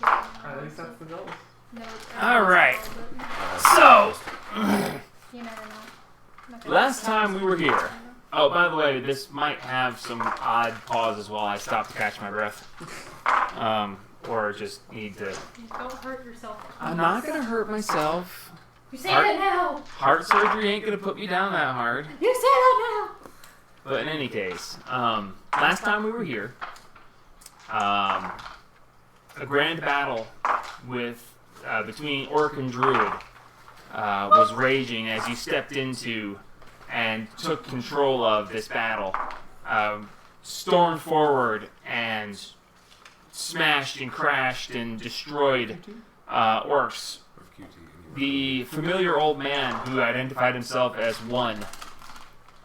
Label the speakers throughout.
Speaker 1: At least that's the goal.
Speaker 2: No,
Speaker 3: Alright. So,
Speaker 2: you never know. Okay.
Speaker 3: last time we were here. Oh, by the way, this might have some odd pauses while I stop to catch my breath. Or just need to...
Speaker 2: Don't hurt yourself.
Speaker 3: I'm not going to hurt myself.
Speaker 2: You say that now!
Speaker 3: Heart surgery ain't going to put me down that hard.
Speaker 2: You say that now!
Speaker 3: But in any case, last time we were here, a grand battle with between Orc and Druid was raging as you stepped into and took control of this battle. Stormed forward and smashed and crashed and destroyed orcs. The familiar old man who identified himself as one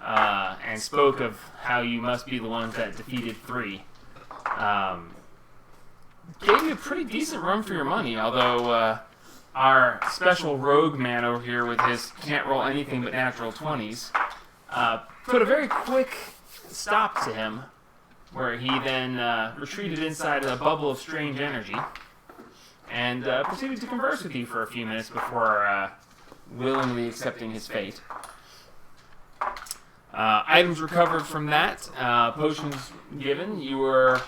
Speaker 3: and spoke of how you must be the ones that defeated three. Gave you a pretty decent run for your money, although our special rogue man over here with his can't roll anything but natural 20s put a very quick stop to him, where he then retreated inside a bubble of strange energy and proceeded to converse with you for a few minutes before willingly accepting his fate. Items recovered from that, potions given. You were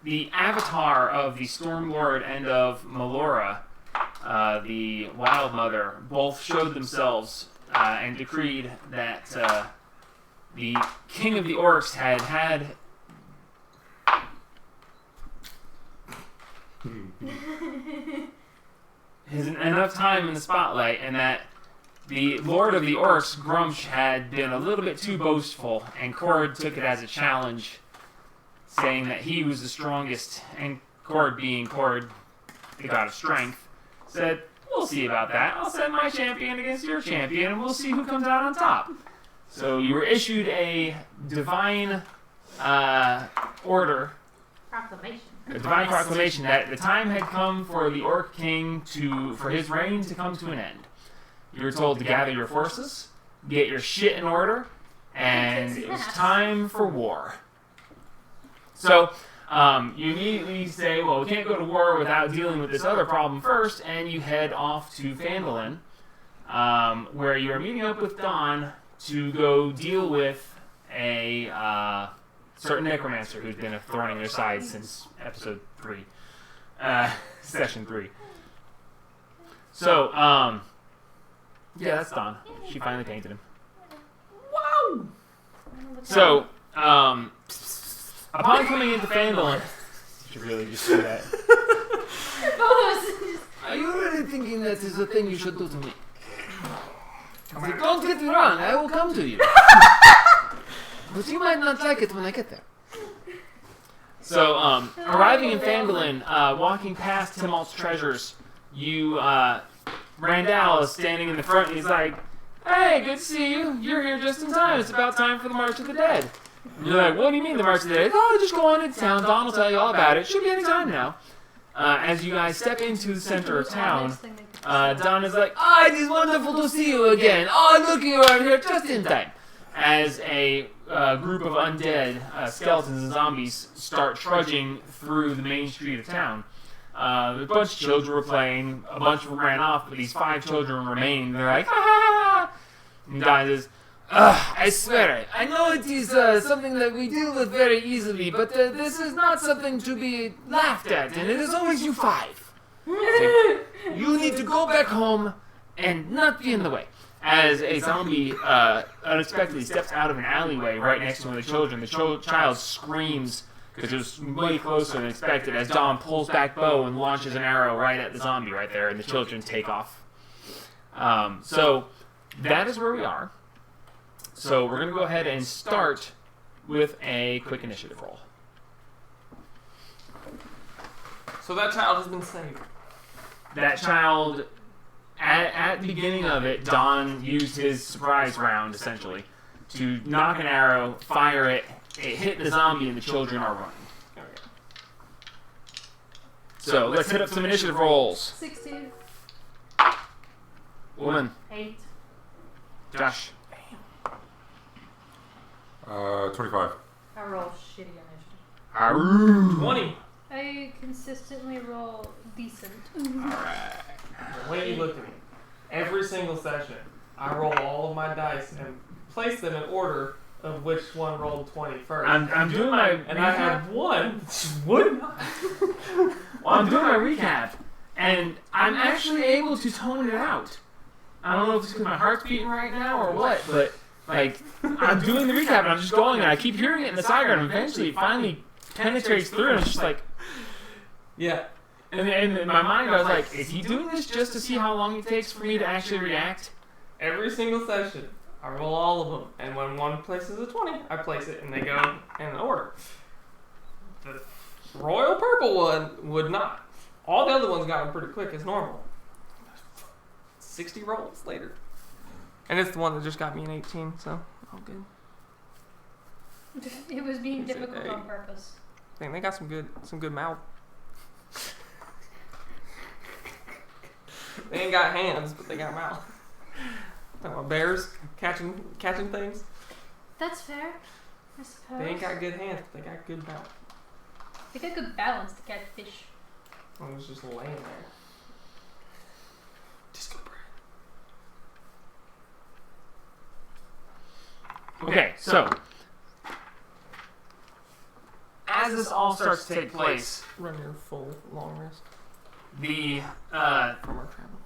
Speaker 3: the avatar of the Stormlord and of Melora, the Wild Mother, both showed themselves and decreed that the King of the Orcs had enough time in the spotlight, and that the Lord of the Orcs, Grumsh, had been a little bit too boastful, and Cord took it as a challenge, saying that he was the strongest, and Cord, being Cord, the god of strength, said, "We'll see about that. I'll send my champion against your champion, and we'll see who comes out on top." So you were issued a divine order,
Speaker 2: Proclamation.
Speaker 3: a divine proclamation that the time had come for the Orc King for his reign to come to an end. You were told to gather your forces, get your shit in order, and it was time for war. So you immediately say, well, we can't go to war without dealing with this other problem first, and you head off to Phandalin, where you're meeting up with Dawn to go deal with a certain necromancer who's been a thorn in your side since episode 3, session 3. So, yeah, that's Dawn. She finally painted him. Wow! So, upon coming into Phandalin, you should really just do that. Are you really thinking that is a thing you should do to me? Like, don't get me wrong, I will come to you. But you might not like it when I get there. So, arriving in Phandalin, walking past Timalt's treasures, you, Randall is standing in the front and he's like, "Hey, good to see you. You're here just in time. It's about time for the March of the Dead." And you're like, "What do you mean the March of the Dead?" "Oh, just go on into town. Don will tell you all about it. Should be any time now." As you guys step into the center of town, Don is like, "Ah, it is wonderful to see you again. Oh, look, you are here just in time." As a group of undead skeletons and zombies start trudging through the main street of town. A bunch of children were playing, a bunch of them ran off, but these 5 children remain. They're like, "Ah!" And Don says, "I swear, I know it is something that we deal with very easily, but this is not something to be laughed at, and it is always you 5. You need to go back home and not be in the way." As a zombie unexpectedly steps out of an alleyway right next to one of the children, the child screams because it was way closer than expected as Don pulls back bow and launches an arrow right at the zombie right there, and the children take off. So that is where we are. So we're going to go ahead and start with a quick initiative roll.
Speaker 1: So that child has been saved.
Speaker 3: That child, at the beginning of it, Don used his surprise round, essentially, to knock an arrow, fire it, it hit the zombie, and the children are running.
Speaker 1: Okay.
Speaker 3: So let's hit up some initiative rolls.
Speaker 2: 16.
Speaker 3: Woman.
Speaker 2: 8.
Speaker 3: Josh.
Speaker 4: 25.
Speaker 2: I roll shitty initiative.
Speaker 3: Aroo.
Speaker 1: 20.
Speaker 2: I I consistently roll decent.
Speaker 3: Alright.
Speaker 1: When you look at me, every single session, I roll all of my dice and place them in order of which one rolled 20 first.
Speaker 3: I'm doing my
Speaker 1: and I
Speaker 3: recap.
Speaker 1: have one. Would not.
Speaker 3: Well, I'm doing my recap, and I'm actually able to tone it out. I don't know if it's because my heart's beating right now or what, but like I'm doing the recap and I'm just going, and I keep hearing it in the sideground. And eventually, it finally penetrates through, and it's just like,
Speaker 1: Yeah.
Speaker 3: and in my mind, I was like, is he doing this just to see how long it takes for me to actually react?
Speaker 1: Every single session, I roll all of them, and when one places a 20, I place it, and they go in order. The royal purple one would not. All the other ones got them pretty quick as normal. 60 rolls later. And it's the one that just got me an 18, so all good.
Speaker 2: It was being
Speaker 1: Is it
Speaker 2: difficult
Speaker 1: a-
Speaker 2: on purpose.
Speaker 1: I think they got some good mouth. They ain't got hands, but they got mouth. Talking about bears catching things.
Speaker 2: That's fair, I suppose.
Speaker 1: They ain't got good hands, but they got good mouth.
Speaker 2: They got good balance to catch fish.
Speaker 1: I was just laying there. Disco bread.
Speaker 3: Okay, so as this all starts to take place,
Speaker 1: Run your full long rest
Speaker 3: the
Speaker 1: from our travel.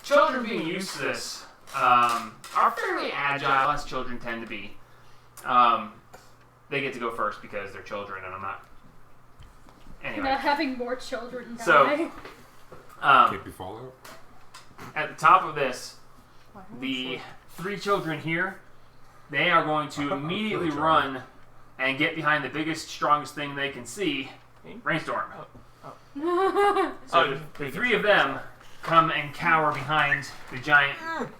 Speaker 3: children being used to this are fairly agile, as children tend to be. They get to go first because they're children, and I'm not. Anyway,
Speaker 2: Not having more children die.
Speaker 3: So-
Speaker 4: Can't be Fallout.
Speaker 3: at the top of this, the 3 children here, they are going to immediately run and get behind the biggest, strongest thing they can see, Rainstorm. So the 3 of them come and cower behind the giant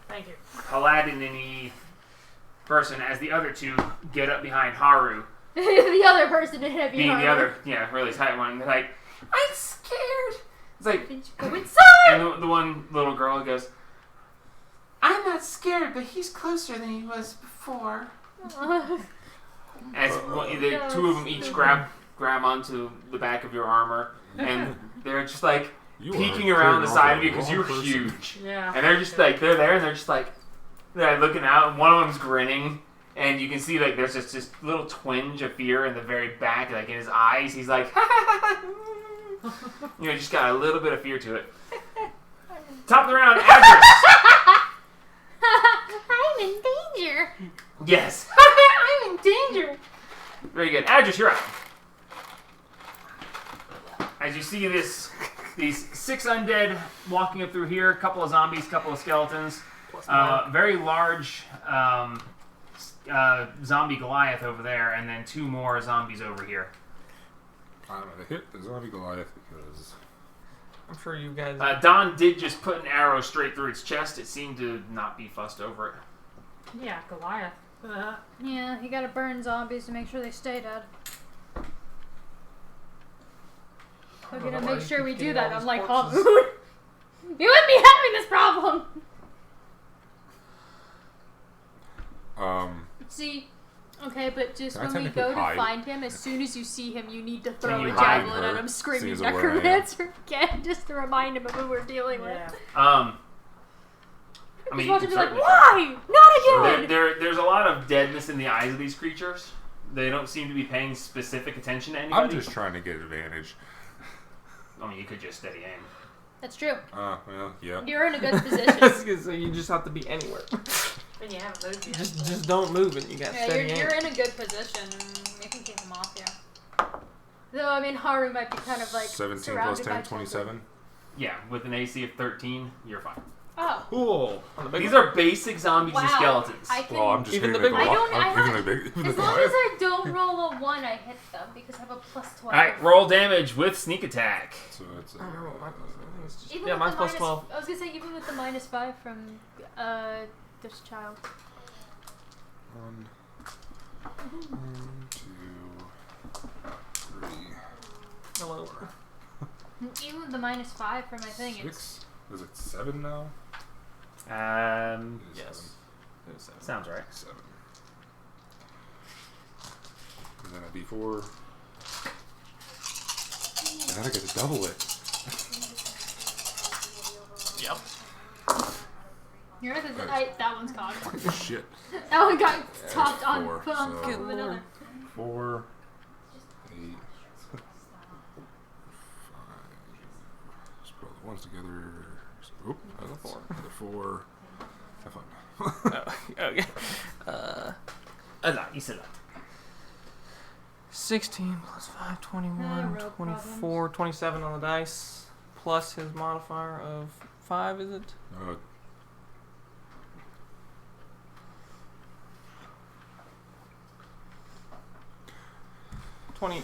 Speaker 2: Thank you.
Speaker 3: Aladdin-y person as the other 2 get up behind Haru,
Speaker 2: The other person in heavy
Speaker 3: being the
Speaker 2: armor.
Speaker 3: other, really tight one. They're like, I'm scared. It's like,
Speaker 2: Did you go inside?
Speaker 3: and the one little girl goes, I'm not scared, but he's closer than he was before. As the 2 of them each grab onto the back of your armor, and they're just like
Speaker 4: You
Speaker 3: peeking
Speaker 4: are
Speaker 3: around the
Speaker 4: clearing
Speaker 3: side
Speaker 4: off
Speaker 3: of you
Speaker 4: the
Speaker 3: because
Speaker 4: wrong
Speaker 3: you're
Speaker 4: person.
Speaker 3: huge.
Speaker 2: Yeah.
Speaker 3: And they're just like, they're there, and they're just like, they're looking out, and one of them's grinning, and you can see like there's just this little twinge of fear in the very back, like in his eyes. He's like, just got a little bit of fear to it. Top of the round, Adris.
Speaker 2: I'm in danger.
Speaker 3: Yes.
Speaker 2: I'm in danger.
Speaker 3: Very good. Adris, you're up. As you see these 6 undead walking up through here, a couple of zombies, couple of skeletons, very large zombie Goliath over there, and then 2 more zombies over here.
Speaker 4: I'm gonna hit the zombie Goliath because
Speaker 1: I'm sure you guys.
Speaker 3: Don did just put an arrow straight through its chest. It seemed to not be fussed over it.
Speaker 2: Yeah, Goliath. Yeah, you gotta burn zombies to make sure they stay dead. We're
Speaker 1: don't know
Speaker 2: gonna
Speaker 1: why
Speaker 2: make
Speaker 1: you
Speaker 2: sure
Speaker 1: keep
Speaker 2: we do
Speaker 1: getting
Speaker 2: that,
Speaker 1: all these
Speaker 2: unlike
Speaker 1: corpses.
Speaker 2: Hallmoon. You wouldn't be having this problem! See, okay, but just
Speaker 4: Can I
Speaker 2: when we
Speaker 4: technically
Speaker 2: go to
Speaker 4: hide?
Speaker 2: find him, as soon as you see him, you need to throw
Speaker 3: you
Speaker 2: a
Speaker 3: hide
Speaker 2: javelin
Speaker 4: her,
Speaker 2: at him, screaming
Speaker 4: seeing as where I am?
Speaker 2: necromancer again, just to remind him of who we're dealing with.
Speaker 3: I
Speaker 2: Just
Speaker 3: mean,
Speaker 2: watch
Speaker 3: you
Speaker 2: him
Speaker 3: can
Speaker 2: be like,
Speaker 3: certainly
Speaker 2: why? Not again!
Speaker 3: there's a lot of deadness in the eyes of these creatures. They don't seem to be paying specific attention to anybody.
Speaker 4: I'm just trying to get advantage.
Speaker 3: I mean, you could just steady aim.
Speaker 2: That's true.
Speaker 4: Well, yeah.
Speaker 2: You're in a good
Speaker 1: I
Speaker 2: position.
Speaker 1: was gonna say, you just have to be anywhere.
Speaker 2: And you haven't moved yet.
Speaker 1: Just don't move and you got
Speaker 2: Yeah,
Speaker 1: steady
Speaker 2: you're
Speaker 1: aim.
Speaker 2: in a good position. You can keep him off you. Though, I mean, Haru might be kind of like
Speaker 4: 17
Speaker 2: surrounded
Speaker 4: plus
Speaker 2: by
Speaker 4: 10, 27.
Speaker 3: Yeah, with an AC of 13, you're fine.
Speaker 2: Oh.
Speaker 4: Cool.
Speaker 1: On the big
Speaker 3: These
Speaker 1: one?
Speaker 3: are basic zombies and
Speaker 2: Wow.
Speaker 3: skeletons.
Speaker 2: I can,
Speaker 4: Well, I'm just
Speaker 1: Even
Speaker 4: hitting
Speaker 1: the
Speaker 4: the
Speaker 1: big
Speaker 2: one?
Speaker 4: Goliath.
Speaker 2: I
Speaker 4: I'm
Speaker 2: don't-
Speaker 4: even the big. Even
Speaker 2: as
Speaker 4: the
Speaker 2: long as
Speaker 4: Goliath.
Speaker 2: I don't roll a 1, I hit them because I have a plus 12.
Speaker 3: Alright, roll damage with sneak attack.
Speaker 4: So it's
Speaker 1: I don't remember what my plus. I think it's just,
Speaker 2: Even
Speaker 1: yeah,
Speaker 2: with
Speaker 1: mine's
Speaker 2: the
Speaker 1: plus
Speaker 2: minus-
Speaker 1: 12.
Speaker 2: I was gonna say, even with the -5 from this child.
Speaker 4: 1, 2, 3,
Speaker 1: Hello.
Speaker 2: Even with the -5 from my thing, it's
Speaker 4: 6. Is it 7 now?
Speaker 3: Um,
Speaker 4: It is
Speaker 1: Yes. It was 7.
Speaker 3: sounds right.
Speaker 4: 7. And then a D4. And Then I get to double it.
Speaker 1: Yep.
Speaker 2: Yours is that one's gone.
Speaker 4: Shit.
Speaker 2: That one got topped on.
Speaker 4: Four,
Speaker 2: Put on
Speaker 4: so-
Speaker 2: top of another.
Speaker 4: 4, 8, 5. Just put all the ones together. Oop, that's 4. Another 4. Have fun.
Speaker 1: Okay.
Speaker 3: No, you said that.
Speaker 1: 16 plus 5, 21,
Speaker 2: real
Speaker 1: 24, 27 on the dice, plus his modifier of 5, is it? 20.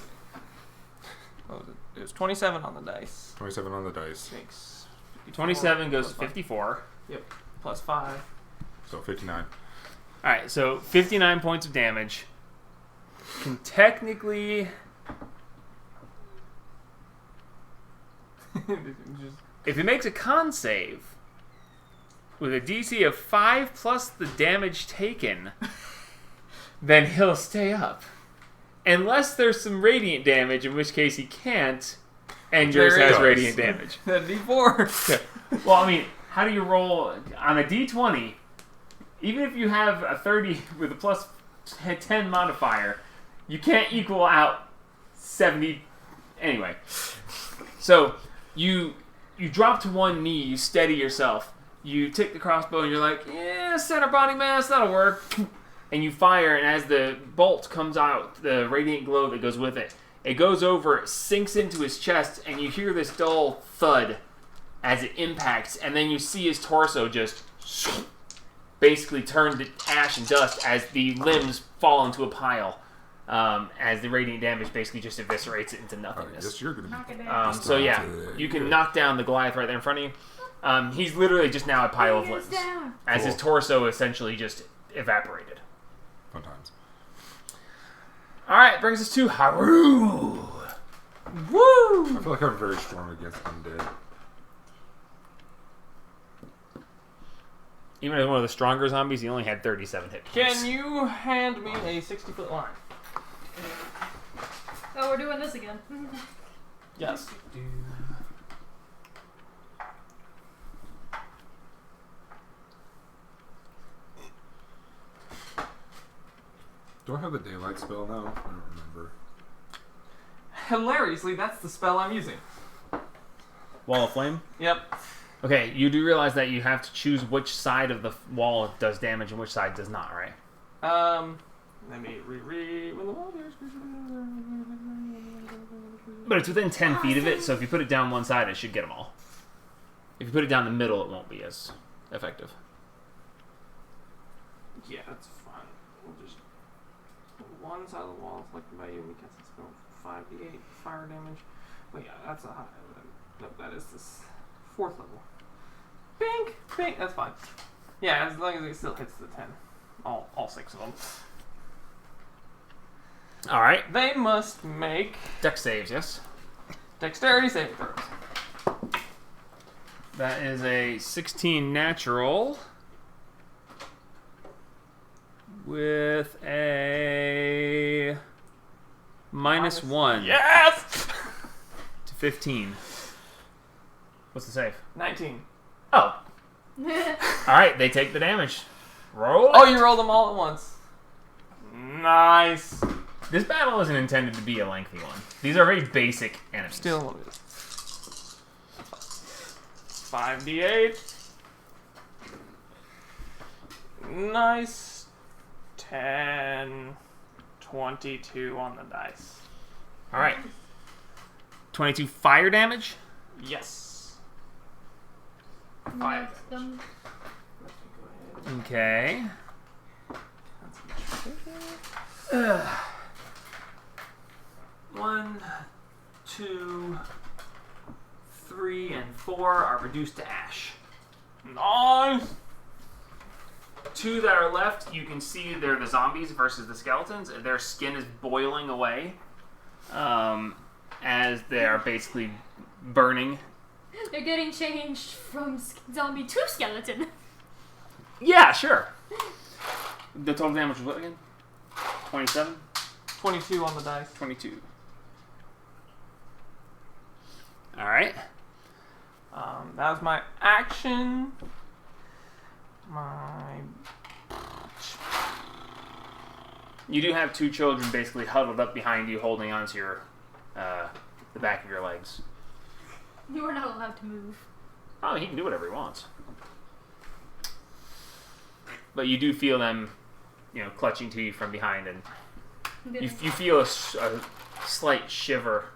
Speaker 1: What was it? It was 27 on the dice.
Speaker 4: 27 on the dice.
Speaker 1: Makes
Speaker 3: 27 goes to
Speaker 1: plus
Speaker 3: 54.
Speaker 1: Yep. Plus 5.
Speaker 4: So 59.
Speaker 3: Alright, so 59 points of damage. Can technically...
Speaker 1: Just,
Speaker 3: If he makes a con save with a DC of 5 plus the damage taken, then he'll stay up. Unless there's some radiant damage, in which case he can't, and yours
Speaker 1: There he
Speaker 3: has
Speaker 4: goes.
Speaker 3: radiant damage.
Speaker 1: that D4.
Speaker 3: Well, I mean, how do you roll on a D20? Even if you have a 30 with a plus 10 modifier, you can't equal out 70. Anyway, so you drop to one knee, you steady yourself, you take the crossbow, and you're like, yeah, center body mass, that'll work. And you fire, and as the bolt comes out, the radiant glow that goes with it, it goes over, it sinks into his chest, and you hear this dull thud as it impacts, and then you see his torso just basically turn to ash and dust as the limbs fall into a pile, as the radiant damage basically just eviscerates it into
Speaker 4: I
Speaker 3: nothingness.
Speaker 4: guess you're going to
Speaker 2: Knock it
Speaker 4: be.
Speaker 2: down.
Speaker 3: So yeah, you can knock down the Goliath right there in front of you. He's literally just now a pile of limbs,
Speaker 2: Down.
Speaker 3: as his
Speaker 4: Cool.
Speaker 3: torso essentially just evaporated.
Speaker 4: Fun times.
Speaker 3: All right, brings us to Haru. Woo!
Speaker 4: I feel like I'm very strong against undead.
Speaker 3: Even as one of the stronger zombies, he only had 37 hit points.
Speaker 1: Can you hand me a 60-foot line?
Speaker 2: Oh, we're doing this again.
Speaker 1: Yes.
Speaker 4: Do I have the daylight spell now? I don't remember.
Speaker 1: Hilariously, that's the spell I'm using.
Speaker 3: Wall of Flame?
Speaker 1: Yep.
Speaker 3: Okay, you do realize that you have to choose which side of the wall does damage and which side does not, right?
Speaker 1: Let me reread. When the wall bears.
Speaker 3: But it's within 10 feet of it, so if you put it down one side, it should get them all. If you put it down the middle, it won't be as effective.
Speaker 1: Yeah, that's fine. We'll just one side of the wall afflicted by you and we cast a spell 5d8 fire damage. But yeah, that's a high. Nope, that is this 4th level. Bink, bink. That's fine. Yeah, as long as it still hits the 10, all 6 of them.
Speaker 3: All right.
Speaker 1: They must make
Speaker 3: Dex saves, yes?
Speaker 1: dexterity saving throws.
Speaker 3: That is a 16 natural with a -1
Speaker 1: Yes.
Speaker 3: to 15. What's the save?
Speaker 1: 19.
Speaker 3: Oh. All right, they take the damage. Roll.
Speaker 1: Oh, you rolled them all at once. Nice.
Speaker 3: This battle isn't intended to be a lengthy one. These are very basic enemies.
Speaker 1: Still what it is. 5d8. Nice. 10. 22 on the dice.
Speaker 3: All right. 22 fire damage.
Speaker 1: Yes.
Speaker 2: Knock
Speaker 1: Fire
Speaker 2: them.
Speaker 3: Okay.
Speaker 1: That's 1, 2,
Speaker 3: 3, and 4 are reduced to ash.
Speaker 1: nice.
Speaker 3: 2 that are left, you can see they're the zombies versus the skeletons. Their skin is boiling away as they are basically burning.
Speaker 2: They're getting changed from zombie to skeleton.
Speaker 3: Yeah, sure. The total damage was what again? 27?
Speaker 1: 22 on the dice.
Speaker 3: 22.
Speaker 1: As my action,
Speaker 5: You do have two children basically huddled up behind you, holding onto your the back of your legs.
Speaker 2: You are not allowed to move.
Speaker 5: Oh, he can do whatever he wants. But you do feel them, clutching to you from behind, and you feel a slight shiver,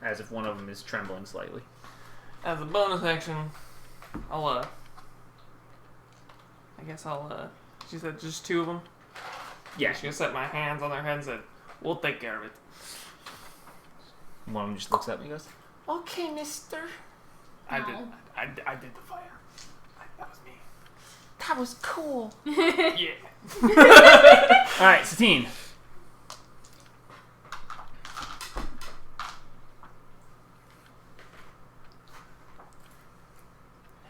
Speaker 5: as if one of them is trembling slightly.
Speaker 1: As a bonus action, I guess I'll. She said just two of them.
Speaker 5: Yeah.
Speaker 1: I'm just gonna set my hands on their heads and we'll take care of it.
Speaker 5: One of them just looks at me and goes,
Speaker 1: Okay, mister.
Speaker 2: No.
Speaker 1: I did the fire. That was me. That was cool. Yeah.
Speaker 5: Alright, Satine.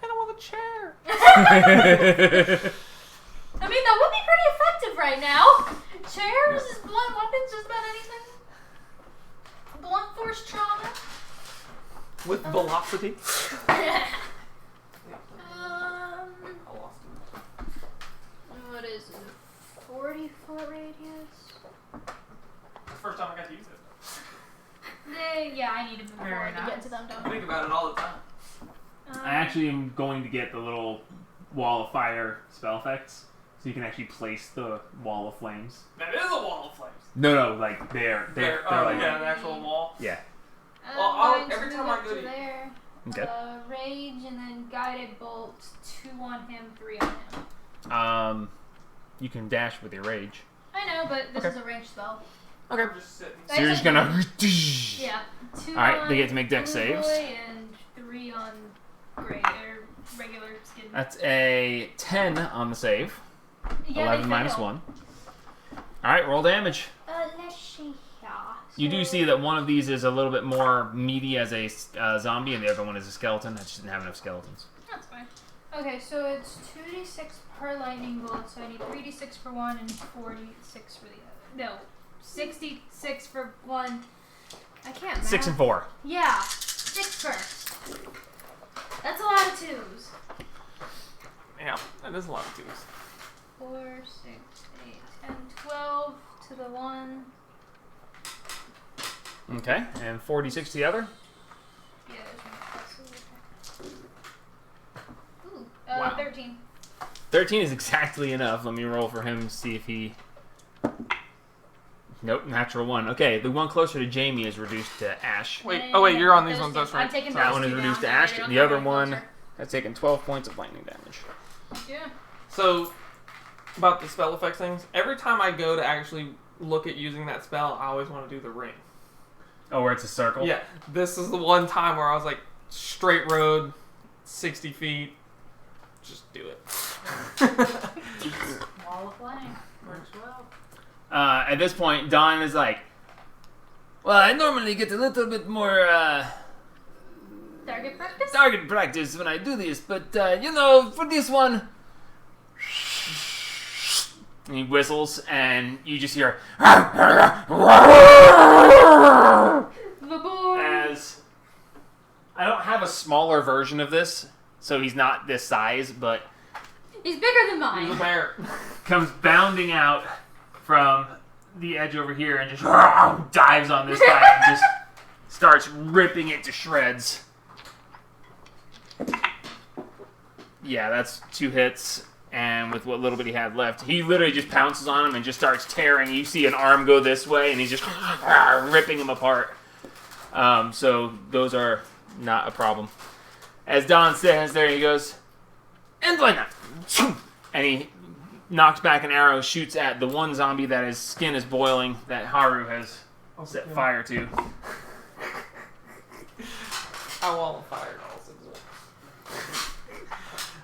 Speaker 1: Hit him with a chair.
Speaker 2: I mean, that would be pretty effective right now. Chairs, blunt weapons, just about anything. Blunt force trauma.
Speaker 1: With velocity.
Speaker 2: What is it? 40-foot radius?
Speaker 1: First time I got to use it.
Speaker 2: Yeah, I need to move
Speaker 1: Very
Speaker 2: forward to get
Speaker 1: nice.
Speaker 2: to them,
Speaker 1: I
Speaker 2: don't I?
Speaker 1: think about it all the time.
Speaker 5: I actually am going to get the little wall of fire spell effects, so you can actually place the wall of flames.
Speaker 1: That is a wall of flames.
Speaker 5: No, like they're like
Speaker 1: yeah, an actual wall.
Speaker 5: yeah.
Speaker 1: Well,
Speaker 2: Going
Speaker 1: every
Speaker 2: to
Speaker 1: time
Speaker 2: move
Speaker 1: I
Speaker 2: up
Speaker 1: go
Speaker 2: to
Speaker 1: to-
Speaker 2: there.
Speaker 5: Okay.
Speaker 2: Rage and then guided bolt. 2 on him, 3 on him.
Speaker 5: You can dash with your rage.
Speaker 2: I know, but this
Speaker 5: Okay.
Speaker 2: is a range spell.
Speaker 1: Okay. I'm just sitting.
Speaker 5: So you're just gonna.
Speaker 2: Yeah. 2
Speaker 5: Alright,
Speaker 2: on
Speaker 5: they get to make dex
Speaker 2: Blue
Speaker 5: saves.
Speaker 2: Boy and 3 on gray or regular skin.
Speaker 5: That's a 10 on the save.
Speaker 2: Yeah,
Speaker 5: 11
Speaker 2: they
Speaker 5: minus
Speaker 2: fail.
Speaker 5: 1. Alright, roll damage.
Speaker 2: Let's see here.
Speaker 5: You do see that one of these is a little bit more meaty as a zombie, and the other one is a skeleton. I just didn't have enough skeletons.
Speaker 2: That's fine. Okay, so it's 2d6 per lightning bolt, so I need 3d6 for one and 4d6 for the other. No, 66 for one. I can't math.
Speaker 5: 6 and 4.
Speaker 2: Yeah, 6 first. That's a lot of 2s.
Speaker 1: Yeah, that is a lot of twos.
Speaker 2: 4, 6, 8, 10, 12 to the one.
Speaker 5: Okay, and 46 to the other.
Speaker 2: Yeah, there's one plus. Ooh,
Speaker 1: Wow.
Speaker 2: 13.
Speaker 5: 13 is exactly enough. Let me roll for him, see if he... Nope, natural 1. Okay, the one closer to Jamie is reduced to Ash.
Speaker 1: Wait, you're on these ones, that's right.
Speaker 2: I'm taking
Speaker 5: That
Speaker 2: those
Speaker 5: one is
Speaker 2: two
Speaker 5: reduced to
Speaker 2: down,
Speaker 5: Ash.
Speaker 2: they don't
Speaker 5: The
Speaker 2: come
Speaker 5: other
Speaker 2: any
Speaker 5: one
Speaker 2: closer.
Speaker 5: has taken 12 points of lightning damage.
Speaker 2: Yeah.
Speaker 1: So, about the spell effects things, every time I go to actually look at using that spell, I always want to do the ring.
Speaker 5: Oh, where it's a circle?
Speaker 1: Yeah, this is the one time where I was like, straight road, 60 feet, just do it.
Speaker 2: Wall of flame. Works well.
Speaker 5: At this point, Don is like, well, I normally get a little bit more
Speaker 2: Target practice?
Speaker 5: target practice when I do this, but, for this one... And he whistles, and you just hear...
Speaker 2: The boy.
Speaker 5: As... I don't have a smaller version of this, so he's not this size, but
Speaker 2: He's bigger than
Speaker 1: He's a
Speaker 2: mine.
Speaker 1: bear.
Speaker 5: comes bounding out from the edge over here and just dives on this guy and just starts ripping it to shreds. Yeah, that's 2 hits, and with what little bit he had left, he literally just pounces on him and just starts tearing. You see an arm go this way, and he's just ripping him apart. So those are not a problem. As Don stands there, he goes, and why not? And he knocks back an arrow, shoots at the one zombie that his skin is boiling, that Haru has set fire to.
Speaker 1: I wall of fire also.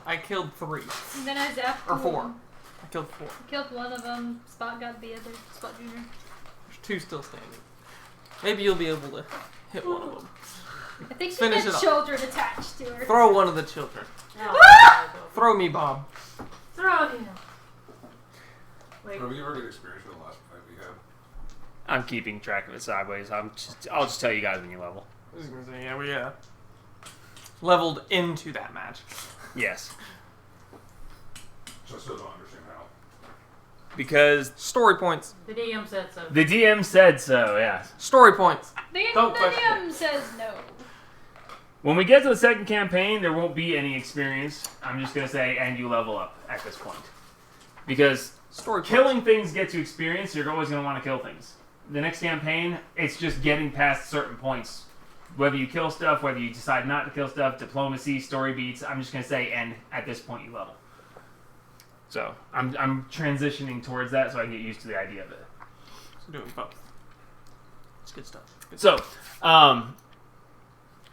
Speaker 1: I killed 3.
Speaker 2: And then I zapped
Speaker 1: Or
Speaker 2: 2
Speaker 1: 4.
Speaker 2: of them.
Speaker 1: I killed 4.
Speaker 2: Killed one of them. Spot got the other. Spot Junior.
Speaker 1: There's 2 still standing. Maybe you'll be able to hit one of them.
Speaker 2: I think she
Speaker 1: Finish
Speaker 2: had
Speaker 1: it up.
Speaker 2: children attached to her.
Speaker 1: Throw one of the children. Throw me, Bob.
Speaker 2: Throw him. Wait.
Speaker 4: Have you already experienced the last fight we had?
Speaker 5: I'm keeping track of it sideways. I'll just tell you guys when you level.
Speaker 1: I was gonna say, yeah. leveled into that match.
Speaker 5: Yes.
Speaker 4: So I still don't understand how.
Speaker 5: Because
Speaker 1: Story points.
Speaker 6: The DM said so.
Speaker 5: the DM said so, yes.
Speaker 1: Story points.
Speaker 2: The
Speaker 1: Don't question
Speaker 2: DM says no.
Speaker 5: When we get to the second campaign, there won't be any experience. I'm just going to say, and you level up at this point. Because
Speaker 1: Story points.
Speaker 5: killing things gets you experience, you're always going to want to kill things. The next campaign, it's just getting past certain points. Whether you kill stuff, whether you decide not to kill stuff, diplomacy, story beats, I'm just going to say, and at this point you level. So, I'm transitioning towards that so I can get used to the idea of it.
Speaker 1: So doing both. It's good stuff. Good
Speaker 5: So,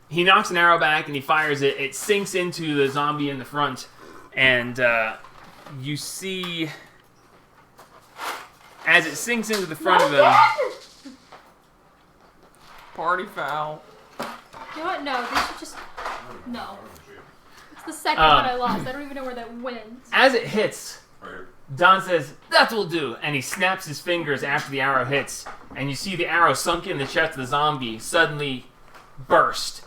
Speaker 5: he knocks an arrow back and he fires it. It sinks into the zombie in the front, and you see, as it sinks into the front of him,
Speaker 1: Party foul.
Speaker 2: You know what? No, they should just. No. It's the second one I lost. I don't even know where that went.
Speaker 5: as it hits,
Speaker 4: Right here.
Speaker 5: Don says, "That will do," and he snaps his fingers after the arrow hits, and you see the arrow sunk in the chest of the zombie suddenly burst,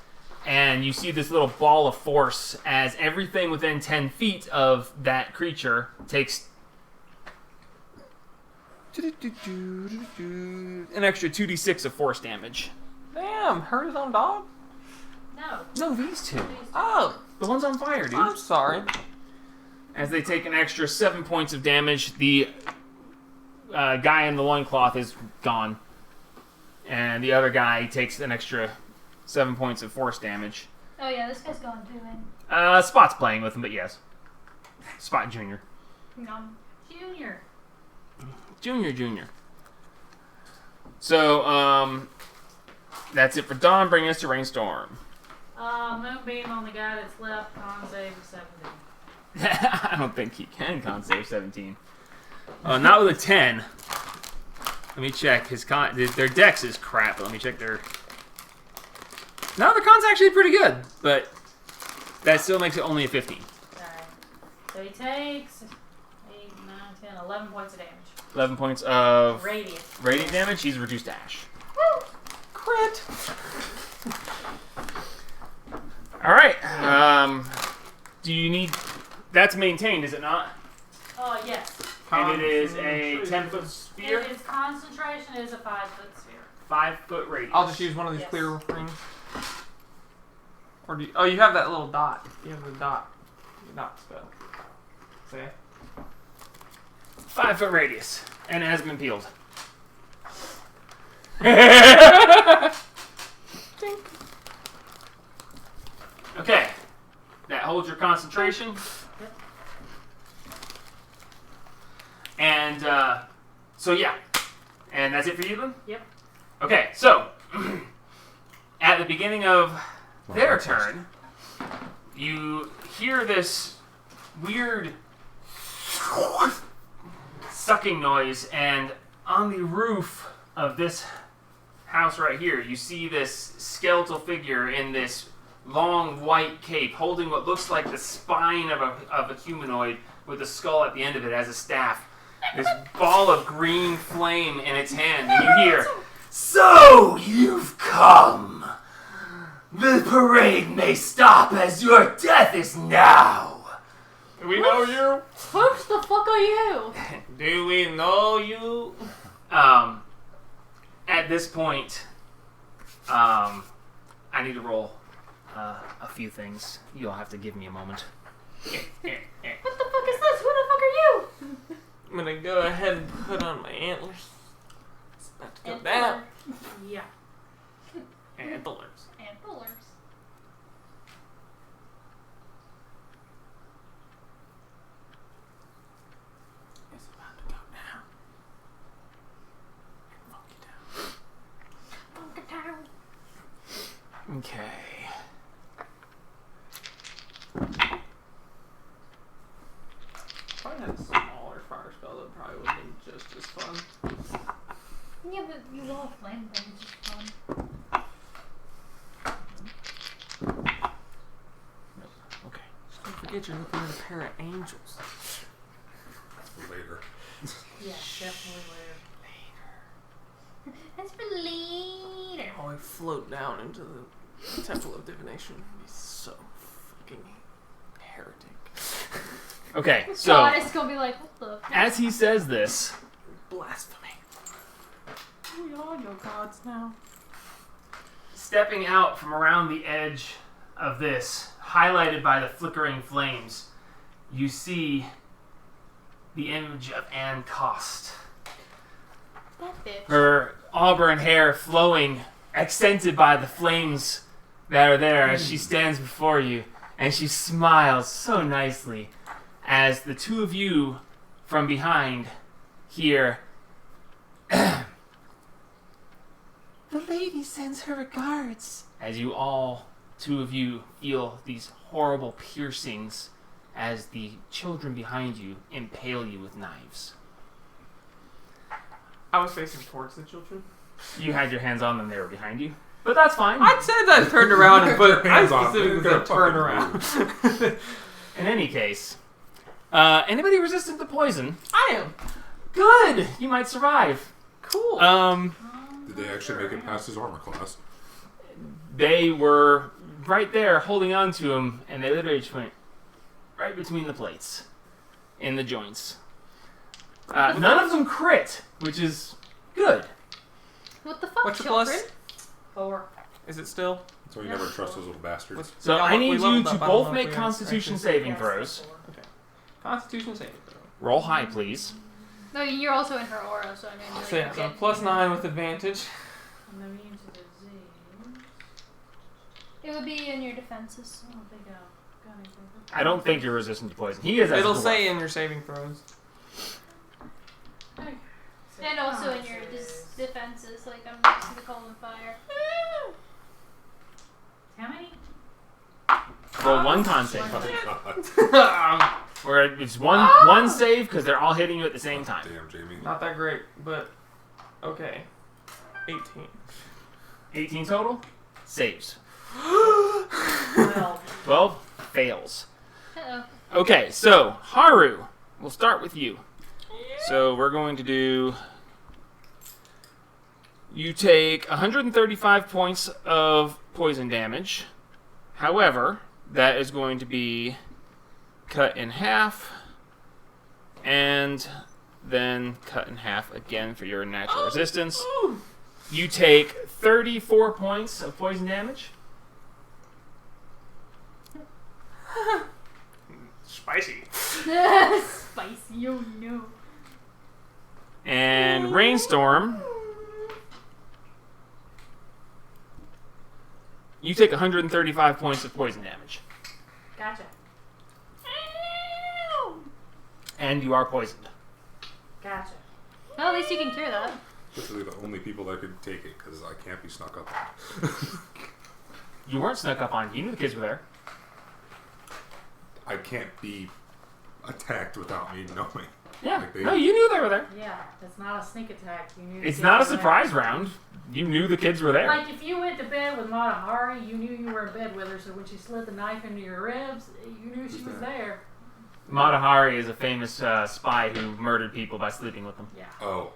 Speaker 5: and you see this little ball of force as everything within 10 feet of that creature takes an extra 2d6 of force damage.
Speaker 1: Damn, hurt his own dog?
Speaker 6: No.
Speaker 5: No, these two.
Speaker 1: Oh,
Speaker 5: The one's on fire, dude.
Speaker 1: I'm sorry.
Speaker 5: As they take an extra 7 points of damage, the guy in the loincloth is gone. And the other guy takes an extra 7 points of force damage.
Speaker 2: Oh yeah, this guy's gone too. And
Speaker 5: Spot's playing with him, but yes. Spot Junior.
Speaker 6: Junior.
Speaker 5: Junior. So, that's it for Dawn, bringing us to Rainstorm.
Speaker 6: Moonbeam on the guy that's left. Con save 17.
Speaker 5: I don't think he can con save 17. Not with a 10. Let me check. Their dex is crap, but let me check their... No, their con's actually pretty good, but that still makes it only a 15.
Speaker 6: Alright. So he takes 8, 9, 10, 11 points of damage.
Speaker 5: 11 points of
Speaker 6: Radiant
Speaker 5: damage. He's reduced to ash.
Speaker 1: Crit.
Speaker 5: Alright. Do you need... That's maintained, is it not?
Speaker 6: Oh, yes.
Speaker 5: And it is a 10-foot sphere.
Speaker 6: His concentration is a 5-foot sphere.
Speaker 5: 5-foot radius.
Speaker 1: I'll just use one of these
Speaker 6: Yes.
Speaker 1: clear rings. Or do you, oh, you have that little dot. You have the dot. The dot spell. See?
Speaker 5: 5-foot radius. And it has been peeled. Okay. That holds your concentration.
Speaker 6: Yep.
Speaker 5: And, so yeah. And that's it for you then?
Speaker 6: Yep.
Speaker 5: Okay, so, at the beginning of their turn, you hear this weird sucking noise, and on the roof of this house right here, you see this skeletal figure in this long white cape holding what looks like the spine of a humanoid with a skull at the end of it as a staff. This ball of green flame in its hand, and you hear, "So you've come! The parade may stop as your death is now!"
Speaker 1: Do we know you?
Speaker 2: who the fuck are you?
Speaker 1: Do we know you?
Speaker 5: At this point, I need to roll a few things. You'll have to give me a moment.
Speaker 2: What the fuck is this? Who the fuck are you?
Speaker 1: I'm gonna go ahead and put on my antlers. It's about to go down.
Speaker 6: Yeah.
Speaker 1: Antlers.
Speaker 2: Antlers.
Speaker 1: It's about to go down. Funky down.
Speaker 5: Okay.
Speaker 1: If I had a smaller fire spell, that probably would have been just as fun.
Speaker 2: Yeah, but you love flame things. It's fun.
Speaker 5: Okay.
Speaker 1: Don't forget you're looking at a pair of angels.
Speaker 4: That's for later.
Speaker 6: Yeah, definitely later.
Speaker 2: That's for later.
Speaker 1: Oh, I float down into the Temple of Divination. He's so fucking heretic.
Speaker 5: Okay,
Speaker 2: The
Speaker 5: so
Speaker 2: goddess gonna be like, what the?
Speaker 5: as he says this,
Speaker 1: Blasphemy. We are your gods now.
Speaker 5: stepping out from around the edge of this, highlighted by the flickering flames, you see the image of Anne Cost.
Speaker 2: That bitch.
Speaker 5: Her auburn hair flowing, accented by the flames that are there as she stands before you, and she smiles so nicely as the two of you from behind hear, "The lady sends her regards," as you all, two of you, feel these horrible piercings as the children behind you impale you with knives.
Speaker 1: I was facing towards the children.
Speaker 5: You had your hands on them, they were behind you. But that's fine.
Speaker 1: I said I turned around, but I
Speaker 4: Hands on.
Speaker 1: specifically
Speaker 4: They're
Speaker 1: said turn
Speaker 4: fucking
Speaker 1: around.
Speaker 5: In any case, anybody resistant to poison?
Speaker 1: I am.
Speaker 5: Good! You might survive.
Speaker 1: Cool.
Speaker 4: Did they actually make it past his armor class?
Speaker 5: They were right there holding on to him, and they literally just went right between the plates, in the joints. None of them crit, which is good.
Speaker 2: What the fuck,
Speaker 1: What's your
Speaker 2: children?
Speaker 1: plus?
Speaker 6: 4.
Speaker 1: Is it still?
Speaker 4: So you never trust those little bastards.
Speaker 5: So
Speaker 1: Yeah,
Speaker 5: I
Speaker 1: we
Speaker 5: need you
Speaker 1: leveled
Speaker 5: to
Speaker 1: up. I don't
Speaker 5: both
Speaker 1: know if
Speaker 5: make
Speaker 1: we
Speaker 5: Constitution
Speaker 1: actually-
Speaker 5: saving throws.
Speaker 1: Constitution saving throw.
Speaker 5: Roll high, please.
Speaker 2: No, you're also in her aura, so I mean, like,
Speaker 1: So yeah, so
Speaker 2: okay.
Speaker 1: +9 with advantage.
Speaker 6: I'm immune to disease.
Speaker 2: It would be in your defenses.
Speaker 6: I don't think I've got anything.
Speaker 5: I don't think you're resistant to poison. He is as
Speaker 1: It'll
Speaker 5: a dwarf.
Speaker 1: say in your saving throws.
Speaker 6: Okay.
Speaker 2: And also in your defenses, like I'm using the cold and fire.
Speaker 6: How many?
Speaker 5: Roll one con save.
Speaker 4: God
Speaker 5: Where it's one save because they're all hitting you at the same time.
Speaker 4: damn, Jamie.
Speaker 1: Not that great, but okay. 18.
Speaker 5: 18 total? Saves.
Speaker 6: 12.
Speaker 5: 12 fails.
Speaker 2: Uh-oh.
Speaker 5: Okay, so Haru, we'll start with you. So we're going to do. You take 135 points of poison damage. However, that is going to be cut in half, and then cut in half again for your natural resistance. You take 34 points of poison damage.
Speaker 1: Spicy.
Speaker 2: Spicy, oh no.
Speaker 5: And Rainstorm, you take 135 points of poison damage.
Speaker 6: Gotcha.
Speaker 5: And you are poisoned.
Speaker 6: Gotcha.
Speaker 2: Well, at least you can cure that.
Speaker 4: Literally the only people that could take it because I can't be snuck up on.
Speaker 5: You weren't snuck up on. You knew the kids were there.
Speaker 4: I can't be attacked without me knowing.
Speaker 5: Yeah.
Speaker 4: Like they-
Speaker 5: No, you knew they were there.
Speaker 6: Yeah, it's not a sneak attack. You knew.
Speaker 5: It's
Speaker 6: the
Speaker 5: not a
Speaker 6: kids were
Speaker 5: surprise round. You knew the kids were
Speaker 6: there.
Speaker 5: there.
Speaker 6: Like if you went to bed with Mata Hari, you knew you were in bed with her. So when she slid the knife into your ribs, you knew she was there.
Speaker 5: Mata Hari is a famous spy who murdered people by sleeping with them.
Speaker 6: Yeah.
Speaker 4: Oh,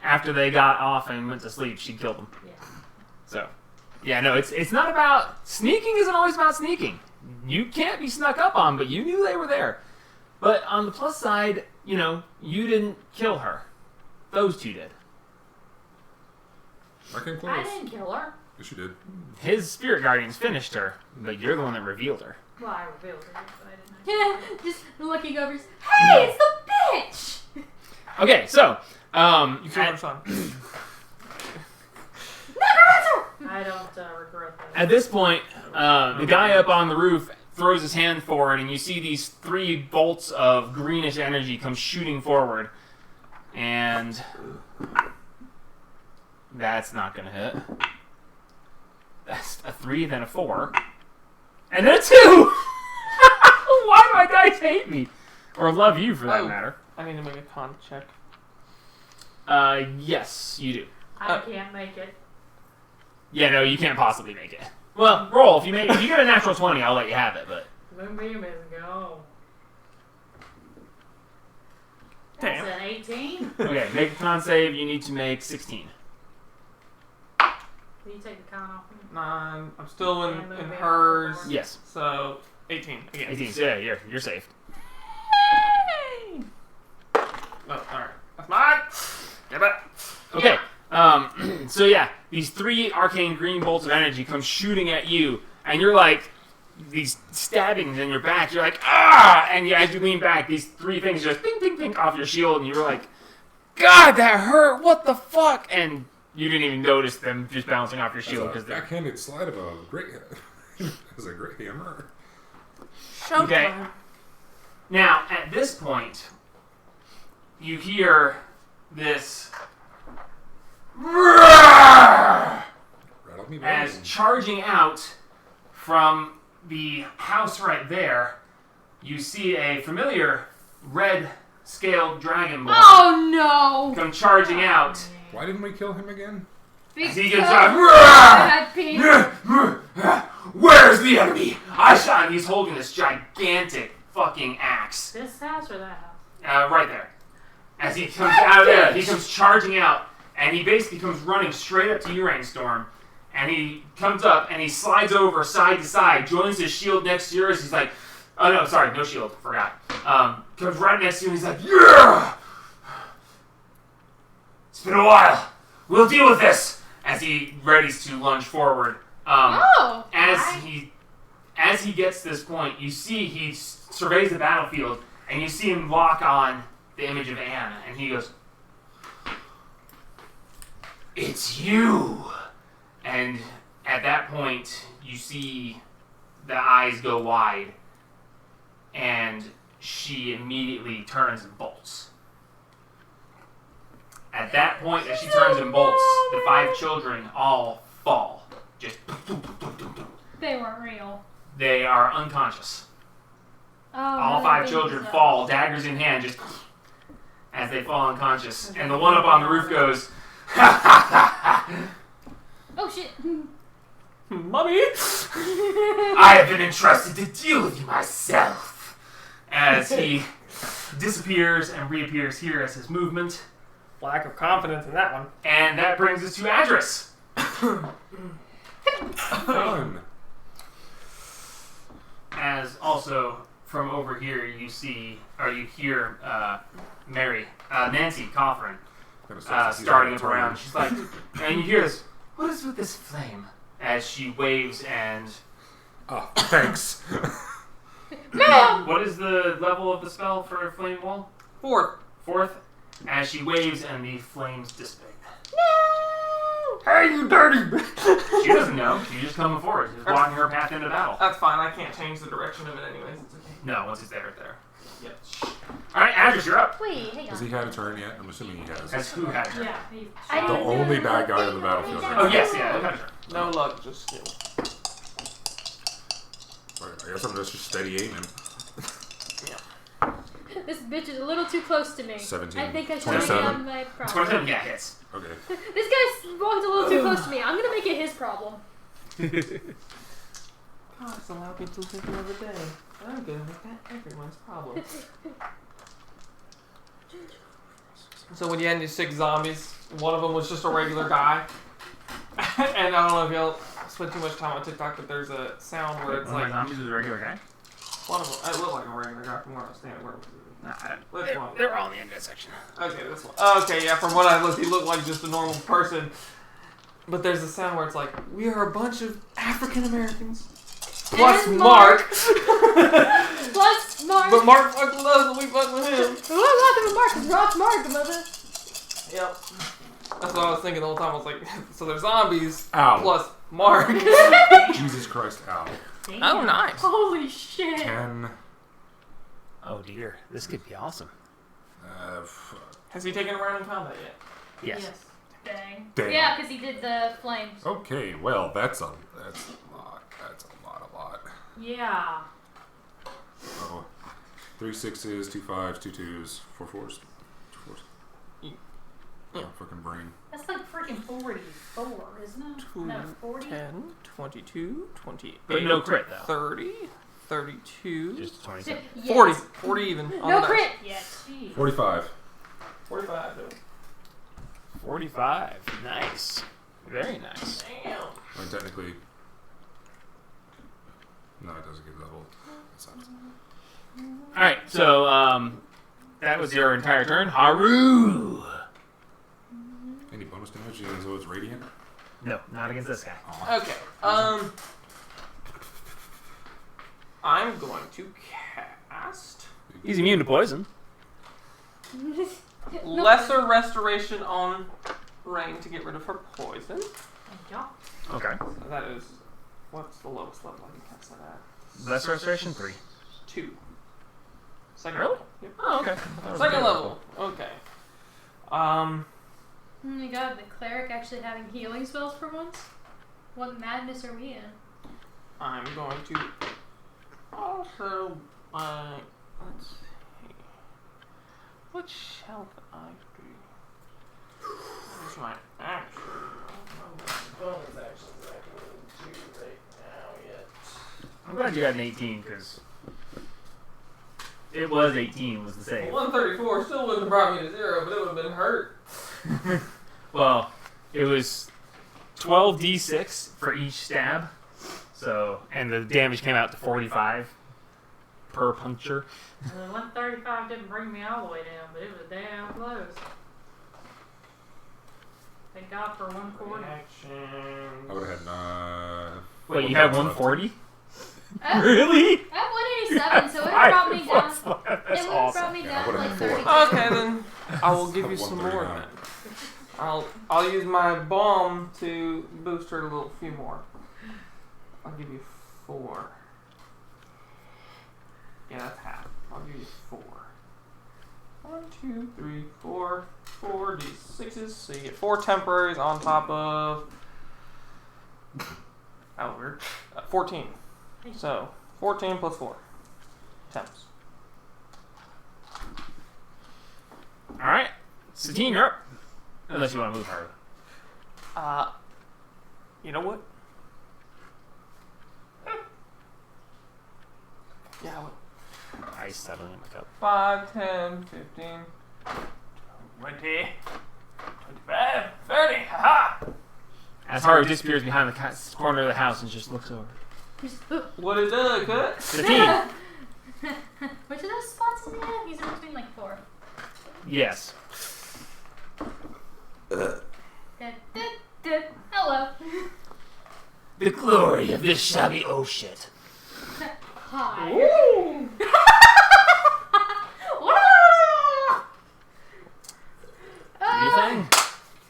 Speaker 5: After they got off and went to sleep, she killed them.
Speaker 6: Yeah.
Speaker 5: So, yeah, no, it's not about sneaking. Isn't always about sneaking. You can't be snuck up on, but you knew they were there. But on the plus side, you know, you didn't kill her. Those two did.
Speaker 4: I came
Speaker 6: I
Speaker 4: close.
Speaker 6: didn't kill her.
Speaker 4: Yes, you did.
Speaker 5: His spirit guardians finished her, but you're the one that revealed her.
Speaker 6: Well, I revealed her, but I didn't.
Speaker 2: Just looking over. Hey, it's the bitch.
Speaker 5: Okay, so
Speaker 1: You killed her son.
Speaker 6: I don't regret that.
Speaker 5: at this point, the guy up on the roof throws his hand forward, and you see these 3 bolts of greenish energy come shooting forward, and that's not gonna hit. That's a 3, then a 4, and then a 2. Why do my dice hate me, or love you for that
Speaker 1: Oh.
Speaker 5: matter?
Speaker 1: I need to make a con check.
Speaker 5: Yes, you do.
Speaker 6: I can't make it.
Speaker 5: Yeah, no, you can't possibly make it. Well, roll. If you get a natural 20, I'll let you have it. But
Speaker 6: Moonbeam is go.
Speaker 1: Damn.
Speaker 6: That's an 18.
Speaker 5: okay, make a con save. You need to make 16.
Speaker 6: Will you take the con off me?
Speaker 1: 9. I'm still
Speaker 6: I
Speaker 1: in
Speaker 6: move in
Speaker 1: hers.
Speaker 6: forward.
Speaker 5: Yes.
Speaker 1: So 18 again.
Speaker 5: 18. So yeah, you're safe.
Speaker 1: Oh, alright. That's mine. Get back.
Speaker 5: Okay. So yeah, these 3 arcane green bolts of energy come shooting at you, and you're like, these stabbings in your back. You're like, ah! And as you lean back, these 3 things just ping, ping, ping off your shield, and you're like, God, that hurt! What the fuck? And you didn't even notice them just bouncing off your shield because they're
Speaker 4: backhanded slide of a great. As a great hammer.
Speaker 5: okay. Now at this point, you hear this
Speaker 4: Rattle me
Speaker 5: as
Speaker 4: down.
Speaker 5: charging out from the house right there. You see a familiar red scaled dragon boy
Speaker 2: Oh no!
Speaker 5: come charging out.
Speaker 4: Why didn't we kill him again?
Speaker 5: As he
Speaker 2: Because
Speaker 5: gets
Speaker 2: I had pink.
Speaker 5: Where's the enemy? I shot him. He's holding this gigantic fucking axe.
Speaker 6: This house or that house?
Speaker 5: Right there. As he comes out of there, he comes charging out, and he basically comes running straight up to you, Rainstorm. And he comes up, and he slides over side to side, joins his shield next to yours. He's like, oh no, sorry, no shield, forgot. Comes right next to you, and he's like, yeah! It's been a while. We'll deal with this. As he readies to lunge forward.
Speaker 2: Oh!
Speaker 5: As he gets to this point, you see he surveys the battlefield, and you see him lock on the image of Anna, and he goes, "It's you!" And at that point, you see the eyes go wide, and she immediately turns and bolts. At that point, as she turns and bolts, the 5 children all fall. Just
Speaker 2: They weren't real.
Speaker 5: they are unconscious.
Speaker 2: Oh,
Speaker 5: All
Speaker 2: my
Speaker 5: 5
Speaker 2: babies
Speaker 5: children
Speaker 2: are-
Speaker 5: fall, daggers in hand, just as they fall unconscious. And the one up on the roof goes, "Ha ha ha ha!
Speaker 2: Oh shit!
Speaker 1: Mommy!
Speaker 5: I have been entrusted to deal with you myself." As he disappears and reappears here as his movement.
Speaker 1: Lack of confidence in that one.
Speaker 5: And that brings us to Adris.
Speaker 4: Fun.
Speaker 5: As also from over here you see, or you hear Mary, Nancy Coffrin, starting up around. She's like, and you hear this, "What is with this flame?" As she waves and...
Speaker 4: Oh, thanks.
Speaker 5: What is the level of the spell for Flame Wall?
Speaker 1: 4th.
Speaker 5: 4th. As she waves and the flames dissipate.
Speaker 1: No! Hey, you dirty bitch!
Speaker 5: She doesn't know. She's just coming forward. She's blocking her path into battle.
Speaker 1: That's fine. I can't change the direction of it anyways. It's okay.
Speaker 5: No, once it's there, it's there.
Speaker 1: Yep.
Speaker 5: Alright, Adris, you're up.
Speaker 2: Wait, hang
Speaker 4: Has
Speaker 2: on.
Speaker 4: he had a turn yet? I'm assuming he has.
Speaker 5: As who had her?
Speaker 6: Yeah. He
Speaker 2: I
Speaker 4: The
Speaker 6: shot
Speaker 2: didn't
Speaker 6: him.
Speaker 4: only bad guy on the battlefield right
Speaker 5: Oh,
Speaker 4: now.
Speaker 5: yes, yeah, they've had her.
Speaker 1: No luck, just skill.
Speaker 4: I guess I'm just steady aiming.
Speaker 2: This bitch is a little too close to me.
Speaker 4: 17.
Speaker 2: I think I should
Speaker 4: 27.
Speaker 2: have my problem.
Speaker 5: 27, yeah, hits.
Speaker 4: Okay.
Speaker 2: This guy walked a little too close to me. I'm gonna make it his problem.
Speaker 1: God, it's allowed me to live another day. I'm gonna make that everyone's problem. So when you had your 6 zombies, one of them was just a regular guy. And I don't know if y'all spent too much time on TikTok, but there's a sound where it's like...
Speaker 5: zombies is a regular guy?
Speaker 1: One of them, it looked like a regular guy from where I was standing. Which one?
Speaker 5: They're all in the end of that section.
Speaker 1: Okay, this one. Okay, yeah, from what I looked, he looked like just a normal person. But there's a sound where it's like, we are a bunch of African Americans. Plus
Speaker 2: And
Speaker 1: Mark.
Speaker 2: Plus Mark.
Speaker 1: But Mark fucking loves when we fuck with him.
Speaker 2: Who am I laughing at Mark? It's Rock Mark, mother.
Speaker 1: Yep. That's what I was thinking the whole time. I was like, so they're zombies
Speaker 4: Ow.
Speaker 1: plus Mark.
Speaker 4: Jesus Christ, ow.
Speaker 6: Damn.
Speaker 1: Oh, nice.
Speaker 2: Holy shit.
Speaker 4: 10.
Speaker 5: Oh dear, this could be awesome.
Speaker 1: Has he taken a round in combat yet?
Speaker 5: Yes.
Speaker 2: Dang.
Speaker 4: Damn.
Speaker 2: Yeah, because he did the flames.
Speaker 4: Okay, well, that's a lot. That's a lot.
Speaker 6: Yeah.
Speaker 4: Oh. 3 6s, 2 5s, 2 2s, 4 4s. 2 4s.
Speaker 1: Yeah.
Speaker 4: Oh, fucking brain.
Speaker 6: That's like freaking 44, isn't it? No, 40?
Speaker 1: 10, 22, 28.
Speaker 5: But no crit, though.
Speaker 1: 30, 32.
Speaker 5: Just 27.
Speaker 2: Yes.
Speaker 1: 40. 40 even. On
Speaker 2: No
Speaker 1: the
Speaker 2: crit.
Speaker 1: dice.
Speaker 6: Yeah, geez.
Speaker 4: 45.
Speaker 1: 45, dude.
Speaker 5: 45. Nice. Very nice.
Speaker 1: Damn.
Speaker 4: I mean, technically. No, it doesn't get leveled. That sucks.
Speaker 5: Alright, so, that was your entire turn. Haru!
Speaker 4: Any bonus damage even though it's radiant?
Speaker 5: No, not against this guy.
Speaker 1: Okay. I'm going to cast
Speaker 5: He's immune to poison.
Speaker 1: Lesser Restoration on Rain to get rid of her poison.
Speaker 6: Thank y'all.
Speaker 5: Okay.
Speaker 1: So that is, what's the lowest level I can cast that at?
Speaker 5: Lesser restoration 3.
Speaker 1: 2. Second
Speaker 5: Really?
Speaker 1: level. Yep.
Speaker 5: Oh, okay.
Speaker 1: Second level. Okay.
Speaker 2: Oh my god, the cleric actually having healing spells for once? What madness are we in?
Speaker 1: I'm going to also, let's see. What shall I do? Where's my action? I don't know what bonus actions I can do right now yet.
Speaker 5: I'm glad you got an 18, because it was 18 was the save.
Speaker 1: 134 still wouldn't have brought me to 0, but it would have been hurt.
Speaker 5: Well, it was 12d6 for each stab. So, and the damage came out to 45 per puncture.
Speaker 6: The 135 didn't bring me all the way down, but it was damn close. Thank God for 140.
Speaker 1: Actions.
Speaker 4: I would have had
Speaker 5: Wait, you have 140?
Speaker 2: I
Speaker 5: Really?
Speaker 2: have 187, so it would have brought me down.
Speaker 5: That's
Speaker 2: It would have
Speaker 5: awesome.
Speaker 2: brought me
Speaker 4: Yeah, I
Speaker 2: down to
Speaker 4: would've
Speaker 2: like
Speaker 4: had
Speaker 2: 32.
Speaker 1: Okay, then I will give you some more
Speaker 4: 139.
Speaker 1: then. I'll use my bomb to boost her a little few more. I'll give you 4. Yeah, that's half. I'll give you 4. 1, 2, 3, 4. 4 d6s. So you get 4 temporaries on top of. Oh, weird. 14. So 14 plus 4 temps.
Speaker 5: Alright. Satine, you're up. Unless you want to move her.
Speaker 1: You know what? Yeah, what?
Speaker 5: Ice settling in my cup.
Speaker 1: 5, 10, 15, 20, 25, 30. Haha!
Speaker 5: As Haru disappears behind the corner of the house and just looks over.
Speaker 1: What is that, cut?
Speaker 5: Satine!
Speaker 2: Which of those spots is he at? He's in between like 4.
Speaker 5: Yes.
Speaker 2: Hello.
Speaker 5: The glory of this shabby shit.
Speaker 2: Hi.
Speaker 1: Ooh!
Speaker 5: Do your thing.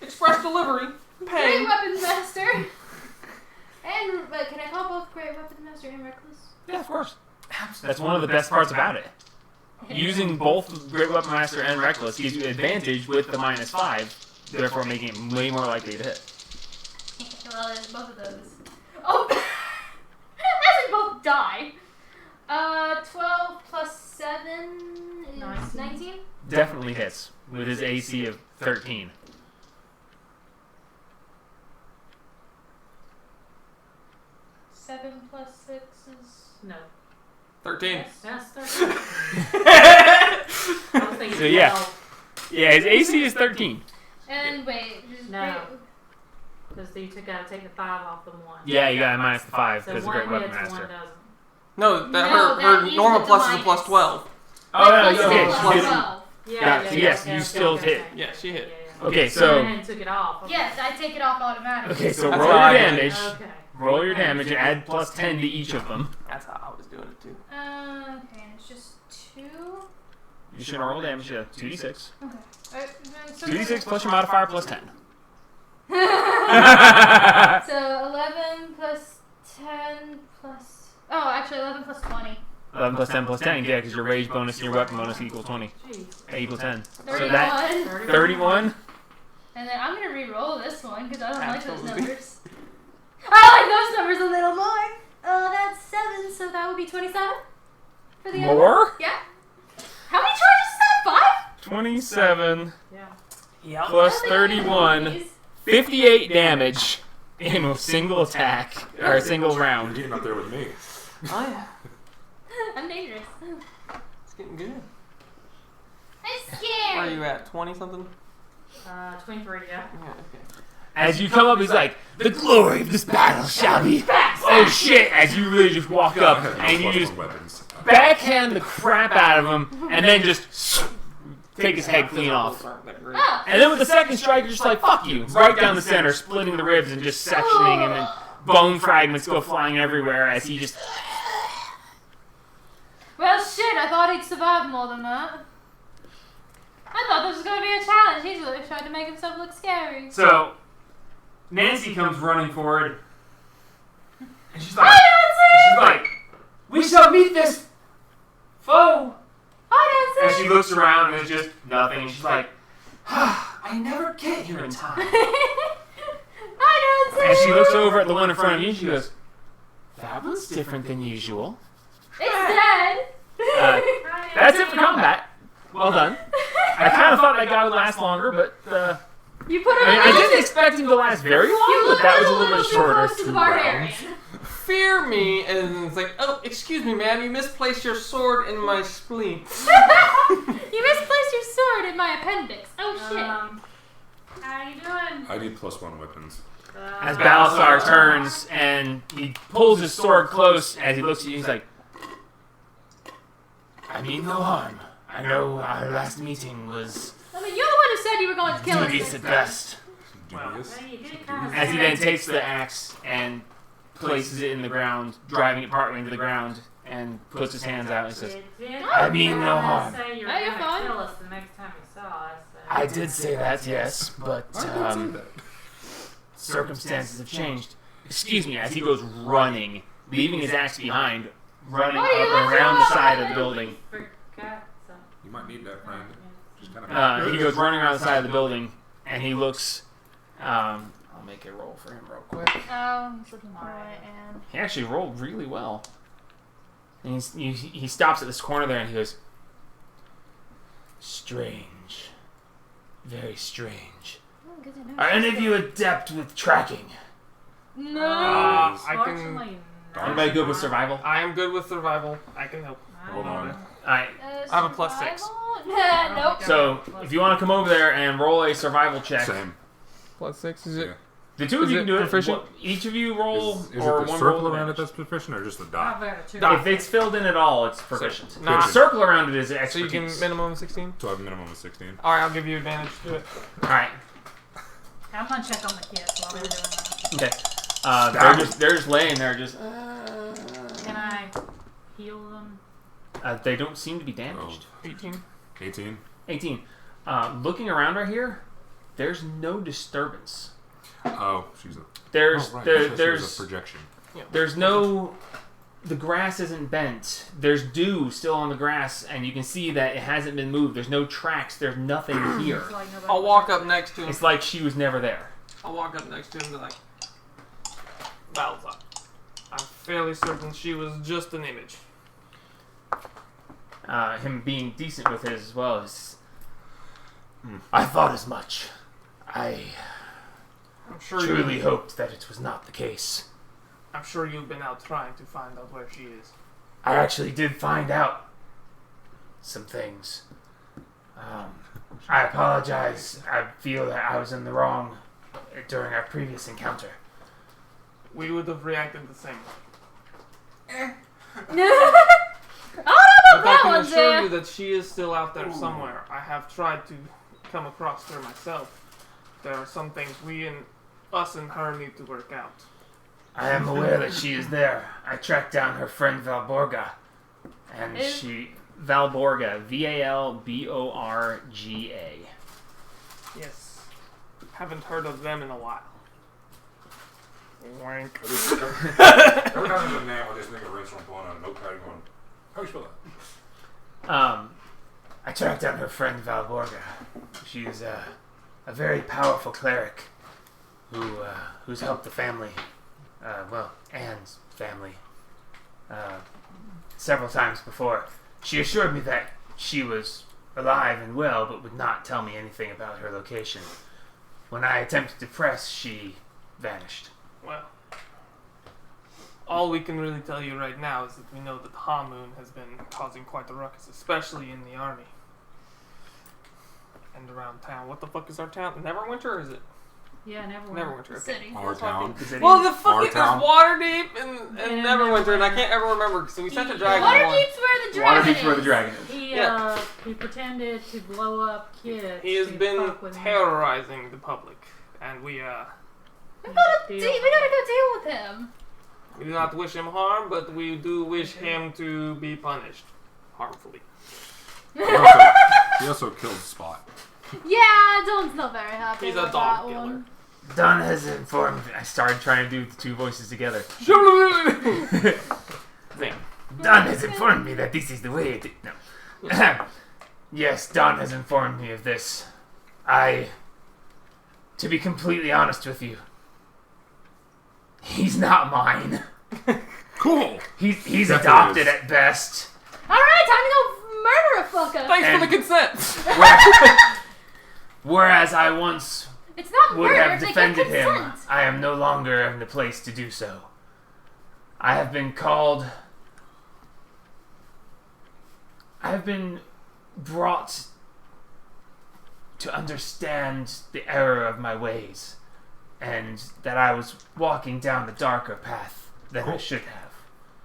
Speaker 1: Express delivery.
Speaker 2: Great
Speaker 1: Pain.
Speaker 2: Weapons Master. And can I call both Great Weapons Master and Reckless?
Speaker 5: Yeah, of course. That's one of the best parts about it. Using both Great Weapon Master and Reckless gives you advantage with the -5, therefore making it way more likely to hit.
Speaker 2: Well, there's both of those. Oh! As we both die. 12 plus 7 is 19?
Speaker 5: Definitely hits with his AC of 13.
Speaker 2: Seven plus 6 is...
Speaker 6: No.
Speaker 1: 13.
Speaker 6: That's 13. I was thinking
Speaker 5: So, yeah.
Speaker 6: 12,
Speaker 5: Yeah, his AC is 13.
Speaker 2: And wait, just
Speaker 6: No. because you gotta take the 5 off the 1.
Speaker 5: Yeah, you got a -5
Speaker 6: So
Speaker 5: because of
Speaker 6: one
Speaker 5: Great Weapon
Speaker 6: hits,
Speaker 5: Master.
Speaker 6: one doesn't.
Speaker 1: No,
Speaker 2: No,
Speaker 1: her
Speaker 2: that is
Speaker 1: normal
Speaker 2: with
Speaker 1: plus
Speaker 2: the
Speaker 1: is a plus
Speaker 2: minus.
Speaker 1: 12.
Speaker 5: Oh, no,
Speaker 2: Plus
Speaker 5: okay.
Speaker 2: plus
Speaker 1: plus-
Speaker 2: 12.
Speaker 5: Yeah, so yes, you still hit.
Speaker 1: Yeah, she hit.
Speaker 5: Okay,
Speaker 6: So I
Speaker 5: so...
Speaker 6: went and took it off. Okay.
Speaker 2: Yes, I take it off automatically.
Speaker 5: Okay, so
Speaker 1: That's
Speaker 5: roll
Speaker 1: what
Speaker 5: your
Speaker 1: I did.
Speaker 5: damage.
Speaker 6: Okay.
Speaker 5: Roll your damage and add +10 to each of them.
Speaker 1: That's how I was doing it too.
Speaker 2: Okay, and it's just 2.
Speaker 5: You should roll damage to 2d6.
Speaker 2: Okay. So
Speaker 5: 2d6 plus your modifier plus 10.
Speaker 2: So 11 plus 10 plus... Oh, actually 11 plus 20.
Speaker 5: 11 plus 10 plus 10, yeah, because your rage bonus and your weapon bonus equal 20.
Speaker 6: Jeez.
Speaker 5: Equal 10.
Speaker 2: 31.
Speaker 5: So that 31.
Speaker 2: And then I'm going to re-roll this one because I don't like those
Speaker 1: Absolutely.
Speaker 2: numbers. I like those numbers a little more. That's 7, so that would be 27 for the other one.
Speaker 5: More?
Speaker 2: Yeah. How many charges is that? 5?
Speaker 5: 27
Speaker 6: Yeah.
Speaker 1: Yep.
Speaker 5: plus
Speaker 2: I don't think I know
Speaker 5: 31.
Speaker 2: these.
Speaker 5: 58 damage in a single attack, or a single
Speaker 4: You're
Speaker 5: round.
Speaker 4: getting up there with me.
Speaker 1: Oh yeah.
Speaker 2: I'm dangerous.
Speaker 1: It's getting good.
Speaker 2: I'm
Speaker 1: Where are
Speaker 2: scared.
Speaker 1: you at? 20 something?
Speaker 6: 23, yeah.
Speaker 1: Yeah, okay.
Speaker 5: As you come up, he's like, "The glory of this battle shall be." Oh shit! As you really just walk up and you just backhand the crap out of him, and then just take his head clean off.
Speaker 2: Oh.
Speaker 5: And then with the second strike, you're just like, "Fuck you!" Right down the center, splitting the ribs and just sectioning, and then bone fragments go flying everywhere as he just.
Speaker 2: Well, shit, I thought he'd survive more than that. I thought this was going to be a challenge. He's really tried to make himself look scary.
Speaker 5: So, Nancy comes running forward, and she's like,
Speaker 2: Hi, Nancy!
Speaker 5: "We shall meet this foe."
Speaker 2: Hi,
Speaker 5: And
Speaker 2: Nancy!
Speaker 5: she looks around and there's just nothing. And she's like, "I never get here in time."
Speaker 2: Hi, Nancy!
Speaker 5: And she looks over at the one in front of you and she goes, "That one's different than usual."
Speaker 2: It's dead!
Speaker 5: That's it for combat. Well done. I kind of thought that guy would last longer, but
Speaker 2: You put him
Speaker 5: I didn't expect him to last very long, but that was a little bit shorter.
Speaker 2: To the barbarian.
Speaker 1: Fear me, and it's like, oh, excuse me, ma'am, you misplaced your sword in my spleen.
Speaker 2: You misplaced your sword in my appendix. Oh shit.
Speaker 6: How you doing?
Speaker 4: I need +1 weapons.
Speaker 5: As Balasar turns and he pulls his sword close as he looks at you, he's like, "I mean no harm. I know our last meeting was
Speaker 2: I mean, you're the one who said you were going to kill us.
Speaker 5: dubious at best."
Speaker 4: Dubious.
Speaker 6: Well, you did kind of
Speaker 5: As he
Speaker 6: say
Speaker 5: then
Speaker 6: that.
Speaker 5: takes the axe and places it in the ground, driving it partway into the ground, and puts his hands out and says,
Speaker 6: You did
Speaker 5: "I mean no
Speaker 6: kinda
Speaker 5: harm."
Speaker 6: say you were
Speaker 2: No, you're
Speaker 6: gonna
Speaker 2: fine.
Speaker 6: kill us the next time you saw us. So.
Speaker 5: "I did say that, yes, but
Speaker 4: I didn't say that.
Speaker 5: circumstances have changed." Excuse me, as he goes running, leaving his axe behind, running
Speaker 2: What are you
Speaker 5: up around the
Speaker 2: looking
Speaker 5: side
Speaker 2: at?
Speaker 5: of the building.
Speaker 6: Forgot something.
Speaker 4: You might need that, friend. Just kind of.
Speaker 5: He goes running around the side of the building, and he looks. I'll make a roll for him real quick.
Speaker 2: Oh, he's looking for it, and
Speaker 5: He actually rolled really well. And he stops at this corner there, and he goes, "Strange. Very strange.
Speaker 2: oh, good to know.
Speaker 5: Are any of you adept with tracking?"
Speaker 2: No.
Speaker 1: I can.
Speaker 6: Fortunately, not.
Speaker 5: Anybody good with survival?
Speaker 1: I am good with survival. I can help.
Speaker 4: Hold on.
Speaker 5: Alright,
Speaker 1: I have a +6.
Speaker 2: Nah, nope.
Speaker 5: so if you want to come over there and roll a survival check,
Speaker 4: Same.
Speaker 1: +6, is
Speaker 4: Yeah.
Speaker 5: the two of
Speaker 1: Is
Speaker 5: you
Speaker 1: it
Speaker 5: can do
Speaker 1: proficient?
Speaker 5: it. Each of you roll,
Speaker 4: Is
Speaker 5: or
Speaker 4: it the
Speaker 5: one
Speaker 4: circle
Speaker 5: roll
Speaker 4: around it
Speaker 5: advantage.
Speaker 4: that's proficient, or just the
Speaker 6: I'll
Speaker 4: dot?
Speaker 6: bear it too.
Speaker 1: Dot.
Speaker 5: If it's filled in at all, it's proficient.
Speaker 1: Nah.
Speaker 5: The circle around it is
Speaker 1: So you
Speaker 5: expertise.
Speaker 1: can minimum of 16?
Speaker 4: So I have a minimum of 16.
Speaker 1: Alright, I'll give you advantage to it.
Speaker 5: Alright,
Speaker 6: I'm gonna check on the kids while they're doing that.
Speaker 5: okay. They're just laying there, just.
Speaker 6: Can I heal them?
Speaker 5: They don't seem to be damaged.
Speaker 1: 18.
Speaker 4: 18.
Speaker 5: 18. Looking around right here, there's no disturbance.
Speaker 4: Oh, she's a.
Speaker 5: There's
Speaker 4: oh, right.
Speaker 5: there,
Speaker 4: She was a
Speaker 5: there's
Speaker 4: projection.
Speaker 5: there's no. The grass isn't bent. There's dew still on the grass, and you can see that it hasn't been moved. There's no tracks. There's nothing here.
Speaker 6: It's like nobody
Speaker 1: I'll walk up next to him.
Speaker 5: It's like she was never there.
Speaker 1: I'll walk up next to him and be like, "Battle's up. I'm fairly certain she was just an image."
Speaker 5: Him being decent with his as well is. I thought as much. I
Speaker 1: I'm sure
Speaker 5: truly hoped that it was not the case.
Speaker 1: I'm sure you've been out trying to find out where she is.
Speaker 5: I actually did find out some things. I apologize. I feel that I was in the wrong during our previous encounter.
Speaker 1: We would have reacted the same way.
Speaker 2: I don't know
Speaker 1: But I
Speaker 2: about that
Speaker 1: can
Speaker 2: one,
Speaker 1: assure
Speaker 2: Zaya.
Speaker 1: you that she is still out there somewhere. I have tried to come across her myself. There are some things us and her need to work out.
Speaker 5: I am aware that she is there. I tracked down her friend Valborga. And Valborga. Valborga.
Speaker 1: Yes. Haven't heard of them in a while. Wank.
Speaker 4: Every time there's a name, I just think of Rinse from pulling out a notepad and going, how do you spell that?
Speaker 5: I tracked down her friend Valborga. She's a very powerful cleric who's helped the family, Anne's family, several times before. She assured me that she was alive and well, but would not tell me anything about her location. When I attempted to press, she vanished.
Speaker 1: Well, all we can really tell you right now is that we know that Hamun has been causing quite a ruckus, especially in the army and around town. What the fuck is our town? Neverwinter, or is it?
Speaker 6: Yeah,
Speaker 1: Neverwinter. Okay.
Speaker 2: City.
Speaker 4: Our town.
Speaker 1: Well, the fucking
Speaker 4: town.
Speaker 1: there's Waterdeep and
Speaker 6: And
Speaker 1: Neverwinter, and I
Speaker 6: Neverwinter.
Speaker 1: can't ever remember. So we sent the dragon.
Speaker 2: Waterdeep's where the dragon
Speaker 5: Waterdeep's where the
Speaker 2: is.
Speaker 5: dragon is.
Speaker 6: He pretended to blow up kids.
Speaker 1: He has
Speaker 6: to
Speaker 1: been
Speaker 6: fuck with him.
Speaker 1: terrorizing the public, and we
Speaker 2: We gotta
Speaker 6: Deal.
Speaker 2: go deal with him.
Speaker 1: do not wish him harm, but we do wish him to be punished harmfully.
Speaker 4: He also killed Spot.
Speaker 2: Yeah, Dylan's not very happy
Speaker 1: He's a
Speaker 2: about
Speaker 1: dog
Speaker 2: that
Speaker 1: killer.
Speaker 2: one.
Speaker 5: Don has informed me. I started trying to do the two voices together.
Speaker 1: Thing.
Speaker 5: Don has informed me that this is the way it is. No. Yes, Don has informed me of this. To be completely honest with you, he's not mine.
Speaker 4: Cool.
Speaker 5: He's
Speaker 4: Definitely
Speaker 5: adopted
Speaker 4: is.
Speaker 5: at best.
Speaker 2: Alright, time to go murder a fucker.
Speaker 1: Thanks
Speaker 5: And-
Speaker 1: for the consent.
Speaker 5: Whereas I once
Speaker 2: It's not
Speaker 5: would
Speaker 2: murder,
Speaker 5: have
Speaker 2: it's like
Speaker 5: defended him,
Speaker 2: consent.
Speaker 5: I am no longer in the place to do so. I have been called. I have been brought to understand the error of my ways, and that I was walking down the darker path than I
Speaker 4: Cool.
Speaker 5: should have.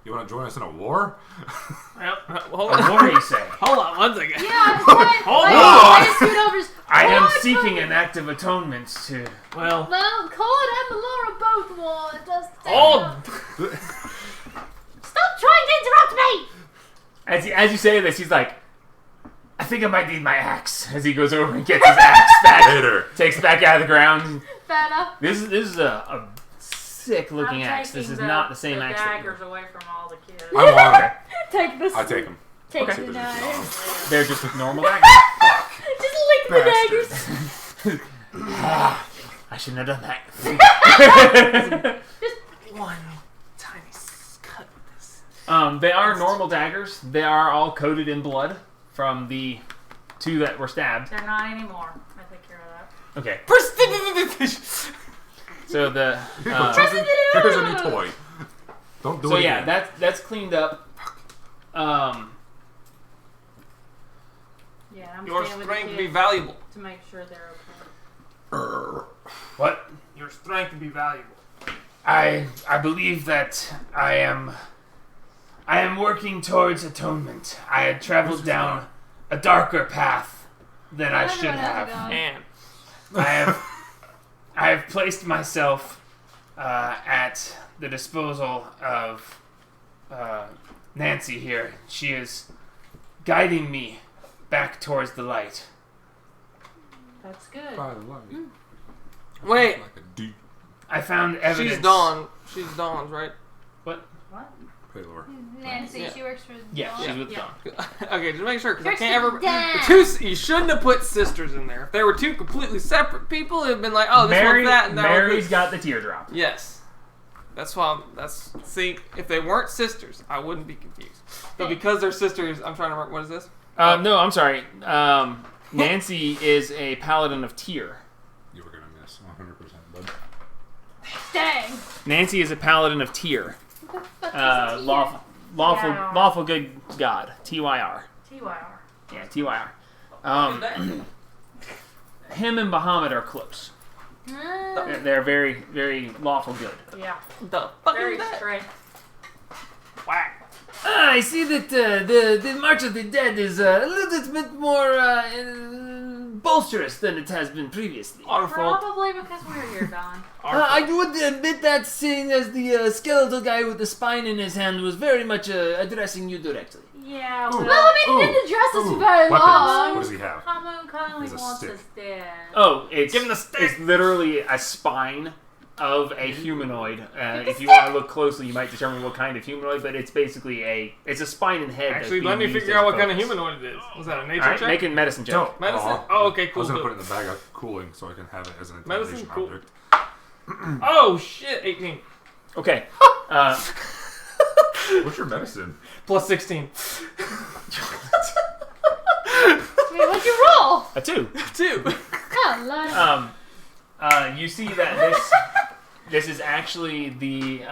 Speaker 4: You want to join us in a war?
Speaker 1: Hold
Speaker 5: A
Speaker 1: on.
Speaker 5: war, you say?
Speaker 1: Hold on one second.
Speaker 2: Yeah, I'm fine.
Speaker 1: Hold
Speaker 2: Wait,
Speaker 1: on.
Speaker 2: I just scoot over.
Speaker 5: I am
Speaker 2: Claude,
Speaker 5: seeking an act of atonement to.
Speaker 1: Well,
Speaker 2: No, Claude and Laura both want us to take
Speaker 1: hold.
Speaker 2: them. Stop trying to interrupt me!
Speaker 5: As you say this, he's like, I think I might need my axe. As he goes over and gets his axe back,
Speaker 4: Later.
Speaker 5: takes it back out of the ground.
Speaker 2: Fair enough.
Speaker 5: This is a sick looking
Speaker 6: I'm
Speaker 5: axe. This
Speaker 6: taking
Speaker 5: is not the same
Speaker 6: the
Speaker 5: axe. that-
Speaker 6: daggers away from all the kids.
Speaker 4: I want him.
Speaker 2: Take this.
Speaker 4: I take him.
Speaker 2: Take
Speaker 5: Okay.
Speaker 2: the knives.
Speaker 5: They're just normal daggers.
Speaker 2: Just lick the
Speaker 4: Bastard.
Speaker 2: daggers.
Speaker 5: I shouldn't have done that.
Speaker 1: One tiny cut with this.
Speaker 5: They are normal daggers. They are all coated in blood from the two that were stabbed.
Speaker 6: They're not anymore. I take care of that.
Speaker 5: Okay,
Speaker 1: Prestidigitation.
Speaker 5: so the
Speaker 4: Here's a new toy. Don't do
Speaker 5: so
Speaker 4: it
Speaker 5: yeah,
Speaker 4: again.
Speaker 5: that's cleaned up.
Speaker 6: Yeah, I'm
Speaker 1: Your
Speaker 6: staying with the
Speaker 1: strength be
Speaker 6: kids
Speaker 1: valuable.
Speaker 6: to make sure they're okay.
Speaker 5: What?
Speaker 1: Your strength be valuable.
Speaker 5: I believe that I am working towards atonement. I had traveled down a darker path than I should
Speaker 2: Everyone has a
Speaker 5: have.
Speaker 2: gun.
Speaker 1: And
Speaker 5: I have placed myself at the disposal of Nancy here. She is guiding me back towards the light.
Speaker 6: That's good.
Speaker 4: By the way,
Speaker 1: wait,
Speaker 4: like a deep
Speaker 5: I found evidence.
Speaker 1: she's Dawn. She's Dawn's, right?
Speaker 6: What?
Speaker 4: paylor.
Speaker 2: Nancy,
Speaker 1: Yeah.
Speaker 2: she works for
Speaker 5: Yeah,
Speaker 2: Dawn.
Speaker 5: she's with
Speaker 6: Yeah.
Speaker 5: Dawn.
Speaker 1: Okay, just make sure because I
Speaker 2: Kirsten
Speaker 1: can't ever.
Speaker 2: Dunst.
Speaker 1: The two, you shouldn't have put sisters in there. If they were two completely separate people, it'd been like, oh, this
Speaker 5: Mary,
Speaker 1: one's that and that
Speaker 5: Mary's
Speaker 1: one's this.
Speaker 5: got the teardrop.
Speaker 1: Yes, that's why. See, if they weren't sisters, I wouldn't be confused. But because they're sisters, I'm trying to remember. What is this?
Speaker 5: No, I'm sorry. Nancy is a paladin of Tyr.
Speaker 4: You were gonna miss 100%, bud.
Speaker 2: Dang.
Speaker 5: Nancy is a paladin of Tyr.
Speaker 2: What the fuck is
Speaker 6: Yeah.
Speaker 5: Lawful good god. TYR.
Speaker 6: TYR.
Speaker 5: Yeah, TYR. Him and Bahamut are close. They're very, very lawful good.
Speaker 6: Yeah.
Speaker 1: The fuck
Speaker 6: Very
Speaker 1: is that?
Speaker 6: straight.
Speaker 1: Whack.
Speaker 5: I see that the March of the Dead is a little bit more bolsterous than it has been previously.
Speaker 1: Our fault.
Speaker 6: Probably because we're here, Don.
Speaker 5: I would admit that, seeing as the skeletal guy with the spine in his hand was very much addressing you directly.
Speaker 6: Yeah,
Speaker 4: Ooh.
Speaker 6: well,
Speaker 2: Well, I mean, he didn't address us for very
Speaker 4: Weapons.
Speaker 2: long.
Speaker 4: What does he have?
Speaker 6: Hamon kindly
Speaker 4: He's a
Speaker 6: wants
Speaker 4: stick.
Speaker 6: us dead.
Speaker 5: Oh, it's
Speaker 1: Give him the stick.
Speaker 5: It's literally a spine of a humanoid. If you want to look closely, you might determine what kind of humanoid, but it's basically it's a spine and head.
Speaker 1: Actually,
Speaker 5: that's
Speaker 1: let me
Speaker 5: being used
Speaker 1: figure
Speaker 5: as
Speaker 1: out what kind of
Speaker 5: focus.
Speaker 1: humanoid it is. Was that a nature
Speaker 5: All right,
Speaker 1: check?
Speaker 5: make a medicine check.
Speaker 4: Don't.
Speaker 1: Medicine?
Speaker 4: Aw.
Speaker 1: Oh, okay,
Speaker 4: I
Speaker 1: cool.
Speaker 4: was gonna
Speaker 1: cool.
Speaker 4: put it in the bag of cooling so I can have it as an
Speaker 1: Medicine?
Speaker 4: intimidation
Speaker 1: Cool.
Speaker 4: object.
Speaker 1: Oh shit, 18
Speaker 5: Okay.
Speaker 4: What's your medicine?
Speaker 1: plus 16.
Speaker 2: Wait, what'd you roll?
Speaker 5: A 2.
Speaker 1: 2.
Speaker 2: Oh, Lord.
Speaker 5: You see that this is actually the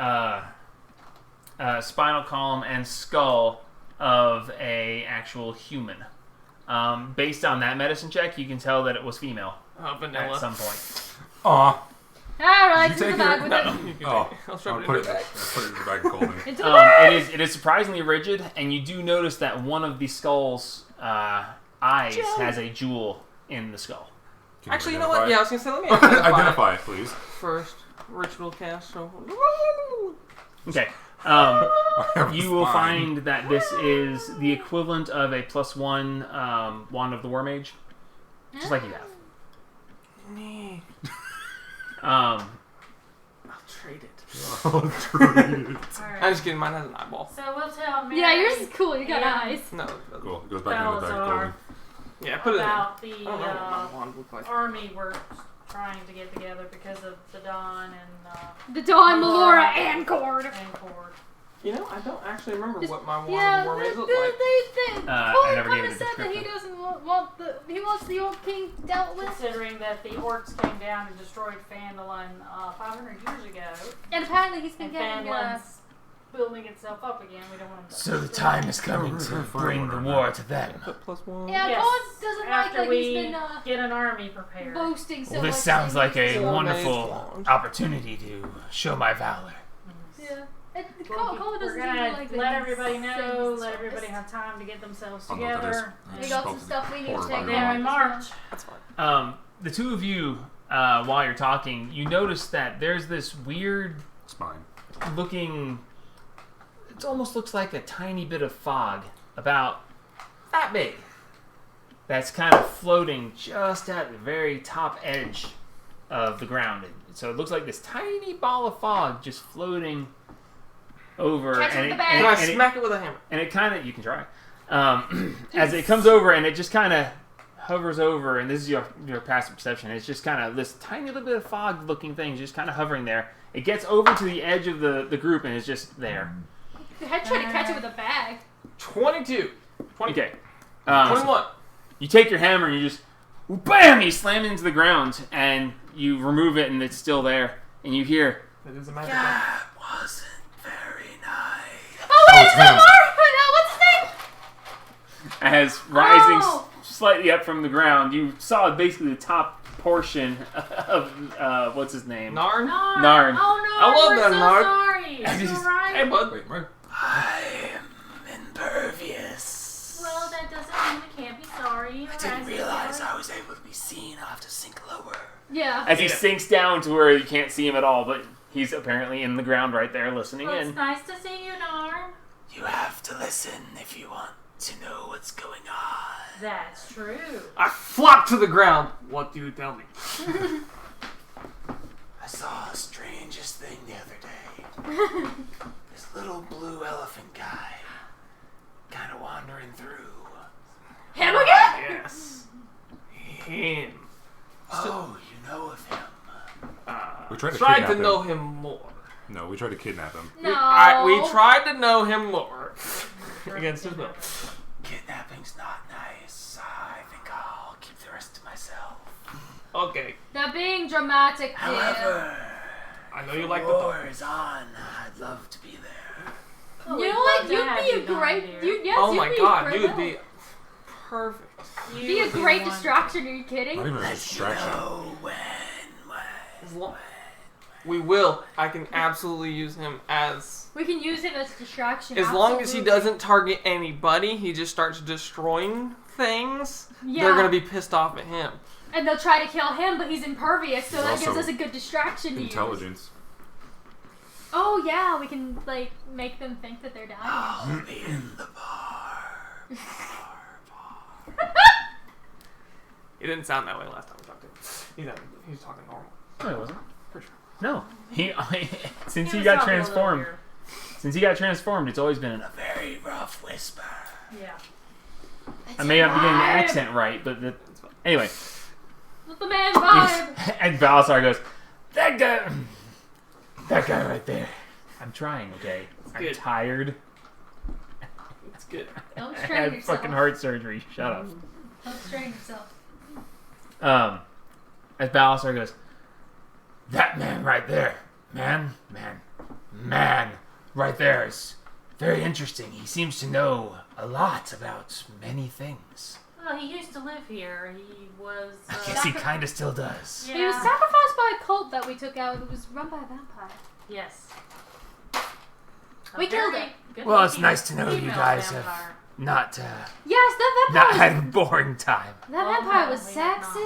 Speaker 5: spinal column and skull of a actual human. Based on that medicine check, you can tell that it was female
Speaker 1: Oh,
Speaker 5: at
Speaker 1: vanilla.
Speaker 5: some point.
Speaker 4: Aw.
Speaker 2: Alright,
Speaker 4: Did
Speaker 2: into
Speaker 4: you
Speaker 2: the
Speaker 4: take
Speaker 2: bag
Speaker 4: it?
Speaker 2: with
Speaker 1: No,
Speaker 2: it.
Speaker 1: you can
Speaker 4: Oh,
Speaker 1: take it. I'll
Speaker 4: I'll
Speaker 1: shove it
Speaker 4: put
Speaker 1: in
Speaker 4: it
Speaker 1: the bag.
Speaker 4: in the bag and cold.
Speaker 2: Into the bag!
Speaker 5: It is surprisingly rigid, and you do notice that one of the skull's eyes has a jewel in the skull.
Speaker 4: Can
Speaker 1: Actually, you know what?
Speaker 4: identify
Speaker 1: Yeah, I was gonna say, let me
Speaker 4: it?
Speaker 1: identify,
Speaker 4: Identify it, please.
Speaker 1: first. Ritual cast. So.
Speaker 5: Okay. You will find that this is the equivalent of a +1 Wand of the War Mage, just like you have.
Speaker 1: Nee.
Speaker 5: Um,
Speaker 1: I'll trade it.
Speaker 6: Alright.
Speaker 1: I'm just kidding. Mine has an eyeball.
Speaker 6: So we'll tell Mary.
Speaker 2: Yeah, yours is cool. You got
Speaker 6: Yeah.
Speaker 2: eyes.
Speaker 1: No. It doesn't.
Speaker 4: Cool. It goes back into the bag of
Speaker 6: Salazar.
Speaker 4: clothing.
Speaker 1: Yeah, put it in.
Speaker 6: about the
Speaker 1: I don't know what my wand looked like.
Speaker 6: army we're trying to get together because of the Dawn and
Speaker 2: The Dawn, Melora, and Cord.
Speaker 6: Cord.
Speaker 1: You know, I don't actually remember what my wand
Speaker 2: Yeah,
Speaker 1: of war mage
Speaker 2: they,
Speaker 1: looked like.
Speaker 5: I
Speaker 2: Cole
Speaker 5: never
Speaker 2: kind
Speaker 5: gave
Speaker 2: of
Speaker 5: it a
Speaker 2: said that he
Speaker 5: description.
Speaker 2: doesn't want he wants the Orc King dealt with.
Speaker 6: Considering that the orcs came down and destroyed Phandalin 500 years ago,
Speaker 2: And apparently he's been
Speaker 6: and
Speaker 2: getting,
Speaker 6: Phandalin's building itself up again, we don't want them to
Speaker 5: So the
Speaker 6: destroy
Speaker 5: time
Speaker 6: it.
Speaker 5: is coming
Speaker 4: Oh,
Speaker 5: to
Speaker 4: we're
Speaker 5: bring the
Speaker 4: fine.
Speaker 5: war to them.
Speaker 1: Put +1.
Speaker 2: Yeah,
Speaker 6: Yes.
Speaker 2: God doesn't
Speaker 6: After
Speaker 2: like
Speaker 6: we
Speaker 2: he's been
Speaker 6: get an army prepared.
Speaker 2: boasting so
Speaker 5: Well,
Speaker 2: much.
Speaker 5: this sounds like a
Speaker 1: So
Speaker 5: wonderful
Speaker 1: amazed.
Speaker 5: opportunity to show my valor.
Speaker 2: Yeah. And
Speaker 6: We'll
Speaker 2: Cole
Speaker 6: keep-
Speaker 2: doesn't
Speaker 6: we're
Speaker 2: seem
Speaker 6: gonna
Speaker 2: like
Speaker 6: let
Speaker 2: he's
Speaker 6: everybody
Speaker 2: saying
Speaker 6: know,
Speaker 2: he's
Speaker 6: let everybody
Speaker 2: smartest.
Speaker 6: have time to get themselves
Speaker 4: I don't know what that is.
Speaker 6: together.
Speaker 2: We got some stuff we need to
Speaker 4: Horror
Speaker 2: take
Speaker 4: by
Speaker 2: care
Speaker 6: Then
Speaker 2: of.
Speaker 6: we march.
Speaker 1: That's fine.
Speaker 5: The two of you, while you're talking, you notice that there's this weird
Speaker 4: Spine.
Speaker 5: looking. It almost looks like a tiny bit of fog, about that big, that's kind of floating just at the very top edge of the ground. So it looks like this tiny ball of fog just floating over.
Speaker 2: Catch it
Speaker 5: and
Speaker 2: with
Speaker 5: it,
Speaker 2: the bag.
Speaker 5: and,
Speaker 1: Can I
Speaker 5: and it-
Speaker 1: smack it with a hammer?
Speaker 5: and it kind of, you can try, as it comes over and it just kind of hovers over, and this is your passive perception, it's just kind of this tiny little bit of fog looking thing just kind of hovering there. It gets over to the edge of the group and it's just there.
Speaker 2: I tried to catch it with a bag.
Speaker 1: 22. 20,
Speaker 5: Okay.
Speaker 1: 21.
Speaker 5: You take your hammer and you just, BAM! You slam it into the ground and you remove it and it's still there. And you hear,
Speaker 1: It is a magic
Speaker 5: that wasn't very nice.
Speaker 2: Oh, wait,
Speaker 4: it's
Speaker 2: it's not
Speaker 4: him.
Speaker 2: Mario! What's his name?
Speaker 5: As rising
Speaker 2: Oh!
Speaker 5: slightly up from the ground, you saw basically the top portion of, what's his name?
Speaker 1: Narn?
Speaker 5: Narn.
Speaker 6: Oh no!
Speaker 1: I love
Speaker 6: we're
Speaker 1: that,
Speaker 6: so
Speaker 1: Narn.
Speaker 6: sorry. It's all right.
Speaker 1: Hey, bud.
Speaker 4: Wait, right.
Speaker 5: I'm impervious.
Speaker 6: Well, that doesn't mean we can't be sorry.
Speaker 5: I didn't realize I was able to be seen. I'll have to sink lower.
Speaker 2: Yeah.
Speaker 5: As he sinks down to where you can't see him at all, but he's apparently in the ground right there listening
Speaker 6: Well,
Speaker 5: in.
Speaker 6: it's nice to see you, Narn.
Speaker 5: You have to listen if you want to know what's going on.
Speaker 6: That's true.
Speaker 1: I flop to the ground. What do you tell me?
Speaker 5: I saw the strangest thing the other day. This little blue elephant guy kind of wandering through.
Speaker 2: Him again?
Speaker 1: Yes. Him.
Speaker 5: Oh, you know of him.
Speaker 4: We tried to
Speaker 1: Tried
Speaker 4: kidnap
Speaker 1: to
Speaker 4: him.
Speaker 1: know him more.
Speaker 4: No, we tried to kidnap him.
Speaker 2: No.
Speaker 1: We tried to know him more. Against his will.
Speaker 5: Kidnapping's not nice. I think I'll keep the rest to myself.
Speaker 1: Okay.
Speaker 2: They're being dramatic, dear.
Speaker 5: However,
Speaker 1: I know you like the
Speaker 5: war is on. I'd love to be there.
Speaker 6: Oh,
Speaker 2: You
Speaker 6: we'd
Speaker 2: know
Speaker 6: love
Speaker 2: what?
Speaker 6: to
Speaker 2: You'd
Speaker 6: have
Speaker 2: be a
Speaker 6: you, Narn,
Speaker 2: great.
Speaker 6: dear.
Speaker 2: Yes,
Speaker 1: Oh
Speaker 2: you'd
Speaker 1: my
Speaker 2: be
Speaker 1: god,
Speaker 2: great
Speaker 1: you'd
Speaker 2: help.
Speaker 1: be perfect.
Speaker 6: You
Speaker 2: Be a
Speaker 6: would
Speaker 2: great
Speaker 6: wonderful.
Speaker 2: distraction. Are you kidding?
Speaker 4: Not even a
Speaker 5: Let you
Speaker 4: distraction.
Speaker 5: know when.
Speaker 1: As long- we will. I can absolutely use him as...
Speaker 2: We can use him as a distraction.
Speaker 1: As long as he
Speaker 2: absolutely.
Speaker 1: doesn't target anybody, he just starts destroying things,
Speaker 2: Yeah.
Speaker 1: they're going to be pissed off at him.
Speaker 2: And they'll try to kill him, but he's impervious, so
Speaker 4: He's
Speaker 2: that gives
Speaker 4: also
Speaker 2: us a good distraction to use.
Speaker 4: Intelligence.
Speaker 2: Oh yeah, we can like make them think that they're dying.
Speaker 5: I'll be in the bar.
Speaker 1: He didn't sound that way last time we talked to him. He's talking normal.
Speaker 5: No, he wasn't.
Speaker 1: For sure.
Speaker 5: No, he since he
Speaker 6: was
Speaker 5: got
Speaker 6: talking a little
Speaker 5: transformed.
Speaker 6: weird.
Speaker 5: Since he got transformed, it's always been in a very rough whisper.
Speaker 6: Yeah.
Speaker 5: I may not be getting the accent right, but anyway.
Speaker 2: With the man vibe.
Speaker 5: And Balasar goes, that guy right there. I'm trying, okay? I'm
Speaker 1: good.
Speaker 5: tired.
Speaker 1: It's good.
Speaker 2: Don't
Speaker 5: I
Speaker 2: strain
Speaker 5: had
Speaker 2: yourself.
Speaker 5: fucking heart surgery. Shut up.
Speaker 2: Don't strain yourself.
Speaker 5: As Balasar goes, that man right there, man, right there is very interesting. He seems to know a lot about many things.
Speaker 6: Well, he used to live here. He was.
Speaker 5: I guess he kind of still does.
Speaker 6: Yeah.
Speaker 2: He was sacrificed by a cult that we took out. It was run by a vampire.
Speaker 6: Yes.
Speaker 2: We killed it.
Speaker 5: Well, it's nice to know you guys have not
Speaker 2: Yes, that
Speaker 5: not
Speaker 2: vampire.
Speaker 5: had a boring time.
Speaker 2: That
Speaker 6: Oh,
Speaker 2: vampire
Speaker 6: no,
Speaker 2: was
Speaker 6: we have
Speaker 2: sexy.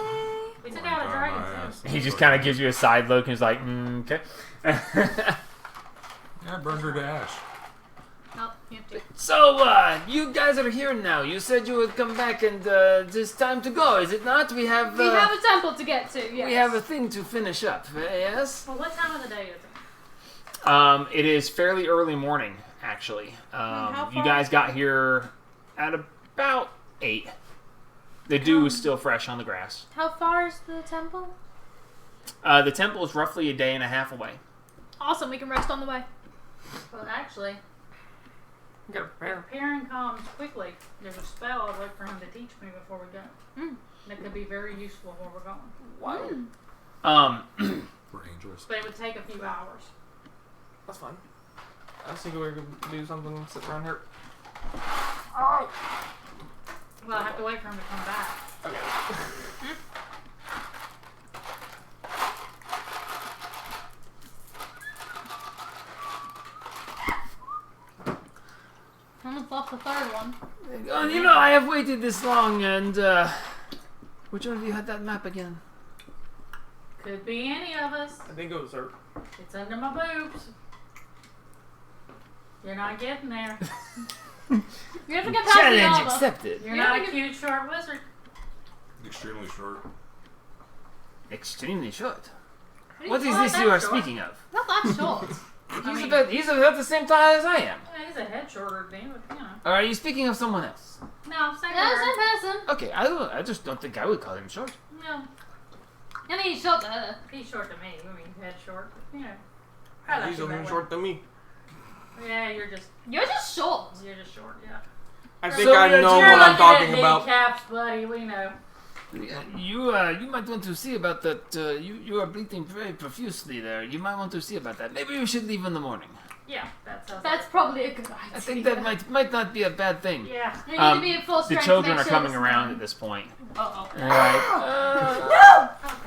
Speaker 6: We took out a dragon too.
Speaker 5: He just kind of gives you a side look and is like, okay.
Speaker 4: Yeah, burned her to ash.
Speaker 2: Oh, you have to.
Speaker 3: So, you guys are here now. You said you would come back and, it's time to go, is it not? We have
Speaker 2: We have a temple to get to. Yes.
Speaker 3: we have a thing to finish up, yes?
Speaker 6: Well, what time of the day is it?
Speaker 5: It is fairly early morning, actually.
Speaker 2: how
Speaker 5: You
Speaker 2: far?
Speaker 5: guys got here at about 8. The dew is still fresh on the grass.
Speaker 2: How far is the temple?
Speaker 5: The temple is roughly a day and a half away.
Speaker 2: Awesome. We can rest on the way.
Speaker 6: Well, actually,
Speaker 1: You gotta prepare.
Speaker 6: preparing comes quickly. There's a spell I'd like for him to teach me before we go.
Speaker 2: Mm.
Speaker 6: That could be very useful where we're going.
Speaker 1: Wow.
Speaker 4: We're angels.
Speaker 6: But it would take a few hours.
Speaker 1: That's fine. I think we could do something and sit around here.
Speaker 6: Well, I have to wait for him to come back.
Speaker 1: Okay.
Speaker 2: I'm gonna fluff the third one.
Speaker 3: Oh, you know, I have waited this long, and, which one of you had that map again?
Speaker 6: Could be any of us.
Speaker 1: I think it was her.
Speaker 6: It's under my boobs. You're not getting there.
Speaker 2: You have to get past the
Speaker 3: Challenge
Speaker 2: lava.
Speaker 3: accepted.
Speaker 6: You're
Speaker 2: Yeah,
Speaker 6: not
Speaker 2: we
Speaker 6: a
Speaker 2: can-
Speaker 6: cute short wizard.
Speaker 4: Extremely short.
Speaker 3: Extremely short.
Speaker 2: What
Speaker 3: What
Speaker 2: do
Speaker 3: is
Speaker 2: you
Speaker 3: this
Speaker 6: that
Speaker 3: you are
Speaker 6: short?
Speaker 3: speaking of?
Speaker 2: Not that short.
Speaker 3: He's about the same time as I am.
Speaker 6: Yeah, he's a head shorter than me, but you know.
Speaker 3: Or are you speaking of someone else?
Speaker 6: No, same
Speaker 2: Yeah,
Speaker 6: word.
Speaker 2: same person.
Speaker 3: Okay, I just don't think I would call him short.
Speaker 6: No,
Speaker 2: I mean, he's short to her.
Speaker 6: he's short to me. I mean, head short. But, you know. I like
Speaker 1: He's
Speaker 6: you
Speaker 1: only
Speaker 6: that way.
Speaker 1: short than me.
Speaker 6: Yeah, you're just
Speaker 2: You're just short.
Speaker 6: short. Yeah.
Speaker 1: I think
Speaker 3: So
Speaker 1: I
Speaker 3: you're
Speaker 1: know
Speaker 6: You're
Speaker 1: what I'm
Speaker 6: looking
Speaker 1: talking
Speaker 6: at
Speaker 1: about.
Speaker 6: kneecaps, buddy. We know.
Speaker 3: You might want to see about that. You are bleeding very profusely there. You might want to see about that. Maybe we should leave in the morning.
Speaker 6: Yeah, that sounds.
Speaker 2: That's
Speaker 6: like
Speaker 2: probably a good idea.
Speaker 3: I think that might not be a bad thing.
Speaker 6: Yeah.
Speaker 2: You need to be at full
Speaker 5: The
Speaker 2: strength.
Speaker 5: children
Speaker 2: make
Speaker 5: are
Speaker 2: sure
Speaker 5: coming
Speaker 2: this-
Speaker 5: around at this point.
Speaker 2: Uh-oh.
Speaker 3: All right.
Speaker 6: Okay.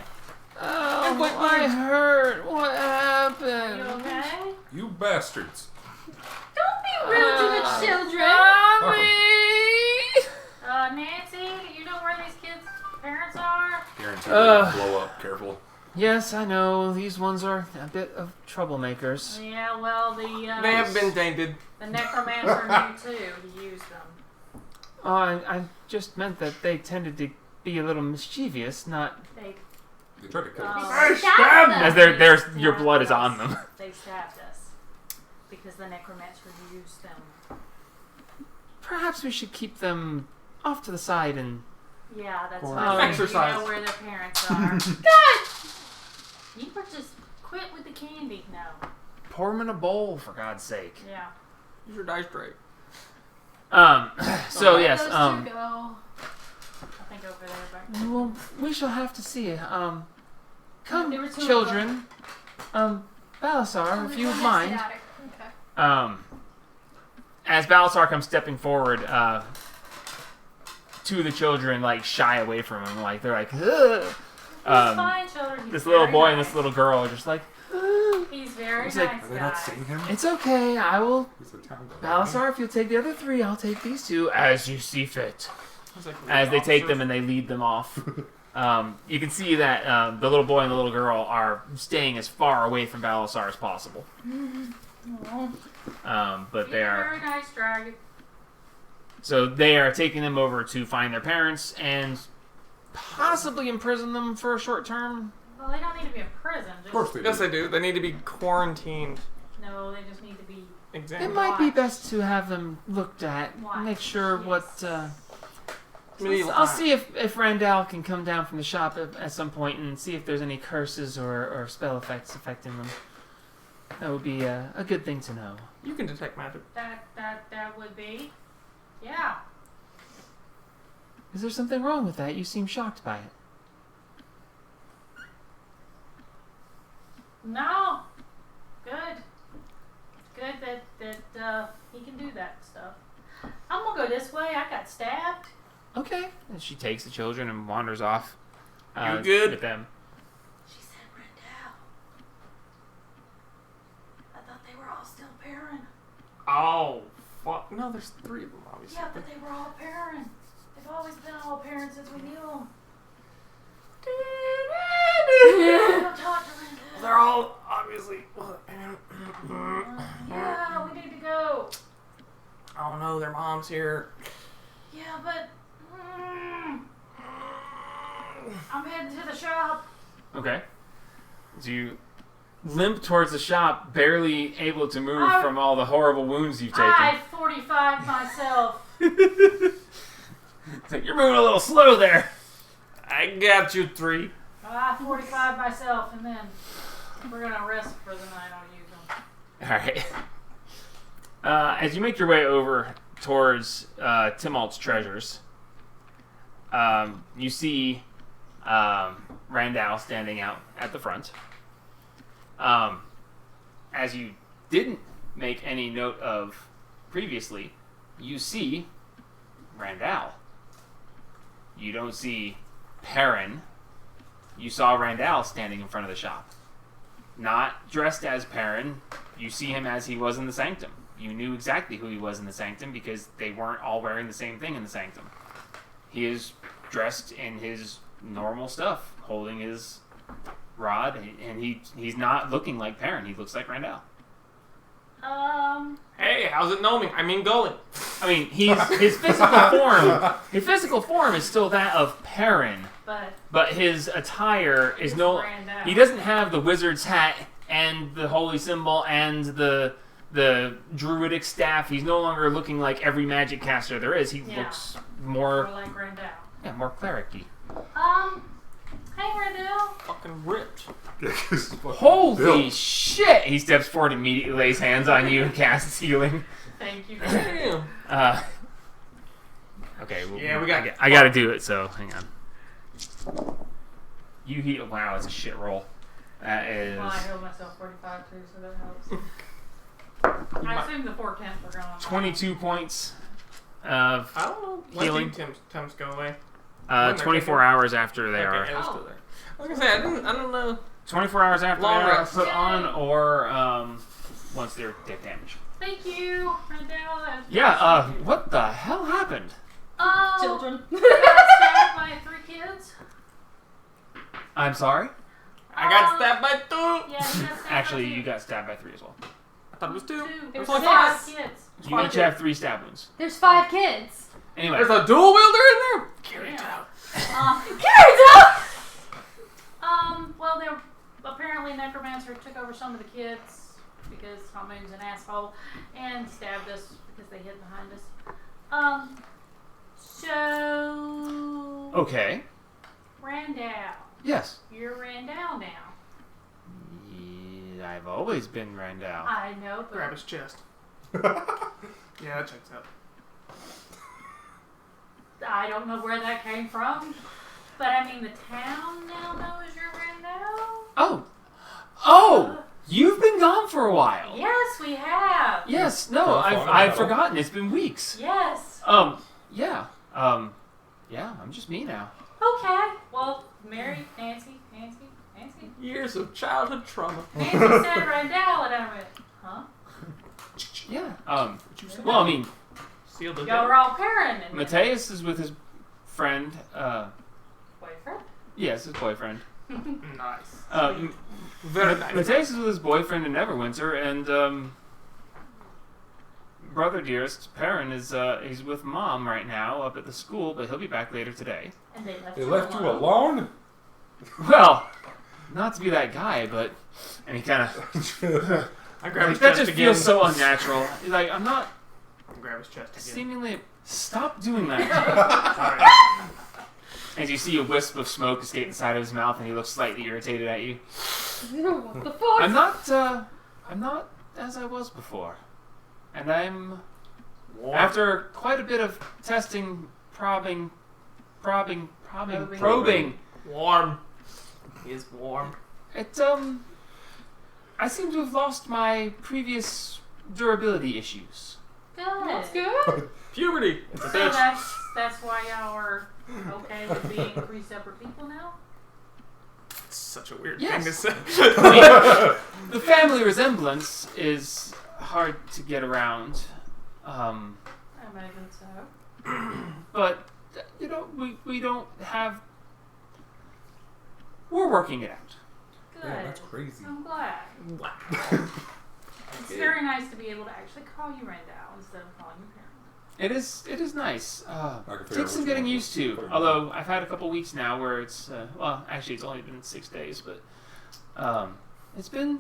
Speaker 3: Oh, I hurt. What
Speaker 6: You
Speaker 3: happened?
Speaker 6: okay?
Speaker 4: You bastards.
Speaker 2: Don't be rude to the children.
Speaker 6: Nancy, do you know where these kids' parents are?
Speaker 4: Guaranteed they're gonna blow up. Careful.
Speaker 3: Yes, I know. These ones are a bit of troublemakers.
Speaker 6: Yeah, well,
Speaker 1: They have been tainted.
Speaker 6: the necromancer knew too. He used them.
Speaker 3: Oh, I just meant that they tended to be a little mischievous, not...
Speaker 6: They
Speaker 4: They tried to kill
Speaker 6: Oh.
Speaker 4: us.
Speaker 2: Stab them.
Speaker 5: As there's your blood is on them.
Speaker 6: They stabbed us because the necromancer used them.
Speaker 3: Perhaps we should keep them off to the side and...
Speaker 6: Yeah, that's
Speaker 3: Or
Speaker 6: what I
Speaker 1: exercise.
Speaker 6: You know where their parents are.
Speaker 2: God!
Speaker 6: You were just quit with the candy. No.
Speaker 3: Pour them in a bowl, for God's sake.
Speaker 6: Yeah.
Speaker 1: Use your dice straight.
Speaker 3: So yes,
Speaker 2: Those two go.
Speaker 6: I think over there back.
Speaker 3: well, we shall have to see. Come,
Speaker 2: There were two of
Speaker 3: children. Balasar, if you would mind.
Speaker 2: Okay.
Speaker 5: As Balasar comes stepping forward, two of the children like shy away from him, like they're like, ugh.
Speaker 6: He's fine, children. He's
Speaker 5: This little
Speaker 6: very
Speaker 5: boy and
Speaker 6: nice.
Speaker 5: this little girl are just like,
Speaker 6: He's very
Speaker 3: It's
Speaker 6: nice,
Speaker 3: like-
Speaker 4: Are they not
Speaker 6: guys.
Speaker 4: seeing him?
Speaker 3: It's okay. I will.
Speaker 4: He's a town guy.
Speaker 3: Balasar, if you'll take the other 3, I'll take these 2, as you see fit.
Speaker 1: It's like
Speaker 5: as they take them and they lead them off. You can see that the little boy and the little girl are staying as far away from Balasar as possible. But they
Speaker 6: He's a
Speaker 5: are
Speaker 6: very nice dragon.
Speaker 5: so they are taking them over to find their parents and possibly imprison them for a short term.
Speaker 6: Well, they don't need to be in prison. Just,
Speaker 4: Of course they do.
Speaker 1: Yes, they do. They need to be quarantined.
Speaker 6: No, they just need to be.
Speaker 3: It
Speaker 1: Examined.
Speaker 3: might be best to have them looked at.
Speaker 6: Watch,
Speaker 3: Make sure
Speaker 6: yes.
Speaker 3: what.
Speaker 1: Medieval
Speaker 3: I'll
Speaker 1: times.
Speaker 3: see if Randall can come down from the shop at some point and see if there's any curses or spell effects affecting them. That would be a good thing to know.
Speaker 1: You can detect magic.
Speaker 6: That would be. Yeah.
Speaker 3: Is there something wrong with that? You seem shocked by it.
Speaker 6: No. Good. Good that he can do that stuff. I'm gonna go this way. I got stabbed.
Speaker 5: Okay. And she takes the children and wanders off.
Speaker 1: You good?
Speaker 5: With them.
Speaker 6: She said Rendell. I thought they were all still pairing.
Speaker 1: Oh, fuck. No, there's 3 of them, obviously.
Speaker 6: Yeah, but they were all pairing. They've always been all pairing since we knew them. Don't talk to Rendell.
Speaker 1: They're all obviously.
Speaker 6: Yeah, we need to go.
Speaker 1: Oh no, their mom's here.
Speaker 6: Yeah, but I'm heading to the shop.
Speaker 5: Okay. So you limp towards the shop, barely able to move from all the horrible wounds you've taken.
Speaker 6: I 45 myself.
Speaker 5: It's like, you're moving a little slow there.
Speaker 1: I got you 3.
Speaker 6: I 45 myself, and then we're gonna rest for the night. I'll use them.
Speaker 5: All right. As you make your way over towards Timalt's treasures, you see Randall standing out at the front. As you didn't make any note of previously, you see Randall. You don't see Perrin. You saw Randall standing in front of the shop. Not dressed as Perrin. You see him as he was in the Sanctum. You knew exactly who he was in the Sanctum because they weren't all wearing the same thing in the Sanctum. He is dressed in his normal stuff, holding his rod, and he's not looking like Perrin. He looks like Randall.
Speaker 1: Hey, how's it gnoming? I mean going.
Speaker 5: I mean, his physical form is still that of Perrin, but his attire is no.
Speaker 6: Randall.
Speaker 5: He doesn't have the wizard's hat and the holy symbol and the druidic staff. He's no longer looking like every magic caster there is. He looks
Speaker 6: More
Speaker 5: more
Speaker 6: like Rendell.
Speaker 5: more cleric-y.
Speaker 6: Hey Rendell.
Speaker 1: Fucking ripped.
Speaker 5: Holy shit! He steps forward, immediately lays hands on you, and casts healing.
Speaker 6: Thank you.
Speaker 1: Damn.
Speaker 5: Okay. Well,
Speaker 1: Yeah, we got.
Speaker 5: I got to do it. So hang on. You heal. Wow, it's a shit roll. That is.
Speaker 6: Well, I healed myself 45 too, so that helps. I assume the 4/10 were going on.
Speaker 5: 22 points of
Speaker 1: I don't know. When
Speaker 5: healing.
Speaker 1: did temps go away?
Speaker 5: 24 hours after they are.
Speaker 1: Okay, it was still there. I was gonna say I don't know.
Speaker 5: 24 hours after
Speaker 1: Long
Speaker 5: they are
Speaker 1: rest.
Speaker 5: put on, or once they're dead damage.
Speaker 6: Thank you, Rendell.
Speaker 5: Yeah. What the hell happened?
Speaker 2: Children.
Speaker 6: I got stabbed by 3 kids.
Speaker 5: I'm sorry.
Speaker 1: I got stabbed by 2.
Speaker 6: Yeah, he got stabbed
Speaker 5: Actually,
Speaker 6: by 2.
Speaker 5: you got stabbed by 3 as well.
Speaker 1: I thought it was 2.
Speaker 6: 2.
Speaker 1: It was
Speaker 6: There's
Speaker 1: only
Speaker 6: 5
Speaker 1: 5.
Speaker 6: kids.
Speaker 5: You each have 3 stab wounds.
Speaker 2: There's 5 kids.
Speaker 5: Anyway.
Speaker 1: There's a dual wielder in there. Carry it out.
Speaker 6: Well, there apparently Necromancer took over some of the kids because Hamun's an asshole and stabbed us because they hid behind us. So
Speaker 5: Okay.
Speaker 6: Randall,
Speaker 5: Yes.
Speaker 6: you're Randall now.
Speaker 5: Yeah, I've always been Randall.
Speaker 6: I know, but
Speaker 1: Grab his chest. Yeah, that checks out.
Speaker 6: I don't know where that came from. But I mean, the town now knows you're Randall.
Speaker 5: Oh! You've been gone for a while.
Speaker 6: Yes, we have.
Speaker 5: Yes. No, I've forgotten. It's been weeks.
Speaker 6: Yes.
Speaker 5: Yeah. Yeah. I'm just me now.
Speaker 6: Okay. Well, Mary, Nancy.
Speaker 1: Years of childhood trauma.
Speaker 6: Nancy said Randall, and I went, huh?
Speaker 5: Yeah. Well, I mean,
Speaker 1: Sealed the
Speaker 6: Y'all were all pairing. And
Speaker 5: Mateus is with his friend.
Speaker 6: boyfriend.
Speaker 5: Yes, his boyfriend.
Speaker 1: Nice.
Speaker 5: Very
Speaker 1: nice.
Speaker 5: Mateus is with his boyfriend in Neverwinter, and brother dearest Perrin is he's with mom right now up at the school, but he'll be back later today.
Speaker 6: And they left,
Speaker 4: They left you alone?
Speaker 5: Well, not to be that guy, but and he kind of
Speaker 1: I grab his
Speaker 5: that
Speaker 1: chest
Speaker 5: just
Speaker 1: again.
Speaker 5: feels so unnatural. He's like, I'm not
Speaker 1: Grab his chest again.
Speaker 5: seemingly. Stop doing that. As you see a wisp of smoke escape the side of his mouth, and he looks slightly irritated at you.
Speaker 2: What the fuck?
Speaker 5: I'm not as I was before, and I'm
Speaker 1: Warm.
Speaker 5: after quite a bit of testing, probing.
Speaker 1: Warm. He is warm.
Speaker 5: I seem to have lost my previous durability issues.
Speaker 6: Good.
Speaker 2: That's good.
Speaker 1: Puberty. It's a
Speaker 6: So
Speaker 1: bitch.
Speaker 6: that's why y'all are okay with being 3 separate people now?
Speaker 1: It's such a weird
Speaker 3: Yes.
Speaker 1: thing to say.
Speaker 3: I mean, the family resemblance is hard to get around.
Speaker 6: I imagine so.
Speaker 3: But, you know, we don't have... We're working it out.
Speaker 6: Good.
Speaker 4: Yeah, that's crazy.
Speaker 6: I'm glad.
Speaker 1: Wow.
Speaker 6: It's very nice to be able to actually call you Randall instead of calling you Karen.
Speaker 3: It is nice.
Speaker 4: I can figure
Speaker 3: Takes some
Speaker 4: which
Speaker 3: getting
Speaker 4: one
Speaker 3: used
Speaker 4: to
Speaker 3: to.
Speaker 4: put it
Speaker 3: Although I've had a couple weeks now where it's well, actually it's only been 6 days, but it's been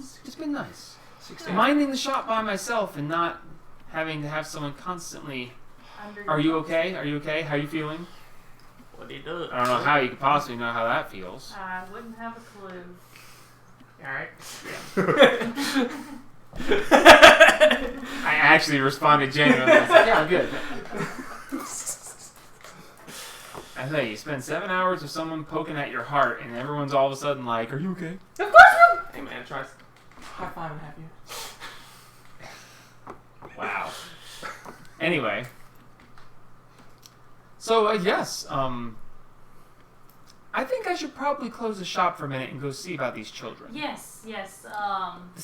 Speaker 3: nice.
Speaker 1: 16.
Speaker 3: Minding the shop by myself and not having to have someone constantly.
Speaker 6: Under
Speaker 3: Are you
Speaker 6: your-
Speaker 3: okay? Are you okay? How are you feeling?
Speaker 1: What do you do?
Speaker 3: I don't know how you could possibly know how that feels.
Speaker 6: I wouldn't have a clue.
Speaker 1: Alright.
Speaker 3: I actually responded genuinely. I said, yeah, I'm good. I tell you spend 7 hours with someone poking at your heart, and everyone's all of a sudden like, "Are you okay?"
Speaker 1: Of course. Hey man, try high five and have you.
Speaker 3: Wow. Anyway, so yes, I think I should probably close the shop for a minute and go see about these children.
Speaker 6: Yes, yes.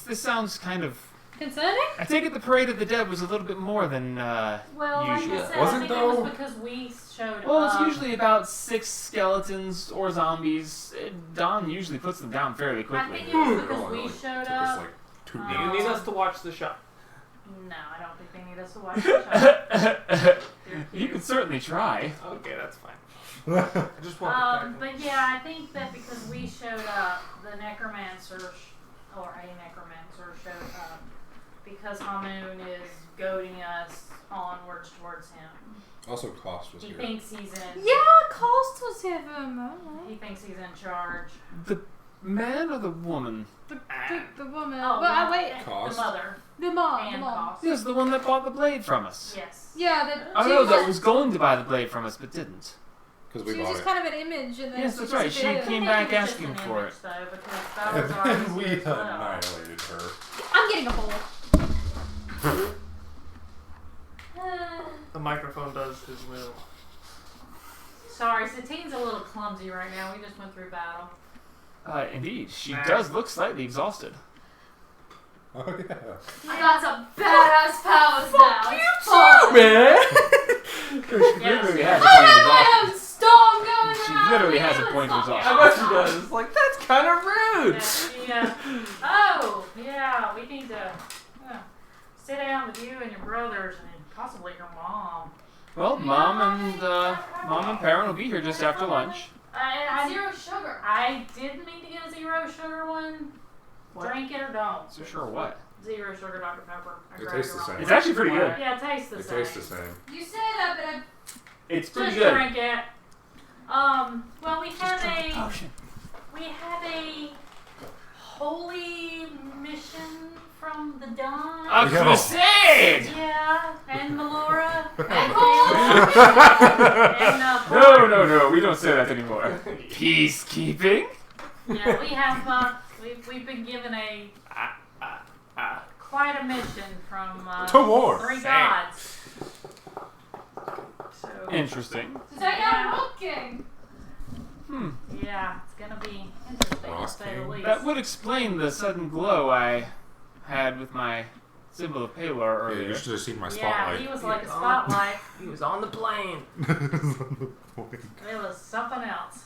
Speaker 3: This sounds kind of.
Speaker 2: Concerning?
Speaker 3: I take it the Parade of the Dead was a little bit more than
Speaker 6: Well, like
Speaker 3: usual.
Speaker 6: I said,
Speaker 4: Was
Speaker 6: I
Speaker 4: it
Speaker 6: think
Speaker 4: though?
Speaker 6: it was because we showed
Speaker 3: Well,
Speaker 6: up.
Speaker 3: it's usually about 6 skeletons or zombies. Don usually puts them down fairly
Speaker 6: I
Speaker 3: quickly.
Speaker 6: think it was
Speaker 4: It
Speaker 6: because
Speaker 4: only
Speaker 6: we
Speaker 4: like
Speaker 6: showed
Speaker 4: took us
Speaker 6: up.
Speaker 4: like 2
Speaker 6: Uh,
Speaker 1: Do you need us to watch the shop?
Speaker 6: No, I don't think they need us to watch the show. They're
Speaker 3: You
Speaker 6: cute.
Speaker 3: can certainly try.
Speaker 1: Okay, that's fine. I just want
Speaker 6: But yeah, I think that because we showed up, the necromancer, or a necromancer showed up because Hamoon is goading us onwards towards him.
Speaker 4: Also, Cost was
Speaker 6: He
Speaker 4: here.
Speaker 6: thinks he's in.
Speaker 2: Yeah, Cost was here for a moment.
Speaker 6: He thinks he's in charge.
Speaker 3: The man or the woman?
Speaker 2: The woman.
Speaker 6: Oh,
Speaker 2: well,
Speaker 6: no,
Speaker 2: wait.
Speaker 4: Cost?
Speaker 6: The mother
Speaker 2: The mom.
Speaker 6: and
Speaker 2: The mom.
Speaker 6: Cost.
Speaker 3: Yes, the one that bought the blade from us.
Speaker 6: Yes.
Speaker 2: Yeah, that.
Speaker 3: I
Speaker 2: she
Speaker 3: know that
Speaker 2: was-
Speaker 3: was going to buy the blade from us, but didn't.
Speaker 4: Because
Speaker 2: She
Speaker 4: we
Speaker 2: was
Speaker 4: bought
Speaker 2: just
Speaker 4: it.
Speaker 2: kind of an image, and then
Speaker 3: Yes, that's right. She
Speaker 2: disappeared.
Speaker 3: came
Speaker 6: I
Speaker 3: back
Speaker 6: think it was
Speaker 3: asking
Speaker 6: just an
Speaker 3: for
Speaker 6: image,
Speaker 3: it.
Speaker 6: though, because
Speaker 4: And
Speaker 6: that was already
Speaker 4: then we
Speaker 6: as well.
Speaker 4: annihilated her.
Speaker 2: I'm getting a bowl.
Speaker 1: The microphone does his will.
Speaker 6: Sorry, Satine's a little clumsy right now. We just went through battle.
Speaker 3: Indeed, she does look slightly exhausted.
Speaker 4: Oh, yeah.
Speaker 2: I got some badass powers now. It's fun.
Speaker 1: Man!
Speaker 3: She
Speaker 6: Yeah.
Speaker 3: literally has a point of
Speaker 2: I have storm going
Speaker 3: She
Speaker 2: around
Speaker 3: literally
Speaker 2: me.
Speaker 3: has a
Speaker 2: Let's
Speaker 3: point of
Speaker 2: not
Speaker 3: exhaustion.
Speaker 1: I bet she does. Like, that's kind of rude.
Speaker 6: Yeah, oh, yeah, we need to sit down with you and your brothers and possibly your mom.
Speaker 3: Well, Mom and Perrin will be here just after lunch.
Speaker 2: Zero sugar.
Speaker 6: I did mean to get a 0 sugar one.
Speaker 1: What?
Speaker 6: Drink it or don't.
Speaker 3: So sure what?
Speaker 6: 0 sugar Dr. Pepper. I
Speaker 4: It
Speaker 6: grabbed
Speaker 4: tastes
Speaker 6: the
Speaker 4: the
Speaker 6: wrong
Speaker 4: same.
Speaker 6: one.
Speaker 3: It's actually pretty good.
Speaker 6: Yeah, it tastes the
Speaker 4: It
Speaker 6: same.
Speaker 4: tastes the same.
Speaker 2: You said but
Speaker 3: It's pretty
Speaker 6: Just
Speaker 3: good.
Speaker 6: drink it. Well, we had a holy mission from the Dawn.
Speaker 3: A
Speaker 4: We have a-
Speaker 3: crusade!
Speaker 6: Yeah, and Melora. and
Speaker 3: No, we don't say that anymore. Peacekeeping?
Speaker 6: Yeah, we have. We've been given a quite a mission from
Speaker 4: 2 more.
Speaker 6: 3
Speaker 3: Same.
Speaker 6: gods. So
Speaker 3: Interesting.
Speaker 2: Take out Rock King.
Speaker 6: yeah, it's gonna be interesting to
Speaker 4: Ross
Speaker 6: say the
Speaker 4: King.
Speaker 6: least.
Speaker 3: That would explain the sudden glow I had with my symbol of Palor
Speaker 4: Yeah,
Speaker 3: earlier.
Speaker 4: you should have seen my
Speaker 6: yeah, he
Speaker 4: spotlight.
Speaker 6: was like a
Speaker 1: Yeah.
Speaker 6: spotlight.
Speaker 1: He was on the plane.
Speaker 6: It was something else.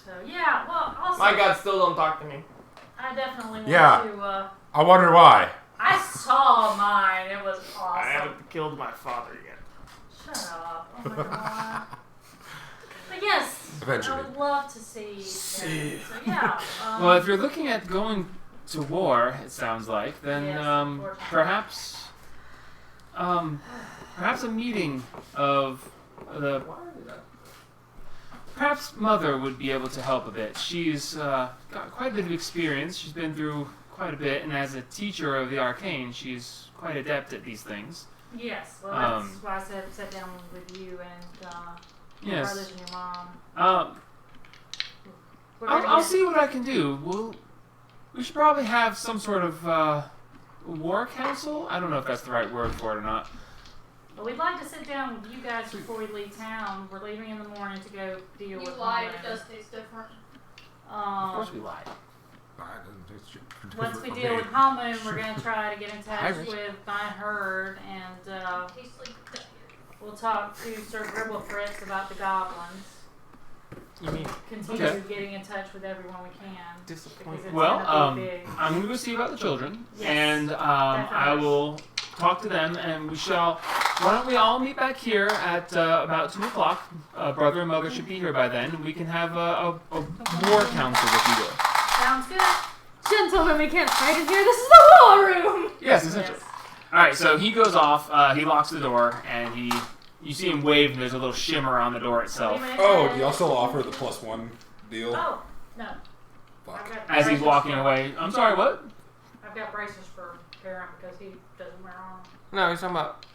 Speaker 6: So yeah, well, also
Speaker 1: My God, still don't talk to me.
Speaker 6: I definitely want
Speaker 4: Yeah.
Speaker 6: to.
Speaker 4: I wonder why.
Speaker 6: I saw mine. It was
Speaker 1: I
Speaker 6: awesome.
Speaker 1: haven't killed my father yet.
Speaker 6: Shut up. Oh my god. But yes,
Speaker 4: Eventually.
Speaker 6: I would love to see them. So yeah.
Speaker 3: Well, if you're looking at going to war, it sounds like, then
Speaker 6: Yes, unfortunately.
Speaker 3: perhaps a meeting of the. Perhaps Mother would be able to help a bit. She's got quite a bit of experience. She's been through quite a bit, and as a teacher of the arcane, she's quite adept at these things.
Speaker 6: yes, well, that's why I said sit down with you and your
Speaker 3: Yes.
Speaker 6: brothers and your mom.
Speaker 3: I'll see what I can do. We should probably have some sort of war council. I don't know if that's the right word for it or not.
Speaker 6: But we'd like to sit down with you guys before we leave town. We're leaving in the morning to go deal with
Speaker 2: lied. It
Speaker 6: Homeland.
Speaker 2: does taste different.
Speaker 5: Of course we lied.
Speaker 4: It doesn't taste shit
Speaker 6: Once we
Speaker 4: for
Speaker 6: deal
Speaker 4: me.
Speaker 6: with Homeland, we're going to try to get in touch
Speaker 3: Irish.
Speaker 6: with my herd, and
Speaker 2: Tastes like potato.
Speaker 6: we'll talk to Sir Gribble Fritz about the goblins.
Speaker 1: You mean
Speaker 6: Continue
Speaker 3: Okay.
Speaker 6: getting in touch with everyone we can. Because
Speaker 1: disappointed?
Speaker 6: it's
Speaker 5: Well,
Speaker 6: gonna be big.
Speaker 5: I'm going to go see about the children,
Speaker 6: Yes,
Speaker 5: and I
Speaker 6: definitely.
Speaker 5: will talk to them, and we shall. Why don't we all meet back here at about 2 o'clock? Brother and mother should be here by then, and we can have a war council, if you will.
Speaker 6: Sounds good.
Speaker 2: Gentlemen, we can't fight in here. This is the war room.
Speaker 5: Yes, essentially.
Speaker 6: Yes.
Speaker 5: All right, so he goes off. He locks the door, and you see him wave, and there's a little shimmer on the door itself.
Speaker 4: Oh, do y'all still offer the +1 deal?
Speaker 6: Oh, no.
Speaker 4: Fuck.
Speaker 6: I've got
Speaker 5: As he's
Speaker 6: braces
Speaker 5: walking
Speaker 6: for-
Speaker 5: away. I'm sorry, what?
Speaker 6: I've got braces for Karen because he doesn't wear armor.
Speaker 1: No, he's talking about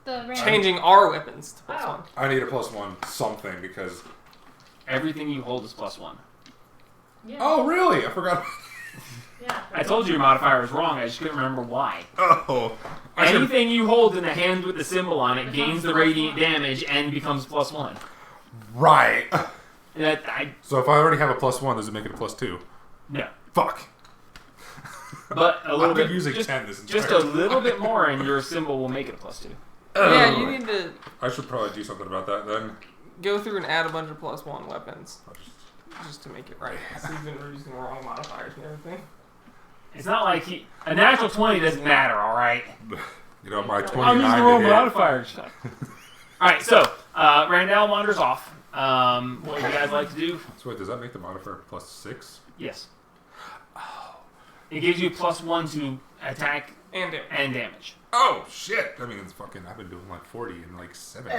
Speaker 2: The ring.
Speaker 1: changing our weapons to plus
Speaker 6: Oh.
Speaker 1: one.
Speaker 4: I need a +1 something because.
Speaker 5: Everything you hold is +1.
Speaker 6: Yeah.
Speaker 4: Oh, really? I forgot.
Speaker 6: Yeah.
Speaker 5: I told you your modifier was wrong. I just couldn't remember why.
Speaker 4: Oh. I should.
Speaker 5: Anything you hold in the hand with the symbol on it gains the radiant damage and becomes +1.
Speaker 4: Right. So if I already have a +1, does it make it a +2?
Speaker 5: No.
Speaker 4: Fuck.
Speaker 5: But a little
Speaker 4: I've
Speaker 5: bit.
Speaker 4: been using
Speaker 5: just,
Speaker 4: 10 this
Speaker 5: just
Speaker 4: entire
Speaker 5: a little bit more, and your symbol will make it a +2.
Speaker 1: Yeah, you need to
Speaker 4: I should probably do something about that then.
Speaker 1: go through and add a bunch of +1 weapons
Speaker 4: I'll just-
Speaker 1: just to make it right. So you've been using the wrong modifiers and everything.
Speaker 5: It's not like a natural 20 doesn't matter, all right?
Speaker 4: You know, my
Speaker 6: I'm
Speaker 4: 29
Speaker 5: I'm using the wrong
Speaker 4: to hit.
Speaker 5: modifiers. All right, so Randall wanders off. What would you guys like to do?
Speaker 4: So wait, does that make the modifier +6?
Speaker 5: Yes. It gives you +1 to attack
Speaker 1: And it.
Speaker 5: and damage.
Speaker 4: Oh, shit. I mean, it's fucking, I've been doing like 40 and like 70.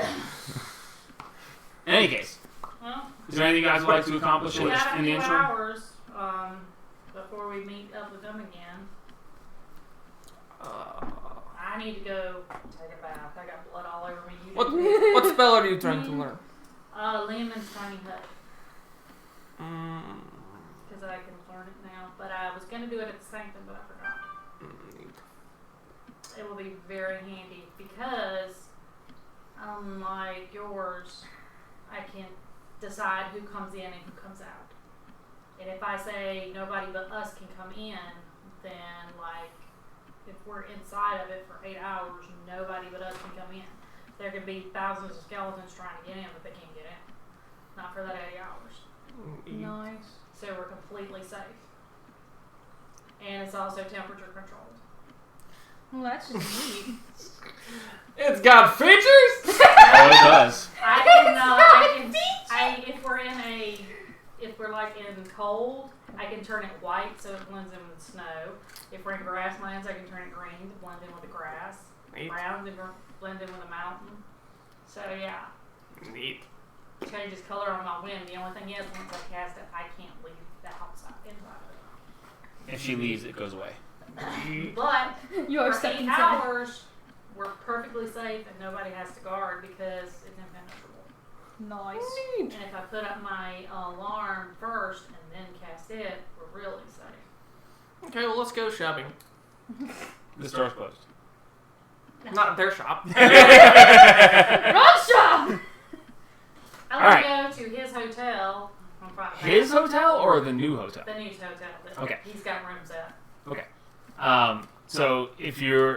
Speaker 5: In any case,
Speaker 6: Well,
Speaker 5: is there anything you guys would like to accomplish
Speaker 6: we got a
Speaker 5: in the
Speaker 6: few
Speaker 5: interim?
Speaker 6: hours before we meet up with them again. I need to go take a bath. I got blood all over me. You
Speaker 1: What
Speaker 6: did.
Speaker 1: what spell are you trying to learn?
Speaker 6: Lehman's Tiny Hut.
Speaker 1: Mm,
Speaker 6: Because I can learn it now. But I was going to do it at the Sanctum, but I forgot. It will be very handy because, unlike yours, I can decide who comes in and who comes out. And if I say nobody but us can come in, then like if we're inside of it for 8 hours, nobody but us can come in. There could be thousands of skeletons trying to get in, but they can't get in. Not for that 8 hours.
Speaker 2: Nice.
Speaker 6: So we're completely safe. And it's also temperature controlled.
Speaker 2: Well, that's just neat.
Speaker 1: It's got features.
Speaker 5: Oh, it does.
Speaker 6: If we're like in cold, I can turn it white so it blends in with snow. If we're in grasslands, I can turn it green to blend in with the grass.
Speaker 1: Neat.
Speaker 6: Brown to blend in with the mountain. So yeah,
Speaker 1: Neat.
Speaker 6: changes color on my wind. The only thing is, once I cast it, I can't leave the outside inside of it.
Speaker 5: If she leaves, it goes away.
Speaker 6: But
Speaker 2: You are
Speaker 6: for
Speaker 2: stuck
Speaker 6: 8
Speaker 2: inside.
Speaker 6: hours, we're perfectly safe and nobody has to guard because it's impenetrable.
Speaker 2: Nice.
Speaker 6: And if I put up my alarm first and then cast it, we're really safe.
Speaker 1: Okay, well let's go shopping.
Speaker 5: The store's closed.
Speaker 1: Not their shop.
Speaker 2: Run shop!
Speaker 6: I
Speaker 5: Alright.
Speaker 6: want to go to his hotel on Friday.
Speaker 5: His hotel or the new hotel?
Speaker 6: The news hotel that
Speaker 5: Okay.
Speaker 6: he's got rooms at.
Speaker 5: So if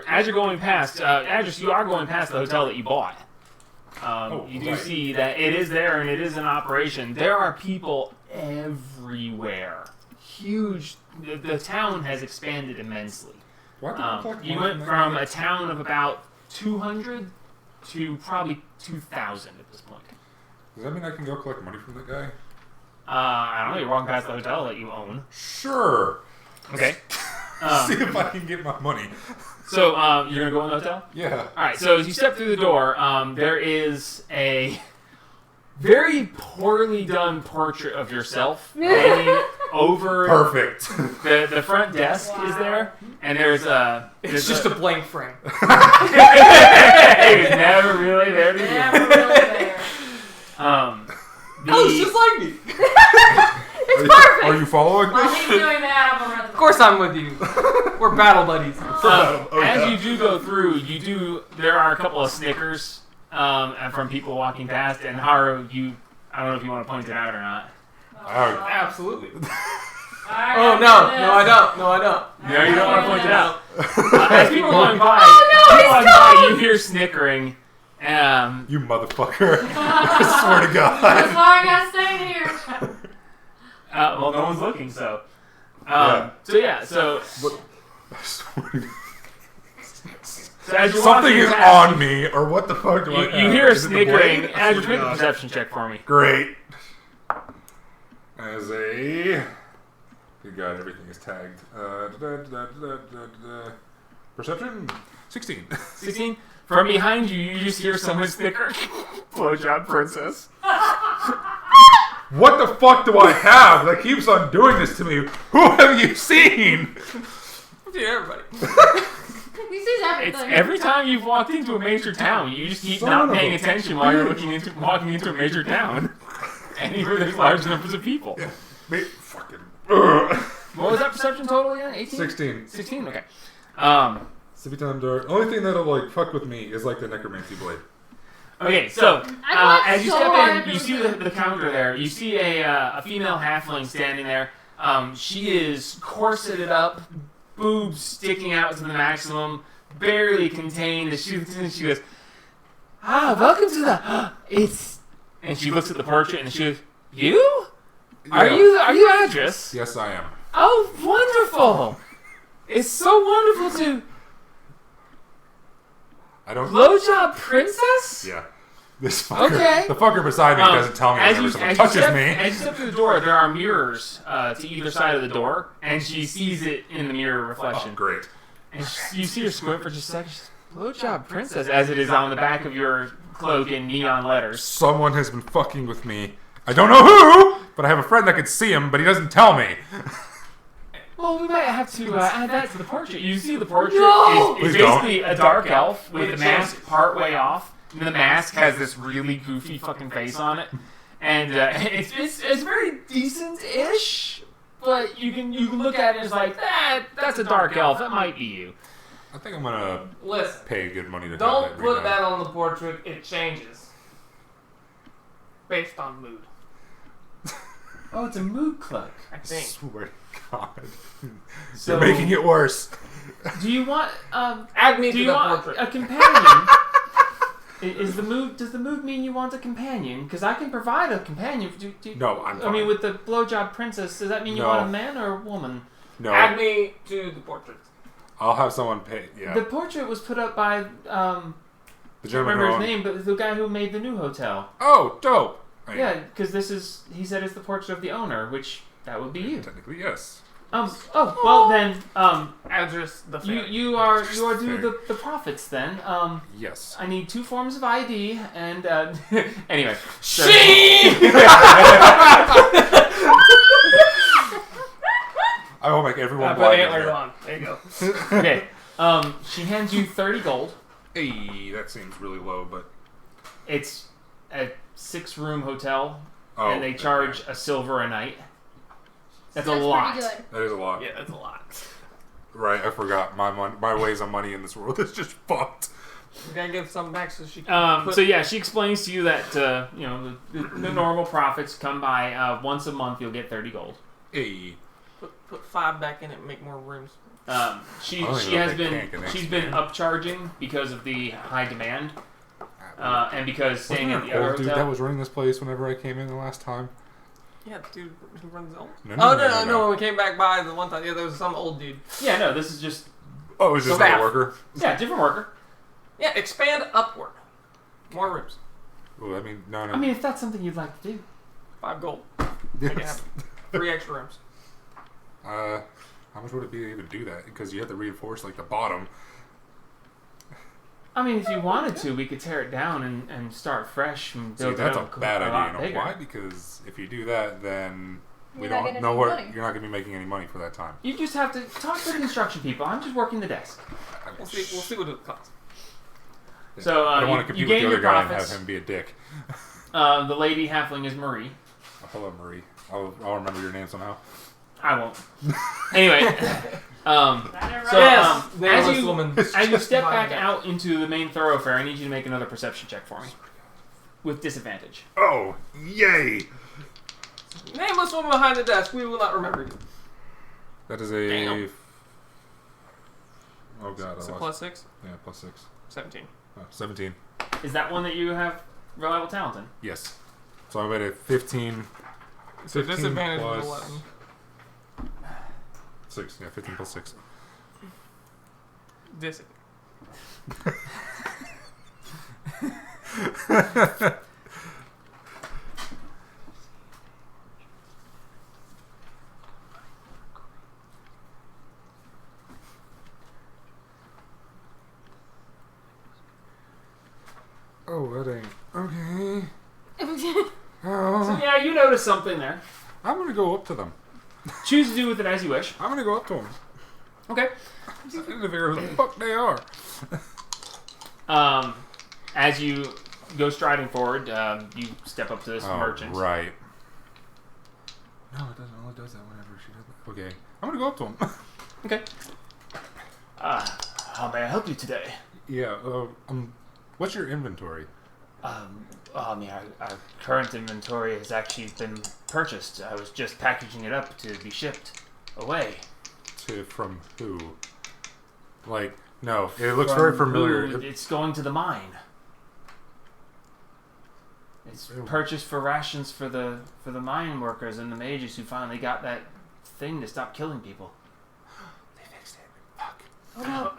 Speaker 5: as you're going past, Adris, you are going past the hotel that you bought. You do
Speaker 4: right.
Speaker 5: see that it is there and it is in operation. There are people everywhere. Huge. The town has expanded immensely.
Speaker 4: Why did I collect
Speaker 5: You
Speaker 4: money
Speaker 5: went
Speaker 4: that
Speaker 5: from
Speaker 4: guy?
Speaker 5: a town of about 200 to probably 2,000 at this point.
Speaker 4: Does that mean I can go collect money from that guy?
Speaker 5: I don't know. You're walking past the hotel that you own.
Speaker 4: Sure.
Speaker 5: Okay.
Speaker 4: See if I can get my money.
Speaker 5: So you're gonna go in the hotel.
Speaker 4: Yeah.
Speaker 5: All right, so as you step through the door, there is a very poorly done portrait of yourself hanging over
Speaker 4: Perfect.
Speaker 5: the front desk is there, and there's
Speaker 1: It's just a blank frame.
Speaker 5: it was never really there to begin.
Speaker 6: Never really there.
Speaker 1: Oh, it's just like me.
Speaker 6: perfect.
Speaker 4: Are you following me?
Speaker 6: While he's doing that, I'm gonna run.
Speaker 1: Of course I'm with you. We're battle buddies.
Speaker 5: As you do go through, there are a couple of snickers from people walking past, and Haru, I don't know if you want to point it out or not.
Speaker 1: Absolutely.
Speaker 6: Alright,
Speaker 1: Oh no, I don't.
Speaker 5: No, you don't want to point it out. As people going by, you hear snickering.
Speaker 4: You motherfucker. I swear to God.
Speaker 6: That's why I gotta stay here.
Speaker 5: Well, no one's looking, so.
Speaker 4: Yeah.
Speaker 5: So
Speaker 4: I swear to God.
Speaker 5: as you're
Speaker 4: Something
Speaker 5: walking
Speaker 4: is
Speaker 5: past,
Speaker 4: on me, or what the fuck do I have?
Speaker 5: you hear a
Speaker 4: Is it the
Speaker 5: snickering.
Speaker 4: blade?
Speaker 5: And just make a perception check for me.
Speaker 4: Great. As a... Good God, everything is tagged. Perception? 16.
Speaker 5: 16. From behind you, you just hear someone snicker. Blowjob princess.
Speaker 4: What the fuck do I have that keeps on doing this to me? Who have you seen?
Speaker 1: Dude, everybody.
Speaker 2: He sees everything.
Speaker 5: It's every time you've walked into a major town, you just keep
Speaker 4: Son
Speaker 5: not
Speaker 4: of a
Speaker 5: paying attention while you're walking into a major town. Anywhere there's large numbers of people.
Speaker 4: Yeah, fucking...
Speaker 5: What was that perception total again? 18?
Speaker 4: 16.
Speaker 5: 16? Okay.
Speaker 4: Sippy time dark. Only thing that'll like fuck with me is like the necromancy blade.
Speaker 5: Okay, so as you
Speaker 2: so
Speaker 5: step
Speaker 2: hard
Speaker 5: in, you see the counter there. You see a female halfling standing there. She is corseted up, boobs sticking out to the maximum, barely contained. As she goes, welcome to the it's. And she looks at the portrait and she goes, "You? Are you Address?
Speaker 4: Yes, I am.
Speaker 5: Oh, wonderful! It's so wonderful to
Speaker 4: I don't...
Speaker 5: blowjob princess."
Speaker 4: Yeah. This fucker.
Speaker 5: Okay.
Speaker 4: The fucker beside me doesn't tell me whenever someone touches me.
Speaker 5: As you step through the door, there are mirrors to either side of the door, and she sees it in the mirror reflection.
Speaker 4: Oh, great.
Speaker 5: And you see her squint for just a second. She's, "Blowjob princess," as it is on the back of your cloak in neon letters.
Speaker 4: Someone has been fucking with me. I don't know who, but I have a friend that could see him, but he doesn't tell me.
Speaker 5: Well, we might have to add that to the portrait. You see the portrait is
Speaker 4: Please
Speaker 5: basically a dark elf with the mask part way off. And the mask has this really goofy fucking face on it. And it's very decent-ish, but you can look at it as like, that's a dark elf. That might be you.
Speaker 4: I think I'm gonna
Speaker 1: Listen,
Speaker 4: pay good money to
Speaker 1: don't
Speaker 4: have
Speaker 1: put
Speaker 4: redone.
Speaker 1: that on the portrait. It changes based on mood.
Speaker 5: Oh, it's a mood cloak.
Speaker 1: I
Speaker 4: I
Speaker 1: think.
Speaker 4: swear to God.
Speaker 5: So,
Speaker 4: You're making it worse.
Speaker 5: do you want
Speaker 1: Add me
Speaker 5: do
Speaker 1: to
Speaker 5: you
Speaker 1: the
Speaker 5: want
Speaker 1: portrait.
Speaker 5: a companion? Does the mood mean you want a companion? Because I can provide a companion.
Speaker 4: No, I'm fine.
Speaker 5: I mean, with the blowjob princess, does that mean you
Speaker 4: No.
Speaker 5: want a man or a woman?
Speaker 4: No,
Speaker 1: Add me to the portrait.
Speaker 4: I'll have someone pay. Yeah.
Speaker 5: The portrait was put up by
Speaker 4: The
Speaker 5: I don't
Speaker 4: gentleman
Speaker 5: remember
Speaker 4: who
Speaker 5: his name, but the guy who made the new hotel.
Speaker 4: Oh, dope.
Speaker 5: Yeah, because he said it's the portrait of the owner, which that would be you.
Speaker 4: Technically, yes.
Speaker 5: Well then,
Speaker 1: Address the fan.
Speaker 5: you are due the profits then.
Speaker 4: Yes.
Speaker 5: I need 2 forms of ID and anyway. So,
Speaker 4: I will make everyone
Speaker 1: Put
Speaker 4: blind. in
Speaker 1: antlers
Speaker 4: here.
Speaker 1: on. There you go.
Speaker 5: okay. She hands you 30 gold.
Speaker 4: Hey, that seems really low, but
Speaker 5: It's a 6-room hotel,
Speaker 4: oh,
Speaker 5: and they charge a silver a night. That's a
Speaker 2: Pretty
Speaker 5: lot.
Speaker 2: good.
Speaker 4: that is a lot.
Speaker 1: Yeah, that's a lot.
Speaker 4: Right, I forgot my ways on money in this world is just fucked.
Speaker 1: We gotta give some back so she can.
Speaker 5: So yeah, she explains to you that the normal profits come by once a month. You'll get 30 gold.
Speaker 4: Hey,
Speaker 1: Put 5 back in it and make more rooms.
Speaker 5: She
Speaker 4: I don't
Speaker 5: she
Speaker 4: even know
Speaker 5: has
Speaker 4: if they
Speaker 5: been
Speaker 4: can connect
Speaker 5: she's been
Speaker 4: to
Speaker 5: upcharging because of the high demand, and because staying at
Speaker 4: wasn't
Speaker 5: the
Speaker 4: there an
Speaker 5: other
Speaker 4: old dude
Speaker 5: hotel.
Speaker 4: that was running this place whenever I came in the last time?
Speaker 1: Yeah, the dude who runs the old.
Speaker 4: No.
Speaker 1: When we came back by the one time, yeah, there was some old dude.
Speaker 5: Yeah, no, this is just
Speaker 4: Oh, it was just
Speaker 1: Staff.
Speaker 4: a worker.
Speaker 5: different worker.
Speaker 1: Yeah, expand upward. More rooms.
Speaker 4: Well, I mean, no.
Speaker 5: I mean, if that's something you'd like to do.
Speaker 1: 5 gold. Make it happen. 3 extra rooms.
Speaker 4: How much would it be to even do that? Because you have to reinforce like the bottom.
Speaker 5: I mean, if you wanted to, we could tear it down and start fresh and
Speaker 4: See,
Speaker 5: build
Speaker 4: that's
Speaker 5: it
Speaker 4: a
Speaker 5: up
Speaker 4: bad
Speaker 5: lot
Speaker 4: idea. You know
Speaker 5: bigger.
Speaker 4: why? Because if you do that, then we
Speaker 2: You're not
Speaker 4: don't
Speaker 2: gonna
Speaker 4: know
Speaker 2: make
Speaker 4: where
Speaker 2: money.
Speaker 4: you're not going to be making any money for that time.
Speaker 5: You just have to talk to the construction people. I'm just working the desk.
Speaker 1: We'll see what it costs.
Speaker 5: So
Speaker 4: I don't want to
Speaker 5: you
Speaker 4: compete with
Speaker 5: gain
Speaker 4: the
Speaker 5: your
Speaker 4: other guy and
Speaker 5: profits.
Speaker 4: have him be a dick.
Speaker 5: The lady halfling is Marie.
Speaker 4: Oh, hello, Marie. I'll remember your name somehow.
Speaker 5: I won't. Anyway, so
Speaker 1: Yes,
Speaker 5: as you step back out into the main thoroughfare, I need you to make another perception check for me. With disadvantage.
Speaker 4: Oh, yay!
Speaker 1: Nameless woman behind the desk. We will not remember you.
Speaker 4: That is a...
Speaker 1: Damn.
Speaker 4: Oh god, I
Speaker 1: So
Speaker 4: lost.
Speaker 1: plus 6?
Speaker 4: Yeah, plus 6.
Speaker 1: 17.
Speaker 4: 17.
Speaker 5: Is that one that you have reliable talent in?
Speaker 4: Yes. So I'm at a 15.
Speaker 1: So
Speaker 4: 15
Speaker 1: disadvantage
Speaker 4: plus
Speaker 1: is 11.
Speaker 4: 6. Yeah, 15 plus 6.
Speaker 1: Dis.
Speaker 4: Oh, that ain't... Okay.
Speaker 5: So
Speaker 4: Oh.
Speaker 5: yeah, you notice something there.
Speaker 4: I'm gonna go up to them.
Speaker 5: Choose to do with it as you wish.
Speaker 4: I'm gonna go up to them.
Speaker 5: Okay.
Speaker 4: I need to figure out who the fuck they are.
Speaker 5: As you go striding forward, you step up to this merchant.
Speaker 4: Right. No, it doesn't. Only does that whenever she does that. Okay. I'm gonna go up to him.
Speaker 5: Okay. How may I help you today?
Speaker 4: Yeah, what's your inventory?
Speaker 5: Our current inventory has actually been purchased. I was just packaging it up to be shipped away.
Speaker 4: From who? Like, no, it looks very familiar.
Speaker 5: It's going to the mine. It's purchased for rations for the mine workers and the mages who finally got that thing to stop killing people.
Speaker 4: They fixed it. Fuck.
Speaker 2: Oh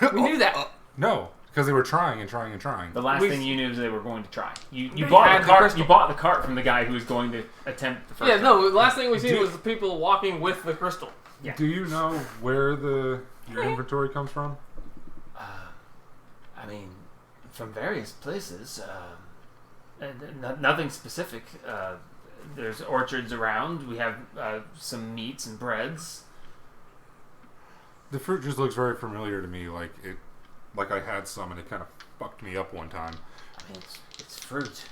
Speaker 2: no.
Speaker 1: We knew that.
Speaker 4: No, because they were trying and trying and trying.
Speaker 5: The last thing you knew is they were going to try. You
Speaker 1: They
Speaker 5: bought
Speaker 1: had
Speaker 5: the
Speaker 1: the
Speaker 5: cart.
Speaker 1: crystal.
Speaker 5: You bought the cart from the guy who was going to attempt the first.
Speaker 1: Yeah,
Speaker 5: time.
Speaker 1: no, the last thing we seen was the people walking with the crystal.
Speaker 5: Yeah.
Speaker 4: Do you know where your inventory comes from?
Speaker 5: I mean, from various places. Nothing specific. There's orchards around. We have some meats and breads.
Speaker 4: The fruit just looks very familiar to me. Like I had some and it kind of fucked me up one time.
Speaker 5: I mean, it's fruit.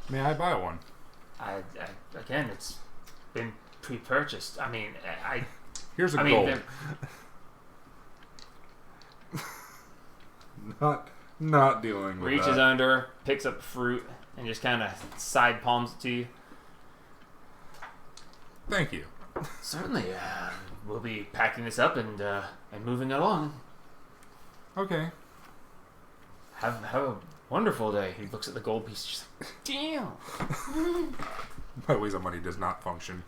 Speaker 4: May I buy one?
Speaker 5: Again, it's been pre-purchased. I mean,
Speaker 4: Here's a
Speaker 5: I mean,
Speaker 4: gold. Not dealing with
Speaker 5: reaches
Speaker 4: that.
Speaker 5: under, picks up fruit, and just kind of side palms it to you.
Speaker 4: Thank you.
Speaker 5: Certainly, we'll be packing this up and moving it along.
Speaker 4: Okay.
Speaker 5: Have a wonderful day. He looks at the gold piece. Just like, damn.
Speaker 4: My ways of money does not function.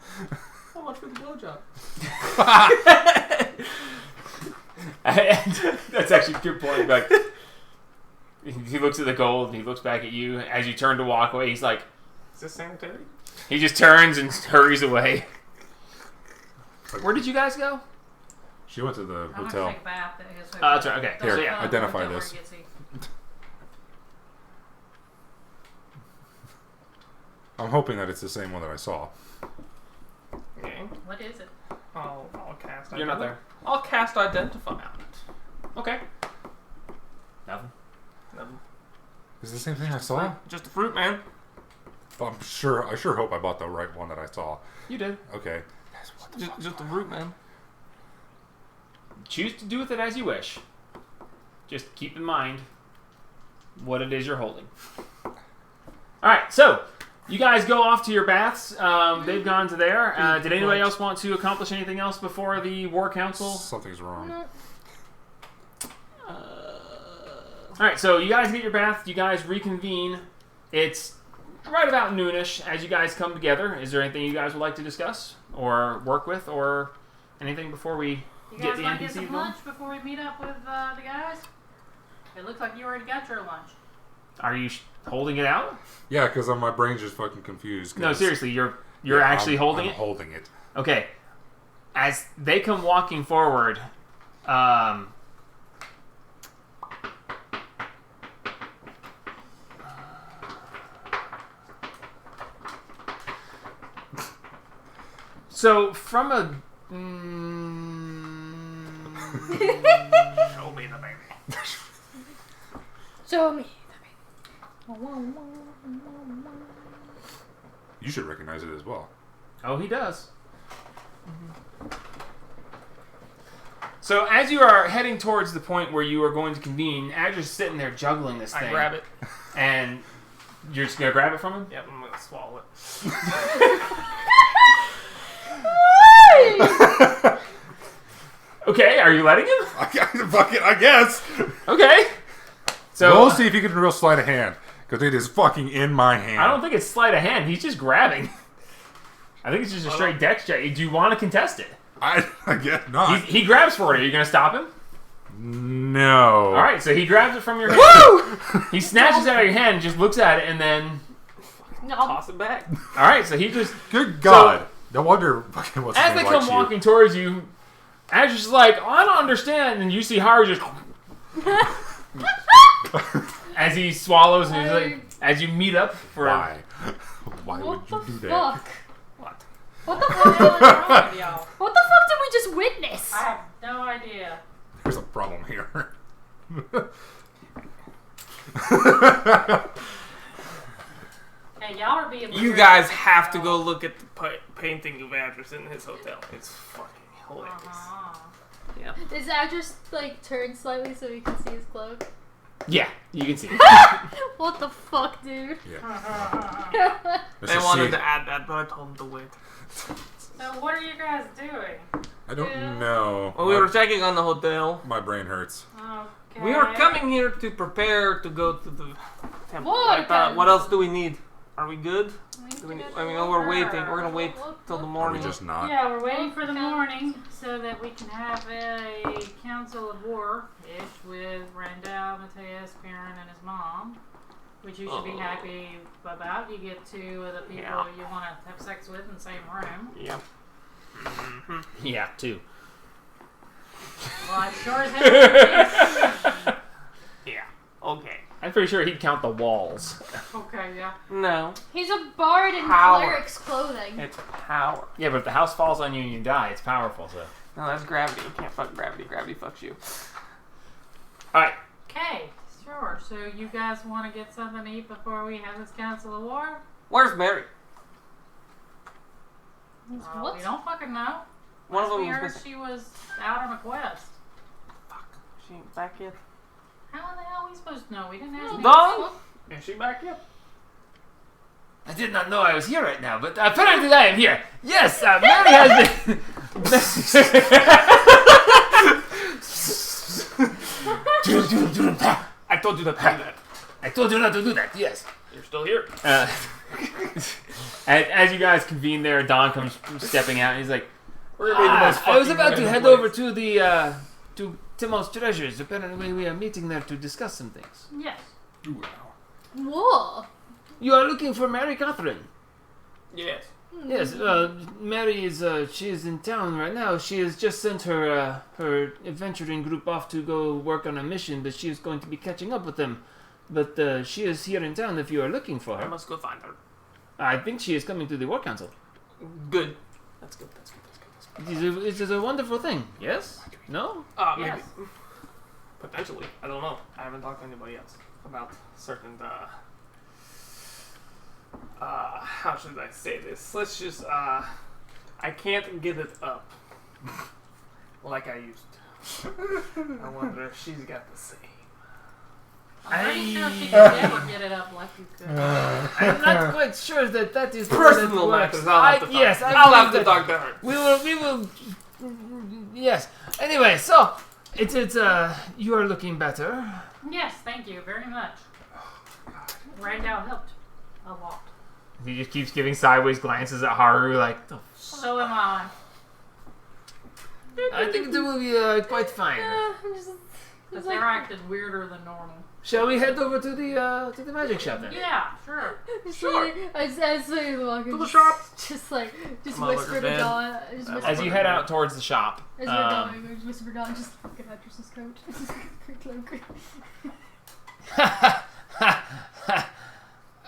Speaker 1: How much for the blowjob?
Speaker 5: That's actually a good point. Like, he looks at the gold and he looks back at you. As you turn to walk away, he's like,
Speaker 1: Is this sanitary?
Speaker 5: he just turns and hurries away. Where did you guys go?
Speaker 4: She went to the
Speaker 6: I'm gonna
Speaker 4: hotel.
Speaker 6: take a bath.
Speaker 5: That's right. Okay.
Speaker 4: Here,
Speaker 5: So yeah,
Speaker 4: identify this. I'm hoping that it's the same one that I saw.
Speaker 1: Okay.
Speaker 6: What is it?
Speaker 1: I'll cast.
Speaker 5: you're not there.
Speaker 1: I'll cast identify.
Speaker 5: Okay. Nothing.
Speaker 1: Nothing.
Speaker 4: Is it the same thing I saw?
Speaker 1: Just a fruit, man.
Speaker 4: I sure hope I bought the right one that I saw.
Speaker 5: You did.
Speaker 4: Okay.
Speaker 1: Just a fruit, man.
Speaker 5: Choose to do with it as you wish. Just keep in mind what it is you're holding. All right, so you guys go off to your baths. They've gone to there. Did anybody else want to accomplish anything else before the War Council?
Speaker 4: Something's wrong.
Speaker 5: All right, so you guys get your bath. You guys reconvene. It's right about noonish as you guys come together. Is there anything you guys would like to discuss or work with or anything before we
Speaker 6: You
Speaker 5: get
Speaker 6: guys
Speaker 5: the
Speaker 6: want to
Speaker 5: NPC
Speaker 6: get some
Speaker 5: going?
Speaker 6: lunch before we meet up with the guys? It looks like you already got your lunch.
Speaker 5: Are you holding it out?
Speaker 4: Yeah, because my brain's just fucking confused.
Speaker 5: No, seriously, you're actually holding
Speaker 4: I'm
Speaker 5: it?
Speaker 4: holding it.
Speaker 5: Okay. As they come walking forward, so from a
Speaker 1: Show me the baby.
Speaker 2: Show me.
Speaker 4: You should recognize it as well.
Speaker 5: Oh, he does. So as you are heading towards the point where you are going to convene, Adger's sitting there juggling this thing.
Speaker 1: I grab it.
Speaker 5: And you're just going to grab it from him?
Speaker 1: Yep, I'm going to swallow it.
Speaker 5: Okay, are you letting him?
Speaker 4: I guess.
Speaker 5: Okay. So
Speaker 4: We'll see if you can real sleight of hand. Because it is fucking in my hand.
Speaker 5: I don't think it's sleight of hand. He's just grabbing. I think it's just a straight dex check. Do you want to contest it?
Speaker 4: I guess not.
Speaker 5: He grabs for it. Are you going to stop him?
Speaker 4: No.
Speaker 5: All right, so he grabs it from your hand. He snatches it out of your hand, just looks at it, and then...
Speaker 1: Toss it back.
Speaker 5: All right, so he just...
Speaker 4: Good God. No wonder fucking what's
Speaker 5: As they come walking towards you, Azur's just like, oh, I don't understand. And you see Haru just... as he swallows, and he's like, as you meet up for...
Speaker 4: Why? Why would you do that?
Speaker 2: Fuck?
Speaker 1: What?
Speaker 2: What the
Speaker 6: What
Speaker 2: fuck?
Speaker 6: the hell is wrong with y'all?
Speaker 2: What the fuck did we just witness?
Speaker 6: I have no idea.
Speaker 4: There's a problem here.
Speaker 6: Hey, y'all are being.
Speaker 1: You guys have to go look at the painting of Adris in his hotel. It's fucking hilarious.
Speaker 6: Uh-huh.
Speaker 1: Yeah.
Speaker 2: Does Adris like turn slightly so we can see his cloak?
Speaker 5: Yeah, you can see.
Speaker 2: What the fuck, dude?
Speaker 4: Yeah.
Speaker 1: They wanted to add that, but I told them to wait.
Speaker 6: So what are you guys doing?
Speaker 4: I don't know.
Speaker 1: Well, we were checking on the hotel.
Speaker 4: My brain hurts.
Speaker 6: Okay.
Speaker 1: We are coming here to prepare to go to the temple.
Speaker 2: What?
Speaker 1: I thought, what else do we need? Are we good? We're waiting. We're gonna wait till the
Speaker 4: Are we
Speaker 1: morning.
Speaker 4: just not?
Speaker 6: Yeah, we're waiting for the morning so that we can have a council of war-ish with Randall, Mateus, Karen, and his mom, which you should be happy about. You get two of the people you want to have sex with in the same room.
Speaker 1: Yep.
Speaker 5: Yeah, two.
Speaker 6: Well, I sure as hell.
Speaker 1: Yeah. Okay.
Speaker 5: I'm pretty sure he'd count the walls.
Speaker 6: Okay, yeah.
Speaker 1: No.
Speaker 2: He's a bard in
Speaker 1: Power.
Speaker 2: cleric's clothing.
Speaker 1: It's power.
Speaker 5: Yeah, but if the house falls on you and you die, it's powerful, so...
Speaker 1: No, that's gravity. You can't fuck gravity. Gravity fucks you.
Speaker 5: Alright.
Speaker 6: Okay, sure. So you guys want to get something to eat before we have this council of war?
Speaker 1: Where's Mary?
Speaker 2: What?
Speaker 6: We don't fucking know.
Speaker 1: One of them
Speaker 6: we
Speaker 1: was
Speaker 6: heard
Speaker 1: missing.
Speaker 6: she was out on a quest.
Speaker 1: Fuck. She ain't back yet.
Speaker 6: How in the hell are we supposed to know? We didn't ask
Speaker 1: Dawn? Is she back yet?
Speaker 3: I did not know I was here right now, but apparently I am here. Yes, Mary has been...
Speaker 1: I told you to do that.
Speaker 3: I told you not to do that, yes.
Speaker 1: You're still here.
Speaker 5: As you guys convene there, Don comes stepping out, and he's like, "We're gonna be the most
Speaker 3: I was
Speaker 5: fucking
Speaker 3: about to
Speaker 5: random
Speaker 3: head
Speaker 5: place."
Speaker 3: over to the, to Timo's Treasures. Apparently we are meeting there to discuss some things.
Speaker 6: Yes.
Speaker 2: Whoa.
Speaker 3: You are looking for Mary Catherine.
Speaker 1: Yes.
Speaker 3: Yes, Mary is, she is in town right now. She has just sent her, her adventuring group off to go work on a mission, but she is going to be catching up with them. But, she is here in town if you are looking for
Speaker 1: I
Speaker 3: her.
Speaker 1: must go find her.
Speaker 3: I think she is coming to the War Council.
Speaker 1: Good. That's good. That's good. That's good.
Speaker 3: It is a wonderful thing, yes? No?
Speaker 1: Maybe.
Speaker 6: Yes.
Speaker 1: Potentially. I don't know. I haven't talked to anybody else about certain, how should I say this? Let's just, I can't get it up like I used to. I wonder if she's got the same.
Speaker 6: I'm pretty sure she could never get it up like you could.
Speaker 3: I'm not quite sure that is
Speaker 1: Personal matters. I'll have to talk.
Speaker 3: Yes,
Speaker 1: I'll have to
Speaker 3: believe
Speaker 1: talk to her.
Speaker 3: we will, yes. Anyway, so, it's, you are looking better.
Speaker 6: Yes, thank you very much. Randall helped a lot.
Speaker 5: He just keeps giving sideways glances at Haru, like, "The
Speaker 6: So am I.
Speaker 3: I think it will be, quite fine.
Speaker 6: But they're acting weirder than normal.
Speaker 3: Shall we head over to the magic shop then?
Speaker 6: Yeah, sure.
Speaker 2: Sure. As they walk in,
Speaker 1: the shop.
Speaker 2: just
Speaker 1: Come on,
Speaker 2: whisper to
Speaker 1: Bed.
Speaker 2: Dawn. Just whisper
Speaker 5: As you head out towards the shop,
Speaker 2: As we're going, we just whisper to Dawn, just look at Actress's coat. Her cloak.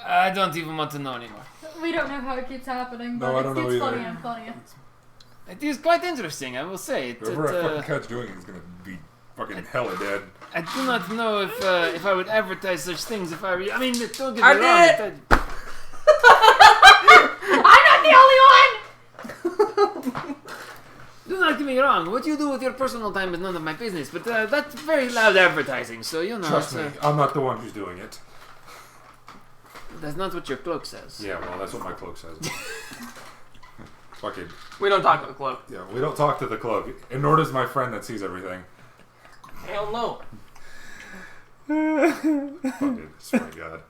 Speaker 3: I don't even want to know anymore.
Speaker 2: We don't know how it keeps happening,
Speaker 4: No,
Speaker 2: but
Speaker 4: I don't know
Speaker 2: it's
Speaker 4: either.
Speaker 2: funny. I'm funny.
Speaker 3: It is quite interesting, I will say.
Speaker 4: Whoever I fucking catch doing it is gonna be fucking hella dead.
Speaker 3: I do not know if I would advertise such things if I mean, don't get me
Speaker 1: I
Speaker 3: wrong.
Speaker 1: did!
Speaker 6: I'm not the only one!
Speaker 3: Do not get me wrong. What you do with your personal time is none of my business, but that's very loud advertising, so you know.
Speaker 4: Trust me, I'm not the one who's doing it.
Speaker 3: That's not what your cloak says.
Speaker 4: Yeah, well, that's what my cloak says. Fucking.
Speaker 1: We don't talk to the cloak.
Speaker 4: Yeah, we don't talk to the cloak, and nor does my friend that sees everything.
Speaker 1: Hell no.
Speaker 4: Fucking, swear to God.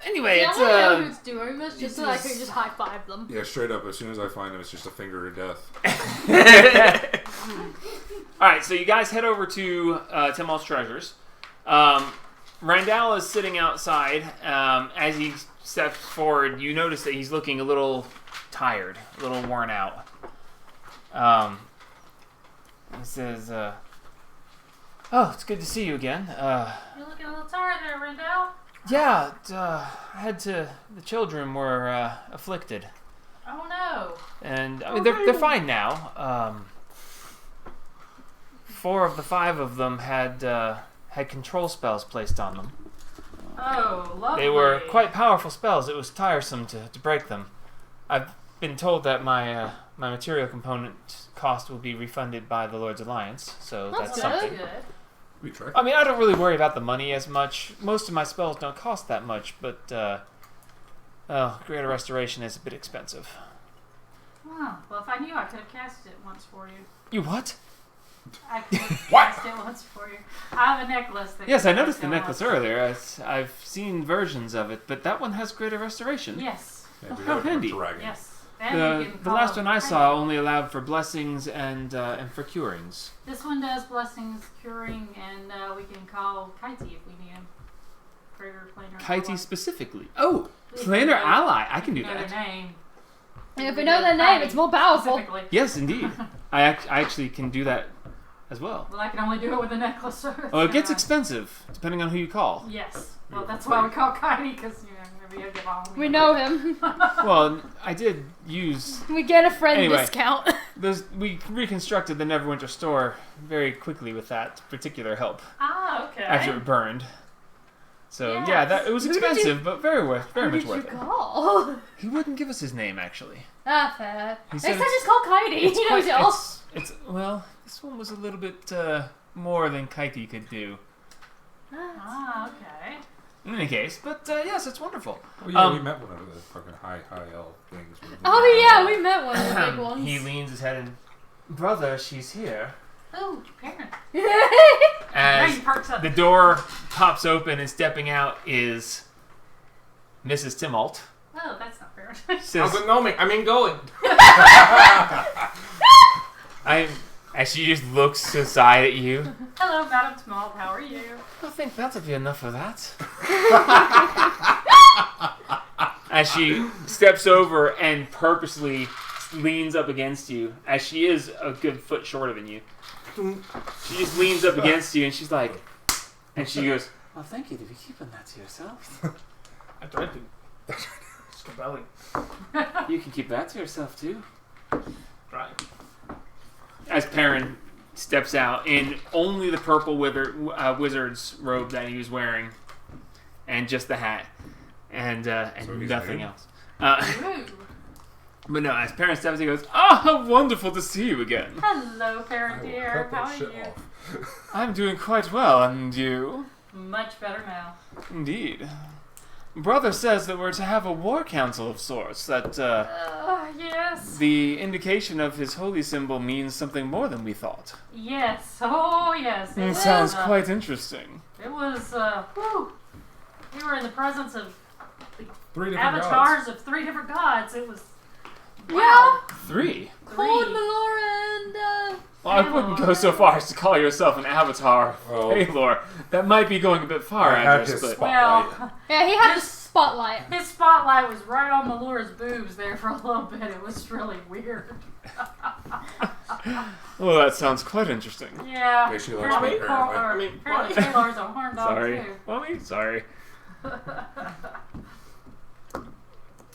Speaker 3: Anyway,
Speaker 2: Yeah, I
Speaker 3: it's
Speaker 2: want to know who's doing this, just so I
Speaker 3: this
Speaker 2: can
Speaker 3: is-
Speaker 2: just high five them.
Speaker 4: Yeah, straight up, as soon as I find him, it's just a finger to death.
Speaker 5: All right, so you guys head over to Timol's Treasures. Randall is sitting outside. As he steps forward, you notice that he's looking a little tired, a little worn out. He says, "Oh, it's good to see you again.
Speaker 6: You're looking a little tired there, Rendell.
Speaker 5: Yeah, I had to. The children were afflicted,
Speaker 6: Oh no.
Speaker 5: and I mean they're fine now. 4 of the 5 of them had control spells placed on them.
Speaker 6: Oh, lovely.
Speaker 5: They were quite powerful spells. It was tiresome to break them. I've been told that my material component cost will be refunded by the Lord's Alliance, so that's
Speaker 2: good.
Speaker 5: something.
Speaker 6: good.
Speaker 4: We try.
Speaker 5: I mean, I don't really worry about the money as much. Most of my spells don't cost that much, but Greater Restoration is a bit expensive.
Speaker 6: Oh, well, if I knew, I could have cast it once for you.
Speaker 5: You what?
Speaker 6: I could have cast it once for you. I have a necklace that.
Speaker 5: Yes, I
Speaker 6: can
Speaker 5: noticed
Speaker 6: cast
Speaker 5: the
Speaker 6: it
Speaker 5: necklace
Speaker 6: once.
Speaker 5: earlier. I've seen versions of it, but that one has Greater Restoration.
Speaker 6: Yes.
Speaker 4: Yeah, we
Speaker 5: how
Speaker 4: have a
Speaker 5: handy.
Speaker 4: dragon.
Speaker 6: Yes. And you
Speaker 5: The
Speaker 6: can call
Speaker 5: last
Speaker 6: it
Speaker 5: one I
Speaker 6: friend.
Speaker 5: saw only allowed for blessings and for curings.
Speaker 6: This one does blessings, curing, and we can call Kaiti if we need him. Greater planar.
Speaker 5: Kaiti specifically. Oh, planar ally. I can do
Speaker 6: Know their
Speaker 5: that.
Speaker 6: name.
Speaker 2: And if we know their name, it's more powerful.
Speaker 6: Specifically.
Speaker 5: Yes, indeed. I actually can do that as well.
Speaker 6: Well, I can only do it with a necklace. So
Speaker 5: Oh, it gets
Speaker 6: it's
Speaker 5: expensive depending on who you call.
Speaker 6: Yes. Well, that's why we call Kaiti, because, maybe he'll get on.
Speaker 2: We know him.
Speaker 5: Well, I did use
Speaker 2: We get a friend
Speaker 5: Anyway.
Speaker 2: discount.
Speaker 5: we reconstructed the Neverwinter store very quickly with that particular help
Speaker 6: Ah, okay.
Speaker 5: after it burned. So
Speaker 6: Yes.
Speaker 5: yeah, that it was
Speaker 2: Who did
Speaker 5: expensive, but very
Speaker 2: Who
Speaker 5: much
Speaker 2: did
Speaker 5: worth
Speaker 2: you
Speaker 5: it.
Speaker 2: call?
Speaker 5: He wouldn't give us his name actually.
Speaker 2: Ah, fair.
Speaker 5: He
Speaker 2: Next
Speaker 5: said
Speaker 2: time
Speaker 5: it's-
Speaker 2: just call Kaidi.
Speaker 5: It's
Speaker 2: He knows
Speaker 5: quite-
Speaker 2: it all.
Speaker 5: it's well, this one was a little bit more than Kaiti could do.
Speaker 6: Ah, okay.
Speaker 5: In any case, but yes, it's wonderful.
Speaker 4: Well, yeah,
Speaker 5: Um,
Speaker 4: we met one of the fucking high elf things.
Speaker 2: Oh yeah, we met one of the big ones.
Speaker 5: He leans his head and, brother, she's here.
Speaker 6: Oh, parent.
Speaker 5: As
Speaker 6: Brain perks up.
Speaker 5: the door pops open and stepping out is Mrs. Timolt.
Speaker 6: Oh, that's not fair.
Speaker 5: She
Speaker 1: How's
Speaker 5: says,
Speaker 1: it going? I mean, going.
Speaker 5: as she just looks aside at you.
Speaker 6: Hello, Madam Small. How are you?
Speaker 5: I think that'll be enough of that. As she steps over and purposely leans up against you, as she is a good foot shorter than you. She just leans up against you and she's like, and she goes, well, thank you to be keeping that to yourself.
Speaker 1: I tried to. Scabelli.
Speaker 5: You can keep that to yourself too.
Speaker 1: Try.
Speaker 5: As Perrin steps out in only the purple wizard's robe that he was wearing, and just the hat, and
Speaker 4: So he's
Speaker 5: nothing
Speaker 4: new?
Speaker 5: else.
Speaker 6: Ooh.
Speaker 5: But no, as Perrin steps, he goes, "Oh, how wonderful to see you again.
Speaker 6: Hello,
Speaker 4: I
Speaker 6: parent
Speaker 4: will
Speaker 6: dear.
Speaker 4: cut
Speaker 6: How
Speaker 4: that
Speaker 6: are
Speaker 4: shit
Speaker 6: you?
Speaker 4: off.
Speaker 5: I'm doing quite well, and you?"
Speaker 6: Much better now.
Speaker 5: Indeed. Brother says that we're to have a war council of sorts, that
Speaker 6: Yes.
Speaker 5: the indication of his holy symbol means something more than we thought.
Speaker 6: Yes. Oh, yes.
Speaker 5: It
Speaker 6: was,
Speaker 5: sounds quite interesting.
Speaker 6: It was, whew. We were in the presence of
Speaker 4: 3 different
Speaker 6: avatars
Speaker 4: gods.
Speaker 6: of 3 different gods. It was.
Speaker 2: Yeah.
Speaker 6: Wow.
Speaker 5: 3?
Speaker 2: Cold
Speaker 6: Three.
Speaker 2: Melora and
Speaker 5: Well, I wouldn't go so far as to call yourself an avatar of
Speaker 4: Well-
Speaker 5: Paylor. That might be going a bit far,
Speaker 4: I had
Speaker 5: Andres,
Speaker 4: his
Speaker 5: but...
Speaker 4: spot.
Speaker 6: Well,
Speaker 2: yeah, he had the
Speaker 6: His-
Speaker 2: spotlight.
Speaker 6: his spotlight was right on Melora's boobs there for a little bit. It was really weird.
Speaker 5: Well, that sounds quite interesting.
Speaker 6: Yeah.
Speaker 4: Yeah, she likes
Speaker 6: Apparently
Speaker 4: me, apparently.
Speaker 6: Paul-
Speaker 1: I mean,
Speaker 6: apparently
Speaker 1: why?
Speaker 6: Taylor's a horn dog
Speaker 5: Sorry.
Speaker 6: too.
Speaker 5: Mommy? Sorry.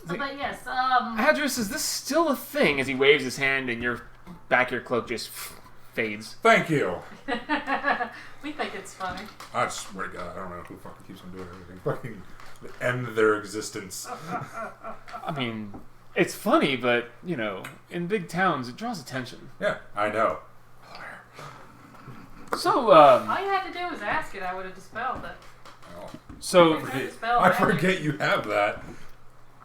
Speaker 6: But yes,
Speaker 5: Andres, is this still a thing? As he waves his hand and your cloak just fades.
Speaker 4: Thank you.
Speaker 6: We think it's funny.
Speaker 4: I swear to God, I don't know who fucking keeps on doing everything. Fucking end their existence.
Speaker 5: I mean, it's funny, but, you know, in big towns, it draws attention.
Speaker 4: Yeah, I know.
Speaker 5: So,
Speaker 6: All you had to do was ask it. I would have dispelled it.
Speaker 4: Well,
Speaker 5: so
Speaker 4: I forget you have that.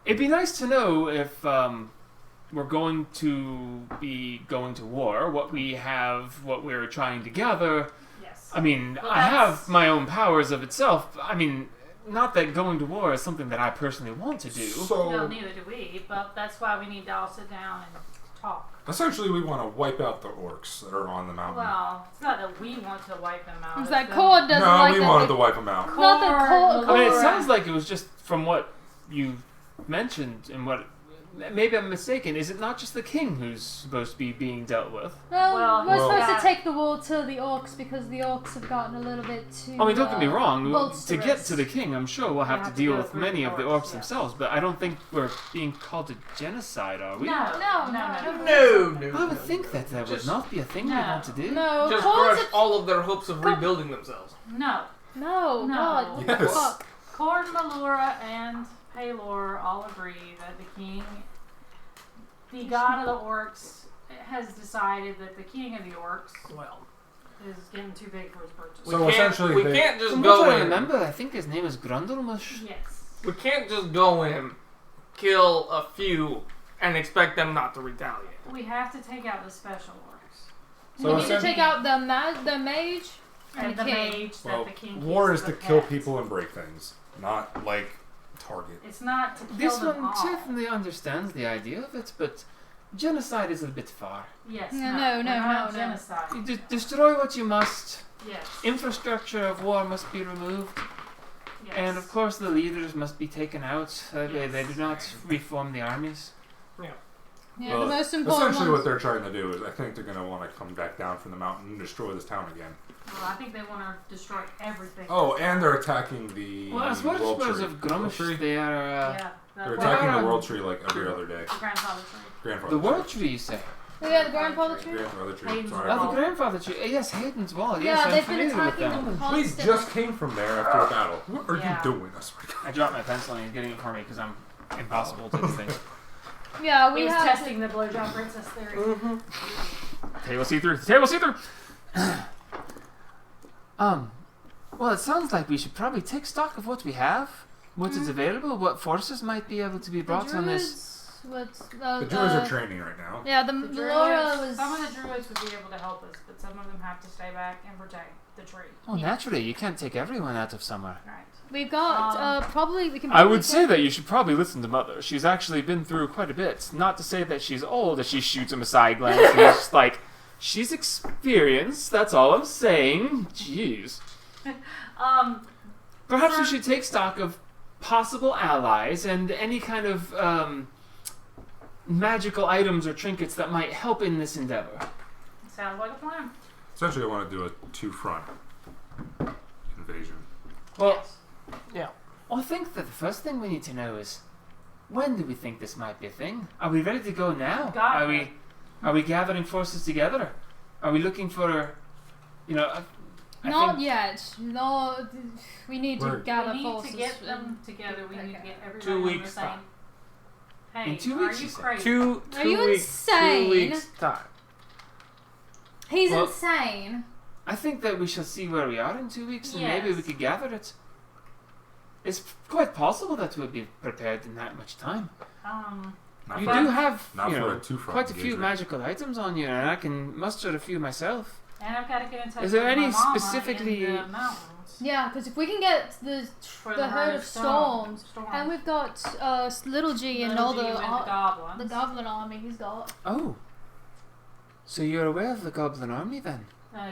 Speaker 5: it'd be nice to know if we're going to be going to war, what we're trying to gather.
Speaker 6: Yes.
Speaker 5: I mean,
Speaker 6: Well,
Speaker 5: I
Speaker 6: that's-
Speaker 5: have my own powers of itself. I mean, not that going to war is something that I personally want to do.
Speaker 4: So,
Speaker 6: No, neither do we. But that's why we need to all sit down and talk.
Speaker 4: essentially, we want to wipe out the orcs that are on the mountain.
Speaker 6: Well, it's not that we want to wipe them out.
Speaker 2: It's
Speaker 6: it's
Speaker 2: like
Speaker 6: them-
Speaker 2: Cord doesn't
Speaker 4: No,
Speaker 2: like
Speaker 4: we
Speaker 2: that.
Speaker 4: wanted to wipe them out.
Speaker 2: Not that Cord-
Speaker 5: I mean, it
Speaker 2: Or-
Speaker 5: sounds like it was just from what you mentioned and what. Maybe I'm mistaken. Is it not just the king who's supposed to be being dealt with?
Speaker 2: Well,
Speaker 6: Well,
Speaker 2: we're supposed
Speaker 6: yeah.
Speaker 2: to take the war to the orcs because the orcs have gotten a little bit too.
Speaker 5: I mean, don't get me wrong. To
Speaker 2: bolsterous.
Speaker 5: get to the king, I'm sure we'll have to deal
Speaker 6: go
Speaker 5: with
Speaker 6: through
Speaker 5: many
Speaker 6: the
Speaker 5: of the
Speaker 6: orcs,
Speaker 5: orcs
Speaker 6: yeah.
Speaker 5: themselves. But I don't think we're being called to genocide, are we?
Speaker 6: No.
Speaker 5: I would think that would
Speaker 1: Just-
Speaker 5: not be a thing we
Speaker 6: No.
Speaker 5: want to do.
Speaker 2: No,
Speaker 1: Just
Speaker 2: Cord's
Speaker 1: crush all of their hopes of rebuilding themselves.
Speaker 6: No.
Speaker 2: No,
Speaker 6: No.
Speaker 2: God, what
Speaker 4: Yes.
Speaker 2: the fuck?
Speaker 6: Cord, Melora, and Paylor all agree that the king, the god of the orcs, has decided that the king of the orcs
Speaker 1: Well,
Speaker 6: is getting too big for his britches.
Speaker 4: So
Speaker 1: we can't,
Speaker 4: essentially
Speaker 1: we
Speaker 4: they-
Speaker 1: can't just
Speaker 5: From
Speaker 1: go
Speaker 5: what I
Speaker 1: in.
Speaker 5: remember, I think his name is Grundlemush.
Speaker 6: Yes.
Speaker 1: We can't just go in, kill a few, and expect them not to retaliate.
Speaker 6: We have to take out the special orcs.
Speaker 4: So
Speaker 2: we need to
Speaker 4: essentially-
Speaker 2: take out the mage
Speaker 6: And the
Speaker 2: king.
Speaker 6: mage that
Speaker 4: Well,
Speaker 6: the king
Speaker 4: war
Speaker 6: keeps
Speaker 4: is to
Speaker 6: as a
Speaker 4: kill
Speaker 6: pet.
Speaker 4: people and break things, not like target.
Speaker 6: It's not to kill
Speaker 5: This
Speaker 6: them
Speaker 5: one
Speaker 6: all.
Speaker 5: definitely understands the idea of it, but genocide is a bit far.
Speaker 6: Yes.
Speaker 2: No,
Speaker 6: No.
Speaker 2: no,
Speaker 6: we're
Speaker 2: no,
Speaker 6: not
Speaker 2: no.
Speaker 6: genocide.
Speaker 5: You destroy what you must.
Speaker 6: Yes.
Speaker 5: Infrastructure of war must be removed.
Speaker 6: Yes.
Speaker 5: And of course, the leaders must be taken out.
Speaker 6: Yes.
Speaker 5: They do not reform the armies.
Speaker 2: Yeah,
Speaker 4: Well,
Speaker 2: the most important
Speaker 4: essentially, what
Speaker 2: ones.
Speaker 4: they're trying to do is, I think they're going to want to come back down from the mountain and destroy this town again.
Speaker 6: Well, I think they want to destroy everything.
Speaker 4: Oh, and they're attacking the
Speaker 5: Well, as much
Speaker 4: world
Speaker 5: as
Speaker 4: tree.
Speaker 5: of Grumish, they are
Speaker 6: Yeah.
Speaker 4: They're
Speaker 6: The,
Speaker 4: attacking
Speaker 5: Well,
Speaker 4: the world tree like every other day.
Speaker 6: the grandfather tree.
Speaker 4: Grandfather
Speaker 5: the
Speaker 4: tree.
Speaker 5: world tree. You say?
Speaker 2: Oh, yeah, the grandfather tree.
Speaker 4: Grandfather tree.
Speaker 6: Hayden's
Speaker 4: Sorry.
Speaker 6: Wall.
Speaker 5: Oh, the grandfather tree. Yes, Hayden's Wall. Yes,
Speaker 2: Yeah,
Speaker 5: I'm
Speaker 2: they've been
Speaker 5: familiar with
Speaker 2: attacking
Speaker 5: them.
Speaker 2: them
Speaker 4: We
Speaker 2: constantly.
Speaker 4: just came from there after a battle. What are
Speaker 6: Yeah.
Speaker 4: you doing? I swear to God.
Speaker 5: I dropped my pencil and he's getting it for me because I'm impossible to do things.
Speaker 2: Yeah,
Speaker 6: He
Speaker 2: we
Speaker 6: was
Speaker 2: have
Speaker 6: testing the blowjob princess theory.
Speaker 5: Table see through. Table see through. Well, it sounds like we should probably take stock of what we have, what is available, what forces might be able to be brought on this.
Speaker 4: The druids are training right now.
Speaker 2: Yeah, the
Speaker 6: The
Speaker 2: Laura
Speaker 6: druids,
Speaker 2: was.
Speaker 6: some of the druids would be able to help us, but some of them have to stay back and protect the tree.
Speaker 5: Oh, naturally, you can't take everyone out of somewhere.
Speaker 6: Right.
Speaker 2: We've got probably we can.
Speaker 5: I would say that you should probably listen to Mother. She's actually been through quite a bit. Not to say that she's old, as she shoots him a side glance. And he's just like, she's experienced. That's all I'm saying. Jeez. Perhaps we should take stock of possible allies and any kind of magical items or trinkets that might help in this endeavor.
Speaker 6: Sounds like a plan.
Speaker 4: Essentially, I want to do a two-front invasion.
Speaker 5: Well,
Speaker 6: Yes.
Speaker 5: I think that the first thing we need to know is, when do we think this might be a thing? Are we ready to go now?
Speaker 6: Got
Speaker 5: Are
Speaker 6: it.
Speaker 5: we gathering forces together? Are we looking for, I
Speaker 2: Not
Speaker 5: think,
Speaker 2: yet. No, we need to
Speaker 4: We're-
Speaker 2: gather
Speaker 6: We need
Speaker 2: forces.
Speaker 6: to get them together. We need to
Speaker 2: Okay.
Speaker 6: get everybody
Speaker 1: 2
Speaker 6: on the
Speaker 1: weeks
Speaker 6: same.
Speaker 1: time.
Speaker 6: Hey,
Speaker 5: In 2
Speaker 6: are
Speaker 5: weeks,
Speaker 6: you
Speaker 5: you said?
Speaker 6: crazy?
Speaker 1: Two
Speaker 2: Are you
Speaker 1: weeks.
Speaker 2: insane?
Speaker 1: 2 weeks time.
Speaker 2: He's
Speaker 5: Well-
Speaker 2: insane.
Speaker 5: I think that we shall see where we are in 2 weeks, and maybe we
Speaker 6: Yes.
Speaker 5: could gather it. It's quite possible that we'll be prepared in that much time.
Speaker 4: Not
Speaker 5: You
Speaker 4: for,
Speaker 5: do have,
Speaker 4: not for a two-front
Speaker 5: quite a few
Speaker 4: engagement.
Speaker 5: magical items on you, and I can muster a few myself.
Speaker 6: And I've got to get in touch
Speaker 5: Is there
Speaker 6: with
Speaker 5: any
Speaker 6: my mama
Speaker 5: specifically-
Speaker 6: in the mountains
Speaker 2: Yeah, because if we can get
Speaker 6: for
Speaker 2: the herd of storms,
Speaker 6: storms.
Speaker 2: and we've got Little G and
Speaker 6: Little
Speaker 2: all
Speaker 6: G
Speaker 2: the
Speaker 6: with the goblins.
Speaker 2: the goblin army he's got.
Speaker 5: Oh. So you're aware of the Goblin Army, then?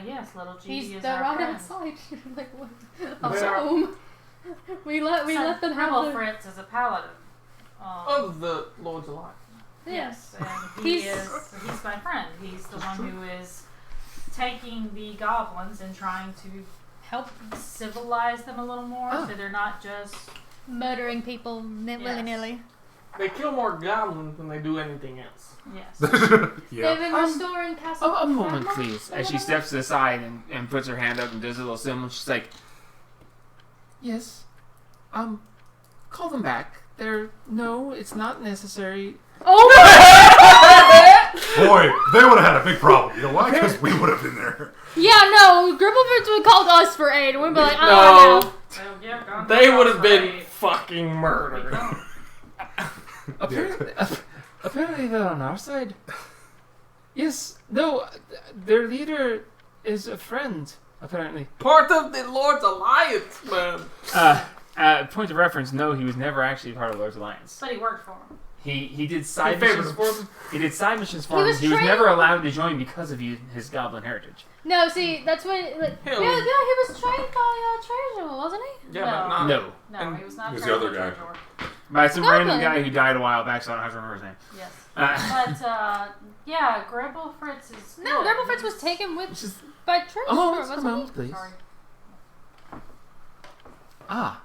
Speaker 6: Yes, little G
Speaker 2: He's
Speaker 6: is
Speaker 2: they're
Speaker 6: our
Speaker 2: right
Speaker 6: friend.
Speaker 2: outside. Like what?
Speaker 1: Where-
Speaker 2: Home. We let them have
Speaker 6: Primal
Speaker 2: the.
Speaker 6: Fritz is a paladin.
Speaker 1: Of the Lord's Alive.
Speaker 6: Yes, and
Speaker 2: He's-
Speaker 6: he's my friend. He's the one who is taking the goblins and trying to
Speaker 2: Help
Speaker 6: civilize them a little more,
Speaker 5: Ah.
Speaker 6: so they're not just
Speaker 2: murdering people willy nilly.
Speaker 1: They kill more goblins than they do anything else.
Speaker 6: Yes.
Speaker 2: They've
Speaker 4: Yeah.
Speaker 2: been restoring Castle.
Speaker 5: A moment,
Speaker 2: Grandma?
Speaker 5: please. As she steps to the side and puts her hand up and does a little symbol, she's like, yes. Call them back. No, it's not necessary.
Speaker 2: Oh
Speaker 4: Boy, they would have had a big problem. You know why? Because we would have been there.
Speaker 2: Yeah, no, Gribblefritz would have called us for aid. We'd be like,
Speaker 1: No.
Speaker 2: oh, no.
Speaker 6: Well, yeah, God,
Speaker 1: They would have
Speaker 6: God,
Speaker 1: been
Speaker 6: right.
Speaker 1: fucking murdered.
Speaker 5: Apparently they're on our side. Yes. No, their leader is a friend, apparently.
Speaker 1: Part of the Lord's Alliance, man.
Speaker 5: Point of reference, no, he was never actually part of Lord's Alliance.
Speaker 6: But he worked for him.
Speaker 5: He did side
Speaker 1: favored
Speaker 5: missions
Speaker 1: him.
Speaker 5: for him. He did side missions for
Speaker 2: He
Speaker 5: him.
Speaker 2: was
Speaker 5: He was
Speaker 2: trained-
Speaker 5: never allowed to join because of his goblin heritage.
Speaker 2: No, see, that's when. Like,
Speaker 1: Hell.
Speaker 2: yeah, he was trained by Treasure, wasn't he?
Speaker 1: Yeah,
Speaker 6: No.
Speaker 1: but not.
Speaker 5: No.
Speaker 6: No,
Speaker 1: And
Speaker 6: he was not.
Speaker 4: who's
Speaker 6: trained
Speaker 4: the other
Speaker 6: by
Speaker 4: guy?
Speaker 6: Treasure.
Speaker 5: By some
Speaker 2: Goblin.
Speaker 5: random guy who died a while back, so I don't have to remember his name.
Speaker 6: Yes.
Speaker 5: Uh,
Speaker 6: But yeah, Gribblefritz is.
Speaker 2: No,
Speaker 6: good.
Speaker 2: Gribblefritz was taken with
Speaker 5: it's just
Speaker 2: by Treasure,
Speaker 5: a moment,
Speaker 2: wasn't he?
Speaker 5: please.
Speaker 6: Sorry.
Speaker 5: Ah.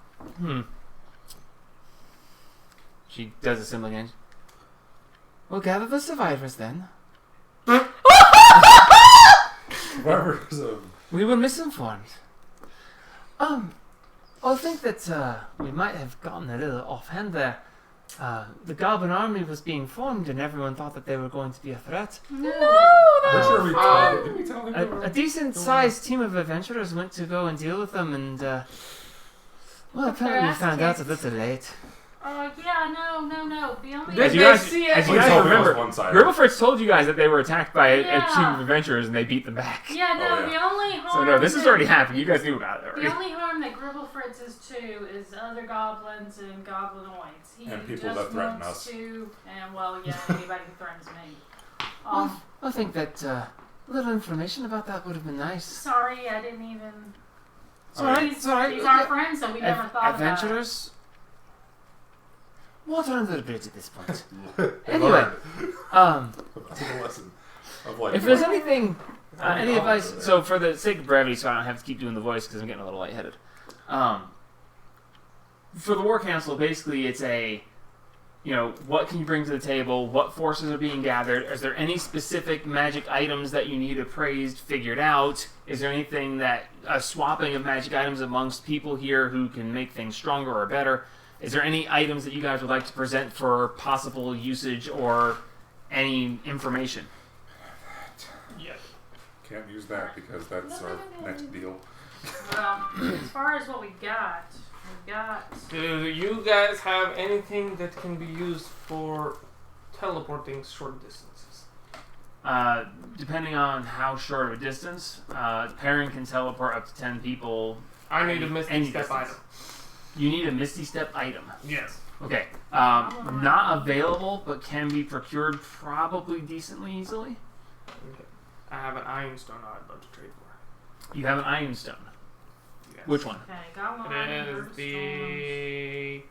Speaker 5: She does a symbol again. We'll gather the survivors then.
Speaker 4: Survivors of.
Speaker 5: We were misinformed. I think that we might have gotten a little offhand there. The Goblin army was being formed, and everyone thought that they were going to be a threat.
Speaker 2: No,
Speaker 4: Pretty sure we told. Did we tell him? they were-
Speaker 5: A decent-sized team of adventurers went to go and deal with them, and well, apparently we found out a little late.
Speaker 6: Yeah, no. The only.
Speaker 1: Did
Speaker 5: As you
Speaker 1: they
Speaker 5: guys-
Speaker 1: see
Speaker 5: as
Speaker 1: it?
Speaker 5: you guys
Speaker 4: Please tell me it was
Speaker 5: remember,
Speaker 4: one-sided.
Speaker 5: Gribblefritz told you guys that they were attacked by a
Speaker 6: Yeah.
Speaker 5: team of adventurers, and they beat them back.
Speaker 6: Yeah, no.
Speaker 4: Oh, yeah.
Speaker 6: The only harm.
Speaker 5: So no, this has
Speaker 6: that-
Speaker 5: already happened. You guys knew about it already.
Speaker 6: The only harm that Gribblefritz is to is other goblins and goblinoids. He
Speaker 4: And people
Speaker 6: just
Speaker 4: that threaten
Speaker 6: wants
Speaker 4: us.
Speaker 6: to, and well, yeah, anybody who threatens me.
Speaker 5: Well, I think that a little information about that would have been nice.
Speaker 6: Sorry, I didn't even.
Speaker 5: It's alright.
Speaker 6: These,
Speaker 5: It's alright.
Speaker 6: these are friends, so we never thought about it.
Speaker 5: Adventurers. Water under the bridge at this point.
Speaker 4: They
Speaker 5: Anyway,
Speaker 4: learned. Took a lesson of like.
Speaker 5: if there's anything, any advice. So for the sake of brevity, so I don't have to keep doing the voice because I'm getting a little lightheaded. For the War Council, basically, it's a, what can you bring to the table? What forces are being gathered? Is there any specific magic items that you need appraised, figured out? Is there anything that a swapping of magic items amongst people here who can make things stronger or better? Is there any items that you guys would like to present for possible usage or any information?
Speaker 1: Yes.
Speaker 4: Can't use that because that's our next deal.
Speaker 6: Well, as far as what we got.
Speaker 1: Do you guys have anything that can be used for teleporting short distances?
Speaker 5: Depending on how short of a distance, Perrin can teleport up to 10 people.
Speaker 1: I need a Misty
Speaker 5: Any
Speaker 1: Step
Speaker 5: distance.
Speaker 1: item.
Speaker 5: You need a Misty Step item.
Speaker 1: Yes.
Speaker 5: Okay. Not available, but can be procured probably decently easily.
Speaker 1: Okay. I have an Iron Stone I'd love to trade for.
Speaker 5: You have an Iron Stone.
Speaker 1: Yes.
Speaker 5: Which one?
Speaker 6: Okay, got one.
Speaker 1: It is the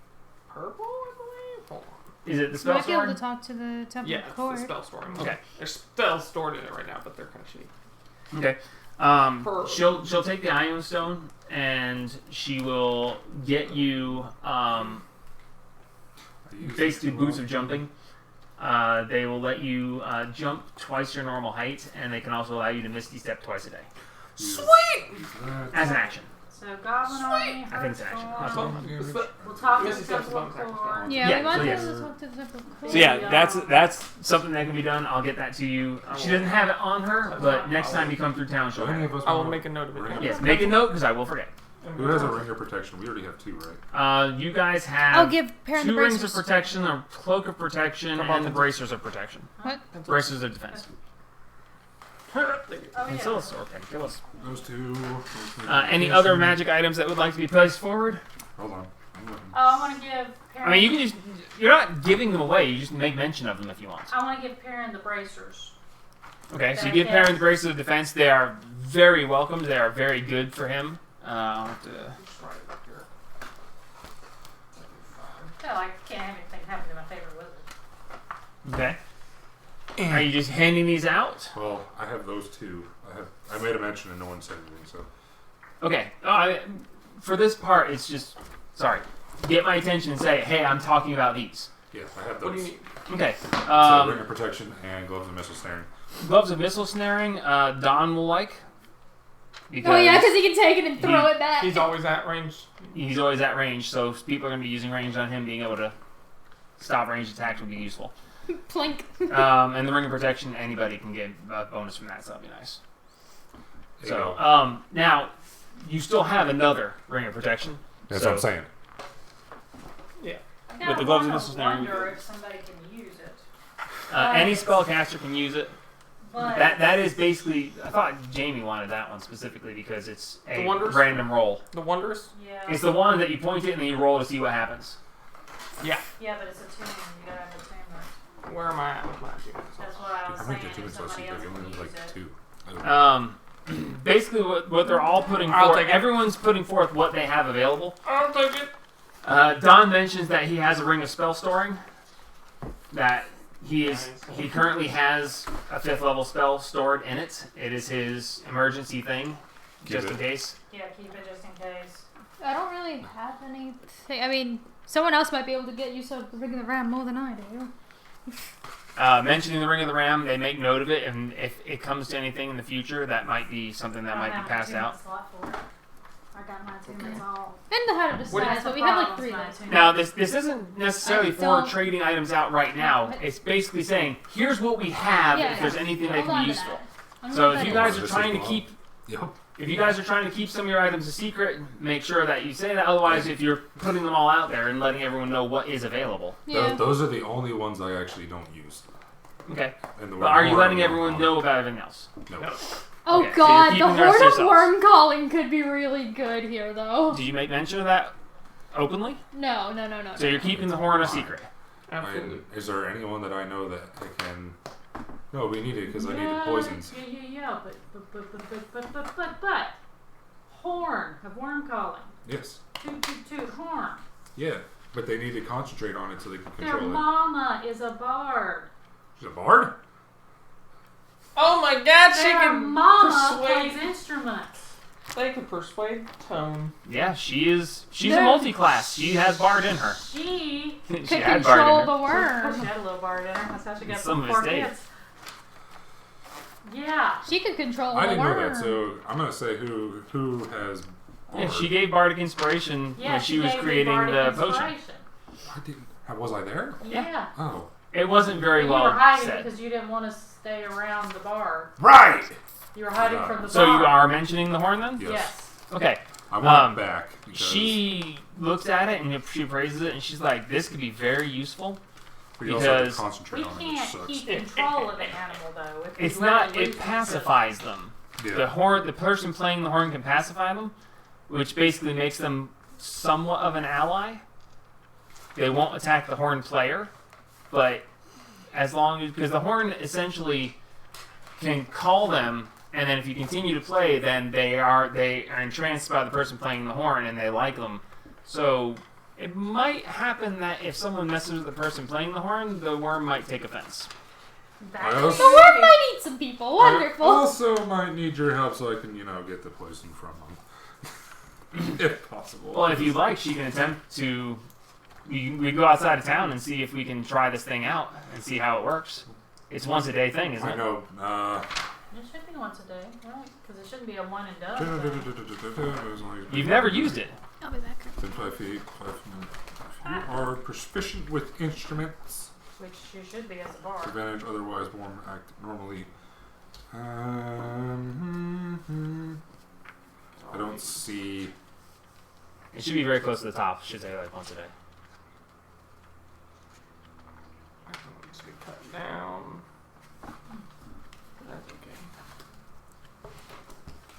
Speaker 1: purple, I believe. Hold on.
Speaker 5: Is it the
Speaker 2: You
Speaker 5: spell
Speaker 2: might be able to
Speaker 5: sword?
Speaker 2: talk to the Temple
Speaker 1: Yeah,
Speaker 2: of
Speaker 1: it's
Speaker 2: Cord.
Speaker 1: the spell stored.
Speaker 5: Okay.
Speaker 1: There's spells stored in it right now, but they're kind of shitty.
Speaker 5: Okay.
Speaker 1: Pearl.
Speaker 5: She'll take the Iron Stone and she will get you basically boots of jumping. They will let you jump twice your normal height, and they can also allow you to Misty Step twice a day
Speaker 1: Sweet!
Speaker 5: as an action.
Speaker 6: So Goblin Army,
Speaker 5: I think it's an action. That's
Speaker 6: Hearthstone.
Speaker 5: all.
Speaker 6: We'll talk to
Speaker 1: Misty
Speaker 6: the
Speaker 1: Step's
Speaker 6: Temple of
Speaker 1: bonus action.
Speaker 6: Cord.
Speaker 2: Yeah,
Speaker 5: Yeah,
Speaker 2: we want
Speaker 5: so
Speaker 2: to
Speaker 5: yes.
Speaker 2: talk to the Temple of Cord.
Speaker 5: So yeah, that's something that can be done. I'll get that to you. She doesn't have it on her, but next time you come through town, she'll
Speaker 4: Do any
Speaker 5: have
Speaker 4: of
Speaker 5: it.
Speaker 4: us
Speaker 1: I will
Speaker 4: want
Speaker 1: make a note of it.
Speaker 4: ring?
Speaker 5: Yes, make a note because I will forget.
Speaker 4: Who has a ring of protection? We already have two, right?
Speaker 5: You guys
Speaker 2: I'll
Speaker 5: have
Speaker 2: give Perrin the
Speaker 5: 2 rings of
Speaker 2: bracers.
Speaker 5: protection, a cloak of protection,
Speaker 1: How about
Speaker 5: and the
Speaker 1: the-
Speaker 5: bracers of protection.
Speaker 2: What?
Speaker 5: Bracers of defense.
Speaker 6: Oh,
Speaker 5: And
Speaker 6: yeah.
Speaker 5: so it's okay. Give us.
Speaker 4: Those two.
Speaker 5: Any other magic items that would like to be placed forward?
Speaker 4: Hold on.
Speaker 6: I want to give Perrin.
Speaker 5: I mean, you can just. You're not giving them away. You just make mention of them if you want.
Speaker 6: I want to give Perrin the bracers.
Speaker 5: Okay, so you give Perrin the bracers of defense. They are very welcomed. They are very good for him. I'll have to.
Speaker 6: Hell, I can't have anything happen to my favorite wizard.
Speaker 5: Okay. Are you just handing these out?
Speaker 4: Well, I have those two. I made a mention and no one said anything, so.
Speaker 5: Okay. For this part, it's just. Sorry. Get my attention and say, hey, I'm talking about these.
Speaker 4: Yeah, I have those.
Speaker 1: What do you need?
Speaker 5: Okay.
Speaker 4: So ring of protection and gloves of missile snaring.
Speaker 5: Gloves of missile snaring, Don will like.
Speaker 2: Oh yeah, because he can take it and throw it back.
Speaker 1: He's always at range.
Speaker 5: He's always at range, so people are going to be using range on him. Being able to stop range attacks would be useful.
Speaker 2: Plink.
Speaker 5: And the ring of protection, anybody can get a bonus from that, so that'll be nice.
Speaker 4: There you
Speaker 5: So,
Speaker 4: go.
Speaker 5: now, you still have another ring of protection.
Speaker 4: That's
Speaker 5: so,
Speaker 4: what I'm saying.
Speaker 6: I
Speaker 5: With the gloves and
Speaker 6: kinda
Speaker 5: missiles snaring,
Speaker 6: wonder if somebody can use it.
Speaker 5: Any spellcaster can use it.
Speaker 6: But
Speaker 5: That is basically. I thought Jamie wanted that one specifically because it's a
Speaker 1: The Wonders?
Speaker 5: random roll.
Speaker 1: The Wonders?
Speaker 6: yeah,
Speaker 5: It's the one that you point it and then you roll to see what happens.
Speaker 1: Yeah.
Speaker 6: yeah, but it's a tune. You gotta have a tune list.
Speaker 1: Where am I at with my achievements?
Speaker 6: That's what I was
Speaker 4: I
Speaker 6: saying.
Speaker 4: think the
Speaker 6: If
Speaker 4: two less
Speaker 6: somebody
Speaker 4: secret.
Speaker 6: else
Speaker 4: You only
Speaker 6: can
Speaker 4: need
Speaker 6: use
Speaker 4: like
Speaker 6: it.
Speaker 4: 2. I don't know.
Speaker 5: Basically, what they're all putting
Speaker 1: I'll
Speaker 5: forth,
Speaker 1: take it.
Speaker 5: everyone's putting forth what they have available.
Speaker 1: I'll take it.
Speaker 5: Don mentions that he has a ring of spell storing. That he currently has a 5th level spell stored in it. It is his emergency thing, just in case.
Speaker 6: Yeah, keep it just in case.
Speaker 2: I don't really have anything. I mean, someone else might be able to get use of the ring of the ram more than I do.
Speaker 5: Mentioning the ring of the ram, they make note of it, and if it comes to anything in the future, that might be something that might be passed out.
Speaker 6: I got my attunements all.
Speaker 2: And the how to
Speaker 1: What
Speaker 2: decide,
Speaker 1: is
Speaker 2: but
Speaker 6: the
Speaker 2: we have like
Speaker 6: problem
Speaker 2: 3
Speaker 6: with
Speaker 2: left.
Speaker 6: my
Speaker 5: Now, this isn't necessarily
Speaker 2: I
Speaker 5: for
Speaker 2: don't-
Speaker 5: trading items out right now. It's basically saying, here's what we have
Speaker 2: Yeah,
Speaker 5: if there's
Speaker 2: yeah.
Speaker 5: anything that
Speaker 2: Hold
Speaker 5: can
Speaker 2: on
Speaker 5: be
Speaker 2: to
Speaker 5: useful.
Speaker 2: that. I'm
Speaker 5: So
Speaker 2: gonna
Speaker 5: if you
Speaker 2: bet
Speaker 5: guys
Speaker 2: it.
Speaker 5: are trying to keep
Speaker 4: Yep.
Speaker 5: If you guys are trying to keep some of your items a secret, make sure that you say that. Otherwise, if you're putting them all out there and letting everyone know what is available.
Speaker 2: Yeah.
Speaker 4: Those are the only ones I actually don't use.
Speaker 5: Okay.
Speaker 4: And the
Speaker 5: But are you
Speaker 4: horn,
Speaker 5: letting
Speaker 4: I don't
Speaker 5: everyone know about everything else?
Speaker 4: No.
Speaker 2: Oh
Speaker 5: Okay, so
Speaker 2: god,
Speaker 5: you're
Speaker 2: the
Speaker 5: keeping the rest
Speaker 2: Horde
Speaker 5: to
Speaker 2: of
Speaker 5: yourselves.
Speaker 2: Worm Calling could be really good here, though.
Speaker 5: Did you make mention of that openly?
Speaker 2: No.
Speaker 5: So you're keeping the horn a secret.
Speaker 1: Absolutely.
Speaker 4: Is there anyone that I know that I can? No, we need it because I need the poisons.
Speaker 6: Yeah, but horn of worm calling.
Speaker 4: Yes.
Speaker 6: Toot, horn.
Speaker 4: Yeah, but they need to concentrate on it so they can
Speaker 6: Their
Speaker 4: control it.
Speaker 6: mama is a bard.
Speaker 4: She's a bard?
Speaker 1: Oh my god, she
Speaker 6: Their
Speaker 1: can
Speaker 6: mama
Speaker 1: persuade.
Speaker 6: plays instruments.
Speaker 1: They can persuade tone.
Speaker 5: Yeah, she's a
Speaker 2: There-
Speaker 5: multi-class. She has bard in her.
Speaker 6: She
Speaker 5: she
Speaker 2: Could
Speaker 5: had bard
Speaker 2: control
Speaker 5: in her.
Speaker 2: the worm.
Speaker 6: She had a little bard in her. That's how she got
Speaker 5: Some
Speaker 6: some
Speaker 5: of
Speaker 6: poor
Speaker 5: his
Speaker 6: kids. Yeah.
Speaker 2: She could control
Speaker 4: I
Speaker 2: the
Speaker 4: didn't know
Speaker 2: worm.
Speaker 4: that, so I'm gonna say who has.
Speaker 5: Yeah,
Speaker 4: bard.
Speaker 5: she gave bardic inspiration
Speaker 6: Yeah,
Speaker 5: when she was
Speaker 6: gave me
Speaker 5: creating
Speaker 6: bardic
Speaker 5: the potion.
Speaker 6: inspiration.
Speaker 4: I didn't. Was I there?
Speaker 6: Yeah.
Speaker 4: Oh,
Speaker 5: It wasn't very
Speaker 6: You
Speaker 5: well
Speaker 6: were hiding
Speaker 5: said.
Speaker 6: because you didn't want to stay around the bar.
Speaker 4: right.
Speaker 6: You were hiding from the
Speaker 5: So
Speaker 6: bar.
Speaker 5: you are mentioning the horn then?
Speaker 6: Yes.
Speaker 5: Okay.
Speaker 4: I want
Speaker 5: Um,
Speaker 4: it back. Because
Speaker 5: She looks at it and she praises it and she's like, "This could be very useful."
Speaker 4: we also have to
Speaker 5: because
Speaker 4: concentrate
Speaker 6: We
Speaker 4: on it, which
Speaker 6: can't
Speaker 4: sucks.
Speaker 6: keep control of the animal though. If we
Speaker 5: It's
Speaker 6: let
Speaker 5: not.
Speaker 6: loose
Speaker 5: It
Speaker 6: and
Speaker 5: pacifies them.
Speaker 4: Yeah.
Speaker 5: The person playing the horn can pacify them, which basically makes them somewhat of an ally. They won't attack the horn player, but as long as because the horn essentially can call them, and then if you continue to play, then they are entranced by the person playing the horn and they like them. So it might happen that if someone messes with the person playing the horn, the worm might take offense.
Speaker 6: That's
Speaker 4: I also-
Speaker 2: The worm might eat some people. Wonderful.
Speaker 4: I also might need your help so I can, get the poison from them. If possible.
Speaker 5: Well, if you'd like, she can attempt to. We go outside of town and see if we can try this thing out and see how it works. It's once a day thing, isn't
Speaker 4: I
Speaker 5: it?
Speaker 4: know.
Speaker 6: It should be once a day, right? Because it shouldn't be a one and done. thing.
Speaker 5: You've never used it.
Speaker 2: I'll be back.
Speaker 4: 5 feet, 5 feet. If you are proficient with instruments,
Speaker 6: Which you should be as a bar.
Speaker 4: advantage, otherwise warm act normally. I don't see.
Speaker 5: It should be very close to the top. It should say like once a day.
Speaker 1: I can just be cut down. That's okay.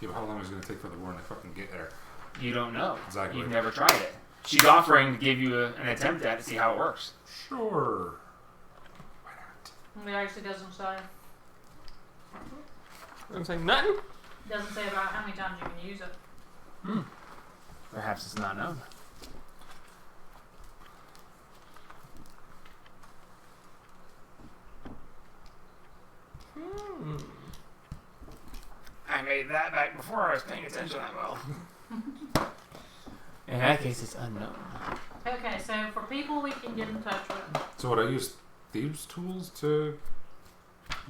Speaker 4: Yeah, but how long is it going to take for the warren to fucking get there?
Speaker 5: You don't know.
Speaker 4: Exactly.
Speaker 5: You've never tried it. She's offering to give you an attempt at it to see how it works.
Speaker 4: Sure.
Speaker 6: It actually doesn't say.
Speaker 1: Doesn't say nothing.
Speaker 6: Doesn't say about how many times you can use it.
Speaker 5: Perhaps it's not known. I made that back before I was paying attention that well. In that case, it's unknown.
Speaker 6: Okay, so for people we can get in touch with.
Speaker 4: So would I use thieves' tools to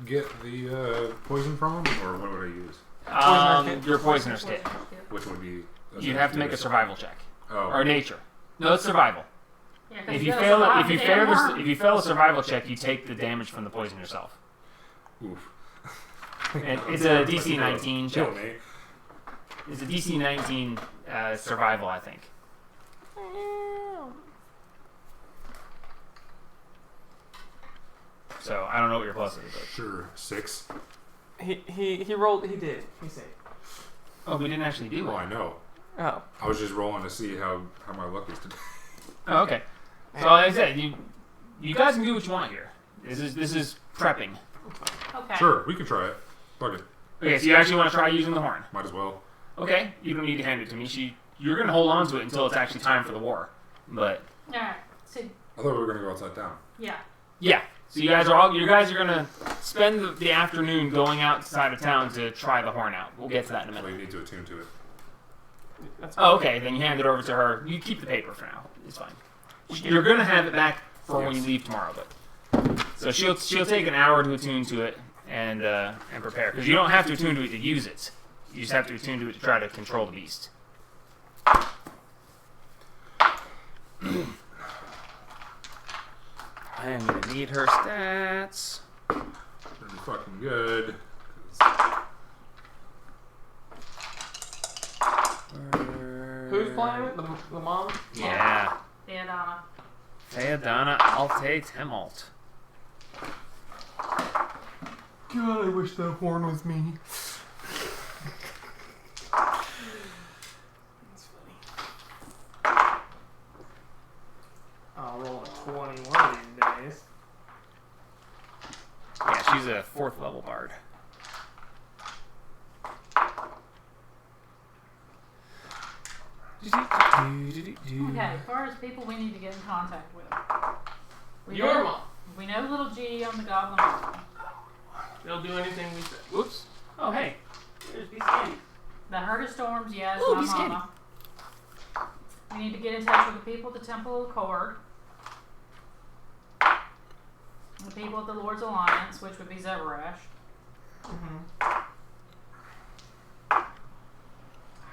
Speaker 4: get the poison from them, or what would I use?
Speaker 5: Your poisoner's kit.
Speaker 4: Which would be?
Speaker 5: You'd have to make a survival check
Speaker 4: Oh.
Speaker 5: or nature. No, it's survival.
Speaker 6: Yeah, 'cause
Speaker 5: If you
Speaker 6: gotta
Speaker 5: fail,
Speaker 6: survive
Speaker 5: if you
Speaker 6: the
Speaker 5: fail,
Speaker 6: damn worm.
Speaker 5: if you fail a survival check, you take the damage from the poison yourself.
Speaker 4: Oof.
Speaker 5: And it's a DC 19 check.
Speaker 4: Kill me.
Speaker 5: It's a DC 19 survival, I think. So I don't know what your plus is. But.
Speaker 4: Sure. 6.
Speaker 1: He rolled. He did. He saved.
Speaker 5: Oh, we didn't actually do
Speaker 4: Oh,
Speaker 5: it.
Speaker 4: I know.
Speaker 1: Oh.
Speaker 4: I was just rolling to see how my luck is today.
Speaker 5: Oh, okay. So like I said, you guys can do what you want here. This is prepping.
Speaker 6: Okay.
Speaker 4: Sure, we can try it. Fuck it.
Speaker 5: Okay, so you actually want to try using the horn.
Speaker 4: Might as well.
Speaker 5: Okay, you don't need to hand it to me. You're gonna hold on to it until it's actually time for the war. But
Speaker 6: Alright. So,
Speaker 4: I thought we were gonna go outside town.
Speaker 6: yeah.
Speaker 5: yeah, so you guys are gonna spend the afternoon going outside of town to try the horn out. We'll get to that in a
Speaker 4: So
Speaker 5: minute.
Speaker 4: you need to attune to it.
Speaker 1: That's
Speaker 5: Oh, okay. Then you hand it over to her. You keep the paper for now. It's fine. You're gonna have it back for when you leave tomorrow, but so she'll take an hour to attune to it and prepare because you don't have to attune to it to use it. You just have to attune to it to try to control the beast. I am gonna need her stats.
Speaker 4: Pretty fucking good.
Speaker 1: Who's playing it? The mom?
Speaker 5: Yeah.
Speaker 6: Yeah, Donna.
Speaker 5: Theodana Alte Temalt.
Speaker 1: God, I wish that horn was me. That's funny. I'll roll a 20 one of these days.
Speaker 5: Yeah, she's a 4th level bard.
Speaker 6: Okay, as far as people we need to get in contact with.
Speaker 1: Your
Speaker 6: know,
Speaker 1: mom.
Speaker 6: We know little G on the Goblin Island.
Speaker 1: They'll do anything we say.
Speaker 5: Whoops. Oh, hey.
Speaker 1: There's Beast Candy.
Speaker 6: The Herd of Storms, yes,
Speaker 5: Ooh,
Speaker 6: my
Speaker 5: he's
Speaker 6: mama. We need to get in touch with the people at the Temple of Cord. The people at the Lord's Alliance, which would be Zebarash.
Speaker 1: Mm-hmm.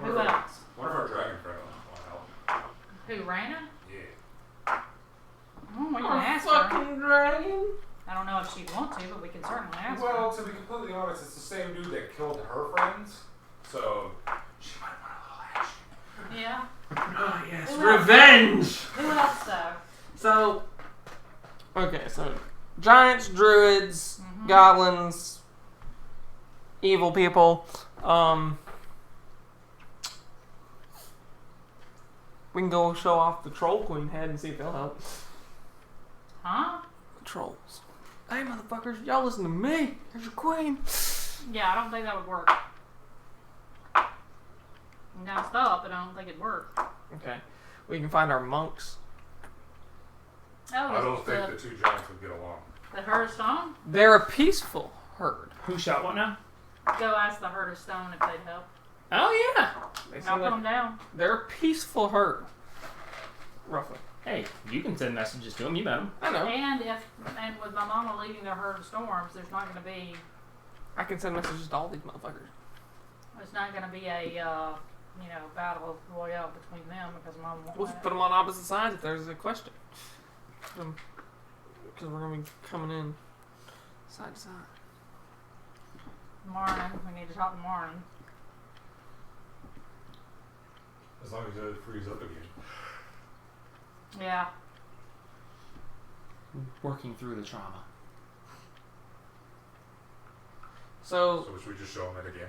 Speaker 6: Who else?
Speaker 4: One of our dragon friends want help.
Speaker 6: Who, Raina?
Speaker 4: Yeah.
Speaker 6: Oh, we can
Speaker 1: A
Speaker 6: ask her.
Speaker 1: fucking dragon?
Speaker 6: I don't know if she'd want to, but we can certainly ask her.
Speaker 4: Well, to be completely honest, it's the same dude that killed her friends. So she might want a little action.
Speaker 6: Yeah.
Speaker 1: Oh, yes.
Speaker 6: Who else?
Speaker 1: Revenge!
Speaker 6: Who else, though?
Speaker 1: So, okay, so giants, druids,
Speaker 6: Mhm.
Speaker 1: goblins, evil people. We can go show off the troll queen head and see if they'll help.
Speaker 6: Huh?
Speaker 1: The trolls. Hey, motherfuckers, y'all listen to me. Here's your queen.
Speaker 6: Yeah, I don't think that would work. Now stop, but I don't think it'd work.
Speaker 1: Okay, we can find our monks.
Speaker 6: Oh,
Speaker 4: I don't think the two giants would get along.
Speaker 6: the Herd of Stone?
Speaker 1: They're a peaceful herd.
Speaker 5: Who shot what now?
Speaker 6: Go ask the Herd of Stone if they'd help.
Speaker 5: Oh, yeah.
Speaker 1: They
Speaker 6: I'll
Speaker 1: seem
Speaker 6: put
Speaker 1: like
Speaker 6: them down.
Speaker 1: they're a peaceful herd. Roughly.
Speaker 5: Hey, you can send messages to them. You met them.
Speaker 1: I know.
Speaker 6: And with my mama leading the Herd of Storms, there's not going to be
Speaker 1: I can send messages to all these motherfuckers.
Speaker 6: There's not going to be a battle royale between them because mom won't
Speaker 1: We'll
Speaker 6: let
Speaker 1: just
Speaker 6: it.
Speaker 1: put them on opposite sides if there's a question. Because we're going to be coming in side to side.
Speaker 6: Morning. We need to talk to Morning.
Speaker 4: As long as it frees up again.
Speaker 6: Yeah.
Speaker 5: Working through the trauma.
Speaker 1: So,
Speaker 4: So should we just show them it again?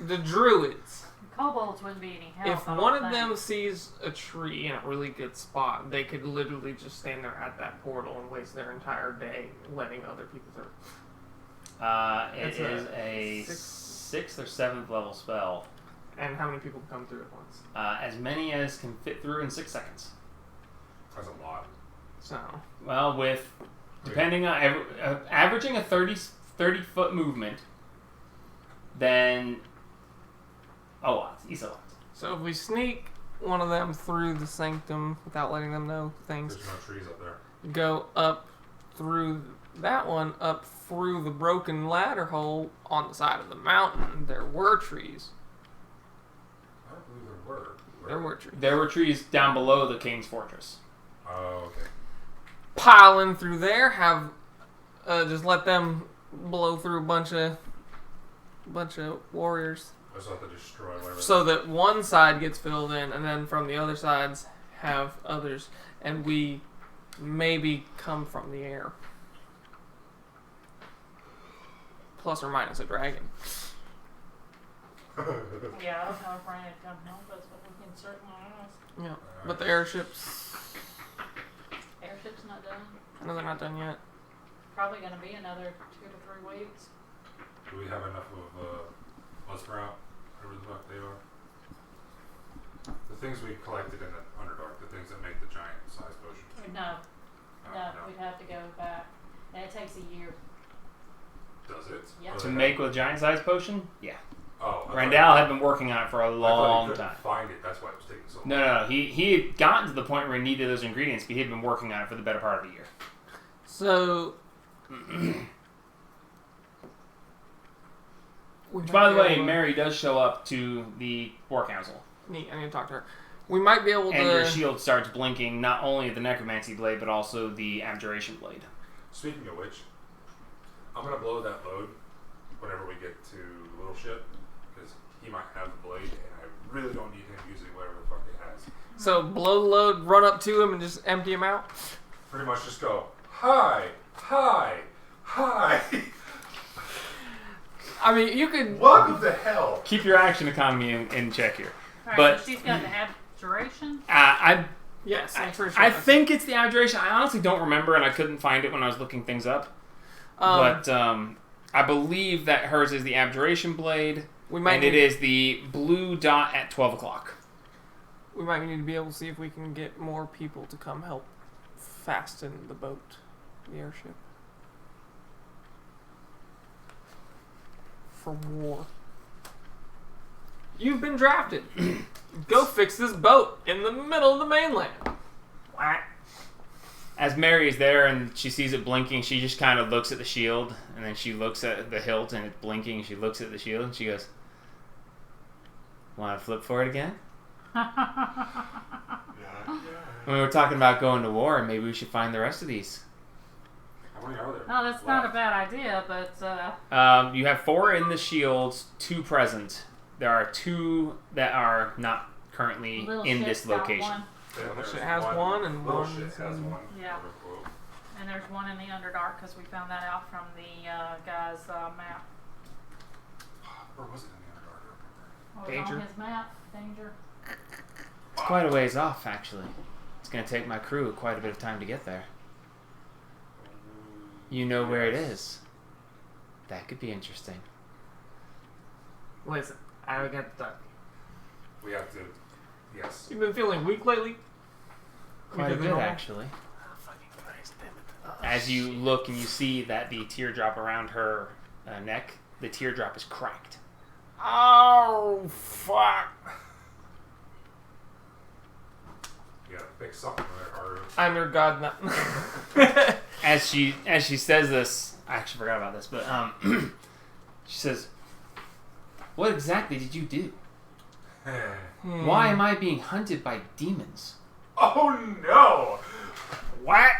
Speaker 1: the druids,
Speaker 6: Kobolds wouldn't be any help.
Speaker 1: if
Speaker 6: I don't
Speaker 1: one of
Speaker 6: think.
Speaker 1: them sees a tree in a really good spot, they could literally just stand there at that portal and waste their entire day letting other people through.
Speaker 5: It
Speaker 1: It's
Speaker 5: is
Speaker 1: a
Speaker 5: a 6th or 7th level spell.
Speaker 1: And how many people can come through at once?
Speaker 5: As many as can fit through in 6 seconds.
Speaker 4: That's a lot.
Speaker 1: So,
Speaker 5: Well, with depending on averaging a 30 foot movement, then a lot. It's a lot.
Speaker 1: so if we sneak one of them through the sanctum without letting them know things.
Speaker 4: There's no trees up there.
Speaker 1: Go up through that one, up through the broken ladder hole on the side of the mountain. There were trees.
Speaker 4: I don't believe there were.
Speaker 1: There were trees.
Speaker 5: There were trees down below the king's fortress.
Speaker 4: Oh, okay.
Speaker 1: Piling through there, have just let them blow through a bunch of warriors,
Speaker 4: I just have to destroy whatever.
Speaker 1: so that one side gets filled in, and then from the other sides have others, and we maybe come from the air, plus or minus a dragon.
Speaker 6: Yeah, I don't know if Ryan had come home, but we can certainly ask.
Speaker 1: Yeah, but the airships,
Speaker 6: Airship's not done.
Speaker 1: I know they're not done yet.
Speaker 6: Probably going to be another 2 to 3 weeks.
Speaker 4: Do we have enough of Buzzsprout? Whatever the fuck they are. The things we collected in the Underdark, the things that make the giant size potion.
Speaker 6: No, we'd have to go back. And it takes a year.
Speaker 4: Does it?
Speaker 6: Yeah.
Speaker 4: Or
Speaker 5: To
Speaker 4: they
Speaker 5: make
Speaker 4: have-
Speaker 5: with giant size potion? Yeah.
Speaker 4: Oh,
Speaker 5: Randall had been working on it for a
Speaker 4: I thought
Speaker 5: long
Speaker 4: he couldn't
Speaker 5: time.
Speaker 4: find it. That's why it was taking so long.
Speaker 5: No. He had gotten to the point where he needed those ingredients, but he had been working on it for the better part of a year.
Speaker 1: So,
Speaker 5: Which, by the way, Mary does show up to the War Council.
Speaker 1: Neat, I need to talk to her. We might be able
Speaker 5: And your
Speaker 1: to.
Speaker 5: shield starts blinking, not only the Necromancy Blade, but also the Abjuration Blade.
Speaker 4: Speaking of which, I'm gonna blow that load whenever we get to Little Ship, because he might have the blade, and I really don't need him using whatever the fuck he has.
Speaker 1: So blow the load, run up to him, and just empty him out.
Speaker 4: Pretty much just go, hi, hi, hi.
Speaker 1: I mean, you could.
Speaker 4: What the hell?
Speaker 5: Keep your action economy in check here.
Speaker 6: Alright,
Speaker 5: But-
Speaker 6: so she's got the abjuration.
Speaker 1: Yes, I'm pretty sure.
Speaker 5: I
Speaker 1: that's-
Speaker 5: think it's the Abjuration. I honestly don't remember, and I couldn't find it when I was looking things up. But I believe that hers is the Abjuration Blade,
Speaker 1: we might
Speaker 5: and
Speaker 1: need,
Speaker 5: it is the blue dot at 12 o'clock.
Speaker 1: We might need to be able to see if we can get more people to come help fasten the boat, the airship, for war. You've been drafted. Go fix this boat in the middle of the mainland. Whack.
Speaker 5: As Mary is there and she sees it blinking, she just kind of looks at the shield, and then she looks at the hilt and it's blinking, and she looks at the shield and she goes, "Want to flip for it again? When we were talking about going to war, maybe we should find the rest of these."
Speaker 4: How many are there?
Speaker 6: No, that's not a bad idea, but
Speaker 5: You have 4 in the shields, 2 present. There are 2 that are not currently
Speaker 6: Little
Speaker 5: in
Speaker 6: Ship's
Speaker 5: this
Speaker 6: got
Speaker 5: location.
Speaker 6: one.
Speaker 1: Little Ship has one and
Speaker 4: Little
Speaker 1: one's
Speaker 4: Ship has
Speaker 1: in-
Speaker 4: one.
Speaker 6: Yeah. And there's one in the Underdark because we found that out from the guy's map.
Speaker 4: Where was it in the Underdark?
Speaker 6: What was
Speaker 1: Danger.
Speaker 6: on his map? Danger.
Speaker 5: It's quite a ways off, actually. It's going to take my crew quite a bit of time to get there. You know where it is. That could be interesting.
Speaker 1: Listen, I got the duck.
Speaker 4: We have to. Yes.
Speaker 1: You've been feeling weak lately?
Speaker 5: Quite a
Speaker 1: Weaker than
Speaker 5: bit,
Speaker 1: normal?
Speaker 5: actually. As you look and you see that the teardrop around her neck, the teardrop is cracked.
Speaker 1: Oh, fuck.
Speaker 4: You gotta fix something there, or
Speaker 1: I'm your god now.
Speaker 5: As she says this, I actually forgot about this, but she says, "What exactly did you do? Why am I being hunted by demons?"
Speaker 4: Oh no!
Speaker 1: What?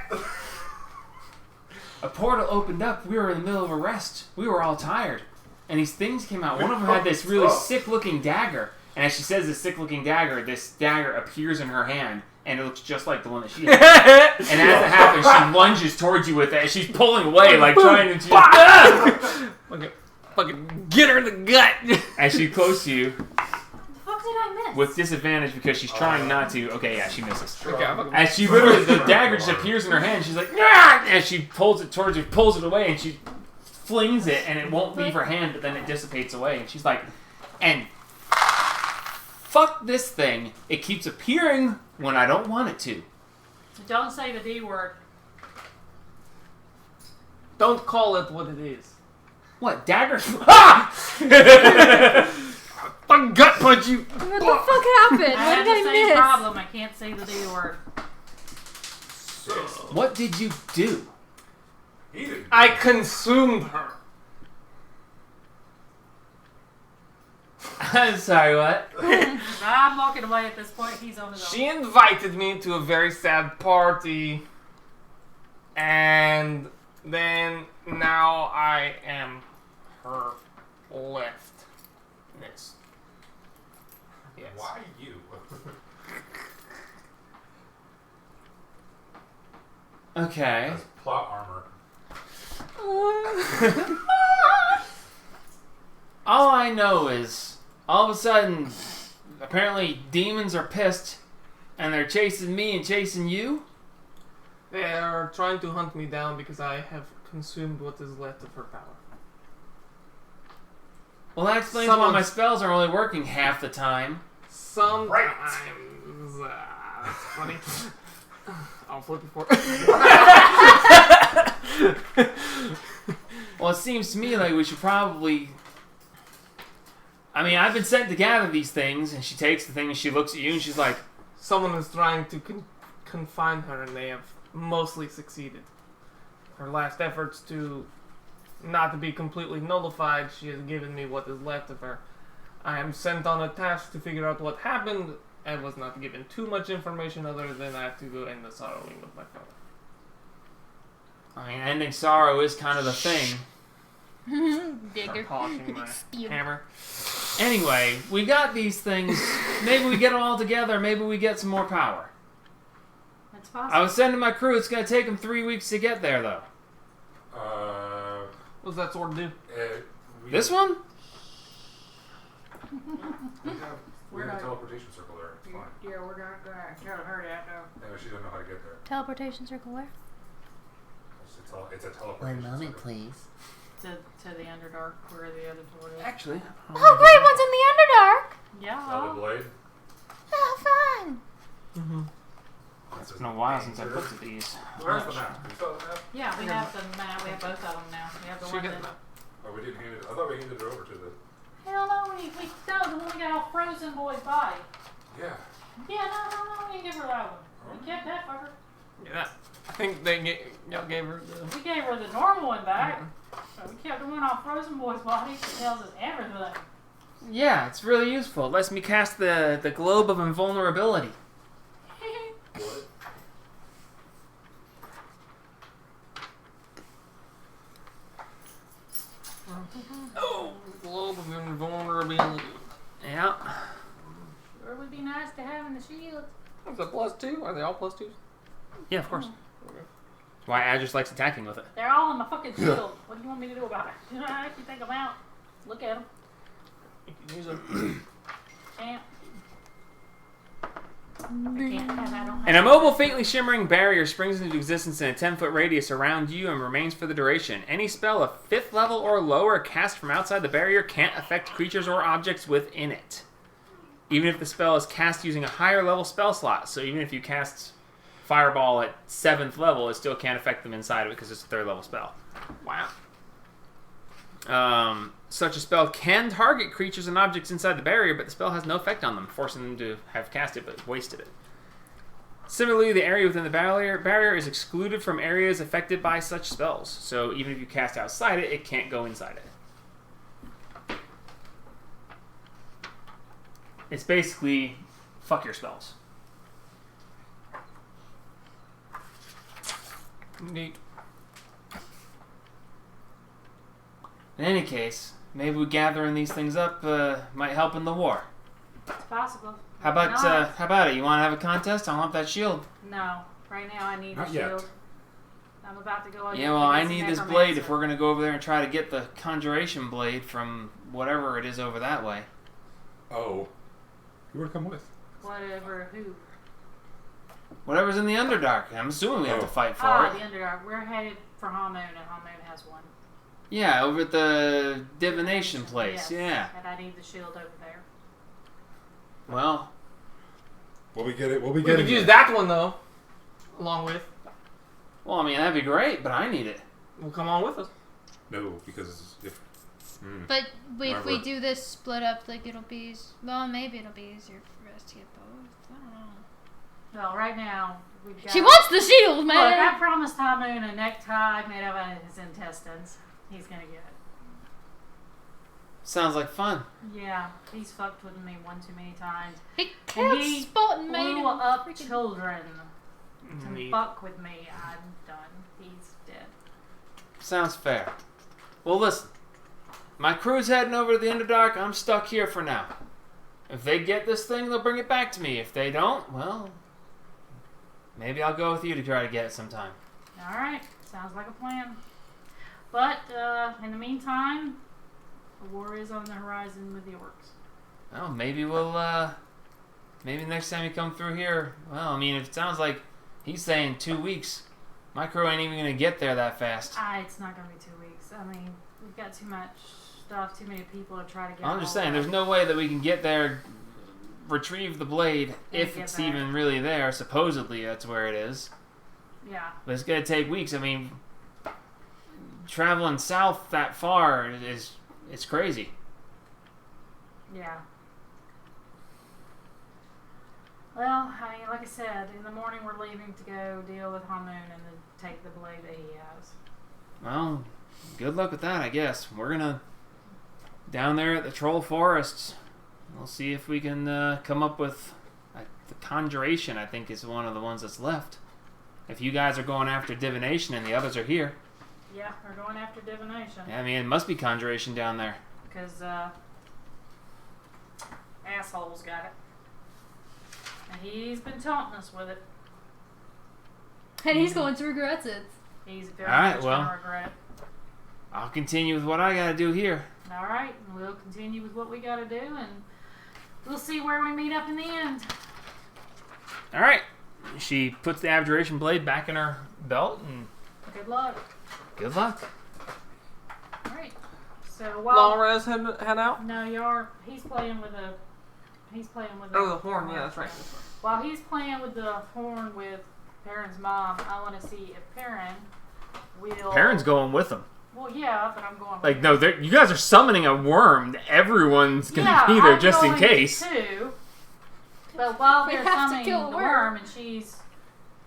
Speaker 5: A portal opened up. We were in the middle of a rest. We were all tired. And these things came out. One of them had this really sick-looking dagger. And as she says this sick-looking dagger, this dagger appears in her hand. And it looks just like the one that she had. And as it happens, she lunges towards you with it. And she's pulling away, like trying to...
Speaker 1: Fucking get her in the gut.
Speaker 5: As she's close to you,
Speaker 6: What the fuck did I miss?
Speaker 5: with disadvantage because she's trying not to... Okay, yeah, she misses.
Speaker 1: Okay, I'm fucking-
Speaker 5: As she literally... The dagger just appears in her hand. She's like... "Nah!" And she pulls it towards her, pulls it away, and she flings it, and it won't leave her hand, but then it dissipates away. And she's like... And... Fuck this thing. It keeps appearing when I don't want it to.
Speaker 6: Don't say the D word.
Speaker 1: Don't call it what it is.
Speaker 5: What? Daggers? Ah!
Speaker 1: Fucking
Speaker 5: fucking gut punch you.
Speaker 2: What the fuck happened?
Speaker 6: I
Speaker 2: What
Speaker 6: had
Speaker 2: did
Speaker 6: the
Speaker 2: I
Speaker 6: same
Speaker 2: miss?
Speaker 6: problem. I can't say the D word.
Speaker 3: What did you do?
Speaker 4: He didn't.
Speaker 1: I consumed her.
Speaker 5: I'm sorry, what?
Speaker 6: I'm walking away at this point. He's on his own.
Speaker 1: She invited me to a very sad party, and then now I am her leftness. Yes.
Speaker 4: Why you?
Speaker 5: Okay.
Speaker 4: That's plot armor.
Speaker 5: All I know is, all of a sudden, apparently demons are pissed, and they're chasing me and chasing you?
Speaker 1: They are trying to hunt me down because I have consumed what is left of her power.
Speaker 5: Well, that explains why
Speaker 1: Someone's-
Speaker 5: my spells are only working half the time.
Speaker 1: Sometimes.
Speaker 4: Right.
Speaker 1: That's funny. I'll flip it for
Speaker 5: Well, it seems to me like we should probably... I mean, I've been sent to gather these things, and she takes the thing and she looks at you and she's like,
Speaker 1: Someone is trying to confine her, and they have mostly succeeded. Her last efforts to not to be completely nullified, she has given me what is left of her. I am sent on a task to figure out what happened. I was not given too much information other than I have to go end the sorrowing of my father.
Speaker 5: I mean, ending sorrow is kind of the thing.
Speaker 2: Digger.
Speaker 1: Start polishing my
Speaker 2: Spew.
Speaker 1: hammer.
Speaker 5: Anyway, we got these things. Maybe we get them all together. Maybe we get some more power.
Speaker 6: That's
Speaker 5: I
Speaker 6: possible.
Speaker 5: was sending my crew. It's going to take them 3 weeks to get there, though.
Speaker 1: What does that sword do?
Speaker 5: This one?
Speaker 4: We have a teleportation circle there. It's fine.
Speaker 6: Yeah, we're not going to tell her that, though.
Speaker 4: And she doesn't know how to get there.
Speaker 2: Teleportation circle where?
Speaker 4: It's a teleportation circle.
Speaker 3: please.
Speaker 6: To the Underdark, where the other door is.
Speaker 5: Actually.
Speaker 2: Oh, great one's in the Underdark.
Speaker 6: Yeah.
Speaker 4: The blade.
Speaker 2: Oh, fun.
Speaker 1: Mm-hmm.
Speaker 5: It's been a while since I looked at these.
Speaker 4: Where's the map? You saw the map?
Speaker 6: Yeah, we have the map. We have both of them now. We have the
Speaker 1: She
Speaker 6: one
Speaker 1: got
Speaker 6: that...
Speaker 4: Oh, we didn't hand it. I thought we handed it over to the.
Speaker 6: Hell no, we no, the one we got all frozen boy's body.
Speaker 4: Yeah.
Speaker 6: Yeah, no, we didn't give her that one. We kept that fucker.
Speaker 1: Yeah, I think y'all gave her the.
Speaker 6: We gave her the normal one back. But we kept the one off Frozen Boy's body. It tells us everything.
Speaker 5: Yeah, it's really useful. It lets me cast the Globe of Invulnerability.
Speaker 4: What?
Speaker 1: Oh, globe of invulnerability.
Speaker 5: Yeah.
Speaker 6: Sure would be nice to have in the shield.
Speaker 1: Is that +2? Are they all +2s?
Speaker 5: Yeah, of course. That's why Adris likes attacking with it.
Speaker 6: They're all in my fucking shield. What do you want me to do about it? If you take them out, look at them.
Speaker 1: You can use them.
Speaker 6: Champ. I can't have I don't have
Speaker 5: An immobile, faintly shimmering barrier springs into existence in a 10-foot radius around you and remains for the duration. Any spell of 5th level or lower cast from outside the barrier can't affect creatures or objects within it. Even if the spell is cast using a higher level spell slot. So even if you cast Fireball at 7th level, it still can't affect them inside of it because it's a 3rd level spell.
Speaker 1: Wow.
Speaker 5: Such a spell can target creatures and objects inside the barrier, but the spell has no effect on them, forcing them to have cast it but wasted it. Similarly, the area within the barrier is excluded from areas affected by such spells. So even if you cast outside it, it can't go inside it. It's basically fuck your spells.
Speaker 1: Neat.
Speaker 5: In any case, maybe we gathering these things up might help in the war.
Speaker 6: It's possible.
Speaker 5: How about it? You want to have a contest? I'll hump that shield.
Speaker 6: No. Right now I need
Speaker 4: Not
Speaker 6: the
Speaker 4: yet.
Speaker 6: shield. I'm about to go
Speaker 5: Yeah, well, I need this blade if we're going to go over there and try to get the conjuration blade from whatever it is over that way.
Speaker 4: Oh. Who would come with?
Speaker 6: Whatever, who?
Speaker 5: Whatever's in the Underdark. I'm assuming we have to fight for
Speaker 6: Ah,
Speaker 5: it.
Speaker 6: the Underdark. We're headed for Halmoon, and Halmoon has one.
Speaker 5: Yeah, over at the divination place.
Speaker 6: Yes,
Speaker 5: Yeah.
Speaker 6: and I need the shield over there.
Speaker 5: Well,
Speaker 4: We'll be getting.
Speaker 1: We could use that one though, along with.
Speaker 5: I mean that'd be great, but I need it.
Speaker 1: Well, come on with us.
Speaker 4: No, because if
Speaker 2: But if we
Speaker 4: Remember-
Speaker 2: do this split up, like it'll be well, maybe it'll be easier for us to get both. I don't know.
Speaker 6: Well, right now we've got.
Speaker 2: She wants the shield,
Speaker 6: Look,
Speaker 2: man.
Speaker 6: I promised High Moon a necktie made out of his intestines. He's gonna get it.
Speaker 3: Sounds like fun.
Speaker 6: Yeah, he's fucked with me one too many times.
Speaker 2: He
Speaker 6: And
Speaker 2: killed
Speaker 6: he
Speaker 2: Spot and made
Speaker 6: Blew
Speaker 2: him
Speaker 6: up
Speaker 2: freaking-
Speaker 6: children to
Speaker 5: Neat.
Speaker 6: fuck with me. I'm done. He's dead.
Speaker 3: Sounds fair. Well, listen. My crew's heading over to the Underdark. I'm stuck here for now. If they get this thing, they'll bring it back to me. If they don't, well, maybe I'll go with you to try to get it sometime.
Speaker 6: All right, sounds like a plan. But in the meantime, a war is on the horizon with the orcs.
Speaker 3: Well, maybe maybe next time you come through here, well, I mean, if it sounds like he's saying 2 weeks, my crew ain't even gonna get there that fast.
Speaker 6: It's not gonna be 2 weeks. I mean, we've got too much stuff, too many people to try to get.
Speaker 3: I'm just
Speaker 6: all
Speaker 3: saying,
Speaker 6: that.
Speaker 3: there's no way that we can get there, retrieve the blade,
Speaker 6: And
Speaker 3: if
Speaker 6: get
Speaker 3: it's
Speaker 6: back.
Speaker 3: even really there. Supposedly, that's where it is.
Speaker 6: Yeah.
Speaker 3: But it's gonna take weeks. I mean, traveling south that far it's crazy.
Speaker 6: Yeah. Well, I mean, like I said, in the morning we're leaving to go deal with Hamun and then take the blade that he has.
Speaker 3: Well, good luck with that, I guess. We're gonna down there at the Troll Forests. We'll see if we can come up with the Conjuration. I think is one of the ones that's left. If you guys are going after divination and the others are here,
Speaker 6: Yeah, we're going after divination.
Speaker 3: yeah, I mean, it must be Conjuration down there.
Speaker 6: Because asshole's got it. And he's been taunting us with it.
Speaker 2: And he's going to regret it.
Speaker 6: He's very
Speaker 3: All right,
Speaker 6: much
Speaker 3: well.
Speaker 6: going to regret it.
Speaker 3: I'll continue with what I gotta do here.
Speaker 6: All right, and we'll continue with what we got to do, and we'll see where we meet up in the end.
Speaker 5: All right. She puts the abjuration blade back in her belt, and
Speaker 6: Good luck.
Speaker 3: Good luck.
Speaker 6: All right. So while
Speaker 1: Long res head out.
Speaker 6: no, he's playing with a.
Speaker 1: Oh, the horn. Yeah, that's right.
Speaker 6: While he's playing with the horn with Perrin's mom, I want to see if Perrin will.
Speaker 5: Perrin's going with them.
Speaker 6: Well, yeah, but I'm going.
Speaker 5: Like, no, you guys are summoning a worm. Everyone's gonna
Speaker 6: yeah,
Speaker 5: be there
Speaker 6: I'm
Speaker 5: just in
Speaker 6: going
Speaker 5: case.
Speaker 6: Too. But while
Speaker 2: We
Speaker 6: they're
Speaker 2: have to
Speaker 6: summoning
Speaker 2: kill a
Speaker 6: the
Speaker 2: worm.
Speaker 6: worm and she's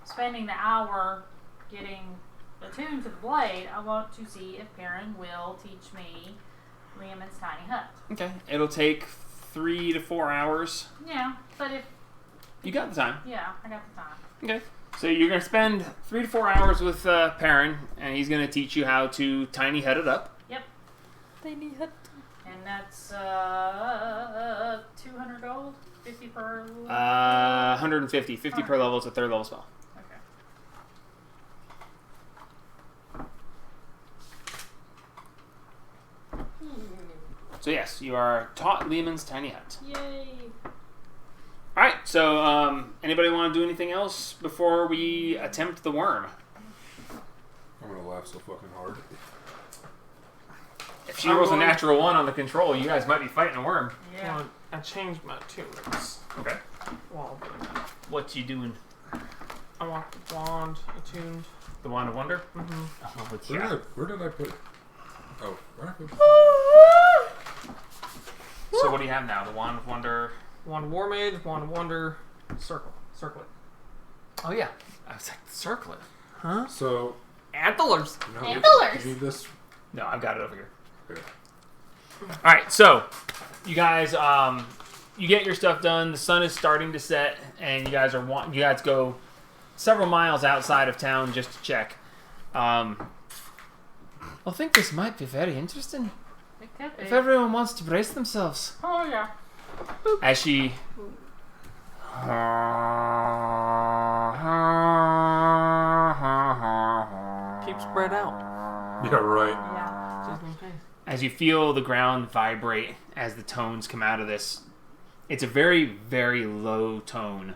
Speaker 6: spending the hour getting attuned to the blade, I want to see if Perrin will teach me Liam's tiny hut.
Speaker 5: Okay. It'll take 3 to 4 hours.
Speaker 6: Yeah, but if
Speaker 5: You got the time.
Speaker 6: yeah, I got the time.
Speaker 5: Okay. So you're gonna spend 3 to 4 hours with Perrin, and he's gonna teach you how to tiny head it up.
Speaker 2: They need help.
Speaker 6: And that's 200 gold, 50 per.
Speaker 5: 150, 50 per level. It's a 3rd level spell.
Speaker 6: Okay.
Speaker 5: So yes, you are taught Lehman's tiny hut.
Speaker 6: Yay!
Speaker 5: All right. So anybody want to do anything else before we attempt the worm?
Speaker 4: I'm gonna laugh so fucking hard.
Speaker 5: If she rolls a natural 1 on the control, you guys might be fighting a worm.
Speaker 6: Yeah.
Speaker 1: Well, I changed my attunements.
Speaker 5: Okay.
Speaker 1: While doing that.
Speaker 5: What you doing?
Speaker 1: I want the wand attuned.
Speaker 5: The wand of wonder?
Speaker 1: Mm-hmm.
Speaker 5: Oh,
Speaker 4: Where did I put it? Oh, where did I put it?
Speaker 5: So what do you have now? The wand of wonder.
Speaker 1: Wand of War Mage, Wand of Wonder, circle. Circle it.
Speaker 5: Oh yeah. I was like, circle it.
Speaker 1: Huh?
Speaker 4: So,
Speaker 1: Antlers.
Speaker 4: you know,
Speaker 2: Antlers.
Speaker 4: you need this.
Speaker 5: No, I've got it over here.
Speaker 4: Okay.
Speaker 5: All right, so you guys, you get your stuff done. The sun is starting to set, and you guys go several miles outside of town just to check.
Speaker 3: I think this might be very interesting.
Speaker 6: It could be.
Speaker 3: If everyone wants to brace themselves.
Speaker 6: Oh yeah.
Speaker 5: As she
Speaker 1: Keep spread out.
Speaker 4: Yeah, right.
Speaker 6: Yeah.
Speaker 1: Just in case.
Speaker 5: as you feel the ground vibrate as the tones come out of this. It's a very, very low tone.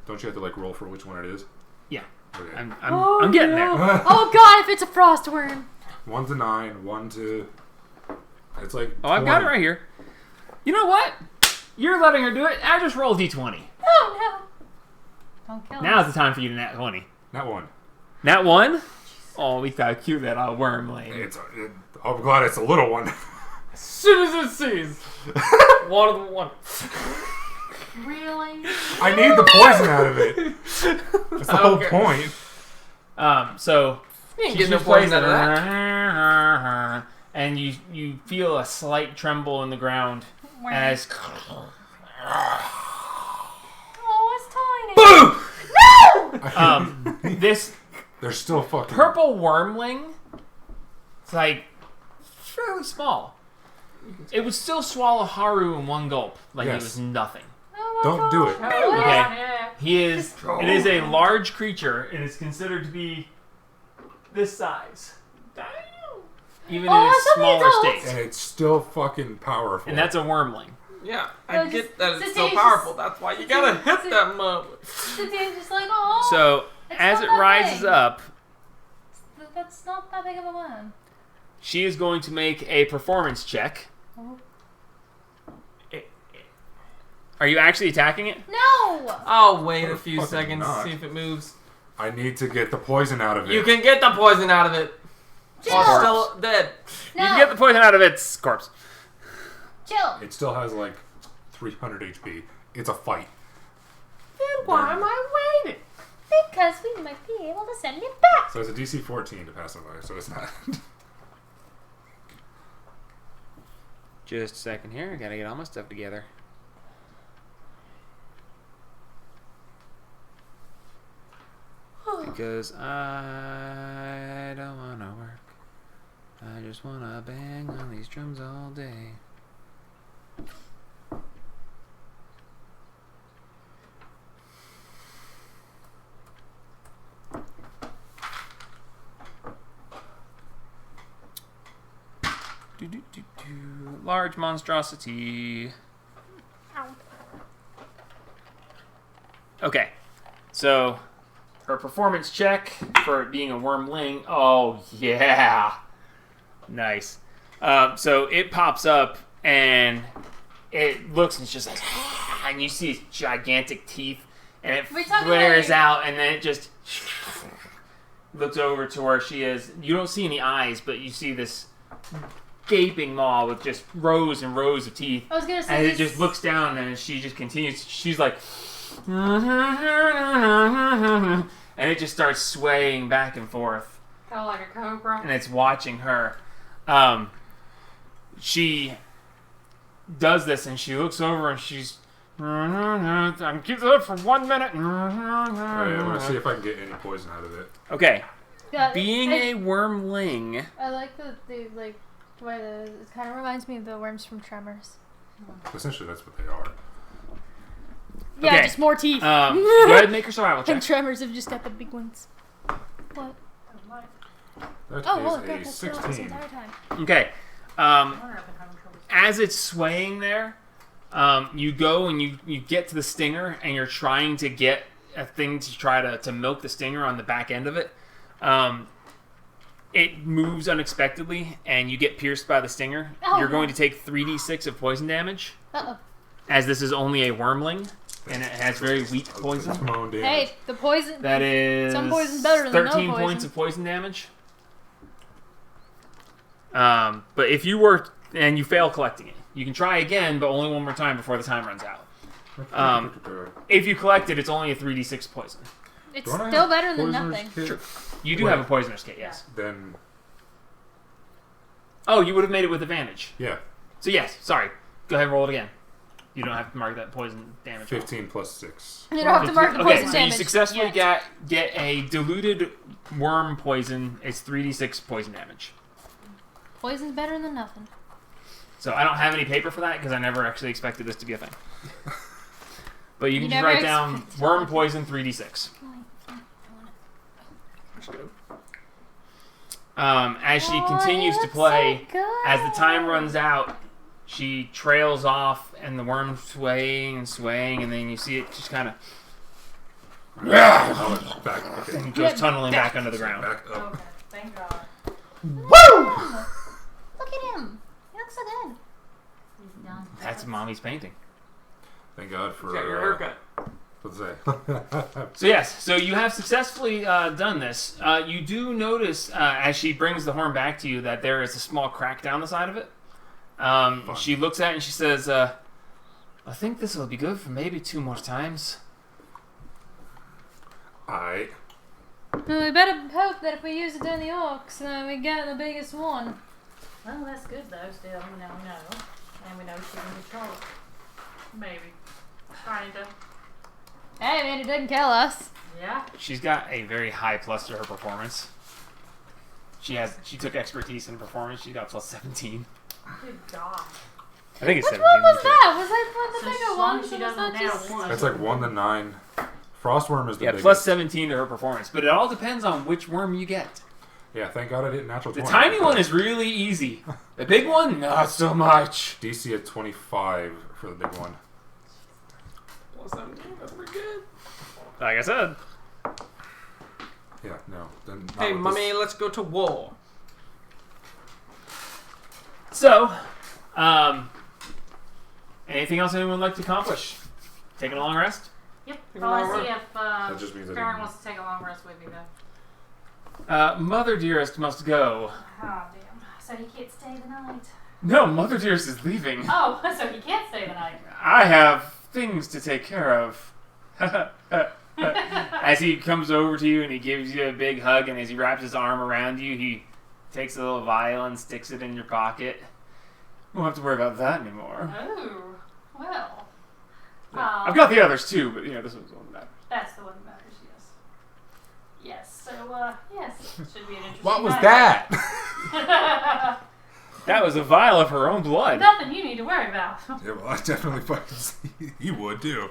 Speaker 4: Don't you have to like roll for which one it is?
Speaker 5: Yeah.
Speaker 4: Okay.
Speaker 5: I'm getting there.
Speaker 2: Oh god, if it's a frost worm.
Speaker 4: 1 to 9, 1 to. It's like.
Speaker 5: Oh, I've got it
Speaker 4: 20.
Speaker 5: right here. You know what? You're letting her do it. I just roll d20.
Speaker 2: Oh
Speaker 6: Don't kill
Speaker 5: Now's the time for you to nat 20.
Speaker 4: Not 1.
Speaker 5: Nat 1? Oh, we gotta cue that worm lane.
Speaker 4: I'm glad it's a little one.
Speaker 1: As soon as it sees one of the one.
Speaker 6: Really?
Speaker 4: I need the poison out of it. That's the whole
Speaker 1: Okay.
Speaker 4: point.
Speaker 5: So
Speaker 1: You ain't
Speaker 5: she
Speaker 1: getting no
Speaker 5: just plays
Speaker 1: poison out of that.
Speaker 5: that, and you feel a slight tremble in the ground as
Speaker 2: Oh, it's tiny.
Speaker 5: boom. This
Speaker 4: They're still fucking.
Speaker 5: purple wormling. It's like fairly small. It would still swallow Haru in one gulp, like
Speaker 4: Yes.
Speaker 5: it was nothing.
Speaker 2: Oh my
Speaker 4: Don't do it.
Speaker 2: God.
Speaker 5: Okay. He is. It is a large creature, and it's considered to be this size, even in
Speaker 2: Oh,
Speaker 5: its
Speaker 2: I thought
Speaker 5: smaller
Speaker 2: we adults.
Speaker 5: state.
Speaker 4: And it's still fucking powerful.
Speaker 5: And that's a wormling.
Speaker 1: Yeah,
Speaker 2: No,
Speaker 1: I
Speaker 2: just-
Speaker 1: get that it's
Speaker 2: just-
Speaker 1: so
Speaker 2: just-
Speaker 1: powerful. That's why you gotta
Speaker 2: just-
Speaker 1: hit that mother.
Speaker 2: The dude's just like, oh.
Speaker 5: So
Speaker 2: It's
Speaker 5: as
Speaker 2: not
Speaker 5: it
Speaker 2: that
Speaker 5: rises
Speaker 2: big.
Speaker 5: up,
Speaker 2: That's not that big of a one.
Speaker 5: she is going to make a performance check.
Speaker 2: Oh.
Speaker 5: Are you actually attacking it?
Speaker 2: No.
Speaker 1: I'll wait a
Speaker 4: Or
Speaker 1: few
Speaker 4: fucking
Speaker 1: seconds
Speaker 4: not.
Speaker 1: to see if it moves.
Speaker 4: I need to get the poison out of it.
Speaker 1: You can get the poison out of it.
Speaker 2: Chill.
Speaker 1: While it's still dead.
Speaker 2: No.
Speaker 5: You can get the poison out of its corpse.
Speaker 2: Chill.
Speaker 4: It still has like 300 HP. It's a fight.
Speaker 1: Then why am I waiting?
Speaker 2: Because we might be able to send it back.
Speaker 4: So it's a DC 14 to pacify, so it's not.
Speaker 5: Just a second here. I gotta get all my stuff together. Because I don't wanna work. I just wanna bang on these drums all day. Large monstrosity.
Speaker 2: Ow.
Speaker 5: Okay, so her performance check for it being a wormling. Oh yeah, nice. So it pops up and it looks and it's just like, and you see its gigantic teeth, and it
Speaker 2: We're talking
Speaker 5: flares
Speaker 2: like-
Speaker 5: out, and then it just looks over to where she is. You don't see any eyes, but you see this gaping maw with just rows and rows of teeth.
Speaker 2: I was gonna say.
Speaker 5: And it
Speaker 2: this-
Speaker 5: just looks down and she just continues. She's like, and it just starts swaying back and forth,
Speaker 6: Kind of like a cobra.
Speaker 5: and it's watching her. She does this, and she looks over, and she's. I keep it up for 1 minute.
Speaker 4: Alright, I want to see if I can get any poison out of it.
Speaker 5: Okay,
Speaker 2: Yeah,
Speaker 5: being
Speaker 2: I,
Speaker 5: a wormling.
Speaker 2: I like the like the way it kind of reminds me of the worms from Tremors.
Speaker 4: Essentially, that's what they are.
Speaker 2: Yeah,
Speaker 5: Okay.
Speaker 2: just more teeth.
Speaker 5: Go ahead and make her survival
Speaker 2: And
Speaker 5: check.
Speaker 2: Tremors have just got the big ones. What?
Speaker 4: That
Speaker 2: Oh,
Speaker 4: is
Speaker 2: well,
Speaker 4: a
Speaker 2: God, that's still this
Speaker 4: 16.
Speaker 2: entire time.
Speaker 5: Okay.
Speaker 6: I wonder if I'm having trouble.
Speaker 5: As it's swaying there, you go and you get to the stinger, and you're trying to get a thing to try to milk the stinger on the back end of it. It moves unexpectedly, and you get pierced by the stinger.
Speaker 2: Oh,
Speaker 5: You're going
Speaker 2: no.
Speaker 5: to take 3d6 of poison damage,
Speaker 2: Uh-oh.
Speaker 5: as this is only a wormling, and it has very weak
Speaker 4: That's
Speaker 5: poison.
Speaker 4: my own damage.
Speaker 2: Hey, the poison.
Speaker 5: That is
Speaker 2: Some poison's better than no
Speaker 5: 13
Speaker 2: poison.
Speaker 5: points of poison damage. But if you were, and you fail collecting it, you can try again, but only one more time before the time runs out. If you collect it, it's only a 3d6 poison.
Speaker 2: It's
Speaker 4: Don't I
Speaker 2: still
Speaker 4: have
Speaker 2: better than
Speaker 4: poisoner's
Speaker 2: nothing.
Speaker 4: kit?
Speaker 5: Sure. You do
Speaker 4: Wait.
Speaker 5: have a poisoner's kit, yes.
Speaker 4: Then,
Speaker 5: Oh, you would have made it with advantage.
Speaker 4: yeah,
Speaker 5: So yes, sorry. Go ahead and roll it again. You don't have to mark that poison damage.
Speaker 4: 15 plus 6.
Speaker 2: You don't have to mark the
Speaker 5: Okay,
Speaker 2: poison
Speaker 5: so you
Speaker 2: damage.
Speaker 5: successfully
Speaker 2: yet.
Speaker 5: get a diluted worm poison. It's 3d6 poison damage.
Speaker 2: Poison's better than nothing.
Speaker 5: So I don't have any paper for that because I never actually expected this to be a thing. But you can
Speaker 2: You
Speaker 5: just
Speaker 2: never
Speaker 5: write down
Speaker 2: expected
Speaker 5: worm
Speaker 2: it.
Speaker 5: poison 3d6. As she continues to play, as the time runs out, she trails off, and the worm's swaying and swaying, and then you see it just kind of
Speaker 4: Oh, it's back. Okay.
Speaker 5: and goes tunneling back under the ground.
Speaker 4: Back up.
Speaker 6: Okay, thank God.
Speaker 2: Look at him. He looks so good.
Speaker 6: He's done.
Speaker 5: That's mommy's painting.
Speaker 4: Thank God for.
Speaker 1: Got your haircut.
Speaker 4: What's that?
Speaker 5: So yes, so you have successfully done this. You do notice as she brings the horn back to you that there is a small crack down the side of it. She looks at it and she says, I think this will be good for maybe 2 more times.
Speaker 4: I.
Speaker 2: Well, we better hope that if we use it on the orcs, then we get the biggest one.
Speaker 6: Well, that's good though. Still, we now know, and we know she can control it. Maybe. Kinda.
Speaker 2: Hey, man, it didn't kill us.
Speaker 6: Yeah.
Speaker 5: She's got a very high plus to her performance. She took expertise in performance. She got plus 17.
Speaker 6: Good God.
Speaker 5: I think it's
Speaker 2: Which
Speaker 5: 17.
Speaker 2: one was
Speaker 5: let me check.
Speaker 2: that? Was that the
Speaker 6: So
Speaker 2: bigger
Speaker 6: as long
Speaker 2: one?
Speaker 6: as she
Speaker 2: So was
Speaker 6: doesn't
Speaker 2: that
Speaker 6: have
Speaker 2: just...
Speaker 6: one.
Speaker 4: It's like 1 to 9. Frostworm is the
Speaker 5: Yeah,
Speaker 4: biggest.
Speaker 5: plus 17 to her performance. But it all depends on which worm you get.
Speaker 4: Yeah, thank God I didn't natural
Speaker 5: The
Speaker 4: 20.
Speaker 5: tiny one is really easy. The big one, not so much.
Speaker 4: DC at 25 for the big one.
Speaker 1: Plus 17, that's pretty good.
Speaker 5: Like I said.
Speaker 4: Yeah, no. Then not
Speaker 1: Hey,
Speaker 4: with
Speaker 1: mummy,
Speaker 4: this.
Speaker 1: let's go to war.
Speaker 5: So, anything else anyone would like to accomplish? Taking a long rest?
Speaker 6: Yep.
Speaker 1: Take a
Speaker 6: Probably
Speaker 1: long
Speaker 6: see
Speaker 1: rest.
Speaker 6: if
Speaker 4: That just means I
Speaker 6: Karen
Speaker 4: didn't-
Speaker 6: wants to take a long rest with me though.
Speaker 5: Mother Dearest must go.
Speaker 6: Ah, damn. So he can't stay the night.
Speaker 5: No, Mother Dearest is leaving.
Speaker 6: Oh, so he can't stay the night.
Speaker 5: I have things to take care of. As he comes over to you and he gives you a big hug, and as he wraps his arm around you, he takes a little vial and sticks it in your pocket. Won't have to worry about that anymore.
Speaker 6: Oh, well.
Speaker 5: I've got the others too, but this one's the one that matters.
Speaker 6: That's the one that matters, yes. Yes, so, yes, it should be an interesting
Speaker 4: What was
Speaker 6: night.
Speaker 4: that?
Speaker 5: That was a vial of her own blood.
Speaker 6: Nothing you need to worry about.
Speaker 4: Yeah, well, I definitely fucking see. You would too.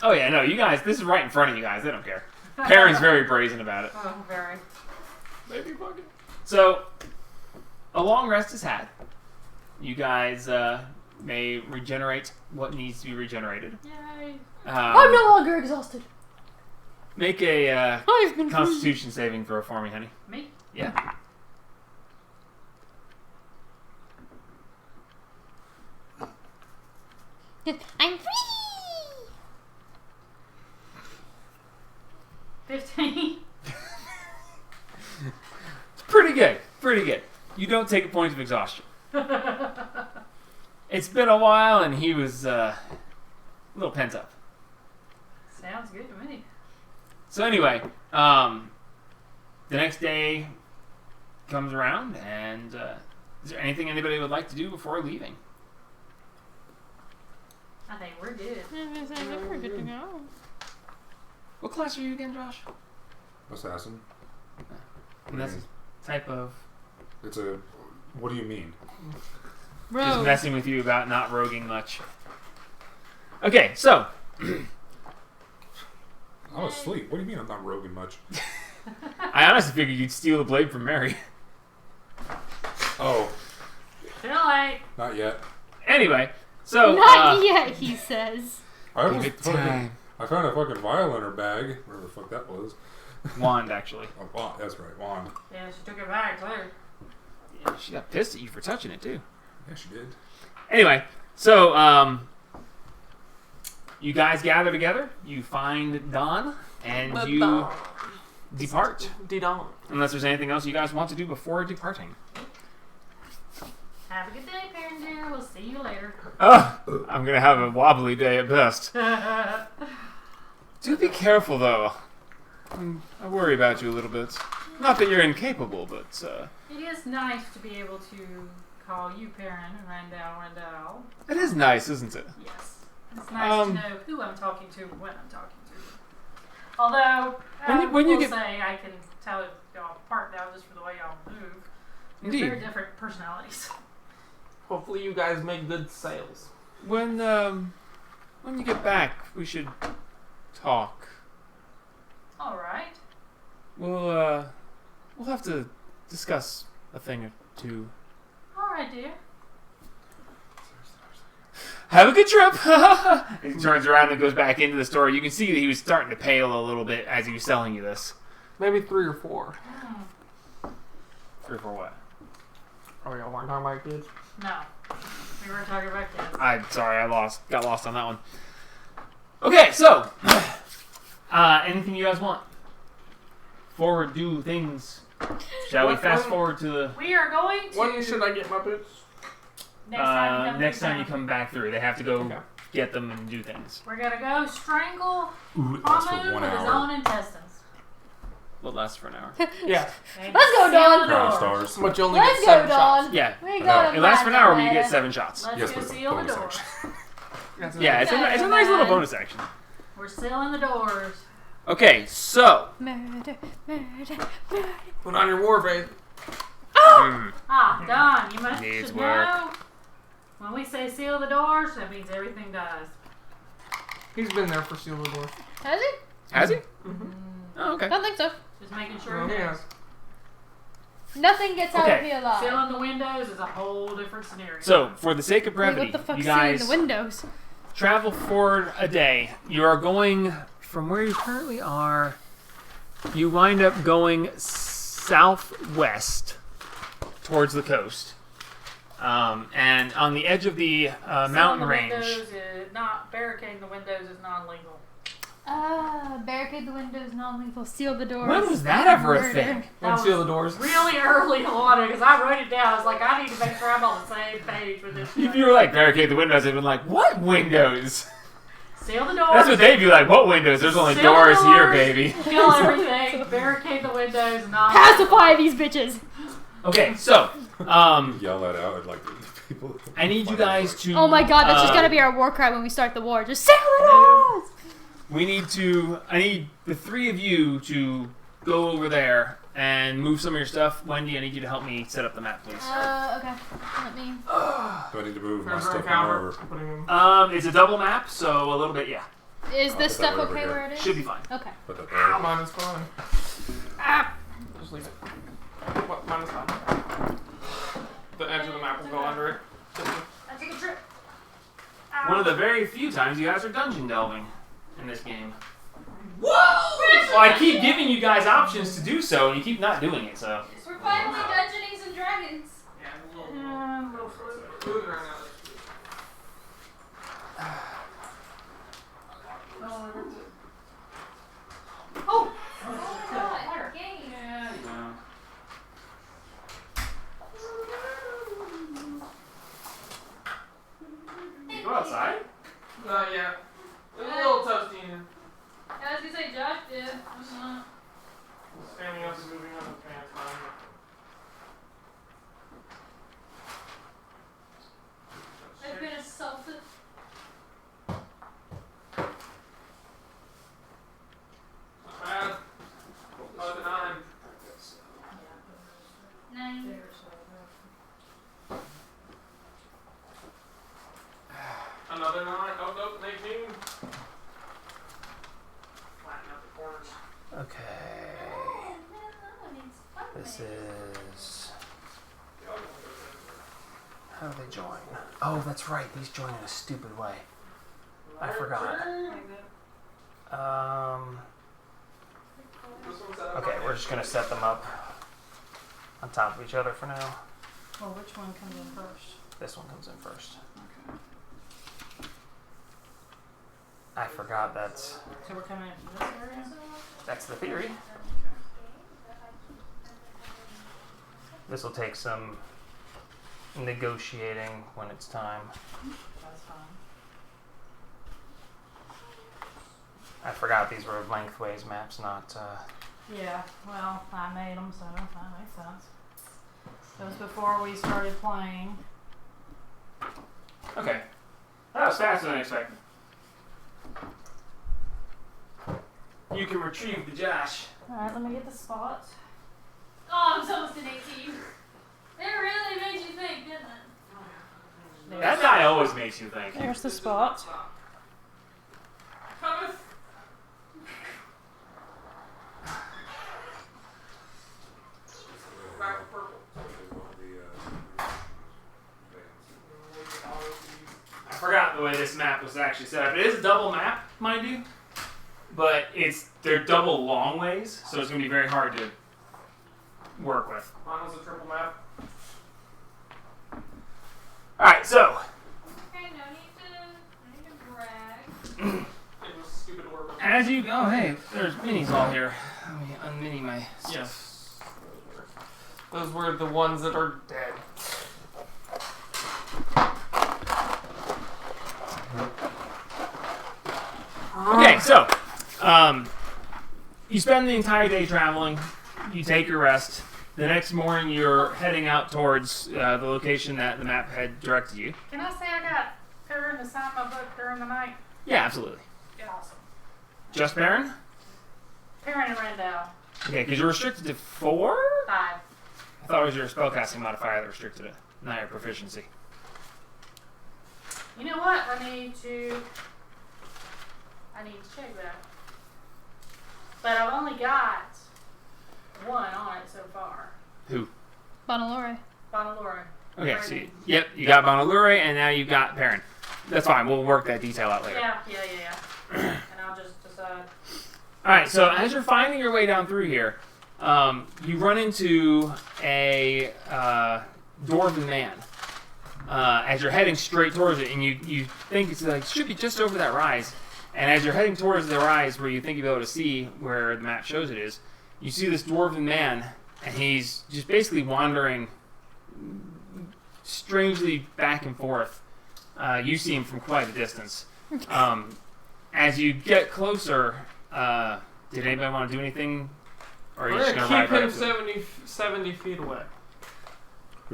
Speaker 5: Oh yeah, no, you guys, this is right in front of you guys. They don't care. Karen's very brazen about it.
Speaker 6: Oh, very.
Speaker 1: Maybe fucking.
Speaker 5: So, a long rest is had. You guys may regenerate what needs to be regenerated.
Speaker 6: Yay.
Speaker 2: I'm no longer exhausted.
Speaker 5: Make a
Speaker 2: I've been
Speaker 5: Constitution saving throw for me, honey.
Speaker 6: Me?
Speaker 5: Yeah.
Speaker 2: I'm free!
Speaker 6: 15.
Speaker 5: It's pretty good. Pretty good. You don't take a point of exhaustion. It's been a while, and he was a little pent up.
Speaker 6: Sounds good to me.
Speaker 5: So anyway, the next day comes around, and is there anything anybody would like to do before leaving?
Speaker 6: I think we're good.
Speaker 2: We're good to go.
Speaker 5: What class are you again, Josh?
Speaker 4: Assassin.
Speaker 5: And that's type of
Speaker 4: It's a. What do you mean?
Speaker 5: just messing with you about not roguing much. Okay, so
Speaker 4: I'm asleep. What do you mean I'm not roguing much?
Speaker 5: I honestly figured you'd steal the blade from Mary.
Speaker 4: Oh,
Speaker 6: Too late.
Speaker 4: not yet.
Speaker 5: Anyway, so
Speaker 2: Not yet, he says.
Speaker 4: I almost
Speaker 5: give it
Speaker 4: fucking-
Speaker 5: time.
Speaker 4: I found a fucking vial in her bag. Wherever the fuck that was.
Speaker 5: Wand actually.
Speaker 4: Oh, wand. That's right, wand.
Speaker 6: Yeah, she took it back, too.
Speaker 5: Yeah, she got pissed at you for touching it too.
Speaker 4: Yeah, she did.
Speaker 5: Anyway, so you guys gather together. You find Don, and you depart.
Speaker 1: Didon.
Speaker 5: Unless there's anything else you guys want to do before departing.
Speaker 6: Have a good day, parent dear. We'll see you later.
Speaker 5: Oh, I'm gonna have a wobbly day at best. Do be careful though. I worry about you a little bit. Not that you're incapable, but
Speaker 6: It is nice to be able to call you parent and Randall.
Speaker 5: it is nice, isn't it?
Speaker 6: Yes. It's nice to know who I'm talking to when I'm talking to. Although,
Speaker 5: When you
Speaker 6: will
Speaker 5: get-
Speaker 6: say I can tell y'all apart now just for the way y'all move. You're
Speaker 5: Indeed.
Speaker 6: very different personalities.
Speaker 1: Hopefully you guys make good sales.
Speaker 5: When you get back, we should talk.
Speaker 6: All right.
Speaker 5: We'll have to discuss a thing or two.
Speaker 6: All right, dear.
Speaker 5: Have a good trip. He turns around and goes back into the store. You can see that he was starting to pale a little bit as he was selling you this.
Speaker 1: Maybe 3 or 4.
Speaker 5: 3 or 4 what?
Speaker 1: Oh, y'all weren't talking about kids?
Speaker 6: No. We weren't talking about kids.
Speaker 5: I'm sorry, got lost on that one. Okay, so anything you guys want? Forward, do things. Shall we
Speaker 1: What-
Speaker 5: fast forward to the?
Speaker 6: We are going to.
Speaker 1: When should I get my boots?
Speaker 6: Next time
Speaker 5: you come back through. They have to go
Speaker 1: Okay.
Speaker 5: get them and do things.
Speaker 6: We're gonna go strangle
Speaker 4: Ooh, it lasts for
Speaker 6: Hamu
Speaker 4: 1
Speaker 6: with his
Speaker 4: hour.
Speaker 6: own intestines.
Speaker 5: Well, lasts for an hour.
Speaker 1: Yeah.
Speaker 6: Okay?
Speaker 2: Let's go,
Speaker 6: Seal
Speaker 2: Dawn.
Speaker 6: the
Speaker 4: Brown
Speaker 6: doors.
Speaker 4: stars.
Speaker 1: But you only
Speaker 2: Let's
Speaker 1: get
Speaker 2: go,
Speaker 1: 7 shots.
Speaker 2: Dawn.
Speaker 5: Yeah.
Speaker 2: We
Speaker 4: No,
Speaker 2: got
Speaker 5: It lasts for an hour, but you get
Speaker 2: it.
Speaker 5: 7 shots.
Speaker 6: Let's
Speaker 4: Yes,
Speaker 6: go
Speaker 4: but
Speaker 6: seal the
Speaker 4: bonus
Speaker 6: doors.
Speaker 4: action.
Speaker 1: That's
Speaker 5: Yeah, it's a nice little bonus action.
Speaker 6: We're sealing the doors.
Speaker 5: Okay, so.
Speaker 2: Murder.
Speaker 1: Put on your war faith.
Speaker 6: Ah, Don, you must
Speaker 5: Needs
Speaker 6: should
Speaker 5: work.
Speaker 6: know. When we say seal the doors, that means everything dies.
Speaker 1: He's been there for Seal the Door.
Speaker 2: Has he?
Speaker 5: Has he?
Speaker 1: Mm-hmm.
Speaker 5: Oh, okay.
Speaker 2: I don't think so.
Speaker 6: Just making sure.
Speaker 1: Oh,
Speaker 6: he
Speaker 1: he
Speaker 6: knows.
Speaker 1: has.
Speaker 2: Nothing gets out of
Speaker 5: Okay.
Speaker 2: me alive.
Speaker 6: Sealing the windows is a whole different scenario.
Speaker 5: So, for the sake of
Speaker 2: Wait,
Speaker 5: brevity,
Speaker 2: what the fuck's
Speaker 5: you
Speaker 2: seeing
Speaker 5: guys
Speaker 2: the windows?
Speaker 5: travel forward a day. You are going from where you currently are. You wind up going southwest towards the coast. And on the edge of the mountain range.
Speaker 6: Not barricading the windows is non-legal.
Speaker 2: Barricade the windows, non-lethal, seal the doors.
Speaker 5: When was that ever a
Speaker 2: Murder.
Speaker 5: thing?
Speaker 6: That
Speaker 1: And Seal
Speaker 6: was
Speaker 1: the Doors.
Speaker 6: really early on because I wrote it down. I was like, I need to make sure I'm on the same page with this.
Speaker 5: If you were like, barricade the windows, they'd been like, what windows?
Speaker 6: Seal the doors.
Speaker 5: That's what they'd be like, what windows? There's only
Speaker 6: Seal
Speaker 5: doors
Speaker 6: the
Speaker 5: here,
Speaker 6: doors.
Speaker 5: baby.
Speaker 6: Kill everything. Barricade the windows. Not
Speaker 2: Pacify these bitches.
Speaker 5: Okay, so,
Speaker 4: Yell that out. I'd like the people.
Speaker 5: I need you guys to...
Speaker 2: Oh my god, that's just gotta be our war cry when we start the war. Just seal the doors!
Speaker 5: I need the 3 of you to go over there and move some of your stuff. Wendy, I need you to help me set up the map, please.
Speaker 2: Okay. Let me.
Speaker 4: Do I need to move my
Speaker 1: There's our
Speaker 4: stuff
Speaker 1: counter.
Speaker 4: more?
Speaker 1: Putting him.
Speaker 5: It's a double map, so a little bit, yeah.
Speaker 2: Is
Speaker 4: I'll
Speaker 2: this
Speaker 4: put that
Speaker 2: stuff
Speaker 4: right over
Speaker 2: okay
Speaker 4: here.
Speaker 2: where it is?
Speaker 5: Should be fine.
Speaker 2: Okay.
Speaker 4: Put that there.
Speaker 1: Mine is fine. Just leave it. What? Mine is fine. The edge of the map will go under it.
Speaker 6: I took a trip.
Speaker 5: One of the very few times you guys are dungeon delving in this game. Well, I keep giving you guys options to do so, and you keep not doing it, so...
Speaker 2: We're finally dungeoning some dragons.
Speaker 1: Moving right now.
Speaker 2: Oh! Oh god, game.
Speaker 5: Yeah, you know. You go outside?
Speaker 1: Not yet. It's a little toasty in here.
Speaker 2: I was gonna say Josh did.
Speaker 1: Standing up and moving on the pants.
Speaker 2: I've been assaulted.
Speaker 1: Not bad. Oh, the 9.
Speaker 2: 9.
Speaker 1: Another 9. Oh, nope, 18. Flatten out the corners.
Speaker 5: Okay. This is... How do they join? Oh, that's right. These join in a stupid way. I forgot. Okay, we're just gonna set them up on top of each other for now.
Speaker 6: Well, which one comes in first?
Speaker 5: This one comes in first.
Speaker 6: Okay.
Speaker 5: I forgot that's
Speaker 6: So we're coming in from this area?
Speaker 5: that's the theory. This will take some negotiating when it's time.
Speaker 6: That's fine.
Speaker 5: I forgot these were lengthways maps, not.
Speaker 6: Yeah, well, I made them, so that makes sense. That was before we started playing.
Speaker 5: Okay. That was faster than I expected. You can retrieve the Josh.
Speaker 6: Alright, let me get the spot.
Speaker 2: Oh, I was almost an 18. It really made you think, didn't it?
Speaker 5: That guy always makes you think.
Speaker 6: There's the spot.
Speaker 1: Coming. Back with purple.
Speaker 5: I forgot the way this map was actually set up. It is a double map, mind you, but they're double long ways, so it's going to be very hard to work with.
Speaker 1: Mine was a triple map.
Speaker 5: All right, so
Speaker 2: Okay, no need to brag.
Speaker 1: It was stupid to work with.
Speaker 5: as you go, hey, there's minis all here. Let me unmini my stuff.
Speaker 1: Yes. Those were the ones that are dead.
Speaker 5: Okay, so you spend the entire day traveling. You take your rest. The next morning, you're heading out towards the location that the map had directed you.
Speaker 6: Can I say I got Perrin to sign my book during the night?
Speaker 5: Yeah, absolutely.
Speaker 6: Yeah, awesome.
Speaker 5: Just Baron?
Speaker 6: Perrin and Randall.
Speaker 5: Okay, because you're restricted to 4?
Speaker 6: 5.
Speaker 5: I thought it was your spellcasting modifier that restricted it, not your proficiency.
Speaker 6: You know what? I need to check that. But I've only got 1 on it so far.
Speaker 5: Who?
Speaker 2: Bonalore.
Speaker 6: Bonalore.
Speaker 5: Okay, so you got Bonalure, and now you got Perrin. That's fine. We'll work that detail out later.
Speaker 6: Yeah. And I'll just decide.
Speaker 5: All right. So as you're finding your way down through here, you run into a dwarven man. As you're heading straight towards it, and you think it's like should be just over that rise, and as you're heading towards the rise where you think you'll be able to see where the map shows it is, you see this dwarven man, and he's just basically wandering strangely back and forth. You see him from quite a distance. As you get closer, did anybody want to do anything? Or are you
Speaker 1: We're
Speaker 5: just
Speaker 1: gonna
Speaker 5: going to
Speaker 1: keep
Speaker 5: ride
Speaker 1: him
Speaker 5: right up to
Speaker 1: 70 feet away.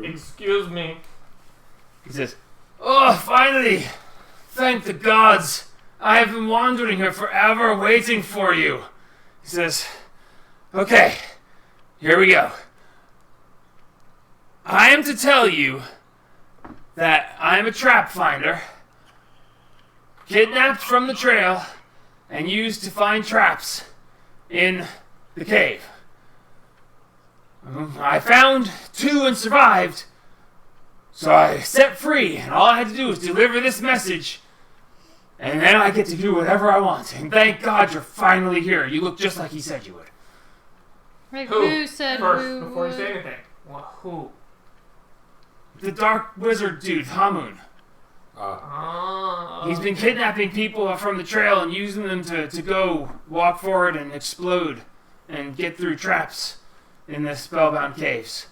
Speaker 1: Excuse me.
Speaker 5: He says, "Oh, finally! Thank the gods! I have been wandering here forever waiting for you." He says, "Okay, here we go. I am to tell you that I am a trap finder, kidnapped from the trail and used to find traps in the cave. I found 2 and survived, so I set free, and all I had to do was deliver this message, and then I get to do whatever I want. And thank God you're finally here. You look just like he said you would."
Speaker 2: Right,
Speaker 1: Who?
Speaker 2: who said
Speaker 1: First,
Speaker 2: who
Speaker 1: before you
Speaker 2: would-
Speaker 1: say anything. Well, who?
Speaker 5: The dark wizard dude, Hamun. He's been kidnapping people from the trail and using them to go walk forward and explode and get through traps in the Spellbound caves.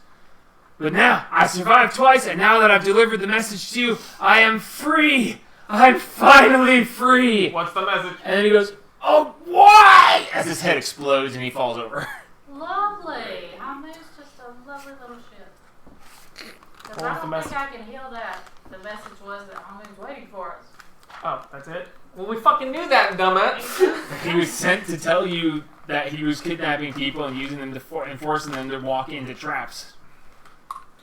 Speaker 5: But now, I survived twice, and now that I've delivered the message to you, I am free! I'm finally free!
Speaker 1: What's the message?
Speaker 5: And then he goes, "Oh, why?" As his head explodes and he falls over.
Speaker 6: Lovely. Hamu's just a lovely little ship. Because I
Speaker 1: What's the
Speaker 6: don't
Speaker 1: message?
Speaker 6: think I can heal that. The message was that Hamu's waiting for us.
Speaker 1: Oh, that's it? Well, we fucking knew that, dumbass.
Speaker 5: He was sent to tell you that he was kidnapping people and using them to and forcing them to walk into traps.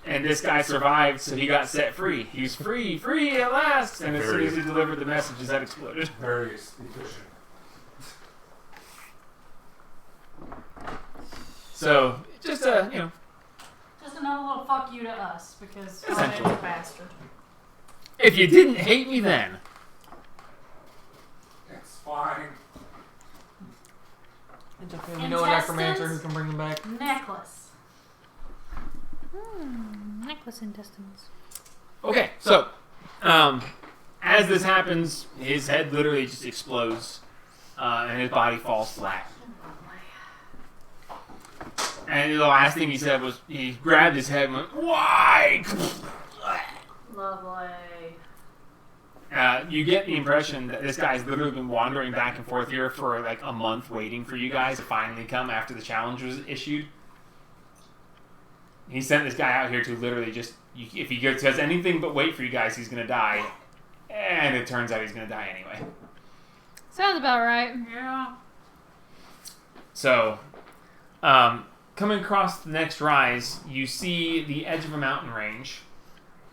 Speaker 5: And this guy survived, so he got set free. He was free at last! And as soon as he delivered the message, his head exploded.
Speaker 4: Very efficient.
Speaker 5: So, just a,
Speaker 6: Just another little fuck you to us because Hamu's
Speaker 5: Essentially.
Speaker 6: a bastard.
Speaker 5: if you didn't hate me then.
Speaker 4: It's fine.
Speaker 1: It's okay. We know a necromancer who
Speaker 6: Intestines?
Speaker 1: can bring him back.
Speaker 6: Necklace.
Speaker 2: Necklace intestines.
Speaker 5: Okay, so, as this happens, his head literally just explodes, and his body falls flat. And the last thing he said was, he grabbed his head and went, "Why?"
Speaker 6: Lovely.
Speaker 5: You get the impression that this guy's literally been wandering back and forth here for like a month waiting for you guys to finally come after the challenge was issued. He sent this guy out here to literally just, if he does anything but wait for you guys, he's going to die. And it turns out he's going to die anyway.
Speaker 2: Sounds about right.
Speaker 6: Yeah.
Speaker 5: So, coming across the next rise, you see the edge of a mountain range.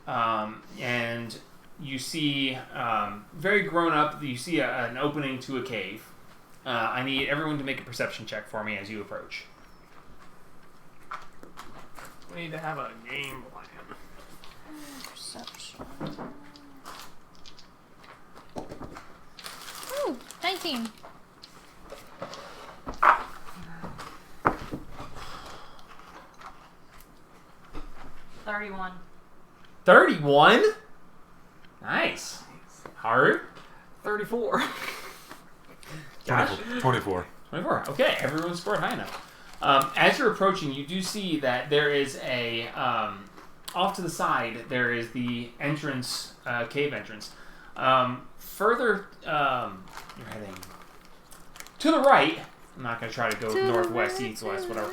Speaker 5: And you see, very grown up, you see an opening to a cave. I need everyone to make a perception check for me as you approach.
Speaker 1: We need to have a game plan.
Speaker 2: Perception. Ooh, 19.
Speaker 6: $31.
Speaker 5: 31? Nice. Hard.
Speaker 1: 34.
Speaker 4: 24.
Speaker 5: 24. Okay, everyone scored high enough. As you're approaching, you do see that there is a, off to the side, there is the entrance, cave entrance. Further, you're heading To the right, I'm not going to try to go northwest, east, west, whatever.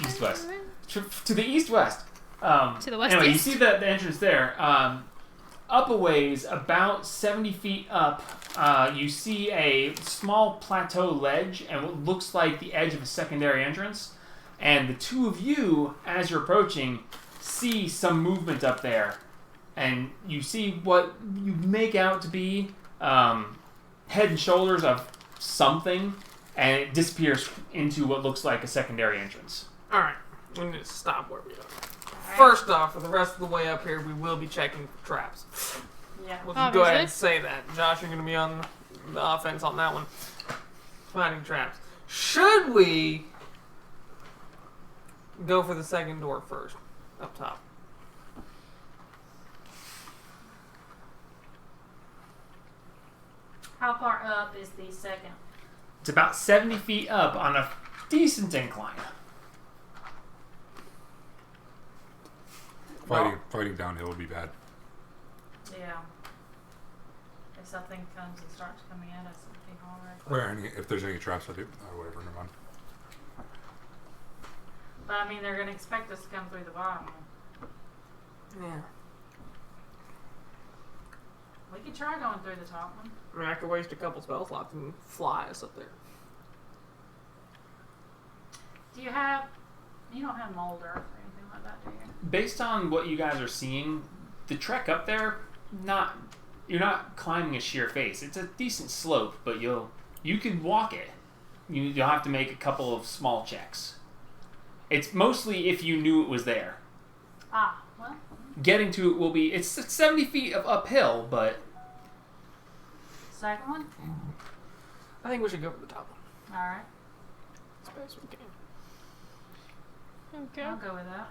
Speaker 5: East, west. To the east-west.
Speaker 2: To the west.
Speaker 5: Anyway, you see the entrance there. Up a ways, about 70 feet up, you see a small plateau ledge and what looks like the edge of a secondary entrance. And the two of you, as you're approaching, see some movement up there. And you see what you make out to be head and shoulders of something, and it disappears into what looks like a secondary entrance.
Speaker 1: Alright, we need to stop where we are. First off, for the rest of the way up here, we will be checking for traps.
Speaker 6: Yeah.
Speaker 1: We'll just go ahead and say that. Josh, you're going to be on the offense on that one. Finding traps. Should we go for the second door first, up top?
Speaker 6: How far up is the second?
Speaker 5: It's about 70 feet up on a decent incline.
Speaker 4: Fighting downhill would be bad.
Speaker 6: Yeah. If something comes and starts coming at us, it'd be hard.
Speaker 4: If there's any traps, I do. Whatever, never mind.
Speaker 6: But I mean, they're going to expect us to come through the bottom.
Speaker 1: Yeah.
Speaker 6: We could try going through the top one.
Speaker 1: I mean, I could waste a couple spell slots and fly us up there.
Speaker 6: Do you have... You don't have mold earth or anything like that, do you?
Speaker 5: Based on what you guys are seeing, the trek up there, you're not climbing a sheer face. It's a decent slope, but you can walk it. You'll have to make a couple of small checks. It's mostly if you knew it was there.
Speaker 6: Ah, well.
Speaker 5: Getting to it will be... It's 70 feet of uphill, but...
Speaker 6: Second one?
Speaker 1: I think we should go for the top one.
Speaker 6: Alright.
Speaker 1: As best we can.
Speaker 2: Okay.
Speaker 6: I'll go with that.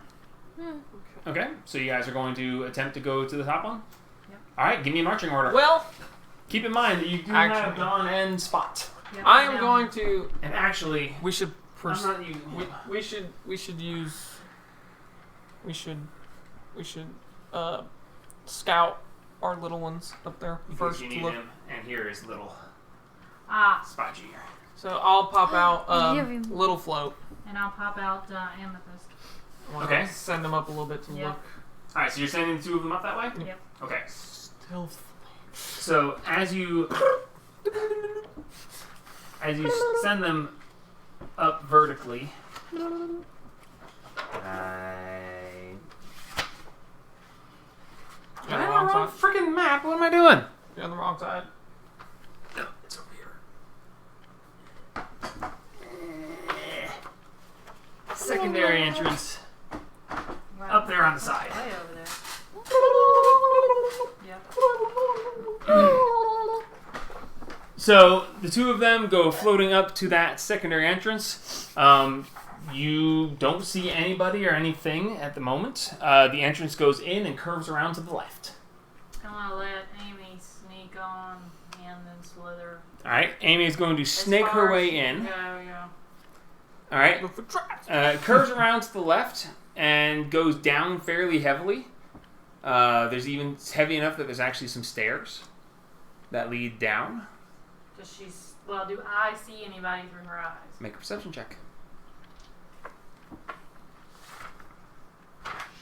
Speaker 5: Okay, so you guys are going to attempt to go to the top one?
Speaker 6: Yep.
Speaker 5: Alright, give me a marching order.
Speaker 1: Well,
Speaker 5: keep in mind that you do have dawn and spot.
Speaker 6: Yep,
Speaker 1: I am
Speaker 6: down.
Speaker 1: going to...
Speaker 5: And actually...
Speaker 1: We should...
Speaker 5: I'm not using...
Speaker 1: We should use... We should scout our little ones up there first
Speaker 5: you
Speaker 1: to
Speaker 5: need
Speaker 1: look.
Speaker 5: him, and here is little Spot Junior.
Speaker 1: So I'll pop out
Speaker 2: You have him.
Speaker 1: little float.
Speaker 6: And I'll pop out amethyst.
Speaker 5: Okay.
Speaker 1: Send them up a little bit to
Speaker 6: Yep.
Speaker 1: look.
Speaker 5: Alright, so you're sending the two of them up that way?
Speaker 6: Yep.
Speaker 5: Okay.
Speaker 1: Stealth.
Speaker 5: So as you send them up vertically,
Speaker 1: You're on the
Speaker 5: I'm
Speaker 1: wrong
Speaker 5: on the wrong
Speaker 1: side.
Speaker 5: freaking map. What am I doing?
Speaker 1: You're on the wrong side.
Speaker 5: No, it's over here. Secondary entrance
Speaker 6: Right.
Speaker 5: up there on the side.
Speaker 6: Way over there. Yep.
Speaker 5: So the two of them go floating up to that secondary entrance. You don't see anybody or anything at the moment. The entrance goes in and curves around to the left.
Speaker 6: I'm going to let Amy sneak on and then slither.
Speaker 5: Alright, Amy is going to
Speaker 6: as
Speaker 5: snake
Speaker 6: far
Speaker 5: her
Speaker 6: as
Speaker 5: way
Speaker 6: she
Speaker 5: in.
Speaker 6: can go, yeah.
Speaker 5: Alright,
Speaker 1: Look for traps.
Speaker 5: curves around to the left and goes down fairly heavily. There's even it's heavy enough that there's actually some stairs that lead down.
Speaker 6: Does she... Well, do I see anybody through her eyes?
Speaker 5: Make a perception check.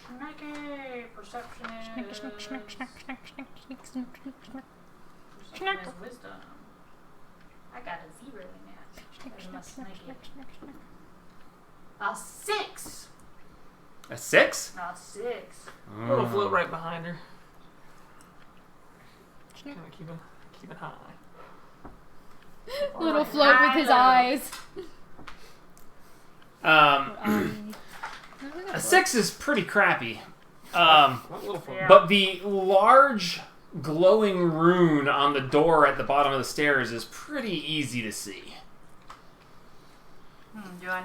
Speaker 6: Snacky! Perception is... Perception is wisdom. I got a 0 in that. There's my snaky. A 6!
Speaker 5: A 6?
Speaker 6: Not 6.
Speaker 1: Little float right behind her. Kind of keep it high.
Speaker 2: Little float with his eyes.
Speaker 5: A 6 is pretty crappy.
Speaker 1: What little float?
Speaker 6: Yeah.
Speaker 5: But the large glowing rune on the door at the bottom of the stairs is pretty easy to see.
Speaker 6: Do I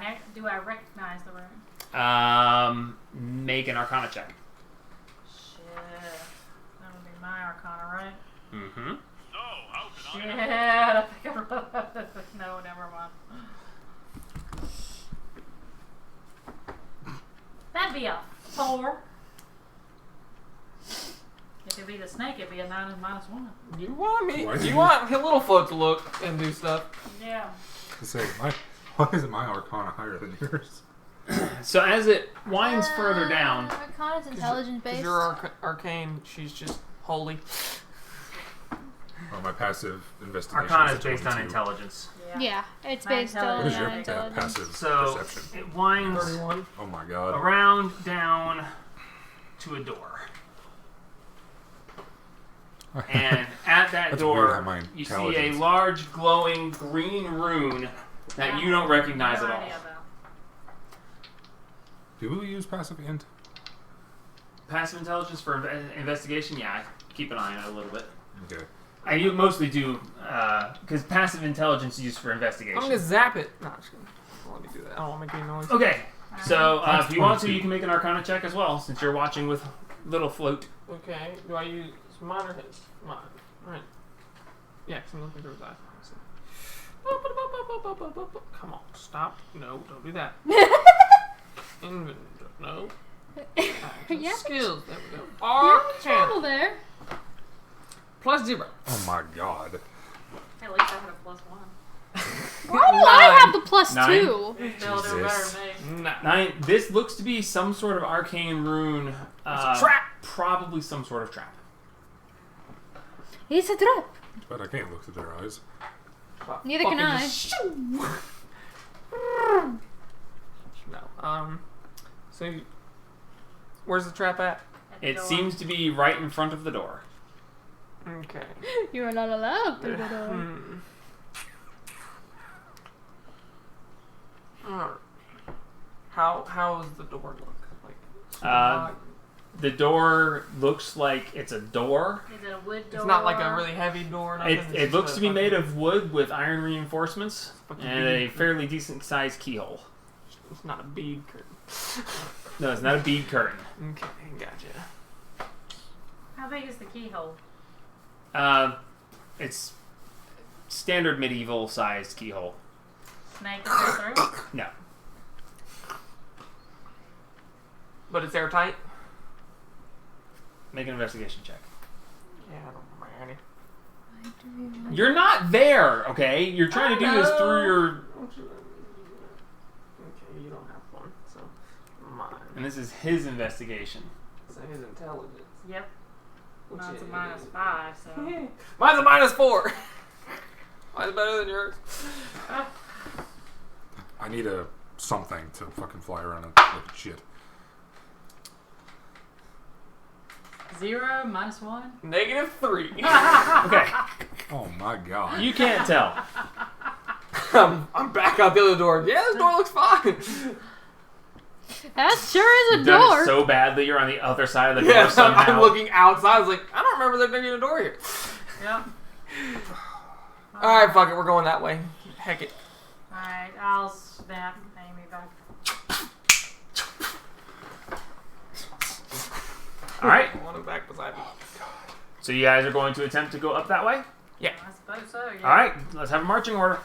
Speaker 6: recognize the room?
Speaker 5: Make an Arcana check.
Speaker 6: Shit. That would be my arcana, right?
Speaker 5: Mm-hmm.
Speaker 6: Shit. I think I no, never mind. That'd be a 4. If to be the snake, it'd be a 9 and -1.
Speaker 1: You want me?
Speaker 4: Why
Speaker 1: You
Speaker 4: you-
Speaker 1: want little float to look and do stuff?
Speaker 6: Yeah.
Speaker 4: To say, why isn't my Arcana higher than yours?
Speaker 5: So as it winds further down,
Speaker 2: Arcana's intelligence
Speaker 1: Because
Speaker 2: based.
Speaker 1: you're arcane, she's just holy.
Speaker 4: Or my passive investigation.
Speaker 5: Arcana is
Speaker 4: is
Speaker 5: based on
Speaker 4: 22.
Speaker 5: intelligence.
Speaker 2: Yeah, it's
Speaker 6: My
Speaker 2: based
Speaker 4: What
Speaker 2: on
Speaker 4: is your
Speaker 2: intelligence.
Speaker 4: passive
Speaker 5: So
Speaker 4: perception?
Speaker 5: it winds
Speaker 1: 31.
Speaker 4: Oh my god.
Speaker 5: around down to a door. And at that
Speaker 4: That's weird how
Speaker 5: door,
Speaker 4: my
Speaker 5: you see a
Speaker 4: intelligence-
Speaker 5: large glowing green rune that you don't recognize
Speaker 6: No
Speaker 5: at all.
Speaker 6: idea about.
Speaker 4: Do we use passive int?
Speaker 5: Passive intelligence for investigation, yeah, I keep an eye on it a little bit.
Speaker 4: Okay.
Speaker 5: I you mostly do, because passive intelligence is used for
Speaker 1: I'm
Speaker 5: investigation.
Speaker 1: gonna zap it. No, I'm just kidding. Let me do that. I don't want to make any noise.
Speaker 5: Okay, so
Speaker 4: That's
Speaker 5: if you want to,
Speaker 4: 22.
Speaker 5: you can make an Arcana check as well, since you're watching with little float.
Speaker 1: Okay. Do I use mine or his? Mine. Alright. Yeah, because I'm looking through his eyes. Come on, stop. No, don't do that. Inventory. No. Action
Speaker 2: Yeah.
Speaker 1: skills. There we go.
Speaker 2: You're in trouble
Speaker 1: Arcana.
Speaker 2: there.
Speaker 1: Plus 0.
Speaker 4: Oh my god.
Speaker 6: At least I had a +1.
Speaker 2: Why do I have the plus
Speaker 5: 9.
Speaker 2: 2?
Speaker 6: They'll do better than me.
Speaker 5: 9. This looks to be some sort of arcane rune.
Speaker 1: It's a trap.
Speaker 5: Probably some sort of trap.
Speaker 2: It's a trap.
Speaker 4: But I can't look through their eyes.
Speaker 2: Neither can I.
Speaker 1: No. So, where's the trap at?
Speaker 6: At the
Speaker 5: It
Speaker 6: door.
Speaker 5: seems to be right in front of the door.
Speaker 1: Okay.
Speaker 2: You are not allowed to go down.
Speaker 1: Alright. How does the door look? Like,
Speaker 5: The door looks like it's a door.
Speaker 6: Is it a wood door?
Speaker 1: it's not like a really heavy door. Nothing. It's
Speaker 5: It
Speaker 1: just
Speaker 5: looks
Speaker 1: a
Speaker 5: to be
Speaker 1: fucking-
Speaker 5: made of wood with iron reinforcements
Speaker 1: fucking
Speaker 5: and a
Speaker 1: bead.
Speaker 5: fairly decent sized keyhole.
Speaker 1: It's not a bead curtain.
Speaker 5: No, it's not a bead curtain.
Speaker 1: Okay, gotcha.
Speaker 6: How big is the keyhole?
Speaker 5: It's standard medieval sized keyhole.
Speaker 6: Snake can go through?
Speaker 5: No.
Speaker 1: But it's airtight.
Speaker 5: Make an investigation check.
Speaker 1: Yeah, I don't mind.
Speaker 5: You're not there, okay? You're trying to do this through your.
Speaker 1: Okay, you don't have one, so mine.
Speaker 5: And this is his investigation.
Speaker 1: So his intelligence.
Speaker 6: Yep.
Speaker 1: Which
Speaker 6: Mine's a
Speaker 1: is
Speaker 6: -5, so.
Speaker 1: Mine's a -4. Mine's better than yours.
Speaker 4: I need a something to fucking fly around and look at shit.
Speaker 6: 0, -1.
Speaker 1: -3.
Speaker 5: Okay,
Speaker 4: Oh my god.
Speaker 5: you can't tell.
Speaker 1: I'm back out the other door. Yeah, this door looks fine.
Speaker 2: That sure is a
Speaker 5: You've done
Speaker 2: door.
Speaker 5: it so badly, you're on the other side of the door
Speaker 1: Yeah,
Speaker 5: somehow.
Speaker 1: I'm looking outside. I was like, I don't remember there being a door here.
Speaker 6: Yep.
Speaker 1: Alright, fuck it. We're going that way. Heck it.
Speaker 6: Alright, I'll snap Amy back.
Speaker 5: Alright,
Speaker 1: I want him back beside me.
Speaker 5: so you guys are going to attempt to go up that way?
Speaker 6: I suppose so, yeah.
Speaker 5: Alright, let's have a marching order.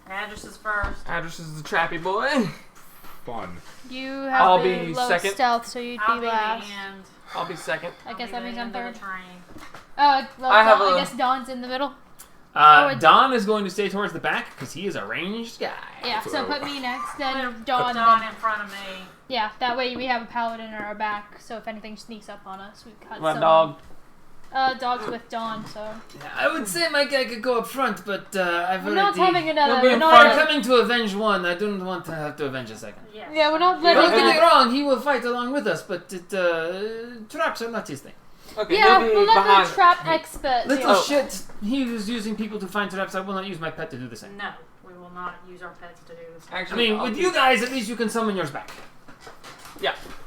Speaker 6: Addresses first.
Speaker 1: Address is the trappy boy.
Speaker 4: Fun.
Speaker 2: You have
Speaker 1: I'll
Speaker 2: the
Speaker 1: be
Speaker 2: low
Speaker 1: second.
Speaker 2: stealth, so you'd
Speaker 6: I'll
Speaker 2: be
Speaker 6: be the
Speaker 2: last.
Speaker 6: end.
Speaker 1: I'll be second.
Speaker 2: I guess
Speaker 6: I'll
Speaker 2: that
Speaker 6: be
Speaker 2: means
Speaker 6: the
Speaker 2: I'm
Speaker 6: end of
Speaker 2: third.
Speaker 6: the train.
Speaker 2: Well,
Speaker 1: I have
Speaker 2: I
Speaker 1: a-
Speaker 2: guess Dawn's in the middle. Oh,
Speaker 5: Don is going to stay towards the back because he is a ranged guy.
Speaker 2: Yeah, so put me next, then
Speaker 6: Put
Speaker 2: Dawn.
Speaker 6: Dawn
Speaker 2: Then,
Speaker 6: in front of me.
Speaker 2: yeah, that way we have a paladin on our back, so if anything sneaks up on us, we cut
Speaker 1: My
Speaker 2: someone.
Speaker 1: dog.
Speaker 2: Dog's with Dawn, so.
Speaker 3: I would say my guy could go up front, but I've
Speaker 2: We're not having another.
Speaker 1: You'll be
Speaker 2: We're
Speaker 1: in
Speaker 2: not
Speaker 1: front.
Speaker 3: We're
Speaker 2: gonna-
Speaker 3: coming to avenge one. I don't want to have to avenge a second.
Speaker 6: Yes.
Speaker 2: Yeah, we're not
Speaker 3: Don't
Speaker 2: letting
Speaker 3: get me
Speaker 2: that.
Speaker 3: wrong, he will fight along with us, but traps are not his thing.
Speaker 1: Okay,
Speaker 2: Yeah,
Speaker 1: you'll be
Speaker 2: we'll let
Speaker 1: behind.
Speaker 2: the trap expert.
Speaker 3: Little
Speaker 2: do it.
Speaker 3: shit, he was using people to find traps. I will not use my pet to do the same.
Speaker 6: No, we will not use our pets to do this.
Speaker 3: I
Speaker 1: Actually,
Speaker 3: mean,
Speaker 1: I'll
Speaker 3: with
Speaker 1: be-
Speaker 3: you guys, at least you can summon yours back.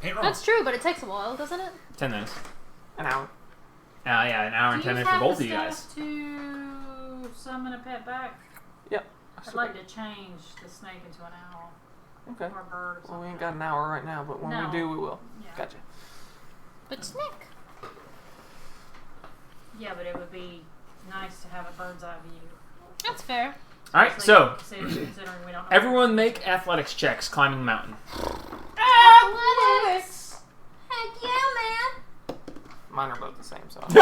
Speaker 4: Ain't wrong.
Speaker 2: That's true, but it takes a while, doesn't it?
Speaker 5: 10 minutes.
Speaker 1: An hour.
Speaker 5: Yeah, an hour and
Speaker 6: Do
Speaker 5: 10
Speaker 6: you
Speaker 5: minutes for
Speaker 6: have
Speaker 5: both
Speaker 6: the
Speaker 5: of you guys.
Speaker 6: stuff to summon a pet back?
Speaker 1: Yep.
Speaker 6: I'd like to change the snake into an owl
Speaker 1: Okay.
Speaker 6: or a bird or
Speaker 1: Well,
Speaker 6: something.
Speaker 1: we ain't got an hour right now, but when
Speaker 6: No.
Speaker 1: we do, we will.
Speaker 6: Yeah.
Speaker 1: Gotcha.
Speaker 2: But snake.
Speaker 6: Yeah, but it would be nice to have a bird's eye view.
Speaker 2: That's fair.
Speaker 5: Alright, so
Speaker 6: Considering we don't know.
Speaker 5: everyone make athletics checks climbing the mountain.
Speaker 2: Athletics. Heck yeah, man.
Speaker 1: Mine are both the same, so.
Speaker 2: Heck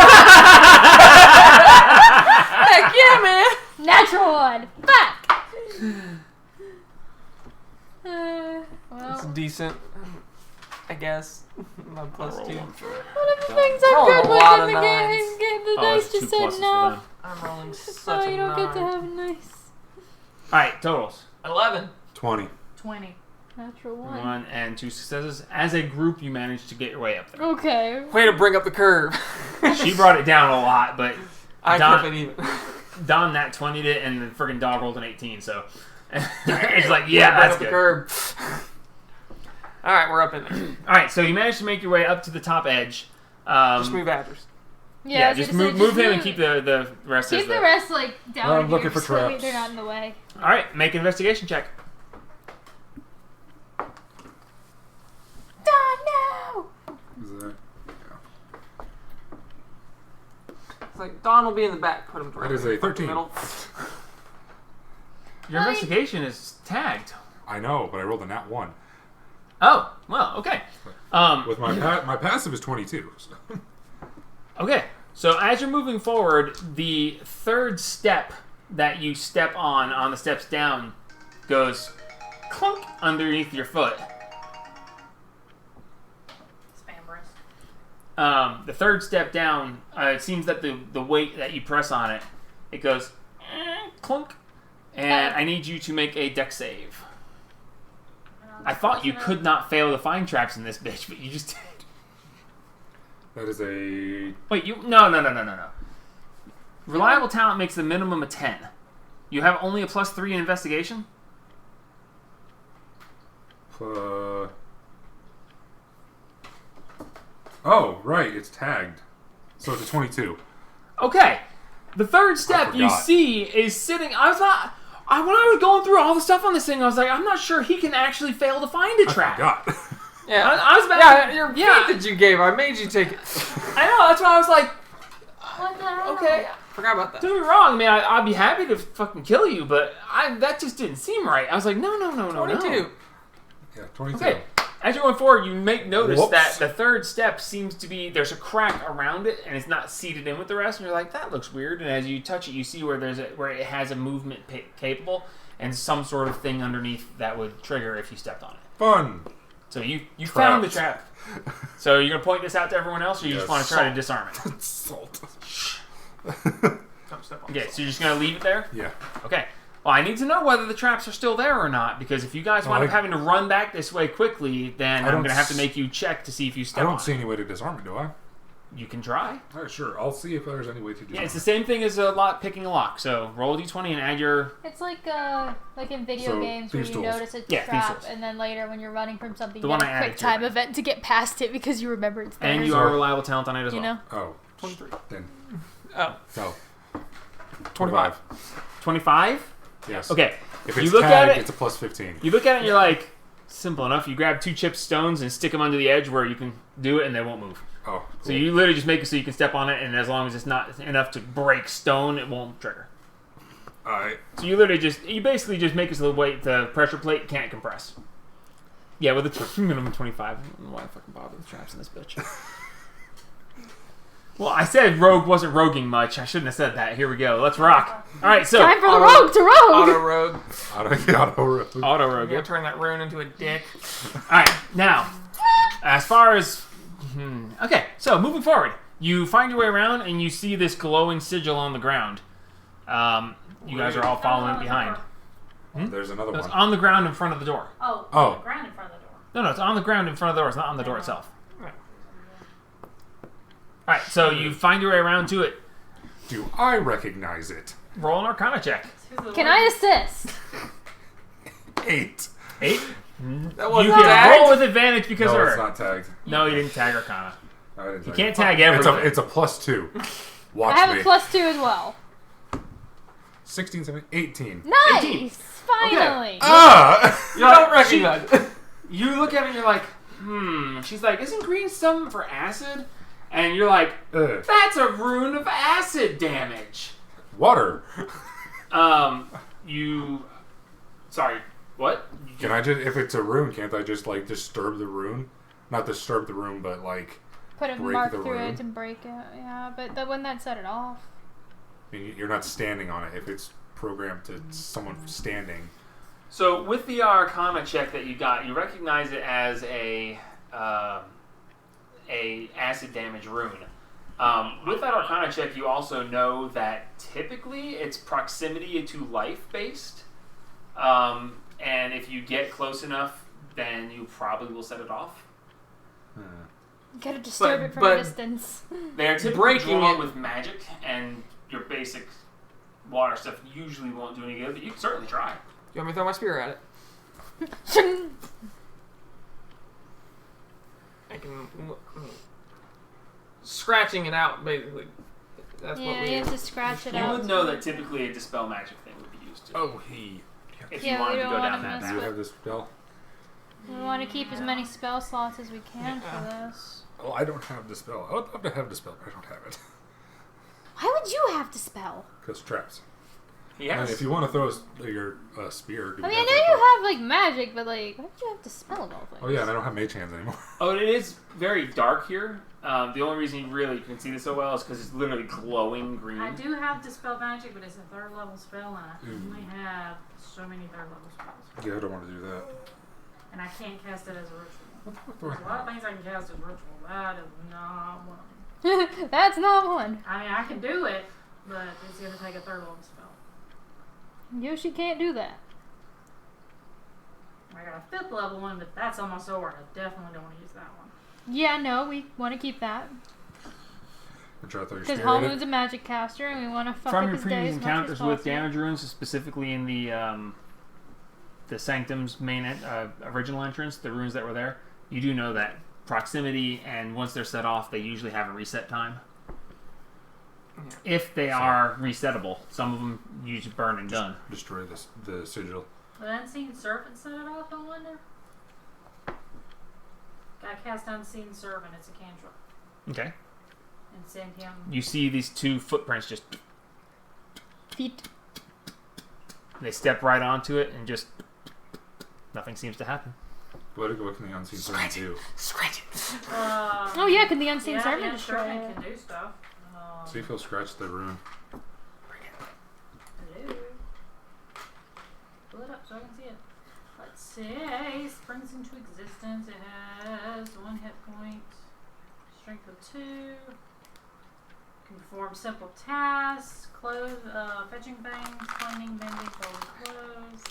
Speaker 2: yeah, man! Natural one. Fuck.
Speaker 1: It's
Speaker 2: Well,
Speaker 1: decent, I guess. My plus
Speaker 5: I'll roll
Speaker 1: 2.
Speaker 5: one for
Speaker 2: one of the
Speaker 5: Dom.
Speaker 2: things I'm
Speaker 1: Rolling
Speaker 2: good
Speaker 1: a
Speaker 2: with
Speaker 1: lot
Speaker 2: in
Speaker 1: of
Speaker 2: the
Speaker 1: nines.
Speaker 2: game, the
Speaker 5: Oh,
Speaker 2: dice
Speaker 5: it's two
Speaker 2: just said
Speaker 5: pluses for
Speaker 2: no.
Speaker 5: them.
Speaker 1: I'm rolling
Speaker 2: So
Speaker 1: such a
Speaker 2: you don't get to
Speaker 1: 9.
Speaker 2: have nice.
Speaker 5: Alright, totals.
Speaker 1: 11.
Speaker 4: 20.
Speaker 6: 20.
Speaker 2: Natural one.
Speaker 5: 1 and 2 successes. As a group, you managed to get your way up there.
Speaker 2: Okay.
Speaker 1: Way to bring up the curve.
Speaker 5: She brought it down a lot, but
Speaker 1: I
Speaker 5: Don-
Speaker 1: kept it even.
Speaker 5: Don nat 20'd it, and the friggin' dog rolled an 18, so. It's like,
Speaker 1: Way to
Speaker 5: yeah,
Speaker 1: bring
Speaker 5: that's
Speaker 1: up the
Speaker 5: good.
Speaker 1: curve. Alright, we're up in there.
Speaker 5: Alright, so you managed to make your way up to the top edge.
Speaker 1: Just move Adgers.
Speaker 2: Yeah, I was
Speaker 5: just
Speaker 2: gonna say,
Speaker 5: move him and keep the rest
Speaker 2: Keep
Speaker 5: as
Speaker 2: the rest like down
Speaker 4: I'm
Speaker 2: here,
Speaker 4: looking for
Speaker 2: so that
Speaker 4: traps.
Speaker 2: they're not in the way.
Speaker 5: Alright, make an investigation check.
Speaker 2: No!
Speaker 4: Is that?
Speaker 1: It's like, Don will be in the back. Put him
Speaker 4: That
Speaker 1: directly
Speaker 4: is a
Speaker 1: in the
Speaker 4: 13.
Speaker 1: middle.
Speaker 5: Your
Speaker 2: Hi.
Speaker 5: investigation is tagged.
Speaker 4: I know, but I rolled a nat 1.
Speaker 5: Oh, well, okay.
Speaker 4: With my my passive is 22. So.
Speaker 5: Okay, so as you're moving forward, the third step that you step on the steps down, goes clunk underneath your foot.
Speaker 6: Spam wrist.
Speaker 5: The third step down, it seems that the weight that you press on it, it goes clunk, and I need you to make a dex save. I thought you could not fail to find traps in this bitch, but you just did.
Speaker 4: That is a...
Speaker 5: Wait, no. Reliable talent makes the minimum a 10. You have only a +3 in investigation?
Speaker 4: Oh, right. It's tagged. So it's a 22.
Speaker 5: Okay. The third step you
Speaker 4: forgot.
Speaker 5: see is sitting... when I was going through all the stuff on this thing, I was like, I'm not sure he can actually fail to find a
Speaker 4: I
Speaker 5: trap.
Speaker 4: forgot.
Speaker 1: Yeah.
Speaker 5: I was about
Speaker 1: Yeah, your feet
Speaker 5: yeah.
Speaker 1: that you gave, I made you take it.
Speaker 5: I know, that's why I was like,
Speaker 6: What the hell?
Speaker 5: okay,
Speaker 1: Forgot about that.
Speaker 5: don't get me wrong, I mean, I'd be happy to fucking kill you, but that just didn't seem right. I was like, no.
Speaker 1: 22.
Speaker 4: Yeah, 22.
Speaker 5: Okay. As you're going forward, you make notice
Speaker 4: Whoops.
Speaker 5: that the third step seems to be, there's a crack around it, and it's not seated in with the rest, and you're like, that looks weird, and as you touch it, you see where where it has a movement capable, and some sort of thing underneath that would trigger if you stepped on it.
Speaker 4: Fun.
Speaker 5: So you found the
Speaker 4: Trapped.
Speaker 5: trap. So you're going to point this out to everyone else, or you just
Speaker 4: Yes.
Speaker 5: want to try to disarm it?
Speaker 4: Salt.
Speaker 1: Don't step on
Speaker 5: Okay,
Speaker 1: the
Speaker 5: so you're just going to leave it there?
Speaker 4: Yeah.
Speaker 5: Okay. Well, I need to know whether the traps are still there or not, because if you guys wind up
Speaker 4: I-
Speaker 5: having to run back this way quickly, then
Speaker 4: I
Speaker 5: I'm
Speaker 4: don't
Speaker 5: going to have to
Speaker 4: s-
Speaker 5: make you check to see if you
Speaker 4: I
Speaker 5: step on
Speaker 4: don't see
Speaker 5: it.
Speaker 4: any way to disarm it, do I?
Speaker 5: You can try.
Speaker 4: All right, sure. I'll see if there's any way to disarm
Speaker 5: Yeah, it's the
Speaker 4: it.
Speaker 5: same thing as picking a lock. So roll a d20 and add your...
Speaker 2: It's like in video
Speaker 4: So,
Speaker 2: games where
Speaker 4: thieves'
Speaker 2: you
Speaker 4: tools.
Speaker 2: notice a
Speaker 5: Yeah, thieves'
Speaker 2: trap,
Speaker 5: tools.
Speaker 2: and then later when you're running from something,
Speaker 5: The
Speaker 2: you
Speaker 5: one
Speaker 2: get
Speaker 5: I
Speaker 2: a
Speaker 5: added
Speaker 2: quick
Speaker 5: to it.
Speaker 2: time event to get past it because you remember it's there.
Speaker 5: And you
Speaker 4: So-
Speaker 5: are a reliable talent on it as
Speaker 2: you
Speaker 5: well.
Speaker 2: know?
Speaker 4: Oh,
Speaker 1: 23.
Speaker 4: then.
Speaker 1: Oh,
Speaker 4: No.
Speaker 1: 25.
Speaker 5: 25?
Speaker 4: Yes.
Speaker 5: Okay.
Speaker 4: If
Speaker 5: You
Speaker 4: it's
Speaker 5: look
Speaker 4: tagged,
Speaker 5: at it-
Speaker 4: it's a plus 15.
Speaker 5: You look at it and you're like, simple enough. You grab 2 chipped stones and stick them under the edge where you can do it and they won't move.
Speaker 4: Oh, cool.
Speaker 5: So you literally just make it so you can step on it, and as long as it's not enough to break stone, it won't trigger.
Speaker 4: All right.
Speaker 5: So you basically just make it so the pressure plate can't compress. Yeah, with a minimum 25. I don't know why I fucking bother with traps in this bitch. Well, I said rogue wasn't roguing much. I shouldn't have said that. Here we go. Let's rock. All right, so
Speaker 2: Time for the
Speaker 1: Auto-
Speaker 2: rogue to rogue!
Speaker 1: Auto rogue.
Speaker 5: auto rogue.
Speaker 1: You're gonna
Speaker 5: Yep.
Speaker 1: turn that rune into a dick.
Speaker 5: All right, now, as far as okay, so moving forward, you find your way around and you see this glowing sigil on the ground. You guys are all following behind.
Speaker 4: There's another
Speaker 5: It's
Speaker 4: one.
Speaker 5: on the ground in front of the door.
Speaker 6: Oh,
Speaker 4: Oh.
Speaker 6: on the ground in front of the door.
Speaker 5: No, it's on the ground in front of the door. It's not on the door itself. All right, so you find your way around to it.
Speaker 4: Do I recognize it?
Speaker 5: Roll an Arcana check.
Speaker 2: Can I assist?
Speaker 4: 8.
Speaker 5: 8.
Speaker 1: That
Speaker 5: You
Speaker 1: wasn't
Speaker 5: can
Speaker 1: tagged.
Speaker 5: roll with advantage because
Speaker 4: No,
Speaker 5: of
Speaker 4: it's
Speaker 5: her.
Speaker 4: not tagged.
Speaker 5: No, you didn't tag Arcana.
Speaker 4: I didn't
Speaker 5: You
Speaker 4: tag
Speaker 5: can't
Speaker 4: it.
Speaker 5: tag everything.
Speaker 4: It's a plus 2. Watch
Speaker 2: I have
Speaker 4: me.
Speaker 2: a +2 as well.
Speaker 4: 16, 17, 18.
Speaker 2: Nice!
Speaker 5: 18.
Speaker 2: Finally!
Speaker 4: Ah!
Speaker 1: You don't recognize it.
Speaker 5: You look at it and you're like, She's like, isn't green something for acid? And you're like,
Speaker 4: Ugh.
Speaker 5: that's a rune of acid damage.
Speaker 4: Water.
Speaker 5: Sorry, what?
Speaker 4: Can I just, if it's a rune, can't I just like disturb the rune? Not disturb the rune, but like
Speaker 2: put a
Speaker 4: break
Speaker 2: mark
Speaker 4: the
Speaker 2: through
Speaker 4: rune?
Speaker 2: it and break it. Yeah, but wouldn't that set it off?
Speaker 4: I mean, you're not standing on it if it's programmed to someone standing.
Speaker 5: So with the Arcana check that you got, you recognize it as a acid damage rune. With that Arcana check, you also know that typically it's proximity to life based, and if you get close enough, then you probably will set it off.
Speaker 2: You gotta disturb
Speaker 1: But-
Speaker 2: it from
Speaker 1: but-
Speaker 2: a distance.
Speaker 5: They are typically
Speaker 1: Breaking
Speaker 5: drawn
Speaker 1: it-
Speaker 5: with magic, and your basic water stuff usually won't do any good, but you can certainly try.
Speaker 1: You want me to throw my spear at it? I can. Scratching it out, basically. That's what
Speaker 2: Yeah,
Speaker 1: we.
Speaker 2: you have to scratch it
Speaker 5: You
Speaker 2: out.
Speaker 5: would know that typically a dispel magic thing would be used too.
Speaker 4: Oh, he.
Speaker 5: If
Speaker 2: Yeah,
Speaker 5: you wanted
Speaker 2: we
Speaker 5: to
Speaker 2: don't
Speaker 5: go
Speaker 2: wanna
Speaker 5: down that
Speaker 2: mess
Speaker 4: Do you
Speaker 5: path.
Speaker 4: have this spell?
Speaker 2: We want to keep as many spell slots as we can for this.
Speaker 4: Oh, I don't have the spell. I would love to have the spell, but I don't have it.
Speaker 2: Why would you have to spell?
Speaker 4: Because traps.
Speaker 5: Yes.
Speaker 4: And if you want to throw your spear, do
Speaker 2: I mean, I
Speaker 4: have
Speaker 2: know
Speaker 4: like
Speaker 2: you
Speaker 4: a-
Speaker 2: have like magic, but like, why would you have to spell of all things?
Speaker 4: Oh yeah, and I don't have mage hands anymore.
Speaker 5: Oh, it is very dark here. The only reason you really can see this so well is because it's literally glowing green.
Speaker 6: I do have Dispel Magic, but it's a 3rd level spell, and I
Speaker 4: Mm.
Speaker 6: only have so many 3rd level spells.
Speaker 4: Yeah, I don't want to do that.
Speaker 6: And I can't cast it as a ritual. There's a lot of things I can cast as ritual. That is not one of them.
Speaker 2: That's not one.
Speaker 6: I mean, I can do it, but it's going to take a 3rd level spell.
Speaker 2: Yoshi can't do that.
Speaker 6: I got a 5th level one, but that's on my sword. I definitely don't want to use that one.
Speaker 2: Yeah, no, we want to keep that.
Speaker 4: And try to throw your
Speaker 2: Because
Speaker 4: spear at
Speaker 2: Holmoon's
Speaker 4: it.
Speaker 2: a magic caster, and we want to fuck
Speaker 5: From
Speaker 2: up
Speaker 5: your
Speaker 2: his day
Speaker 5: previous
Speaker 2: as much as
Speaker 5: encounters with
Speaker 2: possible.
Speaker 5: damage runes, specifically in the Sanctum's main original entrance, the runes that were there, you do know that proximity and once they're set off, they usually have a reset time. If they are resettable, some of them you just burn and done.
Speaker 4: Destroy the sigil.
Speaker 6: The Unseen Servant set it off, I wonder? I cast Unseen Servant, it's a cantrip.
Speaker 5: Okay.
Speaker 6: And send him.
Speaker 5: You see these two footprints just
Speaker 2: Feet.
Speaker 5: they step right onto it and just nothing seems to happen.
Speaker 4: What can the unseen servant do?
Speaker 5: Scratch it.
Speaker 2: Oh yeah, can the unseen
Speaker 6: yeah,
Speaker 2: servant
Speaker 6: yeah,
Speaker 2: destroy
Speaker 6: servant
Speaker 2: it?
Speaker 6: can do stuff.
Speaker 4: See if he'll scratch the rune.
Speaker 6: Hello. Pull it up so I can see it. Let's see. Springs into existence. It has 1 hit point. Strength of 2. Can perform simple tasks. Clothes, fetching things, cleaning, bending, folding clothes.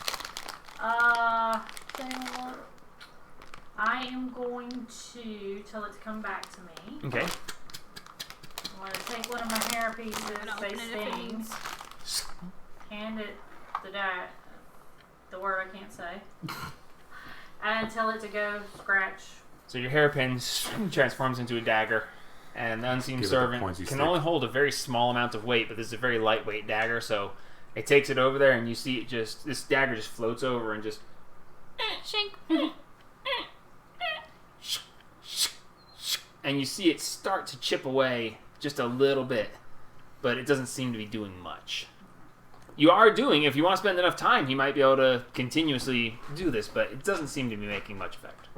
Speaker 2: Does anyone want?
Speaker 6: I am going to tell it to come back to me.
Speaker 5: Okay.
Speaker 6: I'm going to take one of my hair pieces, say
Speaker 2: Open it if it
Speaker 6: stings,
Speaker 2: needs.
Speaker 6: hand it the word I can't say, and tell it to go scratch.
Speaker 5: So your hairpin transforms into a dagger, and the unseen
Speaker 4: Give it the
Speaker 5: servant
Speaker 4: pointy
Speaker 5: can
Speaker 4: stick.
Speaker 5: only hold a very small amount of weight, but this is a very lightweight dagger, so it takes it over there, and you see it just, this dagger just floats over and just,
Speaker 2: Shink.
Speaker 5: and you see it start to chip away just a little bit, but it doesn't seem to be doing much. You are doing, if you want to spend enough time, you might be able to continuously do this, but it doesn't seem to be making much effect.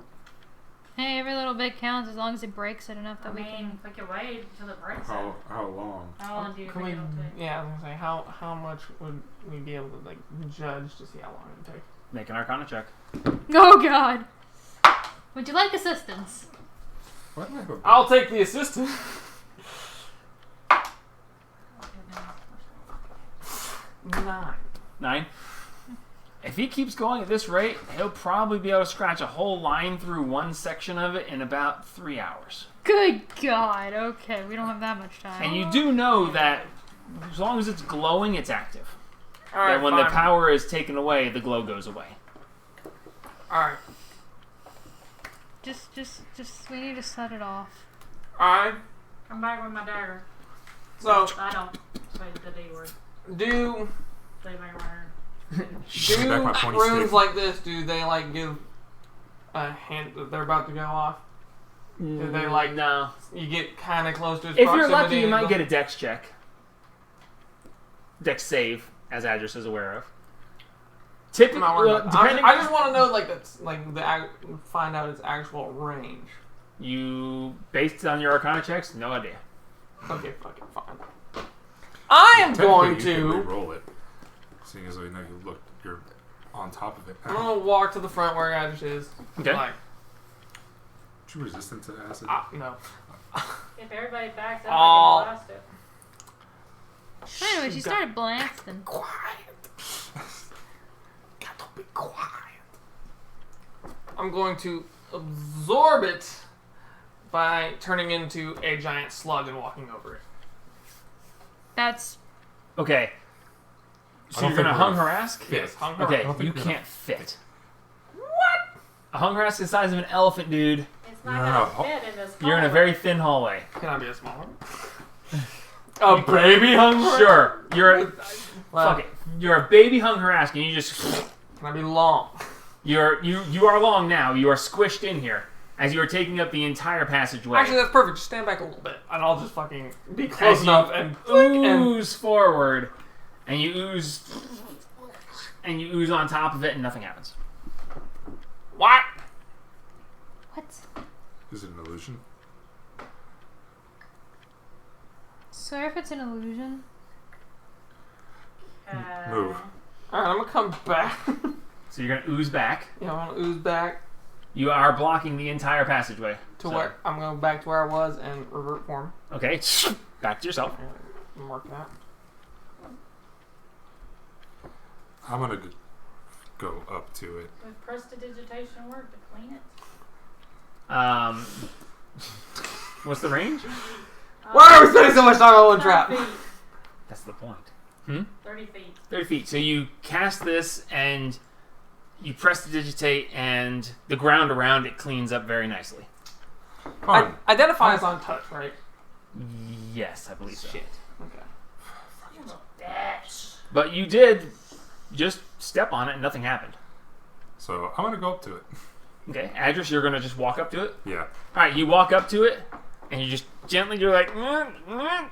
Speaker 2: Hey, every little bit counts as long as it breaks it enough
Speaker 6: I
Speaker 2: that we
Speaker 6: mean,
Speaker 2: can.
Speaker 6: if we can wait until it breaks
Speaker 4: How
Speaker 6: it.
Speaker 4: long?
Speaker 6: How long do you
Speaker 1: Can
Speaker 6: think
Speaker 1: we,
Speaker 6: it'll take?
Speaker 1: yeah, I was gonna say how much would we be able to like judge to see how long it would take?
Speaker 5: Make an Arcana check.
Speaker 2: Oh God! Would you like assistance?
Speaker 4: What?
Speaker 1: I'll take the assistant. 9.
Speaker 5: 9. If he keeps going at this rate, he'll probably be able to scratch a whole line through one section of it in about 3 hours.
Speaker 2: Good God! Okay, we don't have that much time.
Speaker 5: And you do know that as long as it's glowing, it's active.
Speaker 1: All right,
Speaker 5: That when
Speaker 1: fine.
Speaker 5: the power is taken away, the glow goes away.
Speaker 1: All right,
Speaker 2: Just, we need to set it off.
Speaker 1: all right.
Speaker 6: Come back with my dagger.
Speaker 1: So
Speaker 6: I don't say the D word.
Speaker 1: do
Speaker 6: Say back my hair.
Speaker 4: Give me back my pointy
Speaker 1: runes
Speaker 4: stick.
Speaker 1: like this? Do they like give a hint that they're about to go off? Do they like
Speaker 5: No.
Speaker 1: you get kind of close to its
Speaker 5: If
Speaker 1: proximity?
Speaker 5: you're lucky, you
Speaker 1: and
Speaker 5: might
Speaker 1: go-
Speaker 5: get a dex check. Dex save, as Adris is aware of.
Speaker 1: I'm
Speaker 5: Typically,
Speaker 1: not worried about that.
Speaker 5: depending.
Speaker 1: I just want to know like that's like find out its actual range.
Speaker 5: You, based on your Arcana checks, no idea.
Speaker 1: Okay, fucking fine. I am going
Speaker 4: Technically, you
Speaker 1: to.
Speaker 4: can re-roll it, seeing as though you know you're on top of it.
Speaker 1: I'm gonna walk to the front where Adrish is.
Speaker 5: Okay.
Speaker 1: Like,
Speaker 4: Are you resistant to acid?
Speaker 1: no.
Speaker 6: If everybody backs up,
Speaker 1: Oh.
Speaker 6: I can blast it.
Speaker 2: Anyway, she started blasting.
Speaker 1: Quiet. Gotta be quiet. I'm going to absorb it by turning into a giant slug and walking over it.
Speaker 2: That's
Speaker 5: Okay.
Speaker 4: I
Speaker 5: So
Speaker 4: don't
Speaker 5: you're gonna
Speaker 4: think
Speaker 5: hung
Speaker 4: we're-
Speaker 5: harass?
Speaker 1: Yes, hung her.
Speaker 5: Okay,
Speaker 4: I don't think
Speaker 5: you
Speaker 4: we're-
Speaker 5: can't fit. What? A hung harass is the size of an elephant, dude.
Speaker 6: It's not
Speaker 4: No.
Speaker 6: gonna fit in this.
Speaker 5: You're in a very thin hallway.
Speaker 1: Can I be a small one? A baby hungry?
Speaker 5: Sure, you're
Speaker 1: Well,
Speaker 5: fuck it. You're a baby hung harass, and you just
Speaker 1: Can I be long?
Speaker 5: you are long now. You are squished in here as you are taking up the entire passageway.
Speaker 1: Actually, that's perfect. Just stand back a little bit, and I'll just fucking be close
Speaker 5: As you
Speaker 1: enough and flick and
Speaker 5: ooze forward, and you ooze on top of it, and nothing happens.
Speaker 1: what?
Speaker 2: what?
Speaker 4: Is it an illusion?
Speaker 2: So if it's an illusion,
Speaker 4: Move.
Speaker 1: All right, I'm gonna come back.
Speaker 5: So you're gonna ooze back.
Speaker 1: Yeah, I'm gonna ooze back
Speaker 5: You are blocking the entire passageway.
Speaker 1: to
Speaker 5: So-
Speaker 1: where I'm going back to where I was and revert form.
Speaker 5: Okay, back to yourself.
Speaker 1: Mark that.
Speaker 4: I'm gonna go up to it.
Speaker 6: Would prestidigitation work to clean it?
Speaker 5: What's the range?
Speaker 1: Why are we spending so much time on one
Speaker 6: 30
Speaker 1: trap?
Speaker 6: feet.
Speaker 5: That's the point.
Speaker 6: 30 feet.
Speaker 5: 30 feet. So you cast this and you press the digitate, and the ground around it cleans up very nicely.
Speaker 4: Fine.
Speaker 1: Identifies on touch, right?
Speaker 5: Yes, I believe so.
Speaker 1: Shit. Okay.
Speaker 6: Bitch.
Speaker 5: But you did just step on it and nothing happened.
Speaker 4: So I'm gonna go up to it.
Speaker 5: Okay, Adris, you're gonna just walk up to it.
Speaker 4: Yeah.
Speaker 5: All right, you walk up to it, and you just gently, you're like, nothing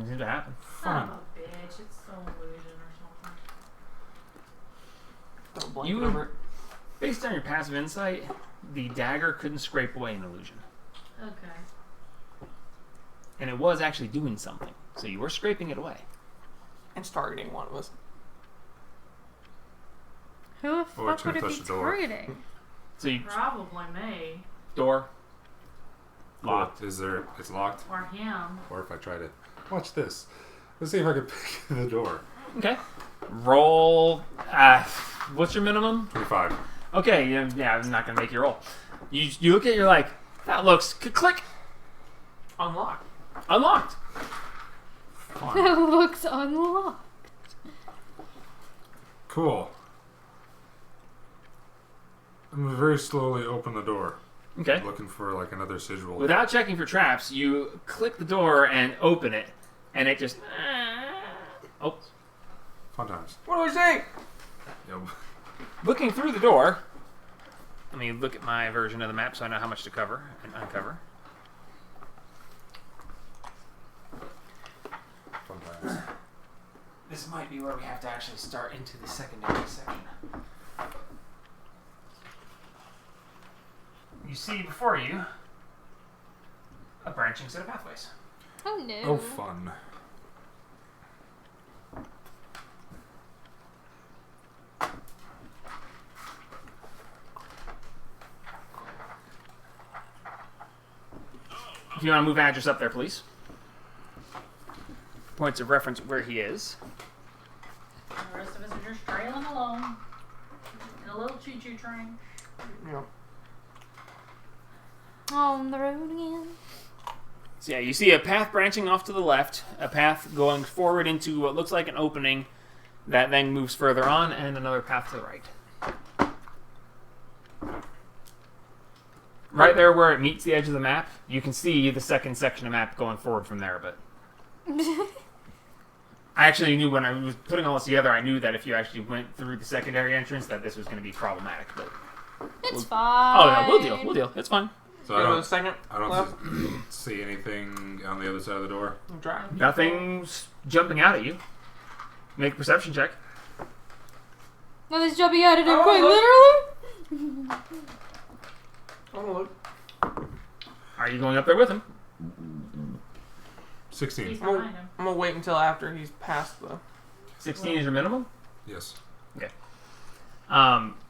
Speaker 5: seems to happen.
Speaker 6: Son of a bitch. It's some illusion or something.
Speaker 1: Don't blank
Speaker 5: You-
Speaker 1: over it.
Speaker 5: Based on your passive insight, the dagger couldn't scrape away an illusion,
Speaker 6: Okay.
Speaker 5: and it was actually doing something. So you were scraping it away.
Speaker 1: It's targeting one of us.
Speaker 2: who the
Speaker 4: Oh, I
Speaker 2: fuck would
Speaker 4: can't
Speaker 2: it
Speaker 4: touch
Speaker 2: be
Speaker 4: the door.
Speaker 2: targeting?
Speaker 5: So you
Speaker 6: Probably me.
Speaker 5: door
Speaker 4: Locked. Is there? It's locked.
Speaker 6: Or him.
Speaker 4: Or if I try to watch this, let's see if I can pick the door.
Speaker 5: Okay. Roll. What's your minimum?
Speaker 4: 25.
Speaker 5: Okay. Yeah, I'm not gonna make you roll. You look at it, you're like, that looks click
Speaker 1: Unlock.
Speaker 5: unlocked.
Speaker 4: Fine.
Speaker 2: That looks unlocked.
Speaker 4: Cool. I'm gonna very slowly open the door,
Speaker 5: Okay.
Speaker 4: looking for like another sigil.
Speaker 5: Without checking for traps, you click the door and open it, and it just. Oh,
Speaker 4: Fun times.
Speaker 1: What do we say?
Speaker 4: Yep.
Speaker 5: looking through the door. Let me look at my version of the map so I know how much to cover and uncover.
Speaker 4: Fun times.
Speaker 5: This might be where we have to actually start into the secondary section. You see before you a branching set of pathways.
Speaker 2: Oh no.
Speaker 4: Oh, fun.
Speaker 5: If you want to move Adris up there, please. Points of reference where he is.
Speaker 6: And the rest of us are just trailing along in a little choo-choo train.
Speaker 1: Yeah.
Speaker 2: On the road again.
Speaker 5: So yeah, you see a path branching off to the left, a path going forward into what looks like an opening that then moves further on, and another path to the right. Right there where it meets the edge of the map, you can see the second section of map going forward from there, but I actually knew when I was putting all this together, I knew that if you actually went through the secondary entrance that this was going to be problematic, but
Speaker 2: It's
Speaker 5: oh
Speaker 2: fine.
Speaker 5: yeah, we'll deal, it's fine.
Speaker 4: So
Speaker 1: Go to the second
Speaker 4: I don't
Speaker 1: left.
Speaker 4: see anything on the other side of the door.
Speaker 1: Drive.
Speaker 5: Nothing's jumping out at you. Make a perception check.
Speaker 2: Nothing's jumping out at him
Speaker 1: Oh,
Speaker 2: quite
Speaker 1: look.
Speaker 2: literally.
Speaker 1: I want to look.
Speaker 5: Are you going up there with him?
Speaker 4: 16.
Speaker 6: He's
Speaker 1: Well,
Speaker 6: behind him.
Speaker 1: I'm gonna wait until after he's past the.
Speaker 5: 16 is your minimum?
Speaker 4: Yes.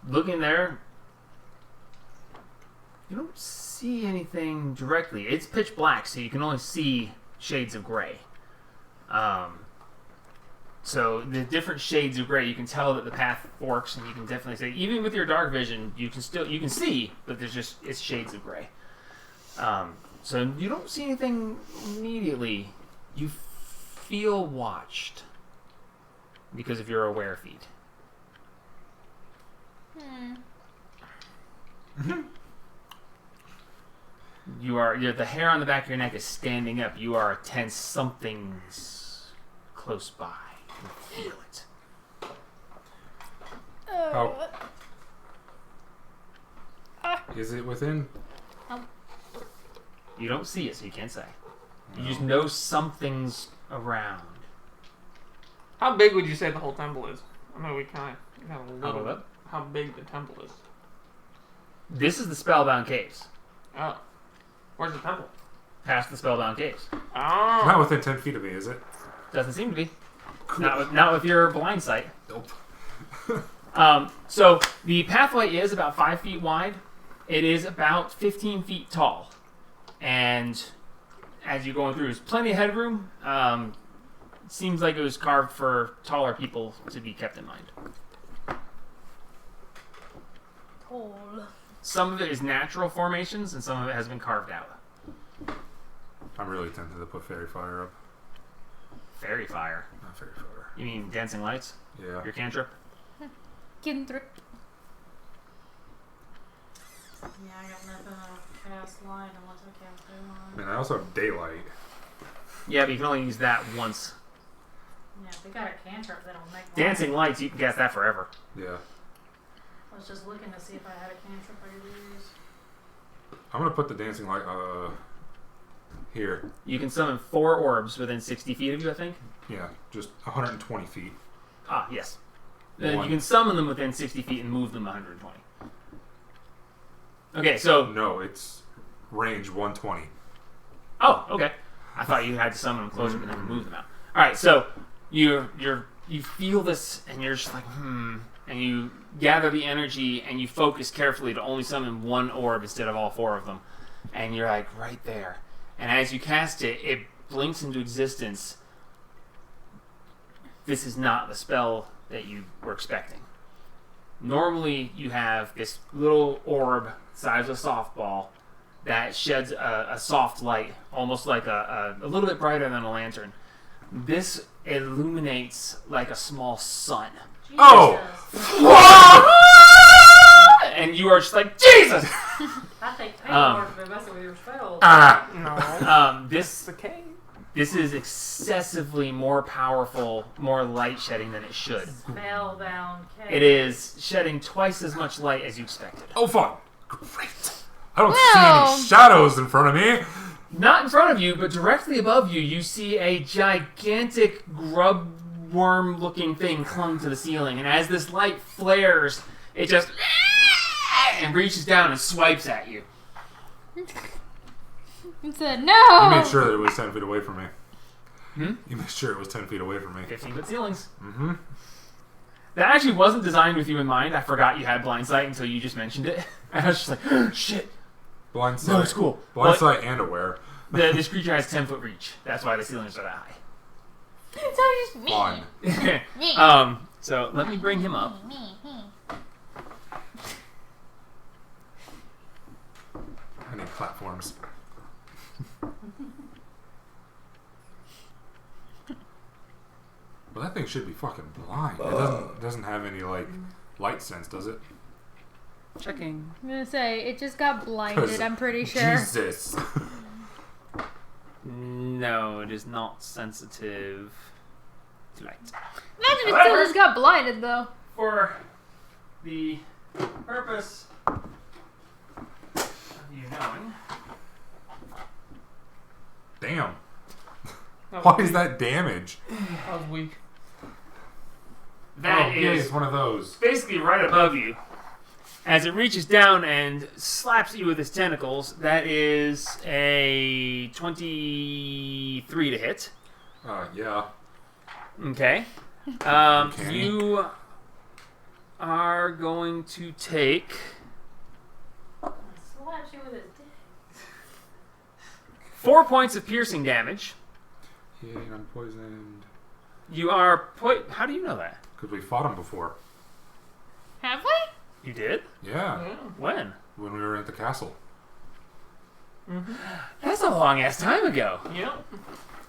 Speaker 5: Looking there, you don't see anything directly. It's pitch black, so you can only see shades of gray. So the different shades of gray, you can tell that the path forks, and you can definitely see. Even with your dark vision, you can see, but it's shades of gray. So you don't see anything immediately. You feel watched because of your aware feed. The hair on the back of your neck is standing up. You are tense. Something's close by. You can feel it.
Speaker 4: How is it within?
Speaker 5: You don't see it, so you can't say. You just know something's around.
Speaker 1: How big would you say the whole temple is? I know we kind of got a little
Speaker 5: How
Speaker 1: bit.
Speaker 5: big?
Speaker 1: How big the temple is?
Speaker 5: This is the Spellbound Caves.
Speaker 1: Oh, where's the temple?
Speaker 5: Past the Spellbound Caves.
Speaker 1: Oh,
Speaker 4: Not within 10 feet of me, is it?
Speaker 5: Doesn't seem to be. Not with your blind sight.
Speaker 4: Nope.
Speaker 5: So the pathway is about 5 feet wide. It is about 15 feet tall. And as you're going through, there's plenty of headroom. Seems like it was carved for taller people to be kept in mind.
Speaker 2: Tall.
Speaker 5: Some of it is natural formations, and some of it has been carved out.
Speaker 4: I'm really tempted to put fairy fire up.
Speaker 5: Fairy fire.
Speaker 4: Not fairy fire.
Speaker 5: You mean dancing lights?
Speaker 4: Yeah.
Speaker 5: Your cantrip?
Speaker 2: Kindred.
Speaker 6: Yeah, I got nothing to cast light unless I cast
Speaker 4: I
Speaker 6: daylight.
Speaker 4: mean, I also have daylight.
Speaker 5: Yeah, but you can only use that once.
Speaker 6: Yeah, if we got a cantrip that'll make light.
Speaker 5: Dancing lights, you can cast that forever.
Speaker 4: Yeah.
Speaker 6: I was just looking to see if I had a cantrip I could use.
Speaker 4: I'm gonna put the dancing light here.
Speaker 5: You can summon 4 orbs within 60 feet of you, I think.
Speaker 4: Yeah, just 120 feet.
Speaker 5: Ah, yes. Then
Speaker 4: One.
Speaker 5: you can summon them within 60 feet and move them 120. Okay, so...
Speaker 4: No, it's range 120.
Speaker 5: Oh, okay. I thought you had to summon them closer but then move them out. Alright, so you feel this and you're just like, and you gather the energy and you focus carefully to only summon 1 orb instead of all 4 of them. And you're like, right there. And as you cast it, it blinks into existence. This is not the spell that you were expecting. Normally, you have this little orb, size of a softball, that sheds a soft light, almost like a little bit brighter than a lantern. This illuminates like a small sun.
Speaker 6: Jesus.
Speaker 4: Oh!
Speaker 5: And you are just like, Jesus!
Speaker 6: I think paperwork would be messing with your spells.
Speaker 1: no.
Speaker 5: This
Speaker 1: The cave.
Speaker 5: This is excessively more powerful, more light shedding than it should.
Speaker 6: Spellbound cave.
Speaker 5: It is shedding twice as much light as you expected.
Speaker 4: Oh, fun. Great. I don't
Speaker 2: Well-
Speaker 4: see any shadows in front of me.
Speaker 5: Not in front of you, but directly above you, you see a gigantic grub worm-looking thing clung to the ceiling. And as this light flares, it just and reaches down and swipes at you.
Speaker 2: It said no.
Speaker 4: You made sure that it was 10 feet away from me.
Speaker 5: Hmm?
Speaker 4: You made sure it was 10 feet away from me.
Speaker 5: 15-foot ceilings.
Speaker 4: Mm-hmm.
Speaker 5: That actually wasn't designed with you in mind. I forgot you had blind sight until you just mentioned it. And I was just like, shit.
Speaker 4: Blind sight.
Speaker 5: No, it's cool.
Speaker 4: Blind
Speaker 5: But
Speaker 4: sight and aware.
Speaker 5: this creature has 10-foot reach. That's why the ceilings are that high.
Speaker 2: It's all just me.
Speaker 4: Fun.
Speaker 2: Me.
Speaker 5: So let me bring him up.
Speaker 2: Me.
Speaker 4: I need platforms. Well, that thing should be fucking blind. It doesn't have any like light sense, does it?
Speaker 5: Checking.
Speaker 2: I'm gonna say it just got blinded. I'm pretty sure.
Speaker 4: Jesus.
Speaker 5: No, it is not sensitive to light.
Speaker 2: Imagine it still just got blinded though.
Speaker 5: For the purpose of you knowing,
Speaker 4: Damn.
Speaker 1: That
Speaker 4: Why
Speaker 1: was
Speaker 4: is that damage?
Speaker 1: That was weak.
Speaker 5: that
Speaker 4: oh, yeah,
Speaker 5: is
Speaker 4: it's one of those.
Speaker 5: basically right above you. As it reaches down and slaps at you with its tentacles, that is a 23 to hit.
Speaker 4: Yeah.
Speaker 5: Okay.
Speaker 4: Okay.
Speaker 5: You are going to take...
Speaker 6: Slaps you with his dick.
Speaker 5: 4 points of piercing damage.
Speaker 4: He ain't unpoisoned.
Speaker 5: You are... How do you know that?
Speaker 4: Because we fought him before.
Speaker 2: Have we?
Speaker 5: You did?
Speaker 4: Yeah.
Speaker 5: When?
Speaker 4: When we were at the castle.
Speaker 5: That's a long-ass time ago.
Speaker 1: Yep.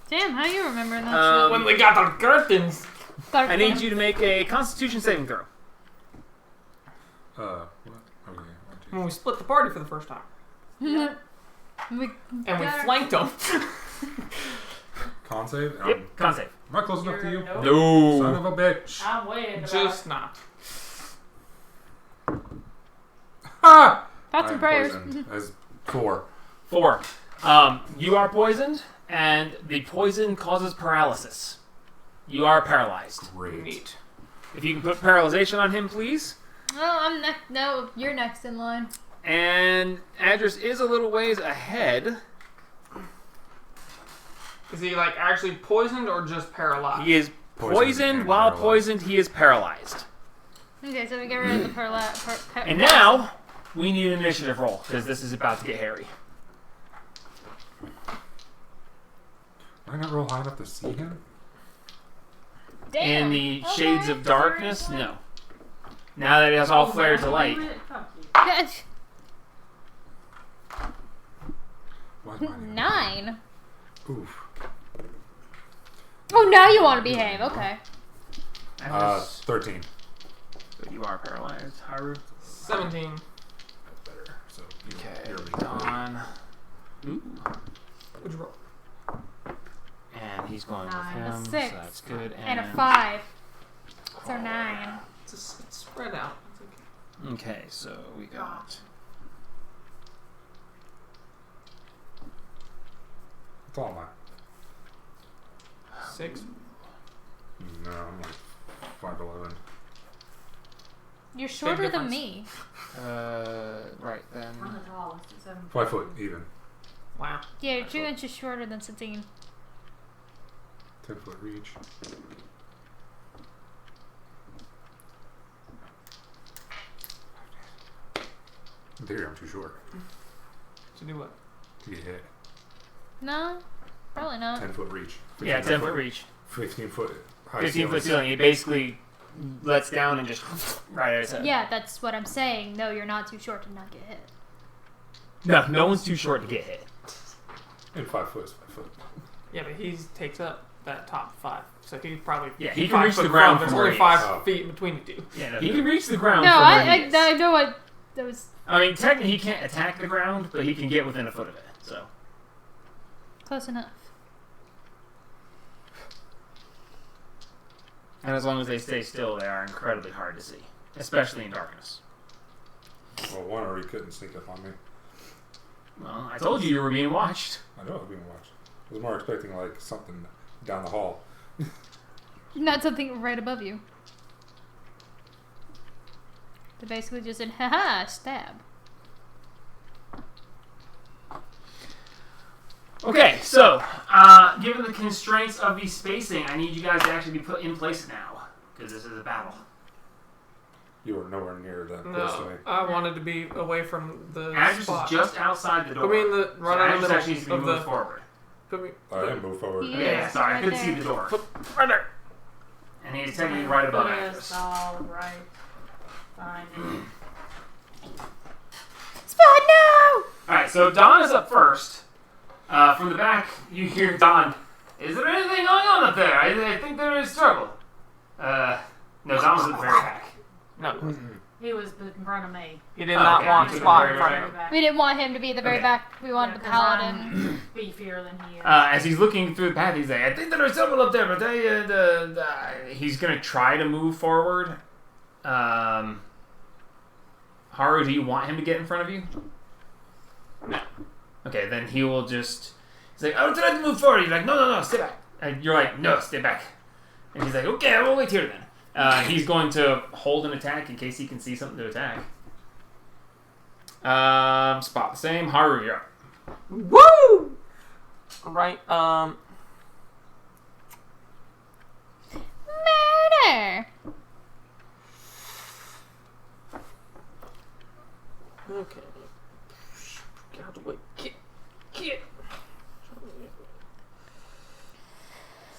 Speaker 2: Damn, how you remembering that
Speaker 1: When we got the curtains.
Speaker 2: shit?
Speaker 5: I need you to make a Constitution saving throw.
Speaker 4: What? Okay.
Speaker 1: When we split the party for the first time.
Speaker 2: we
Speaker 1: And we
Speaker 2: got-
Speaker 1: flanked them.
Speaker 4: Con save?
Speaker 5: Yep, con save.
Speaker 4: Am I close enough to you?
Speaker 6: Nope.
Speaker 5: No.
Speaker 4: Son of a bitch.
Speaker 6: I'm way in the
Speaker 1: Just not.
Speaker 4: Ha!
Speaker 2: Thoughts and prayers.
Speaker 4: Poisoned as 4.
Speaker 5: 4. You are poisoned, and the poison causes paralysis. You are paralyzed.
Speaker 4: Great.
Speaker 1: Neat.
Speaker 5: If you can put paralyzation on him, please.
Speaker 2: Oh, I'm next. No, you're next in line.
Speaker 5: And Adris is a little ways ahead.
Speaker 1: Is he like actually poisoned or just paralyzed?
Speaker 5: He is poisoned.
Speaker 4: and
Speaker 5: While
Speaker 4: paralyzed.
Speaker 5: poisoned, he is paralyzed.
Speaker 2: Okay, so we get rid of the
Speaker 5: And now, we need an initiative roll, because this is about to get hairy.
Speaker 4: Did I not roll high enough to see him?
Speaker 2: Damn.
Speaker 5: In the
Speaker 2: Okay,
Speaker 5: shades of
Speaker 2: sorry.
Speaker 5: darkness, no. Now that it has all flared to light.
Speaker 6: Fuck you.
Speaker 2: Yes.
Speaker 4: Why am I even-
Speaker 2: 9.
Speaker 4: Oof.
Speaker 2: Oh, now you want to behave. Okay.
Speaker 4: 13.
Speaker 5: So you are paralyzed. Haru.
Speaker 1: 17.
Speaker 4: That's better. So
Speaker 5: Okay,
Speaker 4: you're
Speaker 5: Don. Ooh.
Speaker 1: What'd you roll?
Speaker 5: And he's going with
Speaker 6: 9.
Speaker 5: him,
Speaker 2: A 6.
Speaker 5: so that's good.
Speaker 2: And a 5. So 9.
Speaker 1: It's spread out. It's okay.
Speaker 5: Okay, so we got...
Speaker 4: That's all mine.
Speaker 1: 6.
Speaker 4: No, I'm like 5'11".
Speaker 2: You're shorter than
Speaker 1: difference.
Speaker 2: me.
Speaker 5: Right then.
Speaker 6: I'm the tallest at 7
Speaker 4: 5 foot even.
Speaker 1: Wow.
Speaker 2: Yeah, you're 2 inches shorter than Satine.
Speaker 4: 10 foot reach. In theory, I'm too short
Speaker 1: To do what?
Speaker 4: to get hit.
Speaker 2: No, probably not.
Speaker 4: 10 foot reach.
Speaker 5: Yeah, 10 foot reach.
Speaker 4: 15 foot high
Speaker 5: 15 foot
Speaker 4: ceiling.
Speaker 5: ceiling. He basically lets down and just right at his head.
Speaker 2: Yeah, that's what I'm saying. No, you're not too short to not get hit.
Speaker 5: No, no one's too short to get hit.
Speaker 4: And 5 foot is 5 foot.
Speaker 1: Yeah, but he takes up that top 5. So he's probably
Speaker 5: Yeah, he can
Speaker 1: 5
Speaker 5: reach
Speaker 1: foot
Speaker 5: the ground
Speaker 1: from.
Speaker 5: from
Speaker 1: There's
Speaker 5: where
Speaker 1: only
Speaker 5: he
Speaker 1: 5
Speaker 4: is. Oh.
Speaker 1: feet between the two.
Speaker 5: Yeah, no, he can reach the ground
Speaker 2: No,
Speaker 5: from where he
Speaker 2: I
Speaker 5: is.
Speaker 2: know what that was
Speaker 5: I mean, technically he can't attack the ground, but he can get within a foot of it. So
Speaker 2: close enough.
Speaker 5: And as long as they stay still, they are incredibly hard to see, especially in darkness.
Speaker 4: Well, one already couldn't sneak up on me.
Speaker 5: Well, I told you were being watched.
Speaker 4: I know I was being watched. I was more expecting like something down the hall.
Speaker 2: Not something right above you. They basically just said, haha, stab.
Speaker 5: Okay, so given the constraints of the spacing, I need you guys to actually be put in place now, because this is a battle.
Speaker 4: You were nowhere near that close to
Speaker 1: No,
Speaker 4: me.
Speaker 1: I wanted to be away from the
Speaker 5: Adris
Speaker 1: spot.
Speaker 5: is just outside the door.
Speaker 1: Put me in the right
Speaker 5: so
Speaker 1: in the
Speaker 5: Adris actually needs to
Speaker 1: middle
Speaker 5: be
Speaker 1: of
Speaker 5: moved
Speaker 1: the.
Speaker 5: forward.
Speaker 1: Put me.
Speaker 4: I didn't move forward.
Speaker 2: Yeah.
Speaker 5: Okay, yeah, sorry, I
Speaker 2: right
Speaker 5: couldn't see
Speaker 2: there.
Speaker 5: the door.
Speaker 1: Right there.
Speaker 5: And he's technically right above
Speaker 6: Yes,
Speaker 5: Adris.
Speaker 6: all right. Fine.
Speaker 2: Spot, no!
Speaker 5: Alright, so Don is up first. From the back, you hear Don. Is there anything going on up there? I think there is trouble. No, Don was at the very back.
Speaker 1: No,
Speaker 6: He was in front of me.
Speaker 1: he did
Speaker 5: Oh,
Speaker 1: not
Speaker 5: okay.
Speaker 1: want
Speaker 5: He
Speaker 1: spot
Speaker 5: took
Speaker 1: in
Speaker 5: the
Speaker 1: front of him.
Speaker 2: We didn't want him to be at the very
Speaker 5: Okay.
Speaker 2: back. We wanted the paladin.
Speaker 6: Beefier than he is.
Speaker 5: As he's looking through the path, he's like, I think there is trouble up there, but he's going to try to move forward. Haru, do you want him to get in front of you?
Speaker 1: No.
Speaker 5: Okay, then he will just... He's like, I'll try to move forward. You're like, no, stay back. And you're like, no, stay back. And he's like, okay, I will wait here then. He's going to hold an attack in case he can see something to attack. Spot the same. Haru, you're up.
Speaker 1: Woo! Alright,
Speaker 2: Murder.
Speaker 1: okay. God, wait. Get.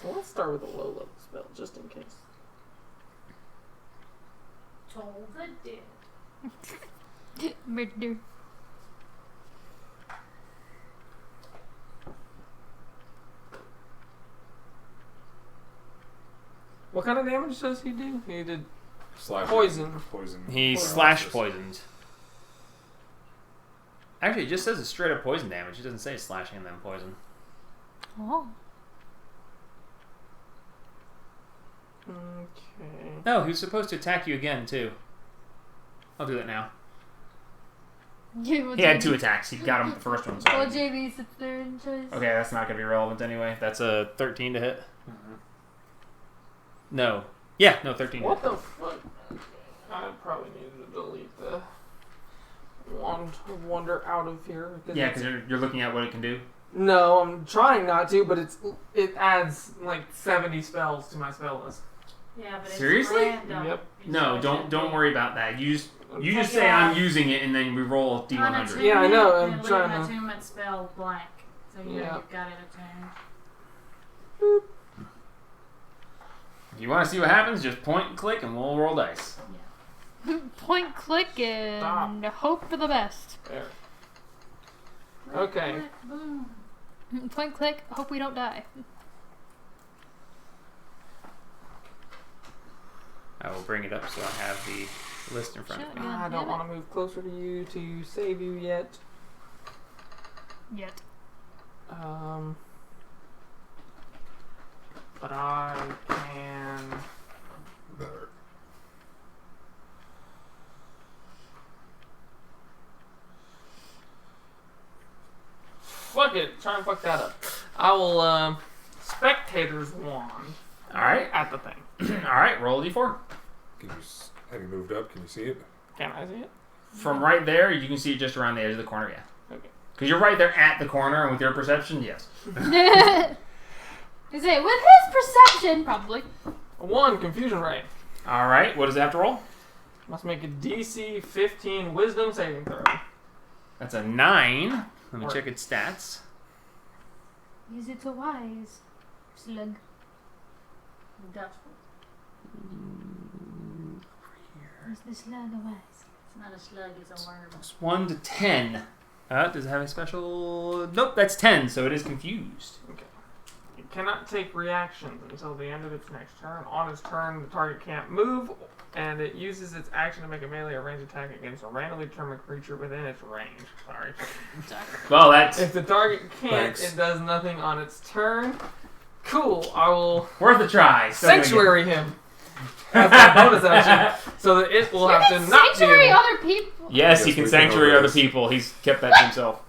Speaker 1: So let's start with a low level spell, just in case.
Speaker 6: Toll the dead.
Speaker 2: Murder.
Speaker 1: What kind of damage does he do? He did
Speaker 4: Slash
Speaker 1: Poison.
Speaker 4: Poison.
Speaker 5: He
Speaker 4: Poison.
Speaker 5: slash poisoned. Actually, it just says it's straight up poison damage. It doesn't say slashing and then poison.
Speaker 2: Oh.
Speaker 1: Okay.
Speaker 5: No, he was supposed to attack you again, too. I'll do that now. He had 2 attacks. He got him with the first one. So.
Speaker 2: Well, JB sits there and tries.
Speaker 5: Okay, that's not going to be relevant anyway. That's a 13 to hit. No. Yeah, no, 13 to
Speaker 1: What
Speaker 5: hit.
Speaker 1: the fuck? I probably needed to delete the Wand of Wonder out of here.
Speaker 5: Yeah, because you're looking at what it can do.
Speaker 1: No, I'm trying not to, but it adds like 70 spells to my spell list.
Speaker 6: Yeah, but it's
Speaker 5: Seriously?
Speaker 6: random.
Speaker 1: Yep.
Speaker 6: You
Speaker 5: No,
Speaker 6: still
Speaker 5: don't worry about that. You just
Speaker 6: Take
Speaker 5: say
Speaker 6: it
Speaker 5: I'm
Speaker 6: out.
Speaker 5: using it, and then we roll
Speaker 6: An
Speaker 5: D100.
Speaker 6: attunement,
Speaker 1: Yeah, I know, I'm
Speaker 6: and leave
Speaker 1: trying
Speaker 6: an
Speaker 1: to-
Speaker 6: attunement spell blank. So you know
Speaker 1: Yeah.
Speaker 6: you've got it attuned.
Speaker 5: If you want to see what happens, just point and click, and we'll roll dice.
Speaker 2: Point, click, and hope for the best.
Speaker 1: There. Okay.
Speaker 6: Click, boom.
Speaker 2: Point, click, hope we don't die.
Speaker 5: I will bring it up so I have the list in front of me.
Speaker 2: Shotgun.
Speaker 1: I don't want to move closer to you to save you yet.
Speaker 2: Yet.
Speaker 1: But I can. Fuck it, try and fuck that up. I will spectator's wand
Speaker 5: All right.
Speaker 1: at the thing.
Speaker 5: All right, roll a d4.
Speaker 4: Have you moved up? Can you see it?
Speaker 1: Can I see it?
Speaker 5: From right there, you can see it just around the edge of the corner, yeah.
Speaker 1: Okay.
Speaker 5: Because you're right there at the corner, and with your perception, yes.
Speaker 2: Is it with his perception? Probably.
Speaker 1: 1 confusion ray.
Speaker 5: All right, what does it have to roll?
Speaker 1: Must make a DC 15 wisdom saving throw.
Speaker 5: That's a 9. Let me
Speaker 1: Or-
Speaker 5: check its stats.
Speaker 2: Is it a wise slug?
Speaker 6: Doubtful.
Speaker 2: Is the slug a wise?
Speaker 6: It's not a slug, it's a worm.
Speaker 5: It's 1 to 10. Does it have a special... Nope, that's 10, so it is confused.
Speaker 1: It cannot take reactions until the end of its next turn. On its turn, the target can't move, and it uses its action to make a melee or range attack against a randomly determined creature within its range. Sorry.
Speaker 5: Well, that's
Speaker 1: If the target can't,
Speaker 4: Thanks.
Speaker 1: it does nothing on its turn. Cool. I will
Speaker 5: worth a try. Still gonna
Speaker 1: sanctuary him as a bonus action, so that it will have to not be
Speaker 2: sanctuary
Speaker 1: able.
Speaker 2: other people.
Speaker 5: Yes, he
Speaker 4: Yes,
Speaker 5: can
Speaker 4: we can
Speaker 5: sanctuary
Speaker 4: over
Speaker 5: other
Speaker 4: this.
Speaker 5: people. He's kept that to himself.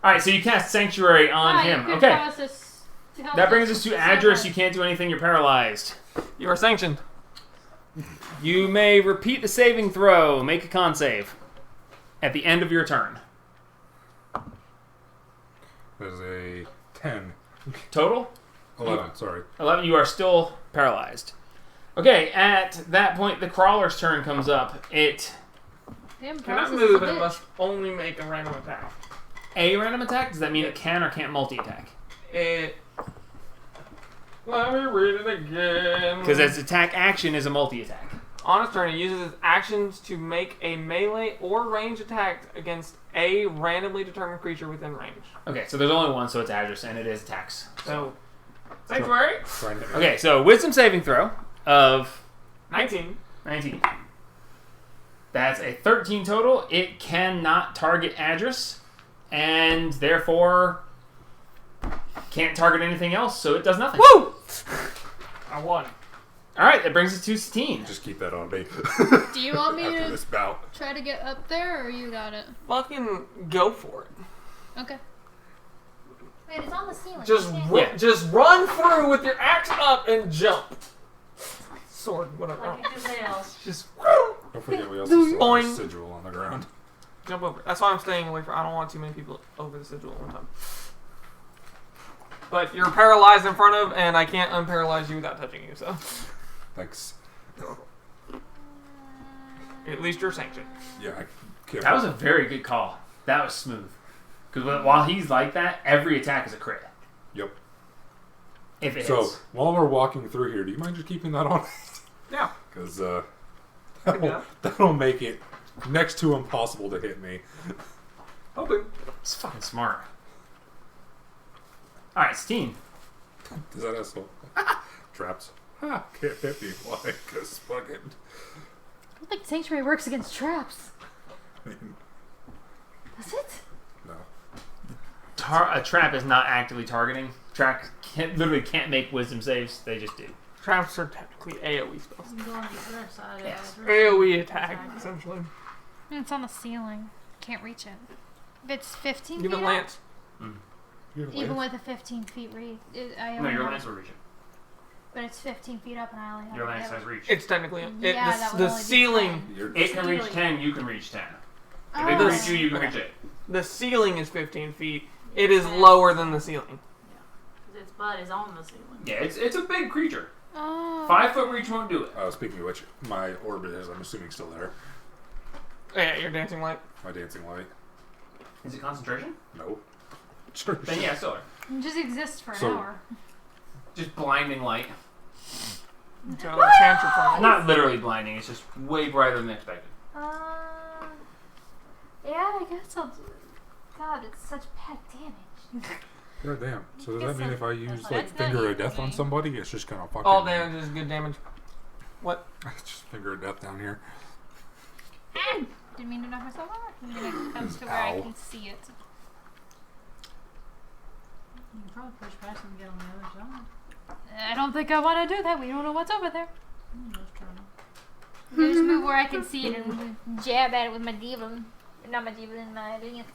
Speaker 5: All right, so you cast sanctuary on
Speaker 2: Ah,
Speaker 5: him.
Speaker 2: you could
Speaker 5: Okay,
Speaker 2: cause us to help
Speaker 5: that brings
Speaker 2: us
Speaker 5: us to
Speaker 2: with
Speaker 5: Adris.
Speaker 2: the
Speaker 5: You can't do anything. You're paralyzed.
Speaker 1: You are sanctioned.
Speaker 5: You may repeat the saving throw. Make a con save at the end of your turn.
Speaker 4: There's a 10.
Speaker 5: Total
Speaker 4: 11, sorry.
Speaker 5: 11. You are still paralyzed. Okay, at that point, the crawler's turn comes up. It
Speaker 2: Damn,
Speaker 1: Cannot
Speaker 2: process
Speaker 1: move,
Speaker 2: is
Speaker 1: and it
Speaker 2: bitch.
Speaker 1: must only make a random attack.
Speaker 5: a random attack. Does that mean it can or can't multi attack?
Speaker 1: It. Let me read it again.
Speaker 5: Because its attack action is a multi attack.
Speaker 1: On its turn, it uses its actions to make a melee or range attack against a randomly determined creature within range.
Speaker 5: Okay, so there's only one, so it's Adris, and it is attacks.
Speaker 1: So, sanctuary,
Speaker 4: Trying to hit me.
Speaker 5: Okay, so wisdom saving throw of
Speaker 1: 19.
Speaker 5: 19. That's a 13 total. It cannot target Adris, and therefore can't target anything else, so it does nothing.
Speaker 1: Woo! I won.
Speaker 5: Alright, that brings us to Satine.
Speaker 4: Just keep that on me.
Speaker 2: Do you want me
Speaker 4: After
Speaker 2: to
Speaker 4: this bout.
Speaker 2: try to get up there, or you got it?
Speaker 1: Fucking go for it.
Speaker 2: Okay. Wait, it's on the ceiling.
Speaker 1: Just,
Speaker 2: You can't-
Speaker 5: Yeah.
Speaker 1: just run through with your axe up and jump. Sword, whatever.
Speaker 6: Like a gazelle.
Speaker 1: Just
Speaker 4: Don't forget we also still have
Speaker 1: Boing.
Speaker 4: a sigil on the ground.
Speaker 1: Jump over. That's why I'm staying away from. I don't want too many people over the sigil at one time. But you're paralyzed in front of, and I can't unparalyze you without touching you. So
Speaker 4: Thanks.
Speaker 1: at least you're sanctioned.
Speaker 4: Yeah, I can't.
Speaker 5: That was a very good call. That was smooth. Because while he's like that, every attack is a crit.
Speaker 4: Yep.
Speaker 5: If it
Speaker 4: So
Speaker 5: hits.
Speaker 4: while we're walking through here, do you mind just keeping that on?
Speaker 1: Yeah.
Speaker 4: Because
Speaker 1: Yeah.
Speaker 4: that'll make it next to impossible to hit me.
Speaker 1: Hoping.
Speaker 5: It's fucking smart. Alright, Steen.
Speaker 4: Does that asshole? Traps. Ha, can't hit me. Why? Because fucking.
Speaker 2: I don't think Sanctuary works against traps.
Speaker 4: I mean,
Speaker 2: Does it?
Speaker 4: no.
Speaker 5: A trap is not actively targeting. Trap literally can't make wisdom saves. They just do.
Speaker 1: Traps are technically AoE spells.
Speaker 6: You can go on the other side.
Speaker 5: Yes.
Speaker 1: AoE attack, essentially.
Speaker 2: It's on the ceiling. Can't reach it. If it's 15
Speaker 1: Give it
Speaker 2: feet
Speaker 1: lance.
Speaker 4: You're
Speaker 2: up, even
Speaker 4: late.
Speaker 2: with a 15 feet reach, I
Speaker 5: No,
Speaker 2: only
Speaker 5: your
Speaker 2: have-
Speaker 5: lance will reach it.
Speaker 2: but it's 15 feet up and I only have
Speaker 5: Your lance has reach.
Speaker 1: It's technically
Speaker 2: Yeah, that would
Speaker 1: the
Speaker 2: only be
Speaker 1: ceiling.
Speaker 2: 10.
Speaker 4: You're
Speaker 5: It can reach
Speaker 6: Ceiling.
Speaker 5: 10, you can reach 10. If
Speaker 2: Oh.
Speaker 5: it can reach you, you can reach it.
Speaker 1: The ceiling is 15 feet. It is lower than the ceiling.
Speaker 6: Because its butt is on the ceiling.
Speaker 5: Yeah, it's a big creature.
Speaker 2: Oh.
Speaker 5: 5 foot reach won't do it.
Speaker 4: Speaking of which, my orbit is, I'm assuming, still there.
Speaker 1: Yeah, you're dancing light.
Speaker 4: My dancing light.
Speaker 5: Is it concentration?
Speaker 4: No. Sure.
Speaker 5: Then yeah, still there.
Speaker 2: It just exists for an
Speaker 4: So-
Speaker 2: hour.
Speaker 5: Just blinding light.
Speaker 1: So the cantrip from
Speaker 5: Not literally blinding, it's just way brighter than expected.
Speaker 2: Yeah, I guess I'll do it. God, it's such bad damage.
Speaker 4: God damn. So does
Speaker 2: Guess
Speaker 4: that mean
Speaker 2: so.
Speaker 4: if I use
Speaker 2: That's
Speaker 4: like
Speaker 2: not
Speaker 4: finger of
Speaker 2: easy.
Speaker 4: death on somebody, it's just gonna fucking
Speaker 1: all damage is good damage. What?
Speaker 4: just finger of death down here.
Speaker 2: Didn't mean to knock myself out. I'm gonna come to where I
Speaker 4: Ow.
Speaker 2: can see it.
Speaker 6: You can probably push past and get on the other side.
Speaker 2: I don't think I want to do that. We don't know what's over there.
Speaker 6: Just trying to.
Speaker 2: I'm gonna just move where I can see it and jab at it with my diva. Not my diva, my lance.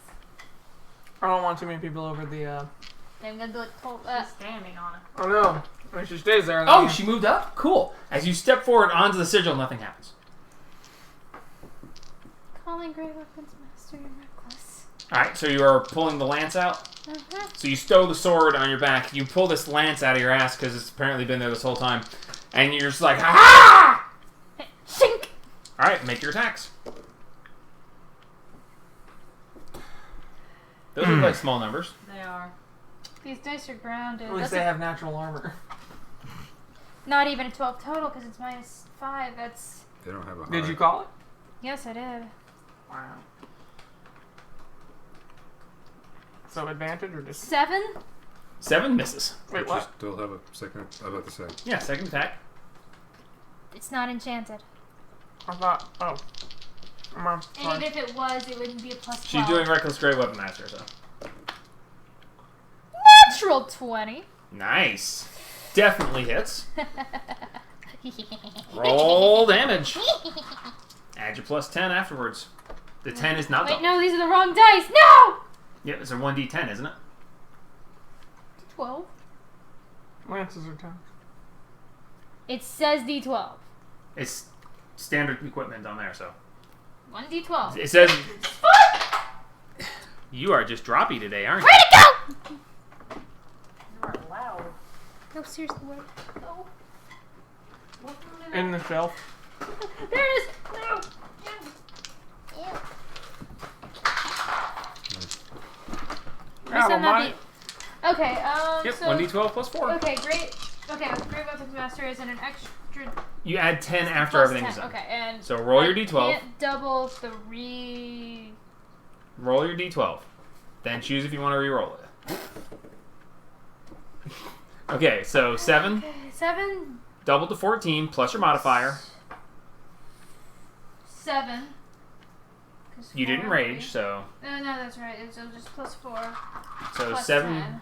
Speaker 1: I don't want too many people over the.
Speaker 2: I'm gonna do it.
Speaker 6: She's standing on it.
Speaker 1: Oh no! When she stays there.
Speaker 5: Oh,
Speaker 1: then-
Speaker 5: she moved up? Cool. As you step forward onto the sigil, nothing happens.
Speaker 2: Calling Great Weapons Master and Reckless.
Speaker 5: Alright, so you are pulling the lance out.
Speaker 2: Uh-huh.
Speaker 5: So you stow the sword on your back. You pull this lance out of your ass because it's apparently been there this whole time. And you're just like, ha
Speaker 2: Shink!
Speaker 5: Alright, make your attacks. Those look like small numbers.
Speaker 6: They are.
Speaker 2: These dice are grounded.
Speaker 1: At least
Speaker 2: That's
Speaker 1: they have natural armor.
Speaker 2: not even a 12 total because it's -5. That's.
Speaker 4: They don't have a
Speaker 1: Did
Speaker 4: high.
Speaker 1: you call it?
Speaker 2: Yes, I did.
Speaker 1: Wow. So advantage or just
Speaker 2: 7?
Speaker 5: 7 misses.
Speaker 1: wait
Speaker 4: But you
Speaker 1: what?
Speaker 4: still have a second. I was about to say.
Speaker 5: Yeah, second attack.
Speaker 2: It's not enchanted.
Speaker 1: I thought. Oh. I'm on.
Speaker 2: And even if it was, it wouldn't be a +12.
Speaker 5: She's doing Reckless Grey Weapon Master, so.
Speaker 2: Natural 20.
Speaker 5: Nice. Definitely hits. Roll damage. Add your +10 afterwards. The 10 is not
Speaker 2: Wait,
Speaker 5: double.
Speaker 2: no, these are the wrong dice. No!
Speaker 5: Yep, it's a 1d10, isn't it?
Speaker 2: 12.
Speaker 1: Lances are 10.
Speaker 2: It says D12.
Speaker 5: It's standard equipment on there, so.
Speaker 2: 1D12.
Speaker 5: It says. You are just droppy today, aren't you?
Speaker 2: Where'd it go?
Speaker 6: You are loud.
Speaker 2: No, seriously, where'd it go?
Speaker 1: In the shelf.
Speaker 2: There it is. No. Ew.
Speaker 1: Yeah, well, mine.
Speaker 2: Okay,
Speaker 5: Yep,
Speaker 2: so.
Speaker 5: 1d12 plus 4.
Speaker 2: Okay, great. Okay, Great Weapons Master is in an extra.
Speaker 5: You add 10 after
Speaker 2: plus
Speaker 5: everything's
Speaker 2: 10.
Speaker 5: done.
Speaker 2: Okay, and.
Speaker 5: So roll your
Speaker 2: I
Speaker 5: d12.
Speaker 2: Can't double 3.
Speaker 5: Roll your d12. Then choose if you want to re-roll it. Okay, so 7,
Speaker 2: Okay, 7.
Speaker 5: double to 14, plus your modifier.
Speaker 2: 7. 'Cause
Speaker 5: You didn't
Speaker 2: 4,
Speaker 5: rage, so
Speaker 2: No, that's right. It's just +4.
Speaker 5: so
Speaker 2: Plus
Speaker 5: 7,
Speaker 2: 10.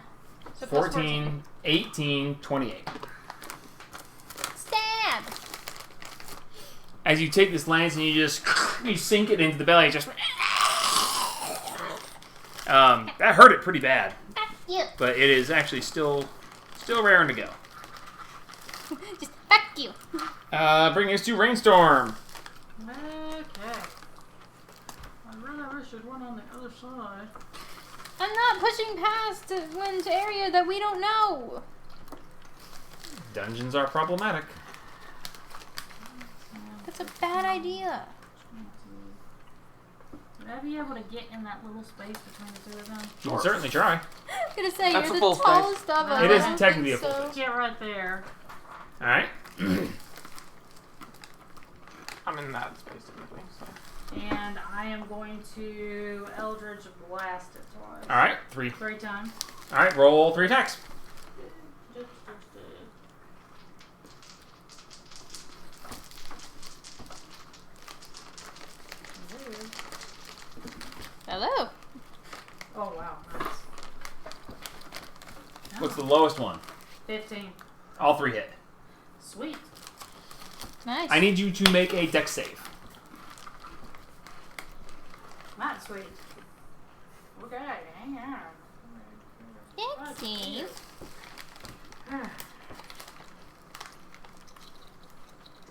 Speaker 2: So plus
Speaker 5: 14, 18, 28.
Speaker 2: Stab!
Speaker 5: As you take this lance and you sink it into the belly, it just that hurt it pretty bad,
Speaker 2: You.
Speaker 5: but it is actually still raring to go.
Speaker 2: Just fuck you.
Speaker 5: Bringing us to Rainstorm.
Speaker 6: Okay. I run over course, there's one on the other side.
Speaker 2: I'm not pushing past to into area that we don't know.
Speaker 5: Dungeons are problematic.
Speaker 2: That's a bad idea.
Speaker 6: Would I be able to get in that little space between the two of them?
Speaker 5: You can certainly try.
Speaker 2: I was gonna say
Speaker 1: That's
Speaker 2: you're
Speaker 1: a
Speaker 2: the
Speaker 1: full space.
Speaker 2: tallest of us.
Speaker 6: It
Speaker 2: I
Speaker 6: is
Speaker 2: don't
Speaker 5: technically
Speaker 2: think
Speaker 5: a full
Speaker 2: so.
Speaker 6: Get right there.
Speaker 5: All right.
Speaker 1: I'm in that space technically. So.
Speaker 6: And I am going to Eldritch Blast it twice.
Speaker 5: All right. 3.
Speaker 6: 3 times.
Speaker 5: All right. Roll 3 attacks.
Speaker 2: Hello.
Speaker 6: Oh, wow. Nice.
Speaker 5: What's the lowest one?
Speaker 6: 15.
Speaker 5: All 3 hit.
Speaker 6: Sweet.
Speaker 2: Nice.
Speaker 5: I need you to make a dex save.
Speaker 6: Not sweet. Okay, hang on.
Speaker 2: Yexy.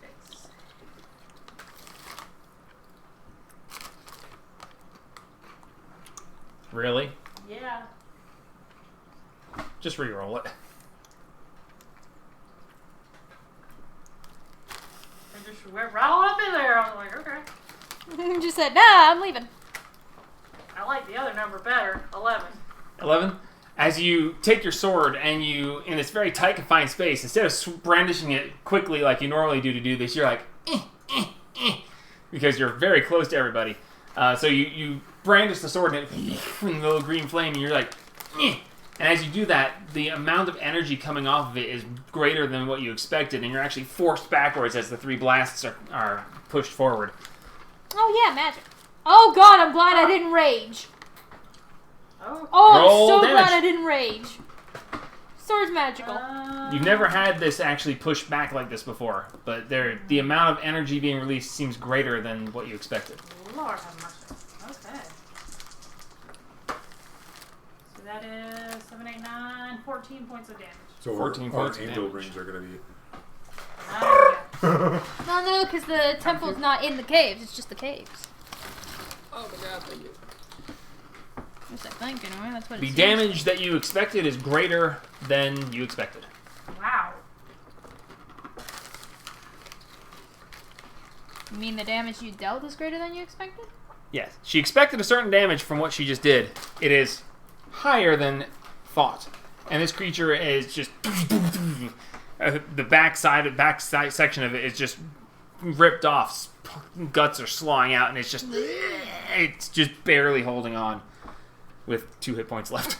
Speaker 6: Dex.
Speaker 5: Really?
Speaker 6: Yeah.
Speaker 5: Just re-roll it.
Speaker 6: I just went right on up in there. I was like, okay.
Speaker 2: Just said, nah, I'm leaving.
Speaker 6: I like the other number better. 11.
Speaker 5: 11. As you take your sword and you, in this very tight confined space, instead of brandishing it quickly like you normally do to do this, you're like, because you're very close to everybody. So you brandish the sword and it, the little green flame, and you're like, and as you do that, the amount of energy coming off of it is greater than what you expected, and you're actually forced backwards as the 3 blasts are pushed forward.
Speaker 2: Oh yeah, magic. Oh god, I'm glad I didn't rage.
Speaker 6: Oh.
Speaker 2: Oh,
Speaker 5: Roll
Speaker 2: I'm so
Speaker 5: damage.
Speaker 2: glad I didn't rage. Sword's magical.
Speaker 5: You've never had this actually pushed back like this before, but the amount of energy being released seems greater than what you expected.
Speaker 6: Lord have mercy. Okay. So that is 7, 8, 9, 14 points of damage.
Speaker 4: So
Speaker 5: 14
Speaker 4: our
Speaker 5: points of
Speaker 4: angel
Speaker 5: damage.
Speaker 4: rings are going to be...
Speaker 2: No, because the temple's not in the caves. It's just the caves.
Speaker 1: Oh my god, thank you.
Speaker 2: What's that think anyway? That's what it
Speaker 5: The
Speaker 2: seems
Speaker 5: damage that you expected is greater than you expected.
Speaker 6: Wow.
Speaker 2: You mean the damage you dealt is greater than you expected?
Speaker 5: Yes. She expected a certain damage from what she just did. It is higher thought. And this creature is just... the back section of it is just ripped off. Guts are slawing out, and it's just barely holding on with 2 hit points left.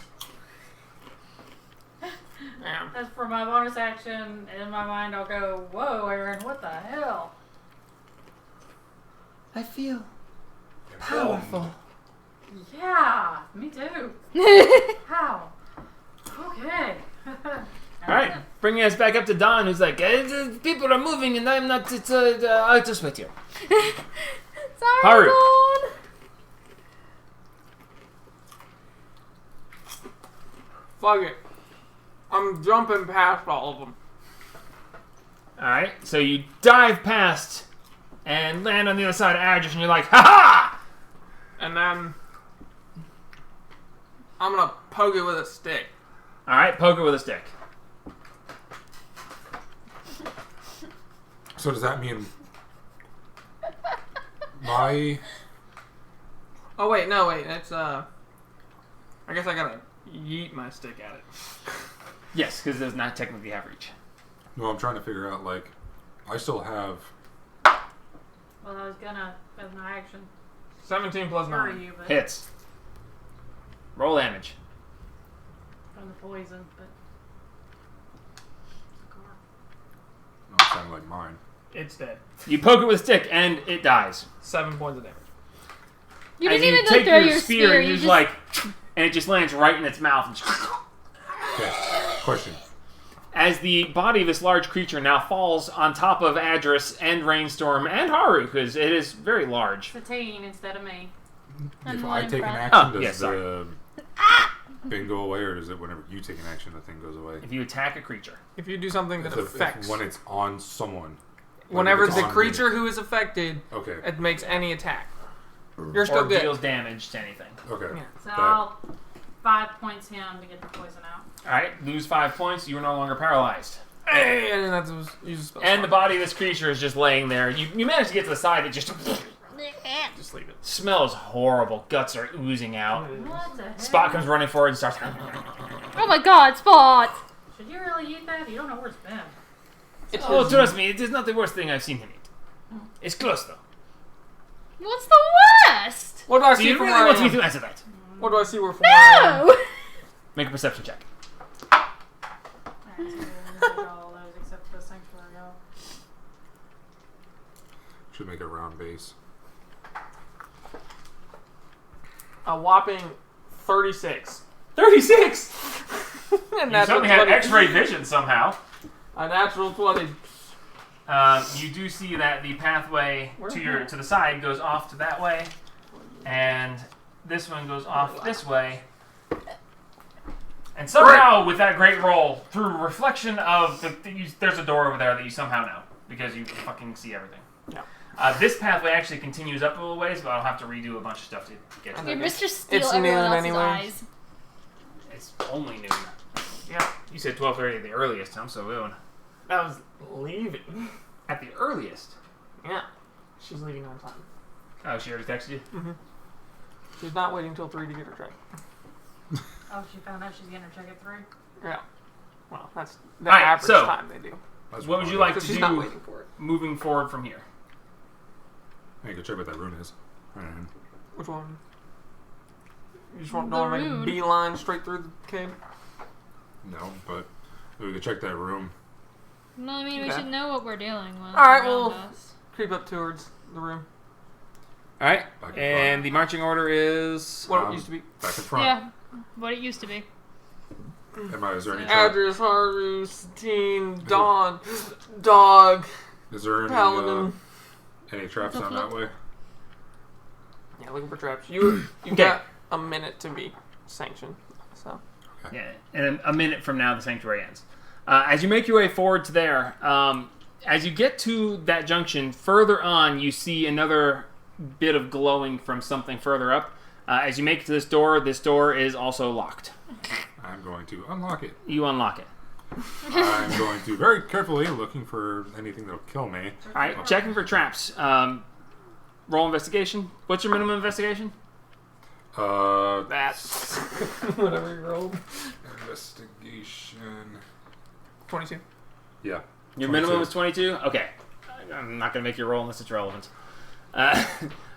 Speaker 1: Yeah.
Speaker 6: As for my bonus action, in my mind I'll go, whoa, Aaron, what the hell?
Speaker 3: I feel powerful.
Speaker 6: Yeah, me too. How? Okay.
Speaker 5: All right, bringing us back up to Don, who's like, people are moving and I'm not, I'll just wait here.
Speaker 2: Sorry,
Speaker 5: Haru.
Speaker 2: Dawn.
Speaker 1: Fuck it. I'm jumping past all of them.
Speaker 5: All right, so you dive past and land on the other side of Adris, and you're like, ha-ha!
Speaker 1: And then I'm gonna poke it with a stick.
Speaker 5: All right, poke it with a stick.
Speaker 4: So does that mean my...
Speaker 1: Oh wait, no wait, it's I guess I gotta yeet my stick at it.
Speaker 5: Yes, because it does not technically have reach.
Speaker 4: No, I'm trying to figure out, like, I still have...
Speaker 6: Well, I was gonna, as my action,
Speaker 1: 17 plus
Speaker 6: hurry
Speaker 1: 9.
Speaker 6: you, but
Speaker 5: Hits. Roll damage.
Speaker 6: from the poison, but
Speaker 4: No, it sounded like mine.
Speaker 1: It's dead.
Speaker 5: You poke it with a stick, and it dies.
Speaker 1: 7 points of damage.
Speaker 2: You
Speaker 5: As
Speaker 2: didn't
Speaker 5: you
Speaker 2: even
Speaker 5: take
Speaker 2: go throw
Speaker 5: your
Speaker 2: your
Speaker 5: spear,
Speaker 2: spear.
Speaker 5: and
Speaker 2: You
Speaker 5: just
Speaker 2: just
Speaker 5: like, and it just lands right in its mouth.
Speaker 4: Okay, question.
Speaker 5: As the body of this large creature now falls on top of Adris and Rainstorm and Haru, because it is very large.
Speaker 6: it's a teen instead of me.
Speaker 2: I'm
Speaker 4: If
Speaker 2: the
Speaker 4: I
Speaker 2: one in
Speaker 4: take an
Speaker 2: front.
Speaker 4: action,
Speaker 5: Oh, yeah,
Speaker 4: does
Speaker 5: sorry.
Speaker 4: the thing go away, or does it whenever you take an action, the thing goes away?
Speaker 5: If you attack a creature.
Speaker 1: If you do something that affects,
Speaker 4: when it's on someone.
Speaker 1: whenever
Speaker 4: it's
Speaker 1: the
Speaker 4: on
Speaker 1: creature who is affected,
Speaker 4: me. Okay.
Speaker 1: it makes any attack. You're still
Speaker 5: or
Speaker 1: good.
Speaker 5: deals damage to anything.
Speaker 4: Okay.
Speaker 1: Yeah.
Speaker 6: So
Speaker 4: That-
Speaker 6: I'll 5 points him to get the poison out.
Speaker 5: All right, lose 5 points. You are no longer paralyzed.
Speaker 1: Hey, I didn't have to use a spell.
Speaker 5: And the body of this creature is just laying there. You manage to get to the side. It just
Speaker 1: Just leave it.
Speaker 5: smells horrible. Guts are oozing out.
Speaker 6: What the heck?
Speaker 5: Spot comes running forward and starts.
Speaker 2: Oh my god, Spot!
Speaker 6: Should you really eat that? You don't know where it's been.
Speaker 1: It's
Speaker 5: Oh,
Speaker 1: his-
Speaker 5: trust me, it is not the worst thing I've seen him eat. It's close though.
Speaker 2: What's the worst?
Speaker 1: What do I
Speaker 5: Do
Speaker 1: see
Speaker 5: you
Speaker 1: from
Speaker 5: really
Speaker 1: where
Speaker 5: want
Speaker 1: I
Speaker 5: me
Speaker 1: am?
Speaker 5: to answer that?
Speaker 1: What do I see from where I am?
Speaker 2: No!
Speaker 5: Make a perception check.
Speaker 6: Alright, so we're gonna take all those except for the sanctuary.
Speaker 4: Should make a round base.
Speaker 1: A whopping 36.
Speaker 5: 36.
Speaker 1: And
Speaker 5: You suddenly had X-ray vision somehow.
Speaker 1: A natural 20.
Speaker 5: You do see that the pathway
Speaker 1: Where
Speaker 5: to
Speaker 1: the
Speaker 5: your
Speaker 1: hell?
Speaker 5: to the side goes off to that way, and this one goes off this way. And somehow, with that great roll, through reflection of there's a door over there that you somehow know because you fucking see everything.
Speaker 1: Yeah.
Speaker 5: This pathway actually continues up a little ways, but I'll have to redo a bunch of stuff to get to
Speaker 1: Okay.
Speaker 2: You're
Speaker 5: that.
Speaker 2: Mr. Steal
Speaker 1: It's
Speaker 2: everyone
Speaker 1: noon
Speaker 2: else's
Speaker 1: anyway.
Speaker 2: eyes.
Speaker 5: It's only noon. Yeah, you said 12:30 at the earliest. I'm so rude.
Speaker 1: I was leaving.
Speaker 5: At the earliest.
Speaker 1: Yeah. She's leaving on time.
Speaker 5: Oh, she already texted you.
Speaker 1: She's not waiting till 3 to get her check.
Speaker 6: Oh, she found out she's getting her check at 3?
Speaker 1: Yeah. Well, that's the
Speaker 5: Alright,
Speaker 1: average
Speaker 5: so-
Speaker 1: time they do.
Speaker 4: That's
Speaker 5: What would you
Speaker 4: fine.
Speaker 5: like
Speaker 1: So
Speaker 5: to
Speaker 1: she's not
Speaker 5: do
Speaker 1: waiting for it.
Speaker 5: moving forward from here?
Speaker 4: Hey, go check what that rune is. Alright.
Speaker 1: Which one? You just want
Speaker 2: The
Speaker 1: to make a
Speaker 2: rune.
Speaker 1: beeline straight through the cave?
Speaker 4: No, but we could check that room.
Speaker 2: No, I mean, we
Speaker 1: Okay.
Speaker 2: should know what we're dealing with.
Speaker 1: Alright,
Speaker 2: around
Speaker 1: well-
Speaker 2: us.
Speaker 1: Creep up towards the room.
Speaker 5: All right,
Speaker 4: Back in
Speaker 5: and
Speaker 4: front.
Speaker 5: the marching order is
Speaker 1: What it
Speaker 4: Um,
Speaker 1: used to be.
Speaker 4: Back in front.
Speaker 2: Yeah, what it used to be.
Speaker 4: Is there any trap?
Speaker 1: Adris, Haru, Satine, Dawn, Dog,
Speaker 4: Is there
Speaker 1: Paladin.
Speaker 4: any traps down that way?
Speaker 1: Yeah, looking for traps. You
Speaker 5: Okay.
Speaker 1: got a minute to be sanctioned. So
Speaker 5: yeah, and a minute from now the sanctuary ends. As you make your way forward to there, as you get to that junction, further on you see another bit of glowing from something further up. As you make it to this door is also locked.
Speaker 4: I'm going to unlock it.
Speaker 5: You unlock it.
Speaker 4: I'm going to very carefully looking for anything that'll kill me.
Speaker 5: All right, checking for traps. Roll investigation. What's your minimum investigation?
Speaker 1: that's whatever you rolled.
Speaker 4: Investigation.
Speaker 1: 22.
Speaker 4: Yeah.
Speaker 5: Your
Speaker 4: 22.
Speaker 5: minimum is 22? Okay. I'm not going to make you roll unless it's relevant.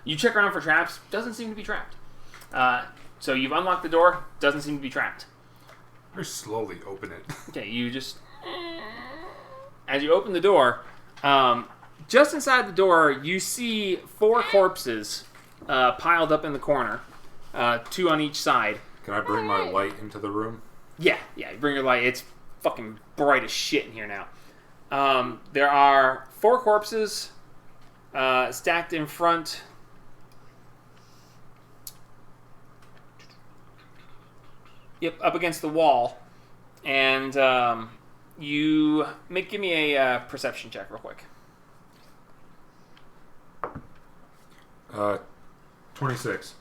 Speaker 5: You check around for traps. Doesn't seem to be trapped. So you've unlocked the door. Doesn't seem to be trapped.
Speaker 4: Very slowly open it.
Speaker 5: Okay, you just... As you open the door, just inside the door, you see 4 corpses piled up in the corner. 2 on each side.
Speaker 4: Can I bring my light into the room?
Speaker 5: Yeah, you bring your light. It's fucking bright as shit in here now. There are 4 corpses stacked in front. Yep, up against the wall. And give me a perception check real quick.
Speaker 4: 26.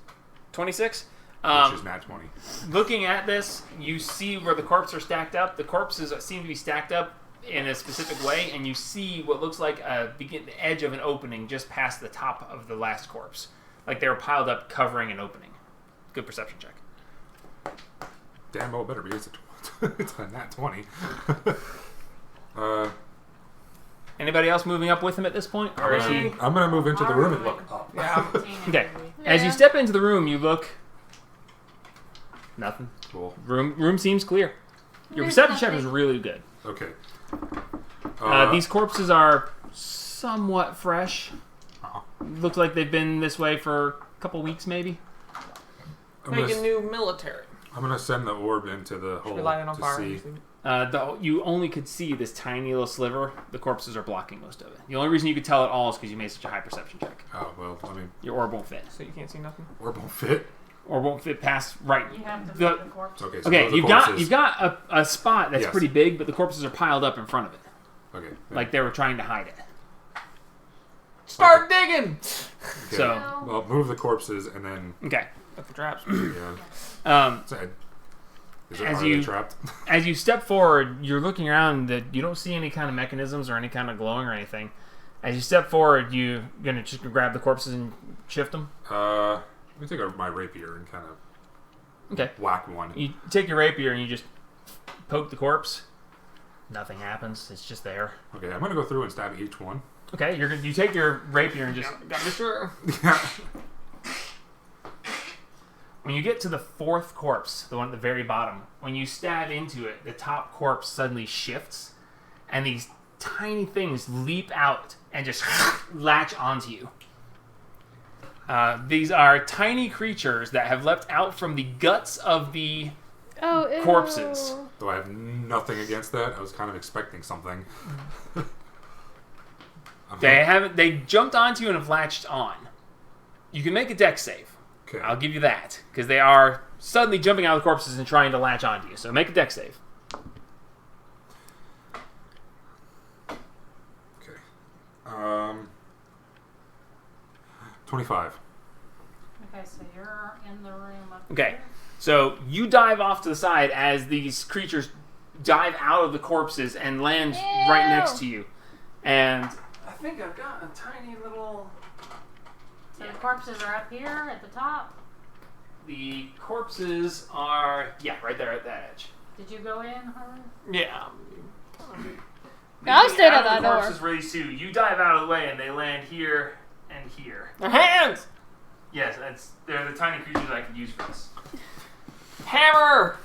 Speaker 5: 26?
Speaker 4: Which is nat 20.
Speaker 5: Looking at this, you see where the corpses are stacked up. The corpses seem to be stacked up in a specific way, and you see what looks like the edge of an opening just past the top of the last corpse. Like they were piled up covering an opening. Good perception check.
Speaker 4: Damn well better because it's a nat 20.
Speaker 5: Anybody else moving up with him at this point? Or is he...
Speaker 4: I'm going to move into the room and look up.
Speaker 1: Yeah.
Speaker 5: Okay. As you
Speaker 2: Yeah.
Speaker 5: step into the room, you look... Nothing.
Speaker 4: Cool.
Speaker 5: Room seems clear. Your
Speaker 2: There's
Speaker 5: perception check was
Speaker 2: nothing.
Speaker 5: really good.
Speaker 4: Okay.
Speaker 5: These corpses are somewhat fresh.
Speaker 4: uh,
Speaker 5: Look like they've been this way for a couple weeks, maybe.
Speaker 4: I'm
Speaker 1: Make a
Speaker 4: gonna,
Speaker 1: new military.
Speaker 4: I'm gonna send the orb into the hole
Speaker 1: Relying on
Speaker 4: to
Speaker 1: fire.
Speaker 4: see.
Speaker 5: You only could see this tiny little sliver. The corpses are blocking most of it. The only reason you could tell at all is because you made such a high perception check.
Speaker 4: Oh well, I mean,
Speaker 5: Your orb won't fit.
Speaker 1: So you can't see nothing.
Speaker 4: orb won't fit.
Speaker 5: Orb won't fit past right.
Speaker 6: You have to
Speaker 5: The-
Speaker 6: feed the corpse.
Speaker 4: Okay. So
Speaker 5: Okay,
Speaker 4: those are
Speaker 5: you've
Speaker 4: corpses.
Speaker 5: got a spot that's
Speaker 4: Yes.
Speaker 5: pretty big, but the corpses are piled up in front of it,
Speaker 4: Okay.
Speaker 5: like they were trying to hide it.
Speaker 1: Start digging.
Speaker 4: Okay.
Speaker 5: So-
Speaker 4: well, move the corpses and then.
Speaker 5: Okay.
Speaker 1: Got the traps.
Speaker 4: Yeah. Is
Speaker 5: As
Speaker 4: are they
Speaker 5: you-
Speaker 4: trapped?
Speaker 5: As you step forward, you're looking around that you don't see any kind of mechanisms or any kind of glowing or anything. As you step forward, you're gonna just grab the corpses and shift them.
Speaker 4: Let me take my rapier and kind of
Speaker 5: Okay.
Speaker 4: whack one.
Speaker 5: You take your rapier and you just poke the corpse. Nothing happens. It's just there.
Speaker 4: Okay, I'm gonna go through and stab each one.
Speaker 5: Okay. You take your rapier and just.
Speaker 1: Got to sure.
Speaker 5: When you get to the fourth corpse, the one at the very bottom, when you stab into it, the top corpse suddenly shifts, and these tiny things leap out and just latch onto you. These are tiny creatures that have leapt out from the guts of the
Speaker 2: Oh, ew.
Speaker 5: corpses.
Speaker 4: Though I have nothing against that. I was kind of expecting something.
Speaker 5: They jumped onto you and have latched on. You can make a dex save.
Speaker 4: Okay.
Speaker 5: I'll give you that, because they are suddenly jumping out of the corpses and trying to latch onto you. So make a dex save.
Speaker 4: Okay. 25.
Speaker 6: Okay, so you're in the room up
Speaker 5: Okay.
Speaker 6: there.
Speaker 5: So you dive off to the side as these creatures dive out of the corpses and land right next to you. And I think I've got a tiny little...
Speaker 6: So the corpses are up here at the top.
Speaker 5: The corpses are, right there at that edge.
Speaker 6: Did you go in, Harlan?
Speaker 1: Yeah.
Speaker 2: I'll stay
Speaker 5: Out
Speaker 2: at
Speaker 5: of
Speaker 2: that
Speaker 5: the
Speaker 2: door.
Speaker 5: corpses release you. You dive out of the way and they land here and here.
Speaker 1: Their hands.
Speaker 5: Yes, they're the tiny creatures I could use for this.
Speaker 1: Hammer.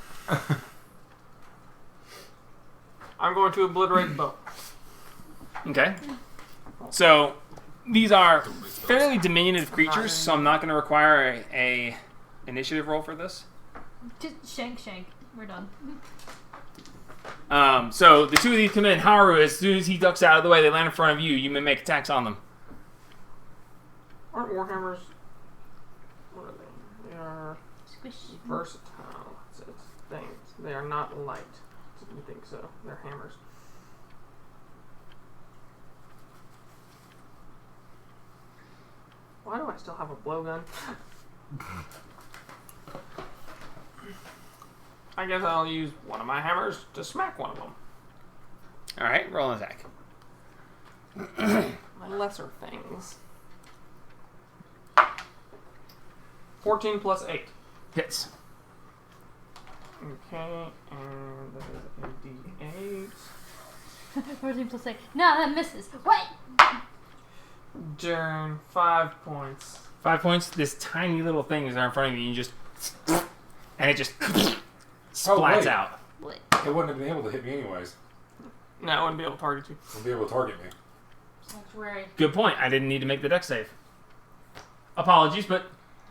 Speaker 1: I'm going to obliterate both.
Speaker 5: Okay. So these are fairly diminutive creatures, so I'm not going to require a initiative roll for this.
Speaker 2: Just shank. We're done.
Speaker 5: So the two of these come in. Haru, as soon as he ducks out of the way, they land in front of you. You may make attacks on them.
Speaker 1: Aren't warhammers? What are they? They are
Speaker 2: Squish.
Speaker 1: versatile. It's things. They are not light. You think so? They're hammers. Why do I still have a blowgun? I guess I'll use one of my hammers to smack one of them.
Speaker 5: All right, roll an attack.
Speaker 1: My lesser things. 14 plus 8.
Speaker 5: Hits.
Speaker 1: Okay, and that is a D8.
Speaker 2: 14 plus 8. No, that misses. What?
Speaker 1: Turn 5 points.
Speaker 5: 5 points. This tiny little thing is there in front of you. You just, and it just splats
Speaker 4: wait.
Speaker 5: out.
Speaker 4: It wouldn't have been able to hit me anyways.
Speaker 1: No, I wouldn't be able to target you.
Speaker 4: It wouldn't be able to target me.
Speaker 6: Sanctuary.
Speaker 5: Good point. I didn't need to make the dex save. Apologies, but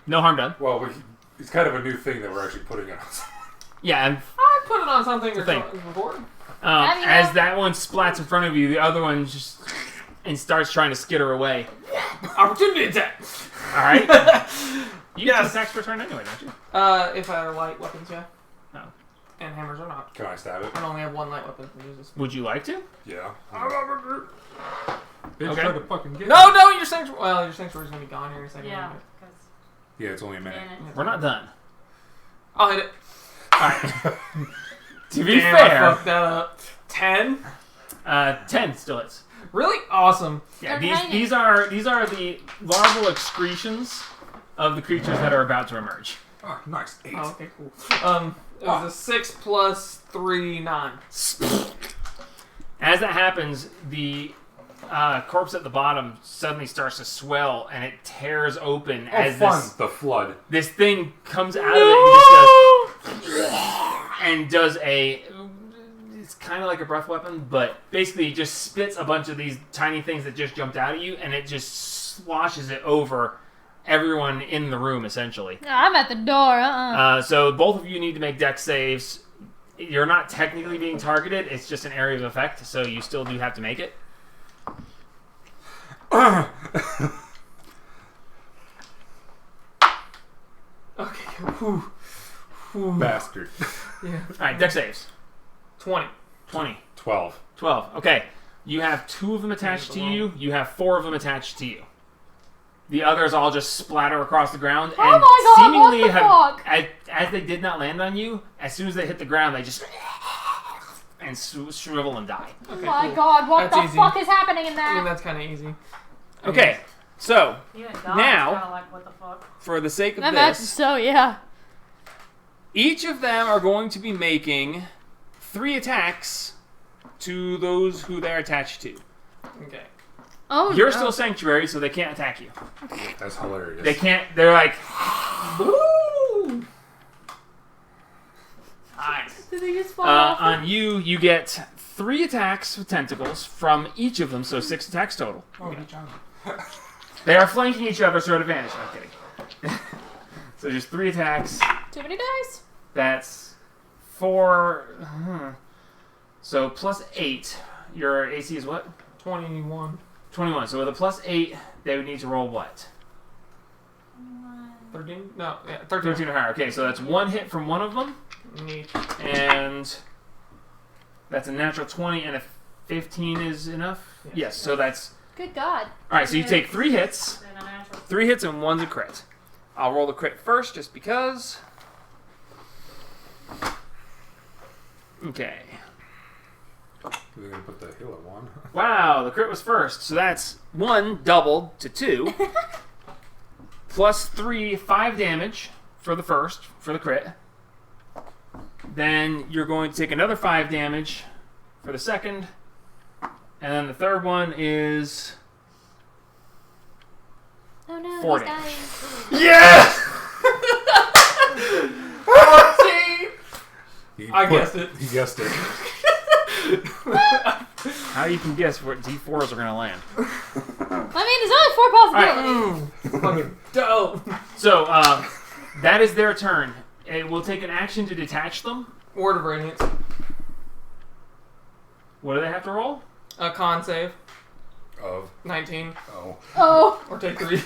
Speaker 5: no harm done.
Speaker 4: Well, it's kind of a new thing that we're actually putting on.
Speaker 5: Yeah, and
Speaker 1: I put it on something
Speaker 5: The thing.
Speaker 1: before.
Speaker 2: Have you
Speaker 5: as
Speaker 2: know-
Speaker 5: that one splats in front of you, the other one just and starts trying to skitter away.
Speaker 1: Opportunity attack!
Speaker 5: All right. You get
Speaker 1: Yes.
Speaker 5: attacks per turn anyway, don't you?
Speaker 1: If I are light weapons, yeah.
Speaker 5: No.
Speaker 1: And hammers are not.
Speaker 4: Can I stab it?
Speaker 1: I only have one light weapon to use this.
Speaker 5: Would you like to?
Speaker 4: Yeah.
Speaker 1: No,
Speaker 4: Bitch
Speaker 5: Okay.
Speaker 4: tried to fucking get me.
Speaker 1: your sanctuary. Well, your sanctuary's gonna be gone here in a second.
Speaker 6: Yeah.
Speaker 1: anyway.
Speaker 6: 'Cause
Speaker 4: Yeah, it's only a minute.
Speaker 6: minutes.
Speaker 5: We're not done.
Speaker 1: I'll hit it.
Speaker 5: All right. To be
Speaker 1: Damn, I
Speaker 5: fair,
Speaker 1: fucked that up. 10.
Speaker 5: 10 still hits.
Speaker 1: Really awesome.
Speaker 5: Yeah,
Speaker 2: They're tiny.
Speaker 5: these are the larval excretions of the creatures that are about to emerge.
Speaker 4: Oh, nice. 8.
Speaker 1: Oh, okay, cool. It was a 6 plus 3, 9.
Speaker 5: As that happens, the corpse at the bottom suddenly starts to swell and it tears open as
Speaker 4: fun. The flood.
Speaker 5: this thing comes out of it and does a. It's kind of like a breath weapon, but basically it just spits a bunch of these tiny things that just jumped out at you, and it just sloshes it over everyone in the room, essentially.
Speaker 2: No, I'm at the door.
Speaker 5: So both of you need to make dex saves. You're not technically being targeted; it's just an area of effect, so you still do have to make it.
Speaker 1: Okay, whew. Whew.
Speaker 4: Bastard.
Speaker 1: Yeah.
Speaker 5: All right, dex saves.
Speaker 1: 20.
Speaker 5: 20.
Speaker 4: 12.
Speaker 5: 12. Okay. You have 2 of them attached to you. You have 4 of them attached to you. The others all just splatter across the ground.
Speaker 2: Oh
Speaker 5: And
Speaker 2: my god,
Speaker 5: seemingly
Speaker 2: what the fuck?
Speaker 5: as they did not land on you, as soon as they hit the ground, they just and shrivel and die.
Speaker 2: Oh
Speaker 1: Okay,
Speaker 2: my
Speaker 1: cool.
Speaker 2: god, what
Speaker 1: That's
Speaker 2: the
Speaker 1: easy.
Speaker 2: fuck is happening in
Speaker 1: I
Speaker 2: that?
Speaker 1: mean, that's kind of easy.
Speaker 5: Okay, so
Speaker 6: Even God's
Speaker 5: Now-
Speaker 6: kind of like, what the fuck?
Speaker 5: for the sake of
Speaker 2: I imagine
Speaker 5: this,
Speaker 2: so, yeah.
Speaker 5: each of them are going to be making 3 attacks to those who they're attached to.
Speaker 1: Okay.
Speaker 2: Oh,
Speaker 5: You're
Speaker 2: no.
Speaker 5: still sanctuary, so they can't attack you.
Speaker 4: That's hilarious.
Speaker 5: They can't. They're like, woo! Nice.
Speaker 2: Did they just fall off?
Speaker 5: On you, you get 3 attacks with tentacles from each of them, so 6 attacks total.
Speaker 4: Oh, good job.
Speaker 5: They are flanking each other, so at advantage. No, I'm kidding. So just 3 attacks.
Speaker 2: Too many dice?
Speaker 5: That's 4. So plus 8. Your AC is what?
Speaker 1: 21.
Speaker 5: 21. So with a plus 8, they would need to roll what?
Speaker 1: 13? No, yeah, 13.
Speaker 5: 13 or higher. Okay, so that's 1 hit from one of them,
Speaker 1: Neat.
Speaker 5: and that's a natural 20, and a 15 is enough? Yes, so that's...
Speaker 2: Good god.
Speaker 5: Alright, so you take 3 hits.
Speaker 6: Then a natural.
Speaker 5: 3 hits and 1's a crit. I'll roll the crit first, just because. Okay.
Speaker 4: They're gonna put the hill at 1.
Speaker 5: Wow, the crit was first. So that's 1 doubled to 2. Plus 3, 5 damage for the first, for the crit. Then you're going to take another 5 damage for the second. And then the third one is...
Speaker 2: Oh no,
Speaker 5: 40.
Speaker 2: he's dying.
Speaker 5: Yes!
Speaker 1: 14! I guessed it.
Speaker 4: He guessed it.
Speaker 5: How you can guess what D4s are going to land.
Speaker 2: I mean, there's only 4 possibilities.
Speaker 1: Fucking dope.
Speaker 5: So, that is their turn. It will take an action to detach them.
Speaker 1: Word of Radiance.
Speaker 5: What do they have to roll?
Speaker 1: A con save.
Speaker 4: Of
Speaker 1: 19.
Speaker 4: oh,
Speaker 2: Oh.
Speaker 1: Or take 3.
Speaker 4: is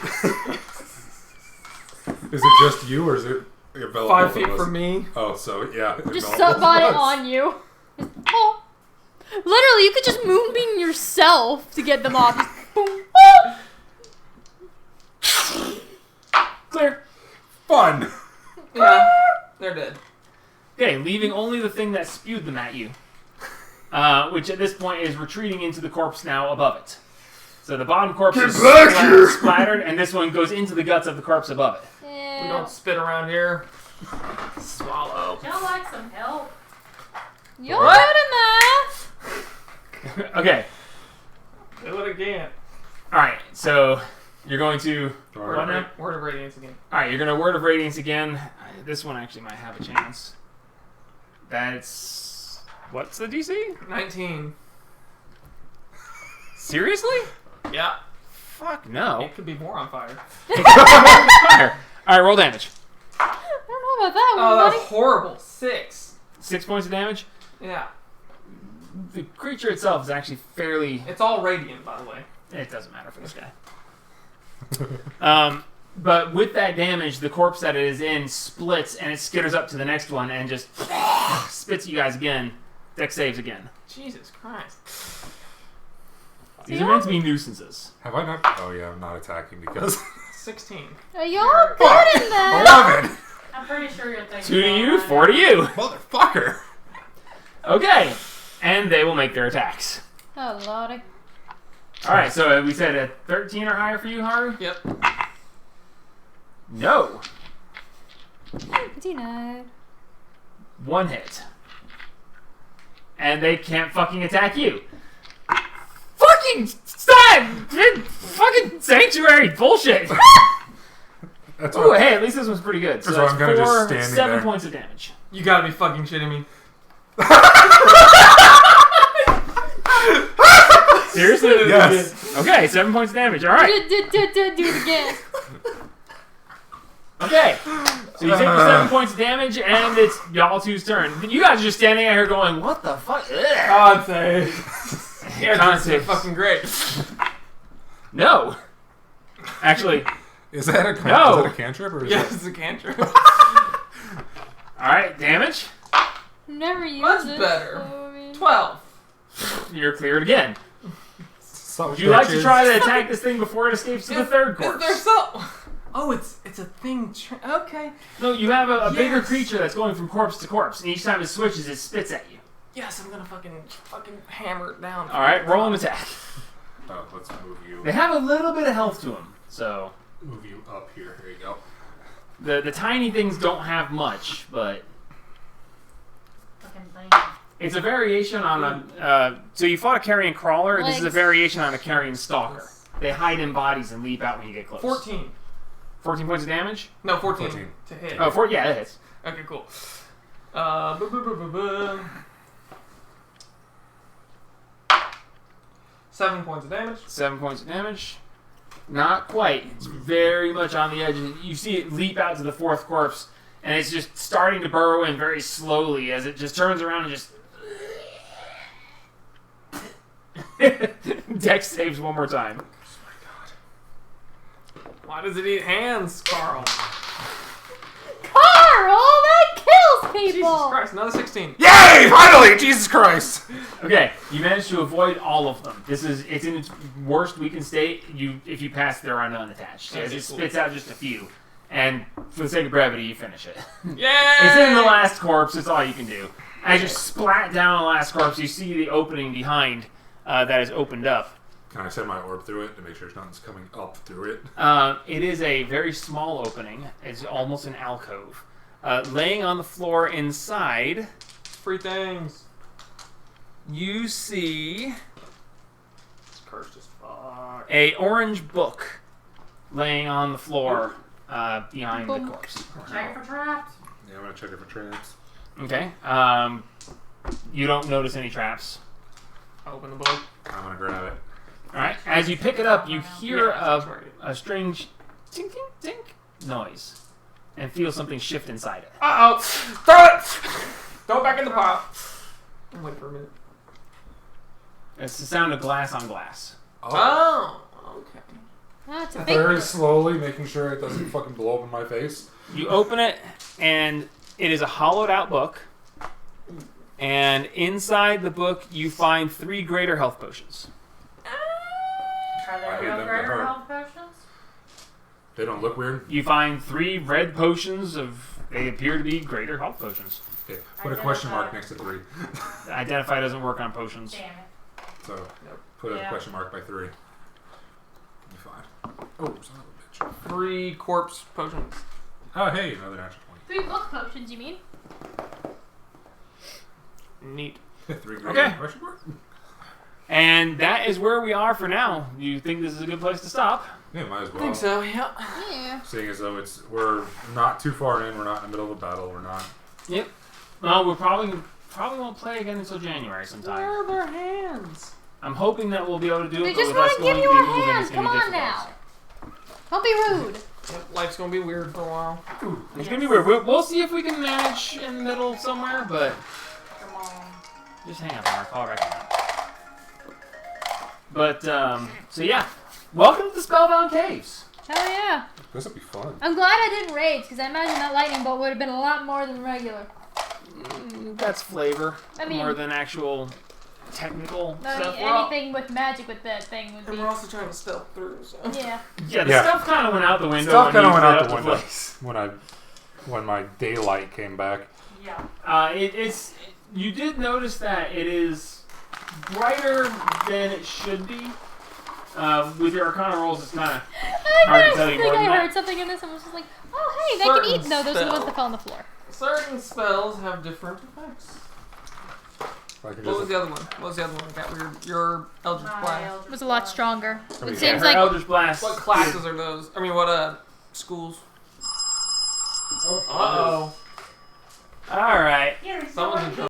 Speaker 4: it just you or is it enveloped
Speaker 1: 5
Speaker 4: both
Speaker 1: feet
Speaker 4: of us?
Speaker 1: from me.
Speaker 4: Oh, so yeah.
Speaker 2: Just
Speaker 4: enveloped both
Speaker 2: somebody
Speaker 4: of us.
Speaker 2: on you. Just, oh. Literally, you could just moonbeam yourself to get them off. Just boom. Oh.
Speaker 5: Clear.
Speaker 4: Fun.
Speaker 1: Yeah, they're dead.
Speaker 5: Okay, leaving only the thing that spewed them at you. Which at this point is retreating into the corpse now above it. So the bottom corpse is splattered, and this one goes into the guts of the corpse above it.
Speaker 2: Yeah.
Speaker 1: We don't spit around here. Swallow.
Speaker 6: Would y'all like some help?
Speaker 2: You're
Speaker 1: What?
Speaker 2: good enough.
Speaker 5: Okay,
Speaker 1: Do it again.
Speaker 5: alright, so you're going to...
Speaker 4: Alright.
Speaker 5: What now?
Speaker 1: Word of Radiance again.
Speaker 5: Alright, you're going to Word of Radiance again. This one actually might have a chance. That's... What's the DC?
Speaker 1: 19.
Speaker 5: Seriously?
Speaker 1: Yeah.
Speaker 5: Fuck no.
Speaker 1: It could be more on fire.
Speaker 5: Alright, roll damage.
Speaker 2: I don't know about that one,
Speaker 1: Oh,
Speaker 2: buddy.
Speaker 1: that's horrible. 6.
Speaker 5: 6 points of damage.
Speaker 1: Yeah.
Speaker 5: The creature itself is actually fairly...
Speaker 1: It's all radiant, by the way.
Speaker 5: It doesn't matter for this guy. But with that damage, the corpse that it is in splits and it skitters up to the next one and just spits at you guys again. Dex saves again.
Speaker 1: Jesus Christ.
Speaker 5: These are meant to be nuisances.
Speaker 4: Have I not? Oh yeah, I'm not attacking because
Speaker 1: 16.
Speaker 2: Are y'all good in that?
Speaker 4: 11.
Speaker 6: I'm pretty sure you'll take
Speaker 5: 2 to you, 4 to you.
Speaker 4: Motherfucker.
Speaker 5: Okay. And they will make their attacks.
Speaker 2: Oh, lordy.
Speaker 5: Alright, so we said a 13 or higher for you, Haru?
Speaker 1: Yep.
Speaker 5: No.
Speaker 2: Denied.
Speaker 5: 1 hit. And they can't fucking attack you. Fucking stop! Fucking sanctuary bullshit!
Speaker 4: That's
Speaker 5: Ooh,
Speaker 4: what.
Speaker 5: hey, at least this one's pretty good. So
Speaker 4: That's why
Speaker 5: that's
Speaker 4: I'm kinda just
Speaker 5: 4,
Speaker 4: standing
Speaker 5: 7
Speaker 4: there.
Speaker 5: points of damage.
Speaker 1: You gotta be fucking shitting me.
Speaker 5: Seriously?
Speaker 4: Yes.
Speaker 5: Okay, 7 points of damage. Alright.
Speaker 2: Do it again.
Speaker 5: Okay. So you take the 7 points of damage, and it's y'all two's turn. You guys are just standing out here going, what the fuck? Ugh.
Speaker 1: Con save. Yeah,
Speaker 5: Con
Speaker 1: con save.
Speaker 5: save.
Speaker 1: Fucking great.
Speaker 5: No. Actually,
Speaker 4: Is that a
Speaker 5: No.
Speaker 4: is that a cantrip or is
Speaker 1: Yeah,
Speaker 4: that?
Speaker 1: it's a cantrip.
Speaker 5: alright, damage.
Speaker 2: Never used
Speaker 1: Much
Speaker 2: it.
Speaker 1: better.
Speaker 2: So, I mean,
Speaker 1: 12.
Speaker 5: You're cleared again.
Speaker 4: So
Speaker 5: Would you like to try to attack this thing before it escapes to the third
Speaker 1: Is
Speaker 5: corpse?
Speaker 1: there so? Oh, it's a thing. Okay.
Speaker 5: No, you have a bigger
Speaker 1: Yes.
Speaker 5: creature that's going from corpse to corpse, and each time it switches, it spits at you.
Speaker 1: Yes, I'm gonna fucking hammer it down.
Speaker 5: All right, roll an attack.
Speaker 4: Oh, let's move you.
Speaker 5: They have a little bit of health to them, so
Speaker 4: Move you up here. Here you go.
Speaker 5: the tiny things don't have much, but
Speaker 6: Fucking thing.
Speaker 5: it's a variation on a. So you fought a carrion crawler. This is a
Speaker 2: Legs.
Speaker 5: variation on a carrion stalker. They hide in bodies and leap out when you get close.
Speaker 1: 14.
Speaker 5: 14 points of damage.
Speaker 1: No, 14,
Speaker 4: 14.
Speaker 1: to hit.
Speaker 5: Oh, yeah, that hits.
Speaker 1: Okay, cool. Boom, boom, boom, boom, boom. 7 points of damage.
Speaker 5: 7 points of damage. Not quite. It's very much on the edge. You see it leap out to the fourth corpse, and it's just starting to burrow in very slowly as it just turns around and just. Dex saves one more time.
Speaker 1: Why does it eat hands, Carl?
Speaker 2: Carl, that kills people.
Speaker 1: Jesus Christ, another 16.
Speaker 4: Yay! Finally! Jesus Christ!
Speaker 5: Okay, you managed to avoid all of them. It's in its worst weakened state. If you pass, there are none attached. As
Speaker 1: Okay,
Speaker 5: it
Speaker 1: cool.
Speaker 5: spits out just a few, and for the sake of brevity, you finish it.
Speaker 1: Yay!
Speaker 5: It's in the last corpse. That's all you can do. As you splat down the last corpse, you see the opening behind that is opened up.
Speaker 4: Can I send my orb through it to make sure nothing's coming up through it?
Speaker 5: It is a very small opening. It's almost an alcove. Laying on the floor inside,
Speaker 1: Free things.
Speaker 5: you see
Speaker 1: It's cursed as fuck.
Speaker 5: a orange book laying on the floor behind the corpse.
Speaker 6: Check for traps.
Speaker 4: Yeah, I'm gonna check it for traps.
Speaker 5: Okay. You don't notice any traps.
Speaker 1: Open the book.
Speaker 4: I'm gonna grab it.
Speaker 5: All right. As you pick it up, you hear
Speaker 1: Yeah, that's right.
Speaker 5: a strange tink tink tink noise, and feel something shift inside it.
Speaker 1: Uh-oh! Throw it! Throw it back in the pile. Wait for a minute.
Speaker 5: It's the sound of glass on glass.
Speaker 1: Oh, okay.
Speaker 2: That's a big.
Speaker 4: Very slowly, making sure it doesn't fucking blow up in my face.
Speaker 5: You open it, and it is a hollowed out book. And inside the book, you find 3 greater health potions.
Speaker 6: Are
Speaker 4: I
Speaker 6: there
Speaker 4: hate
Speaker 6: no
Speaker 4: them to
Speaker 6: greater
Speaker 4: hurt.
Speaker 6: health potions?
Speaker 4: They don't look weird.
Speaker 5: You find 3 red potions of. They appear to be greater health potions.
Speaker 4: Okay, put a question mark next to 3.
Speaker 5: Identify doesn't work on potions.
Speaker 6: Damn it.
Speaker 4: So, put a
Speaker 6: Yeah.
Speaker 4: question mark by 3. Be fine. Oh, son of a bitch.
Speaker 1: 3 corpse potions.
Speaker 4: Oh, hey, another natural
Speaker 2: 3 book potions, you mean?
Speaker 1: Neat.
Speaker 4: 20. 3 great
Speaker 5: Okay.
Speaker 4: question mark?
Speaker 5: And that is where we are for now. You think this is a good place to stop?
Speaker 4: Yeah, might as
Speaker 1: I
Speaker 4: well.
Speaker 1: think so, yeah.
Speaker 2: Yeah.
Speaker 4: Seeing as though we're not too far in, we're not in the middle of a battle, we're not.
Speaker 5: Yep. Well, we'll probably won't play again until January sometime.
Speaker 1: Where are their hands?
Speaker 5: I'm hoping that we'll be able to do
Speaker 2: They
Speaker 5: it.
Speaker 2: just
Speaker 5: want to
Speaker 2: give you a hand. Come on now. Don't be rude.
Speaker 1: Yep, life's gonna be weird for a while.
Speaker 5: It's gonna be weird. We'll see if we can manage in the middle somewhere, but
Speaker 6: Come on.
Speaker 5: just hang on, I'll call right now. But so yeah, welcome to the Spellbound Caves.
Speaker 2: Hell yeah.
Speaker 4: This would be fun.
Speaker 2: I'm glad I didn't rage, because I imagine that lightning bolt would have been a lot more than regular.
Speaker 5: That's flavor
Speaker 2: I mean-
Speaker 5: more than actual technical
Speaker 2: I
Speaker 5: stuff.
Speaker 2: mean, anything with magic with that thing would
Speaker 1: And
Speaker 2: be.
Speaker 1: we're also trying to stealth through, so.
Speaker 2: Yeah.
Speaker 5: Yeah, the
Speaker 4: Yeah.
Speaker 5: stuff kind of went out the window.
Speaker 4: Stuff
Speaker 5: when
Speaker 4: kind of
Speaker 5: you
Speaker 4: went
Speaker 5: lit
Speaker 4: out
Speaker 5: up
Speaker 4: the window
Speaker 5: place.
Speaker 4: when my daylight came back.
Speaker 6: Yeah.
Speaker 5: It's you did notice that it is brighter than it should be. With your Arcana rolls, it's kind of hard to tell you more
Speaker 2: I
Speaker 5: than that.
Speaker 2: heard something in this and was just like, oh hey, they can
Speaker 1: Certain
Speaker 2: eat. No, those are the ones
Speaker 1: spell.
Speaker 2: that fell on the floor.
Speaker 1: Certain spells have different effects.
Speaker 4: I can
Speaker 1: What was
Speaker 4: just,
Speaker 1: the other one? What was the other one? Got weird. Your Eldritch Blast.
Speaker 2: It was a lot stronger.
Speaker 4: mean,
Speaker 2: It
Speaker 4: yeah,
Speaker 2: seems
Speaker 5: Her
Speaker 2: like
Speaker 5: Eldritch Blast.
Speaker 1: What classes are those? I mean, what schools?
Speaker 5: Uh-oh. All right.
Speaker 6: Yeah,
Speaker 1: Someone's in trouble.